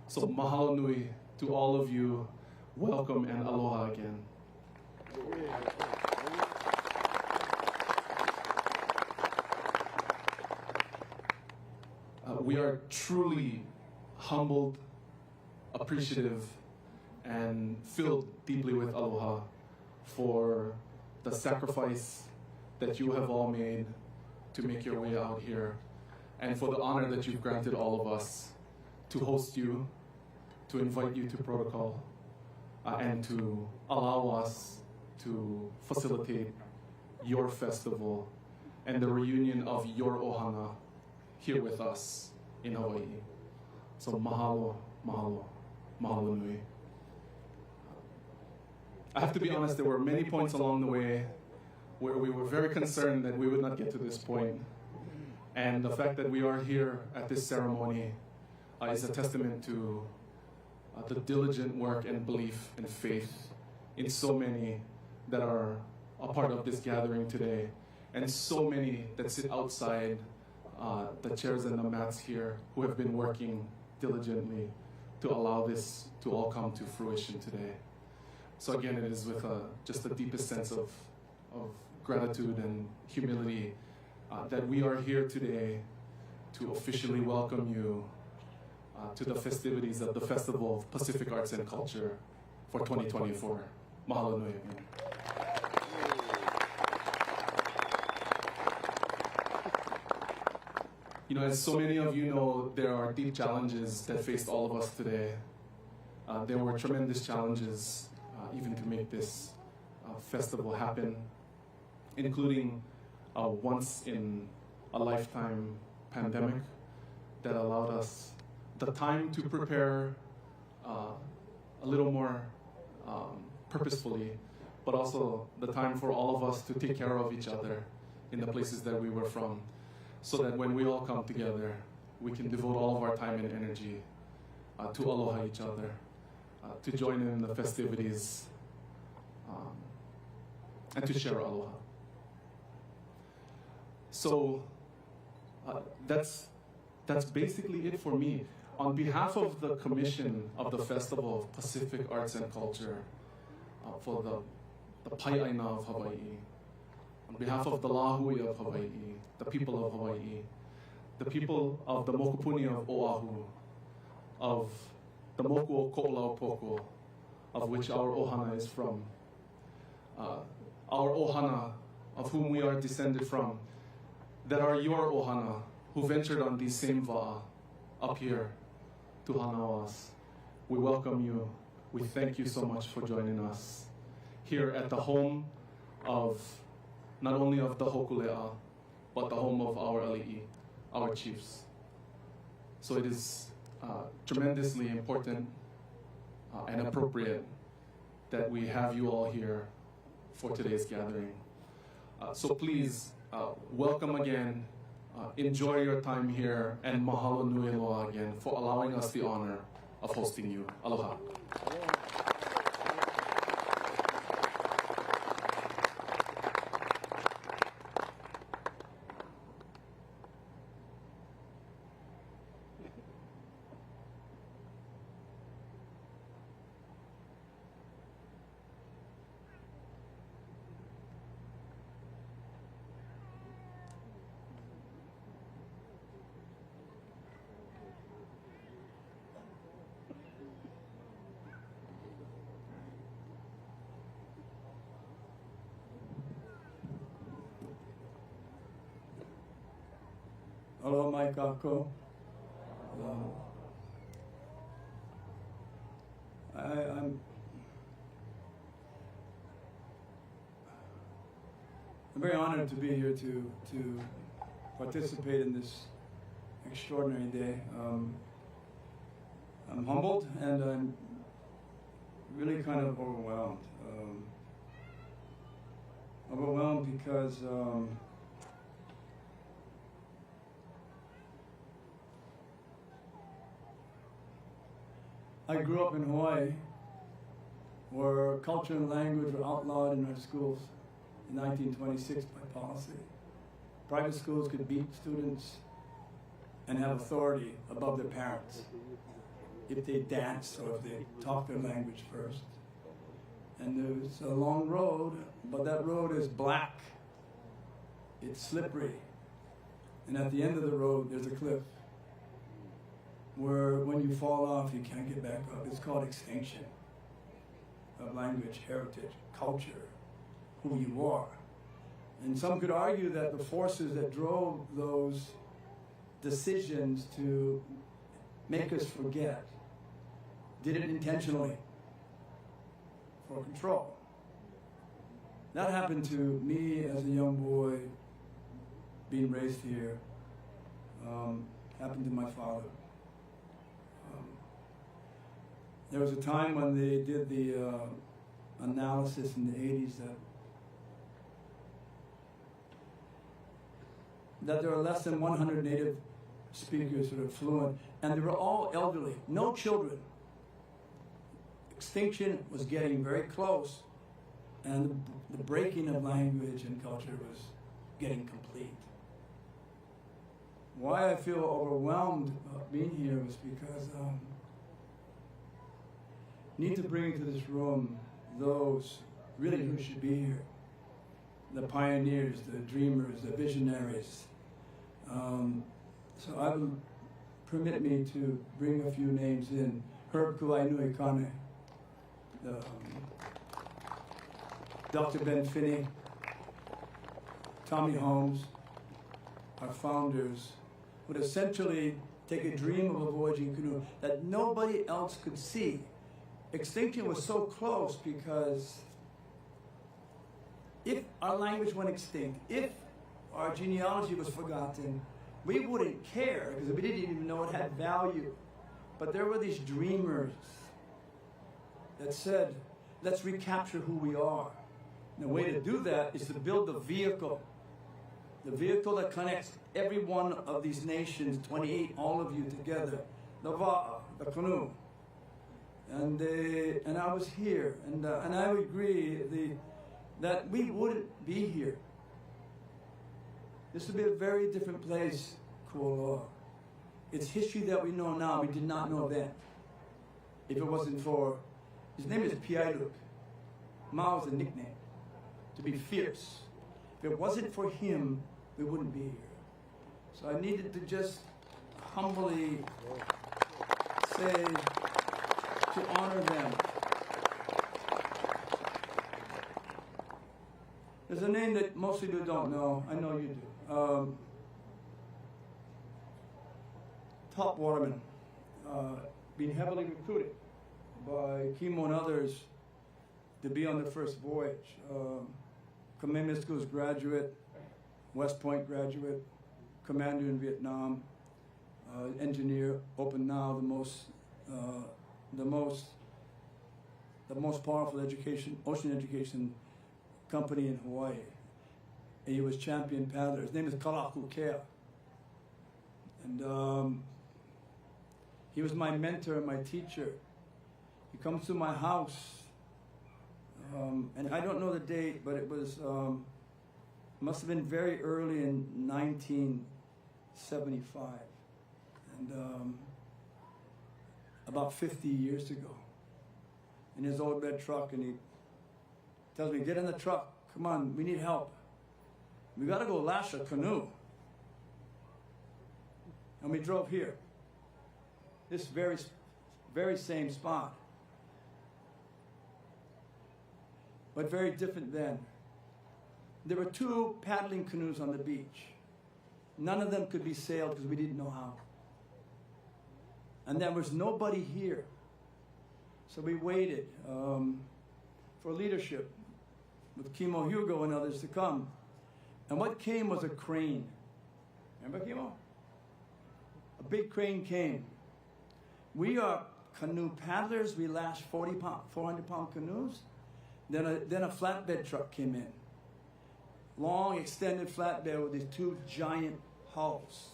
Speaker 11: So mahalo nui to all of you. Welcome and aloha again. We are truly humbled, appreciative, and filled deeply with aloha for the sacrifice that you have all made to make your way out here, and for the honor that you've granted all of us to host you, to invite you to protocol, and to allow us to facilitate your festival and the reunion of your ohana here with us in Hawaii. So mahalo, mahalo, mahalo nui. I have to be honest, there were many points along the way where we were very concerned that we would not get to this point. And the fact that we are here at this ceremony is a testament to the diligent work and belief and faith in so many that are a part of this gathering today, and so many that sit outside the chairs and the mats here who have been working diligently to allow this to all come to fruition today. So again, it is with just the deepest sense of gratitude and humility that we are here today to officially welcome you to the festivities of the Festival of Pacific Arts and Culture for 2024. Mahalo nui. You know, as so many of you know, there are deep challenges that faced all of us today. There were tremendous challenges even to make this festival happen, including a once-in-a-lifetime pandemic that allowed us the time to prepare a little more purposefully, but also the time for all of us to take care of each other in the places that we were from, so that when we all come together, we can devote all of our time and energy to aloha each other, to join in the festivities, and to share aloha. So that's basically it for me. On behalf of the Commission of the Festival of Pacific Arts and Culture, for the Pai'aina of Hawaii, on behalf of the Lahui of Hawaii, the people of Hawaii, the people of the Mokupuni of Oahu, of the Moku o Ko'olaupoko, of which our ohana is from, our ohana of whom we are descended from, that are your ohana, who ventured on these same wa'a up here to hanao us. We welcome you. We thank you so much for joining us here at the home of not only of the Hokulea, but the home of our ali'i, our chiefs. So it is tremendously important and appropriate that we have you all here for today's gathering. So please, welcome again, enjoy your time here, and mahalo nui loa again for allowing us the honor of hosting you. Aloha.
Speaker 20: Mahalo mai kako. I'm very honored to be here to participate in this extraordinary day. I'm humbled and I'm really kind of overwhelmed. Overwhelmed because I grew up in Hawaii, where culture and language were outlawed in our schools in 1926 by policy. Private schools could beat students and have authority above their parents if they danced or if they talked their language first. And there's a long road, but that road is black. It's slippery. And at the end of the road, there's a cliff where when you fall off, you can't get back up. It's called extinction of language, heritage, culture, who you are. And some could argue that the forces that drove those decisions to make us forget did it intentionally for control. That happened to me as a young boy being raised here. Happened to my father. There was a time when they did the analysis in the 80s that there are less than 100 native speakers that are fluent, and they were all elderly, no children. Extinction was getting very close, and the breaking of language and culture was getting complete. Why I feel overwhelmed about being here was because need to bring into this room those really who should be here. The pioneers, the dreamers, the visionaries. So I will permit me to bring a few names in. Herb Kuainui Kane, Dr. Ben Finney, Tommy Holmes, our founders, would essentially take a dream of a voyaging canoe that nobody else could see. Extinction was so close because if our language went extinct, if our genealogy was forgotten, we wouldn't care because we didn't even know it had value. But there were these dreamers that said, let's recapture who we are. And the way to do that is to build the vehicle that connects every one of these nations, 28, all of you together, the Waʻa, the Canoe. And I was here, and I would agree that we wouldn't be here. This would be a very different place, Kualoa. It's history that we know now, we did not know then. If it wasn't for, his name is Piailuk. Mao's a nickname, to be fierce. If it wasn't for him, we wouldn't be here. So I needed to just humbly say, to honor them. There's a name that most of you don't know. I know you do. Top waterman, being heavily recruited by Kimo and others to be on the first voyage. Kamehameha School's graduate, West Point graduate, commander in Vietnam, engineer, open now the most powerful ocean education company in Hawaii. And he was champion paddler. His name is Kalaku Kea. And he was my mentor and my teacher. He comes to my house, and I don't know the date, but it was, must have been very early in 1975. And about 50 years ago, in his old red truck, and he tells me, get in the truck, come on, we need help. We gotta go lash a canoe. And we drove here, this very same spot. But very different then. There were two paddling canoes on the beach. None of them could be sailed because we didn't know how. And there was nobody here. So we waited for leadership with Kimo Hugo and others to come. And what came was a crane. Remember, Kimo? A big crane came. We are canoe paddlers. We lash 400-pound canoes. Then a flatbed truck came in. Long, extended flatbed with these two giant hulls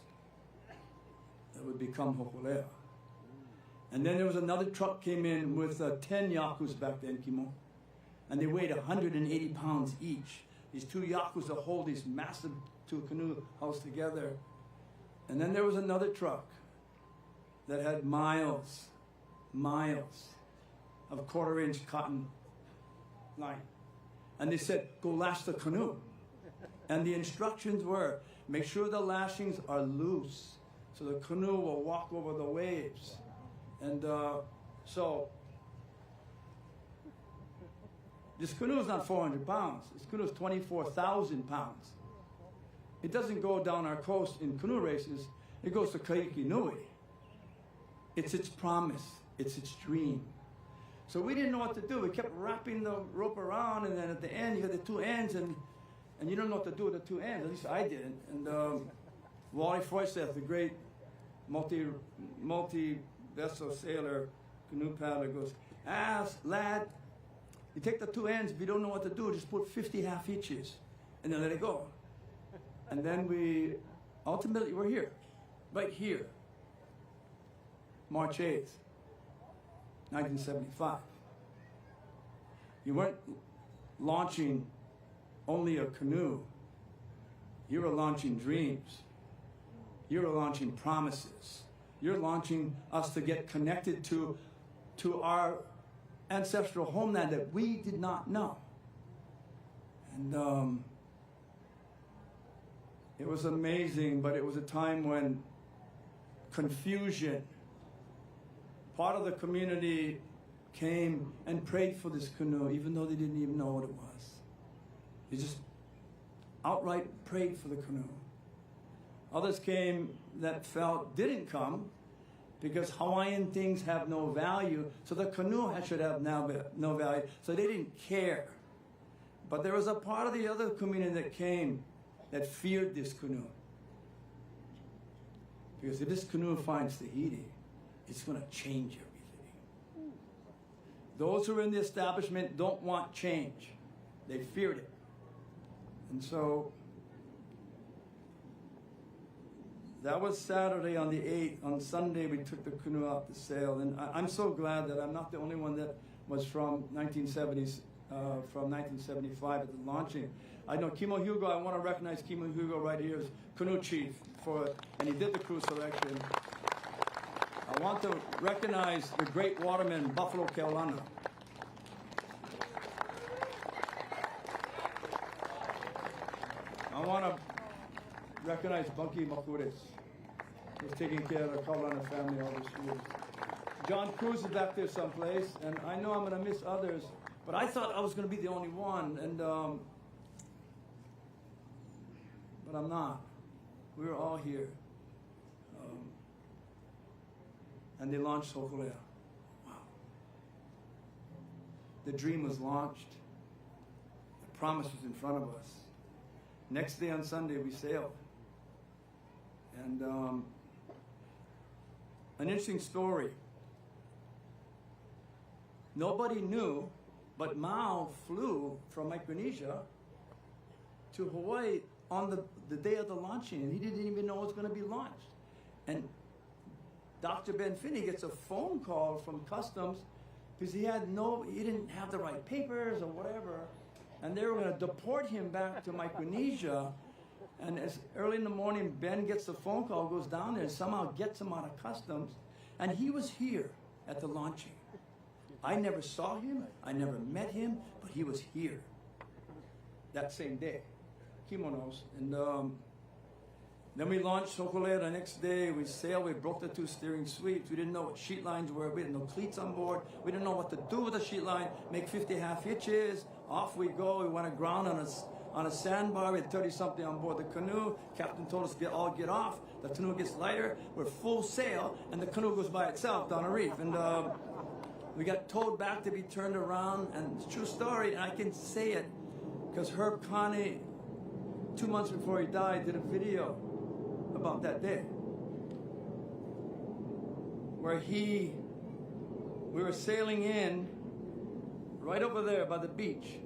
Speaker 20: that would become hokulea. And then there was another truck came in with 10 yakus back then, Kimo. And they weighed 180 pounds each. These two yakus that hold these massive two canoe hulls together. And then there was another truck that had miles of quarter-inch cotton line. And they said, go lash the canoe. And the instructions were, make sure the lashings are loose so the canoe will walk over the waves. And so, this canoe is not 400 pounds. This canoe is 24,000 pounds. It doesn't go down our coast in canoe races. It goes to Kaikinui. It's its promise. It's its dream. So we didn't know what to do. We kept wrapping the rope around, and then at the end, you got the two ends, and you don't know what to do with the two ends. At least I didn't. And Wally Foysteff, the great multi-vessel sailor, canoe paddler, goes, lad, you take the two ends. If you don't know what to do, just put 50 half hitches, and then let it go. And then ultimately, we're here, right here, March 8th, 1975. You weren't launching only a canoe. You were launching dreams. You were launching promises. You're launching us to get connected to our ancestral homeland that we did not know. And it was amazing, but it was a time when confusion. Part of the community came and prayed for this canoe, even though they didn't even know what it was. They just outright prayed for the canoe. Others came that didn't come because Hawaiian things have no value, so the canoe should have no value, so they didn't care. But there was a part of the other community that came that feared this canoe. Because if this canoe finds Tahiti, it's going to change everything. Those who are in the establishment don't want change. They feared it. And so that was Saturday on the 8th. On Sunday, we took the canoe out to sail. And I'm so glad that I'm not the only one that was from 1970s, from 1975 at the launching. I know Kimo Hugo, I want to recognize Kimo Hugo right here as canoe chief and he did the cruise selection. I want to recognize the great waterman, Buffalo Keolana. I want to recognize Bunky Makuris, who's taking care of the Keolana family all these years. John Cruz is back there someplace, and I know I'm going to miss others, but I thought I was going to be the only one, and but I'm not. We were all here. And they launched Hokulea. Wow. The dream was launched. The promise was in front of us. Next day on Sunday, we sailed. And an interesting story. Nobody knew, but Mao flew from Micronesia to Hawaii on the day of the launching, and he didn't even know it was going to be launched. And Dr. Ben Finney gets a phone call from Customs because he didn't have the right papers or whatever, and they were going to deport him back to Micronesia. And as early in the morning, Ben gets the phone call, goes down there, and somehow gets him out of Customs, and he was here at the launching. I never saw him, I never met him, but he was here that same day. Kimonos. And then we launched Hokulea the next day. We sailed, we broke the two steering sweeps. We didn't know what sheet lines were. We had no cleats on board. We didn't know what to do with the sheet line. Make 50 half hitches. Off we go. We went aground on a sandbar. We had 30-something on board the canoe. Captain told us to all get off. The canoe gets lighter. We're full sail, and the canoe goes by itself down a reef. And we got towed back to be turned around, and it's a true story, and I can say it because Herb Connie, 2 months before he died, did a video about that day where we were sailing in right over there by the beach.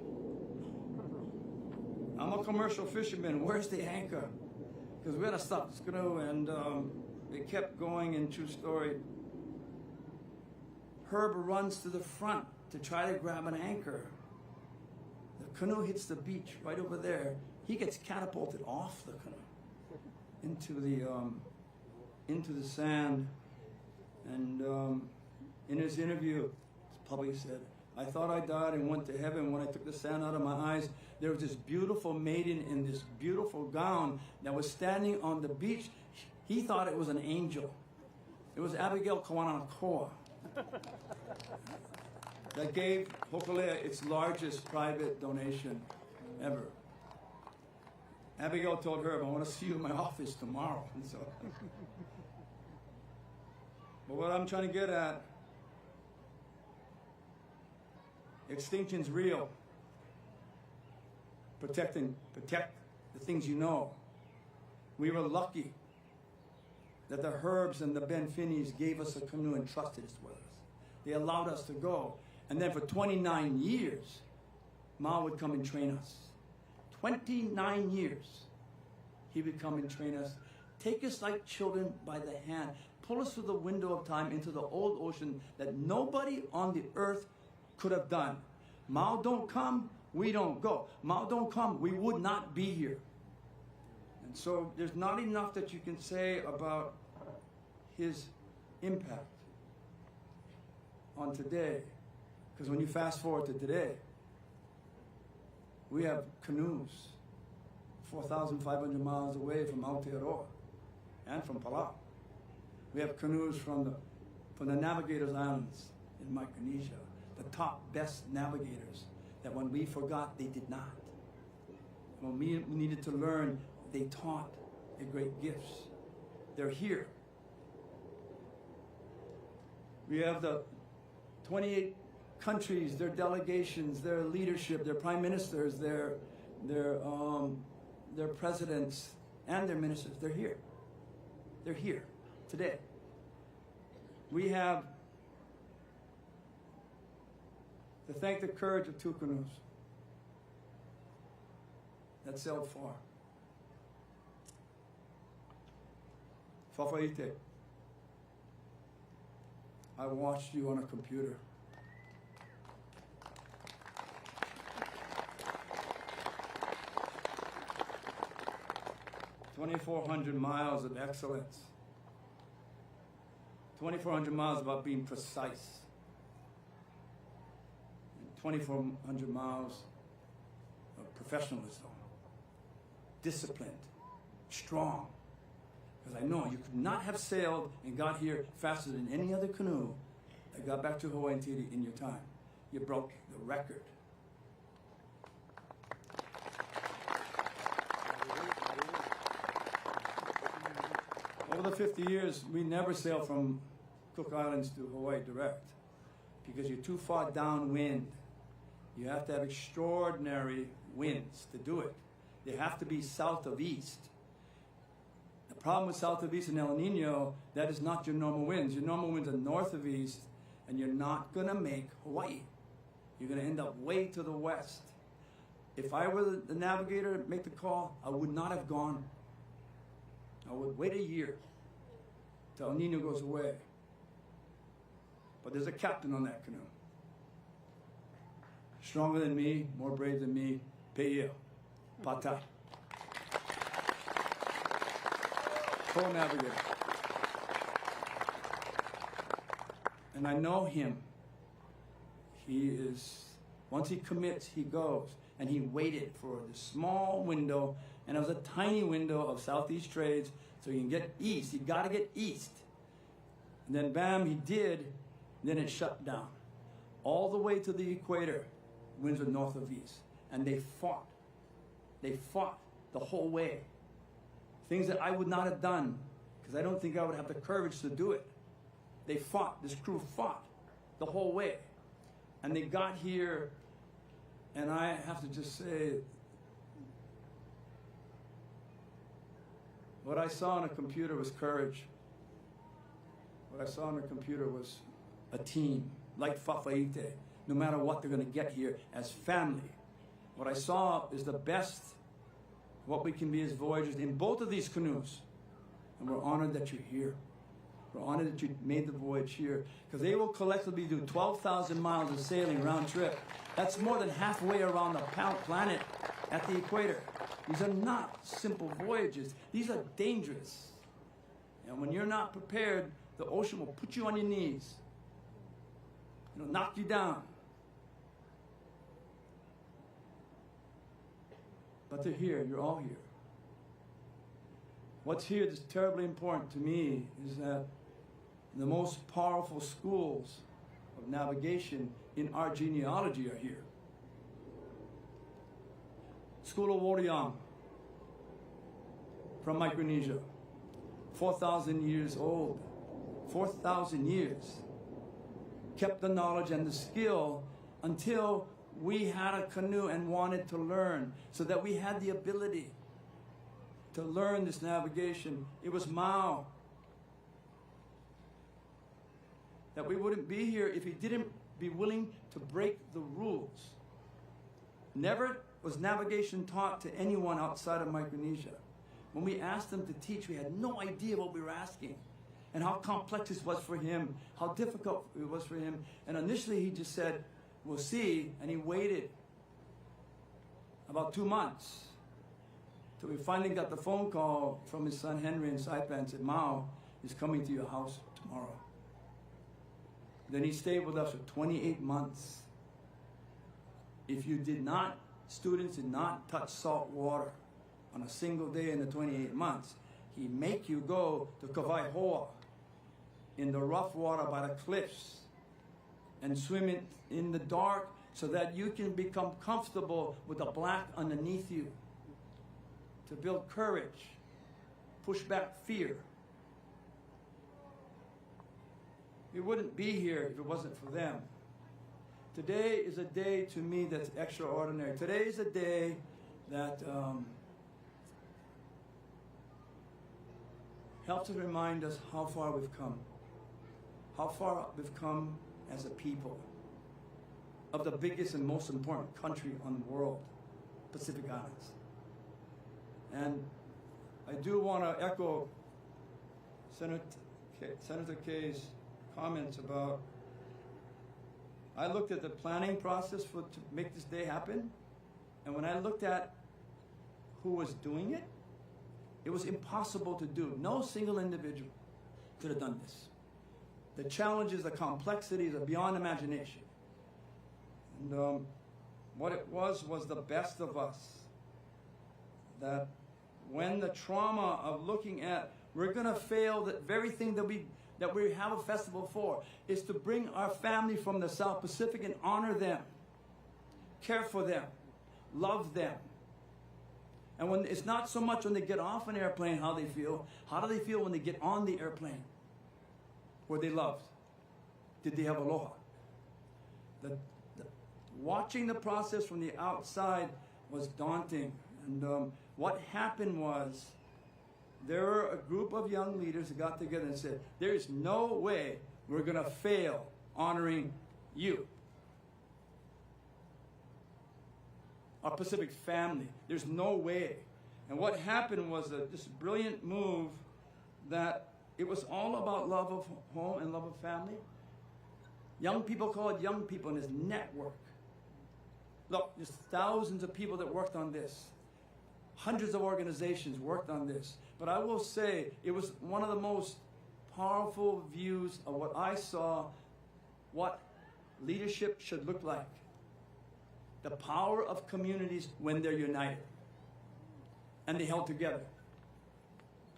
Speaker 20: I'm a commercial fisherman. Where's the anchor? Because we had to stop this canoe, and it kept going. In true story, Herb runs to the front to try to grab an anchor. The canoe hits the beach right over there. He gets catapulted off the canoe into the sand. And in his interview, his public said, "I thought I died and went to heaven when I took the sand out of my eyes. There was this beautiful maiden in this beautiful gown that was standing on the beach. He thought it was an angel. It was Abigail Kawananakoa that gave Hokulea its largest private donation ever." Abigail told her, "I want to see you in my office tomorrow." And so, but what I'm trying to get at, extinction's real. Protect the things you know. We were lucky that the Herbs and the Ben Finneys gave us a canoe and trusted us with us. They allowed us to go. And then for 29 years, Ma would come and train us. 29 years, he would come and train us. Take us like children by the hand. Pull us through the window of time into the old ocean that nobody on the earth could have done. Mao don't come, we don't go. Mao don't come, we would not be here. And so there's not enough that you can say about his impact on today. Because when you fast forward to today, we have canoes 4,500 miles away from Aotearoa and from Palau. We have canoes from the Navigators Islands in Micronesia, the top best navigators that when we forgot, they did not. When we needed to learn, they taught the great gifts. They're here. We have the 28 countries, their delegations, their leadership, their prime ministers, their presidents, and their ministers. They're here. They're here today. We have to thank the courage of two canoes that sailed far. Fafaite, I watched you on a computer. "2,400 miles of excellence. 2,400 miles about being precise. 2,400 miles of professionalism, disciplined, strong. Because I know you could not have sailed and got here faster than any other canoe that got back to Hawaii and Tahiti in your time. You broke the record. Over the 50 years, we never sailed from Cook Islands to Hawaii direct because you're too far downwind. You have to have extraordinary winds to do it. They have to be south of east. The problem with south of east and El Nino, that is not your normal winds. Your normal winds are north of east, and you're not going to make Hawaii. You're going to end up way to the west. If I were the navigator to make the call, I would not have gone. I would wait a year till El Nino goes away. But there's a captain on that canoe. Stronger than me, more brave than me, Pe'eo, Pata. Co-navigator. And I know him. He is, once he commits, he goes. And he waited for the small window, and it was a tiny window of southeast trades, so you can get east. You got to get east. And then bam, he did, and then it shut down. All the way to the equator, winds were north of east. And they fought.
Speaker 6: They fought the whole way. Things that I would not have done, because I don't think I would have the courage to do it. They fought, this crew fought the whole way. And they got here, and I have to just say, what I saw on a computer was courage. What I saw on a computer was a team, like Fa'afa'ite, no matter what they're going to get here as family. What I saw is the best, what we can be as voyagers in both of these canoes. And we're honored that you're here. We're honored that you made the voyage here, because they will collectively do 12,000 miles of sailing round trip. That's more than halfway around the planet at the equator. These are not simple voyages. These are dangerous. And when you're not prepared, the ocean will put you on your knees. It'll knock you down. But they're here. You're all here. What's here that's terribly important to me is that the most powerful schools of navigation in our genealogy are here. School of Waʻa from Micronesia, 4,000 years old, 4,000 years, kept the knowledge and the skill until we had a canoe and wanted to learn, so that we had the ability to learn this navigation. It was Mao. That we wouldn't be here if he didn't be willing to break the rules. Never was navigation taught to anyone outside of Micronesia. When we asked him to teach, we had no idea what we were asking and how complex this was for him, how difficult it was for him. And initially he just said, we'll see, and he waited about 2 months till we finally got the phone call from his son Henry in Saipan and said, Mao is coming to your house tomorrow. Then he stayed with us for 28 months. If you did not, students did not touch salt water on a single day in the 28 months, he'd make you go to Kawaihoa in the rough water by the cliffs and swim in the dark so that you can become comfortable with the black underneath you, to build courage, push back fear. We wouldn't be here if it wasn't for them. Today is a day to me that's extraordinary. Today is a day that helps to remind us how far we've come. How far we've come as a people of the biggest and most important country on the world, Pacific Islands. And I do want to echo Senator Kaye's comments about, I looked at the planning process to make this day happen, and when I looked at who was doing it, it was impossible to do. No single individual could have done this. The challenges, the complexities are beyond imagination. And what it was the best of us. That when the trauma of looking at, we're going to fail the very thing that we have a festival for, is to bring our family from the South Pacific and honor them, care for them, love them. And when it's not so much when they get off an airplane how they feel. How do they feel when they get on the airplane? Were they loved? Did they have aloha? Watching the process from the outside was daunting. And what happened was, there were a group of young leaders that got together and said, there is no way we're going to fail honoring you, our Pacific family. There's no way. And what happened was this brilliant move that it was all about love of home and love of family. Young people call it young people in this network. Look, there's thousands of people that worked on this. Hundreds of organizations worked on this. But I will say, it was one of the most powerful views of what I saw, what leadership should look like. The power of communities when they're united. And they held together.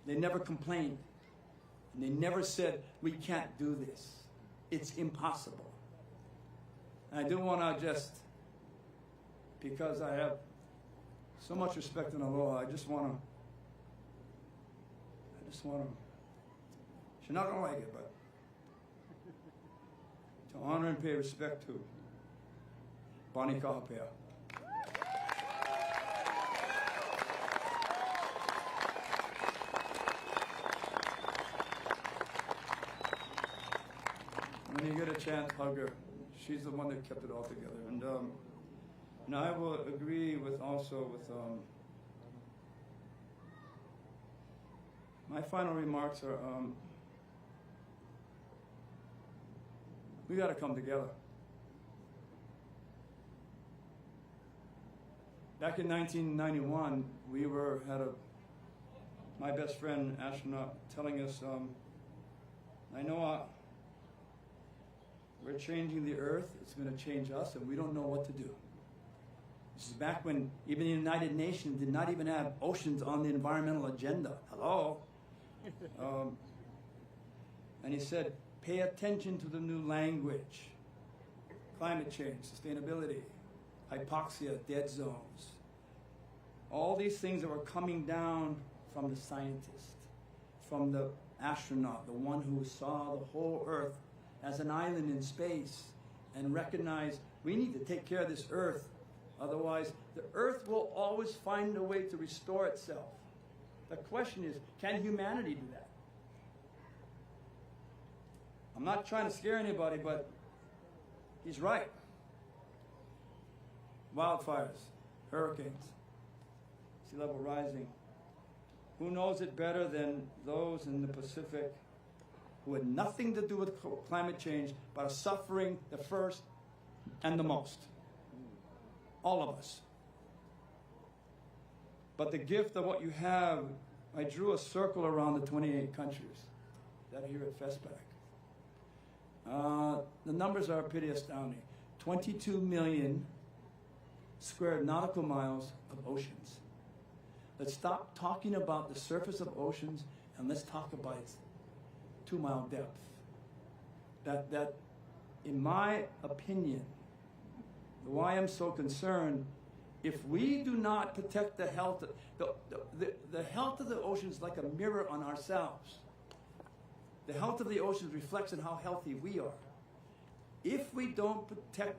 Speaker 6: They never complained. And they never said, we can't do this. It's impossible. And I do want to just, because I have so much respect and aloha. I just want to, she's not going to like it, but to honor and pay respect to Bani Kahapea. When you get a chance, hug her. She's the one that kept it all together. And I will agree with my final remarks are, we got to come together. Back in 1991, we had my best friend, astronaut, telling us, I know we're changing the Earth, it's going to change us, and we don't know what to do. This is back when even the United Nations did not even have oceans on the environmental agenda. Hello? And he said, pay attention to the new language. Climate change, sustainability, hypoxia, dead zones. All these things that were coming down from the scientist, from the astronaut, the one who saw the whole Earth as an island in space and recognized we need to take care of this Earth. Otherwise, the Earth will always find a way to restore itself. The question is, can humanity do that? I'm not trying to scare anybody, but he's right. Wildfires, hurricanes, sea level rising. Who knows it better than those in the Pacific who had nothing to do with climate change, but are suffering the first and the most? All of us. But the gift of what you have, I drew a circle around the 28 countries that are here at FESPAC. The numbers are pretty astounding. 22 million square nautical miles of oceans. Let's stop talking about the surface of oceans and let's talk about its 2-mile depth. That, in my opinion, why I'm so concerned, if we do not protect the health, the health of the ocean is like a mirror on ourselves. The health of the oceans reflects on how healthy we are. If we don't protect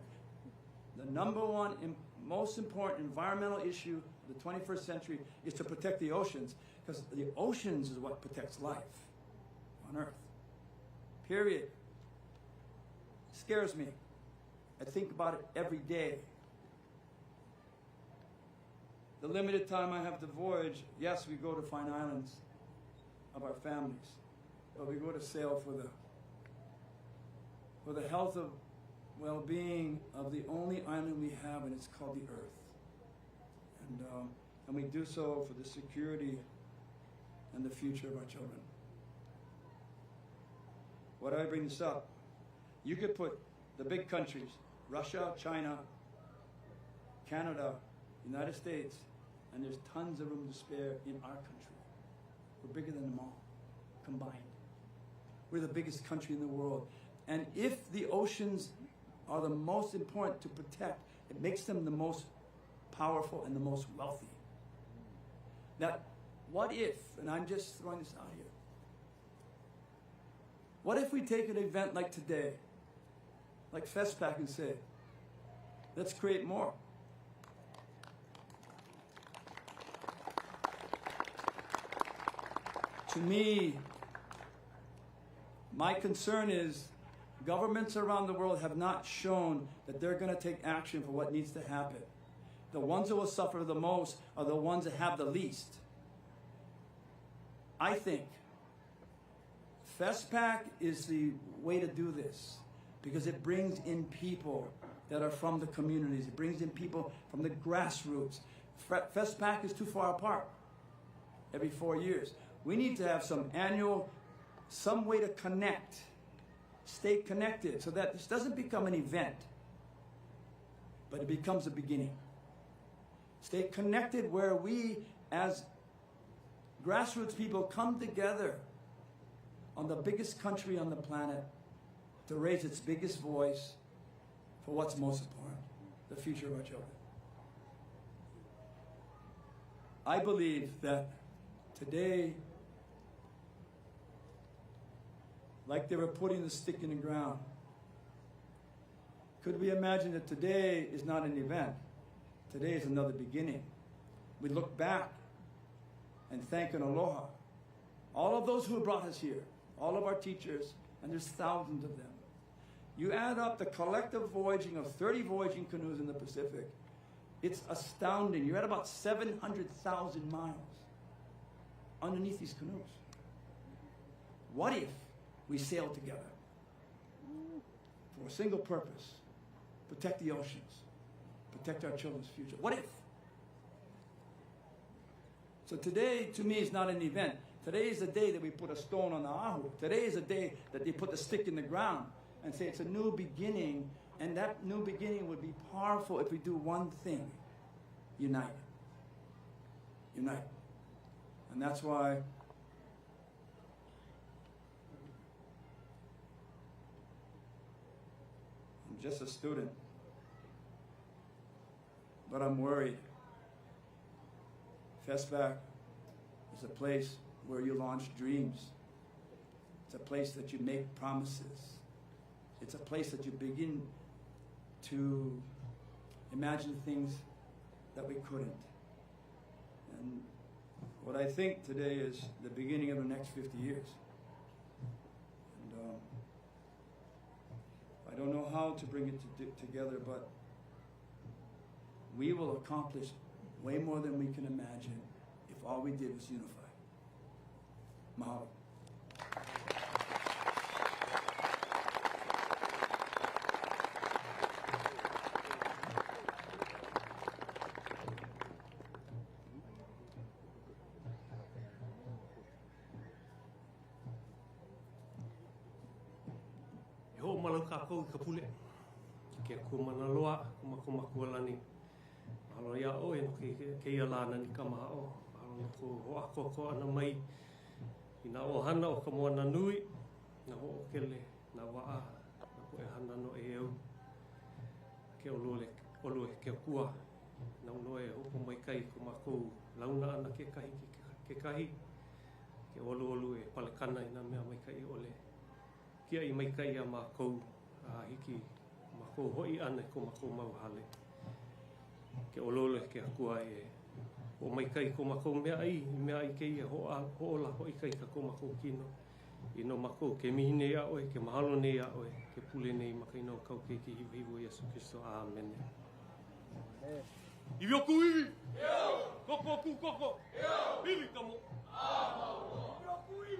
Speaker 6: the number one and most important environmental issue of the 21st century is to protect the oceans, because the oceans is what protects life on Earth. Period. Scares me. I think about it every day. The limited time I have to voyage, yes, we go to find islands of our families, but we go to sail for the health of well-being of the only island we have, and it's called the Earth. And we do so for the security and the future of our children. Why do I bring this up? You could put the big countries, Russia, China, Canada, United States, and there's tons of room to spare in our country. We're bigger than them all, combined. We're the biggest country in the world. And if the oceans are the most important to protect, it makes them the most powerful and the most wealthy. Now, what if, and I'm just throwing this out here, what if we take an event like today, like FESPAC, and say, let's create more? To me, my concern is governments around the world have not shown that they're going to take action for what needs to happen. The ones that will suffer the most are the ones that have the least. I think FESPAC is the way to do this because it brings in people that are from the communities. It brings in people from the grassroots. FESPAC is too far apart every 4 years. We need to have some way to connect, stay connected, so that this doesn't become an event, but it becomes a beginning. Stay connected where we, as grassroots people, come together on the biggest country on the planet to raise its biggest voice for what's most important, the future of our children. I believe that today, like they were putting the stick in the ground, could we imagine that today is not an event? Today is another beginning. We look back and thank and aloha all of those who brought us here, all of our teachers, and there's thousands of them. You add up the collective voyaging of 30 voyaging canoes in the Pacific, it's astounding. You're at about 700,000 miles underneath these canoes. What if we sailed together for a single purpose? Protect the oceans, protect our children's future. What if? So today, to me, is not an event. Today is the day that we put a stone on the ahu. Today is the day that they put the stick in the ground and say it's a new beginning, and that new beginning would be powerful if we do one thing: unite. Unite. And that's why I'm just a student, but I'm worried. FESPAC is a place where you launch dreams. It's a place that you make promises. It's a place that you begin to imagine things that we couldn't. And what I think today is the beginning of the next 50 years. And I don't know how to bring it together, but we will accomplish way more than we can imagine if all we did was unify. Mahalo.
Speaker 12: Ho malau kākou ka pule. Kia kumana loa, kumakualani. Alo ia o e no ke ia lana ni kamahao. Alo no ko ho ako ana mai. Ina o hana o ka moana nui. Na ho o kele, na Waʻa. Na ko e hana no e au. Ke olo e ke kua. Na uno e hopo mai kai kumakou. Launa ana ke kahi. Ke olu e palekana ina mea mai kai ole. Kia I mai kai a mākou hiki mākou hoi ana ko mākou mau hale. Ke ololo ke akua e o mai kai ko mākou mea ai ke ia ho ola hoi kai ka ko mākou kino. Ino mākou ke mihine a oe, ke mahalo nei a oe, ke pule nei makaino kau ke ki hivu Yesu Kristo. Amen. Iwi oku iwi! Koko ku koko! Iwi kamo! Iwi oku iwi!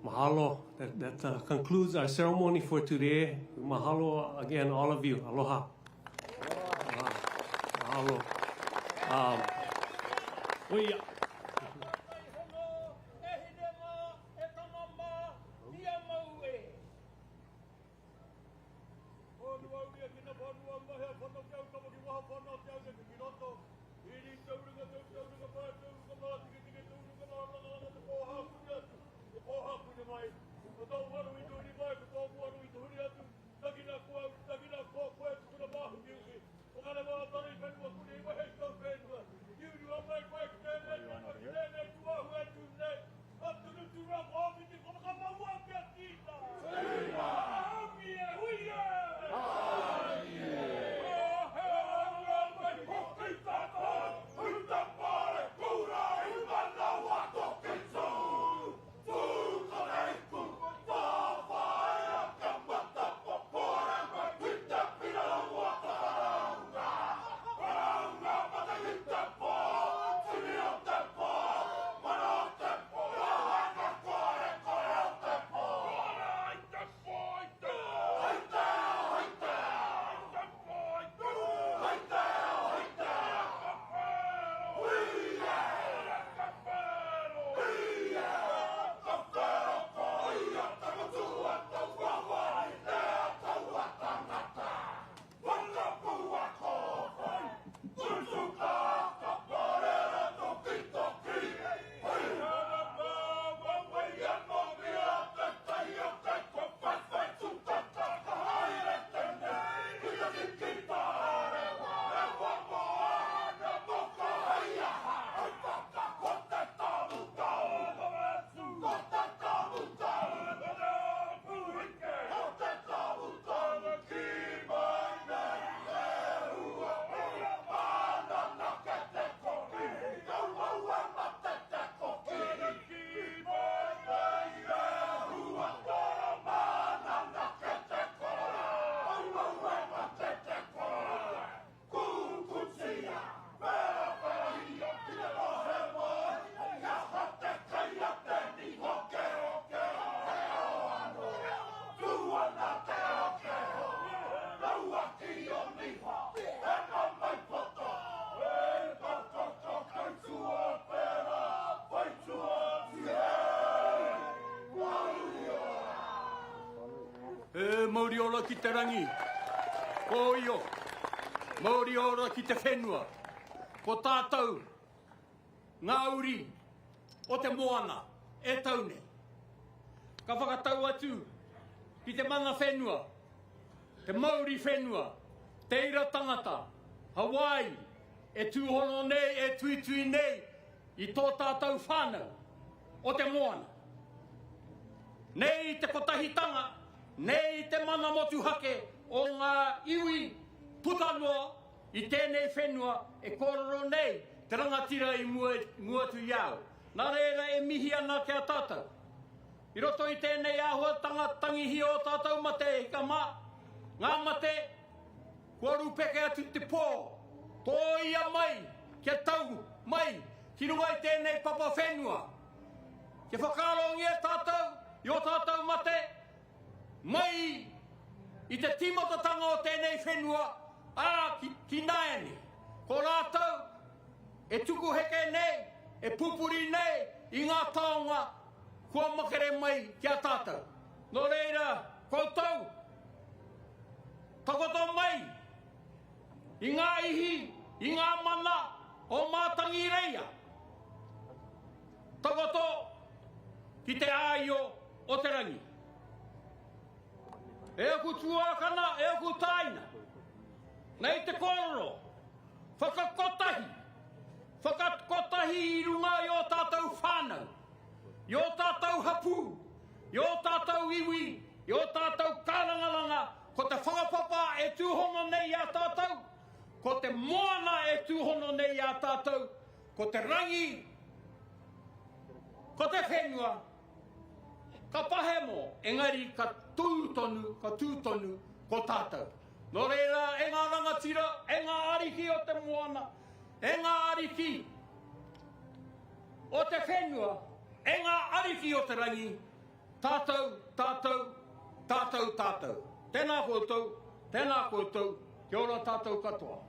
Speaker 12: Mahalo. That concludes our ceremony for today. Mahalo again, all of you. Aloha. Mahalo. Oia.
Speaker 19: ora ki te rangi. Ko io. Mauri ora ki te whenua. Ko tātou. Ngā uri. O te moana. E taune. Ka whakatau atu. Ki te mana whenua. Te Mauri whenua. Te ira tangata. Hawaii. E tūhono nei, e tuitui nei. I tō tātou whānau. O te moana. Nei te kotahitanga. Nei te mana motu hake. O ngā iwi putanua. I tēnei whenua. E kororo nei. Te rangatira i mua tu iau. Nā reira e mihi ana kia tātou. I roto i tēnei āhuatanga tangihi o tātou mate e hika mā. Ngā mate. Kua rupeke atu te pō. Tō ia mai. Kia tau mai. Ki runga i tēnei papa whenua. Ke whakarongia tātou. I o tātou mate. Mai. I te timatatanga o tēnei whenua. Ki naene. Ko rātou. E tuku heke nei. E pupuri nei. I ngā taonga. Kua makere mai kia tātou. Nō reira, koutou. Takoto mai. I ngā ihi, i ngā mana, o mātangi reia. Takoto, ki te āio o te rangi. E aku tuakana, e aku taina. Nei te kororo. Whakakotahi. Whakakotahi i runga i o tātou whānau. I o tātou hapu. I o tātou iwi. I o tātou kārangaranga. Ko te whakapapa e tūhono nei a tātou. Ko te moana e tūhono nei a tātou. Ko te rangi. Ko te whenua. Ka pahemo. Engari ka tūtonu ko tātou. Nō reira, e ngā rangatira, e ngā ariki o te moana. E ngā ariki o te whenua. E ngā ariki o te rangi. Tātou. Tēnā koutou. Kia ora tātou katoa.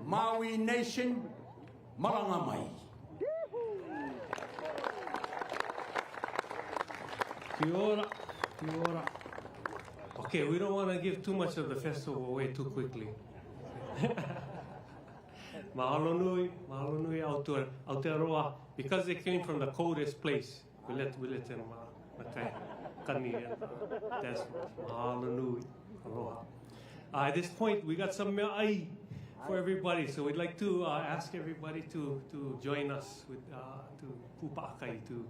Speaker 9: Maui Nation, marangamai. Kia ora, kia ora. Okay, we don't want to give too much of the festival away too quickly. Mahalo nui Aotearoa. Because they came from the coldest place, we let them nakai kani and that's mahalo nui. Aloha. At this point, we got some me'ai for everybody, so we'd like to ask everybody to join us with to pupa'akai, to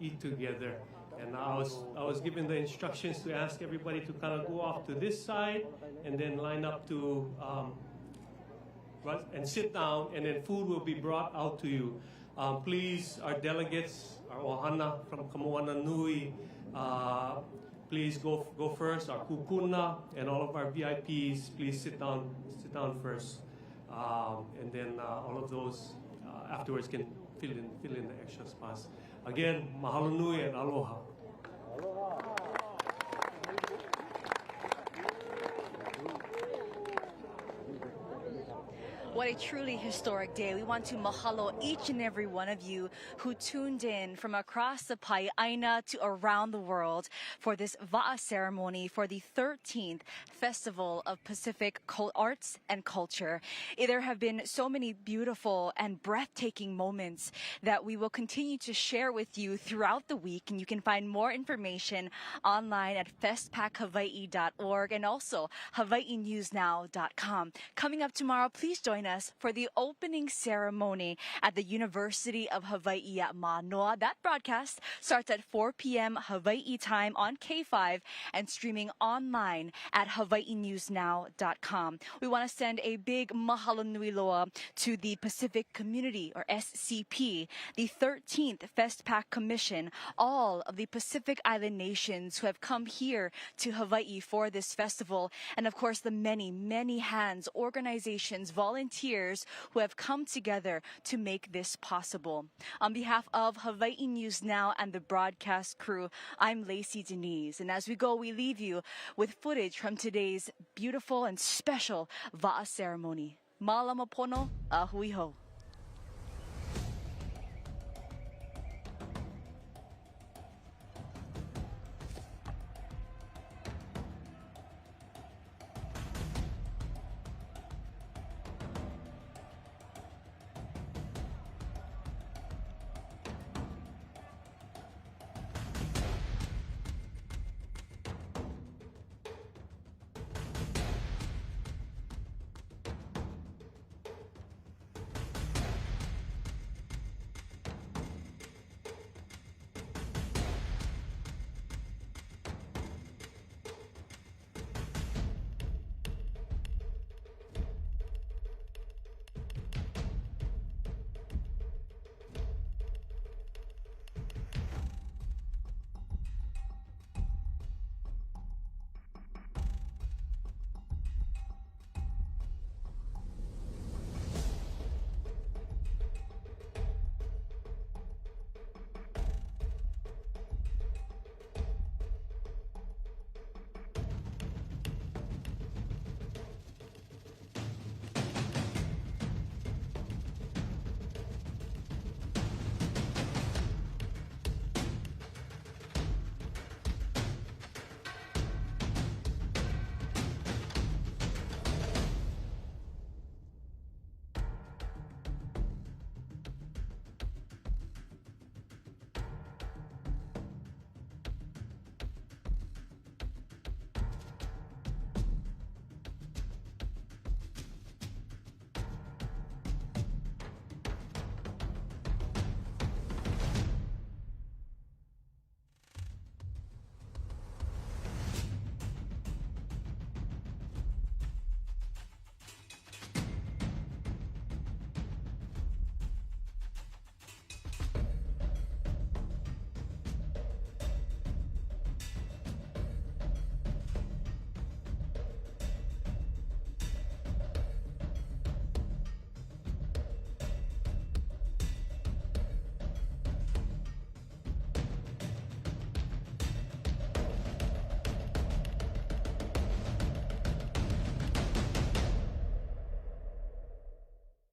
Speaker 9: eat together. And I was given the instructions to ask everybody to kind of go off to this side and then line up to and sit down, and then food will be brought out to you. Please, our delegates, our ohana from Kamoana Nui, please go first. Our kupuna and all of our VIPs, please sit down first, and then all of those afterwards can fill in the extra spots. Again, mahalo nui and aloha.
Speaker 1: What a truly historic day. We want to mahalo each and every one of you who tuned in from across the Pai'aina to around the world for this Waʻa ceremony for the 13th Festival of Pacific Arts and Culture. There have been so many beautiful and breathtaking moments that we will continue to share with you throughout the week, and you can find more information online at festpackhawaii.org and also hawaiinewsnow.com. Coming up tomorrow, please join us for the opening ceremony at the University of Hawaii at Manoa. That broadcast starts at 4 p.m. Hawaii time on K5 and streaming online at hawaiinewsnow.com. We want to send a big mahalo nui loa to the Pacific Community, or SCP, the 13th FestPac Commission, all of the Pacific Island nations who have come here to Hawaii for this festival, and of course the many, many hands, organizations, volunteers who have come together to make this possible. On behalf of Hawaii News Now and the broadcast crew, I'm Lacey Denise, and as we go, we leave you with footage from today's beautiful and special Waʻa ceremony. Malama pono, ahui ho.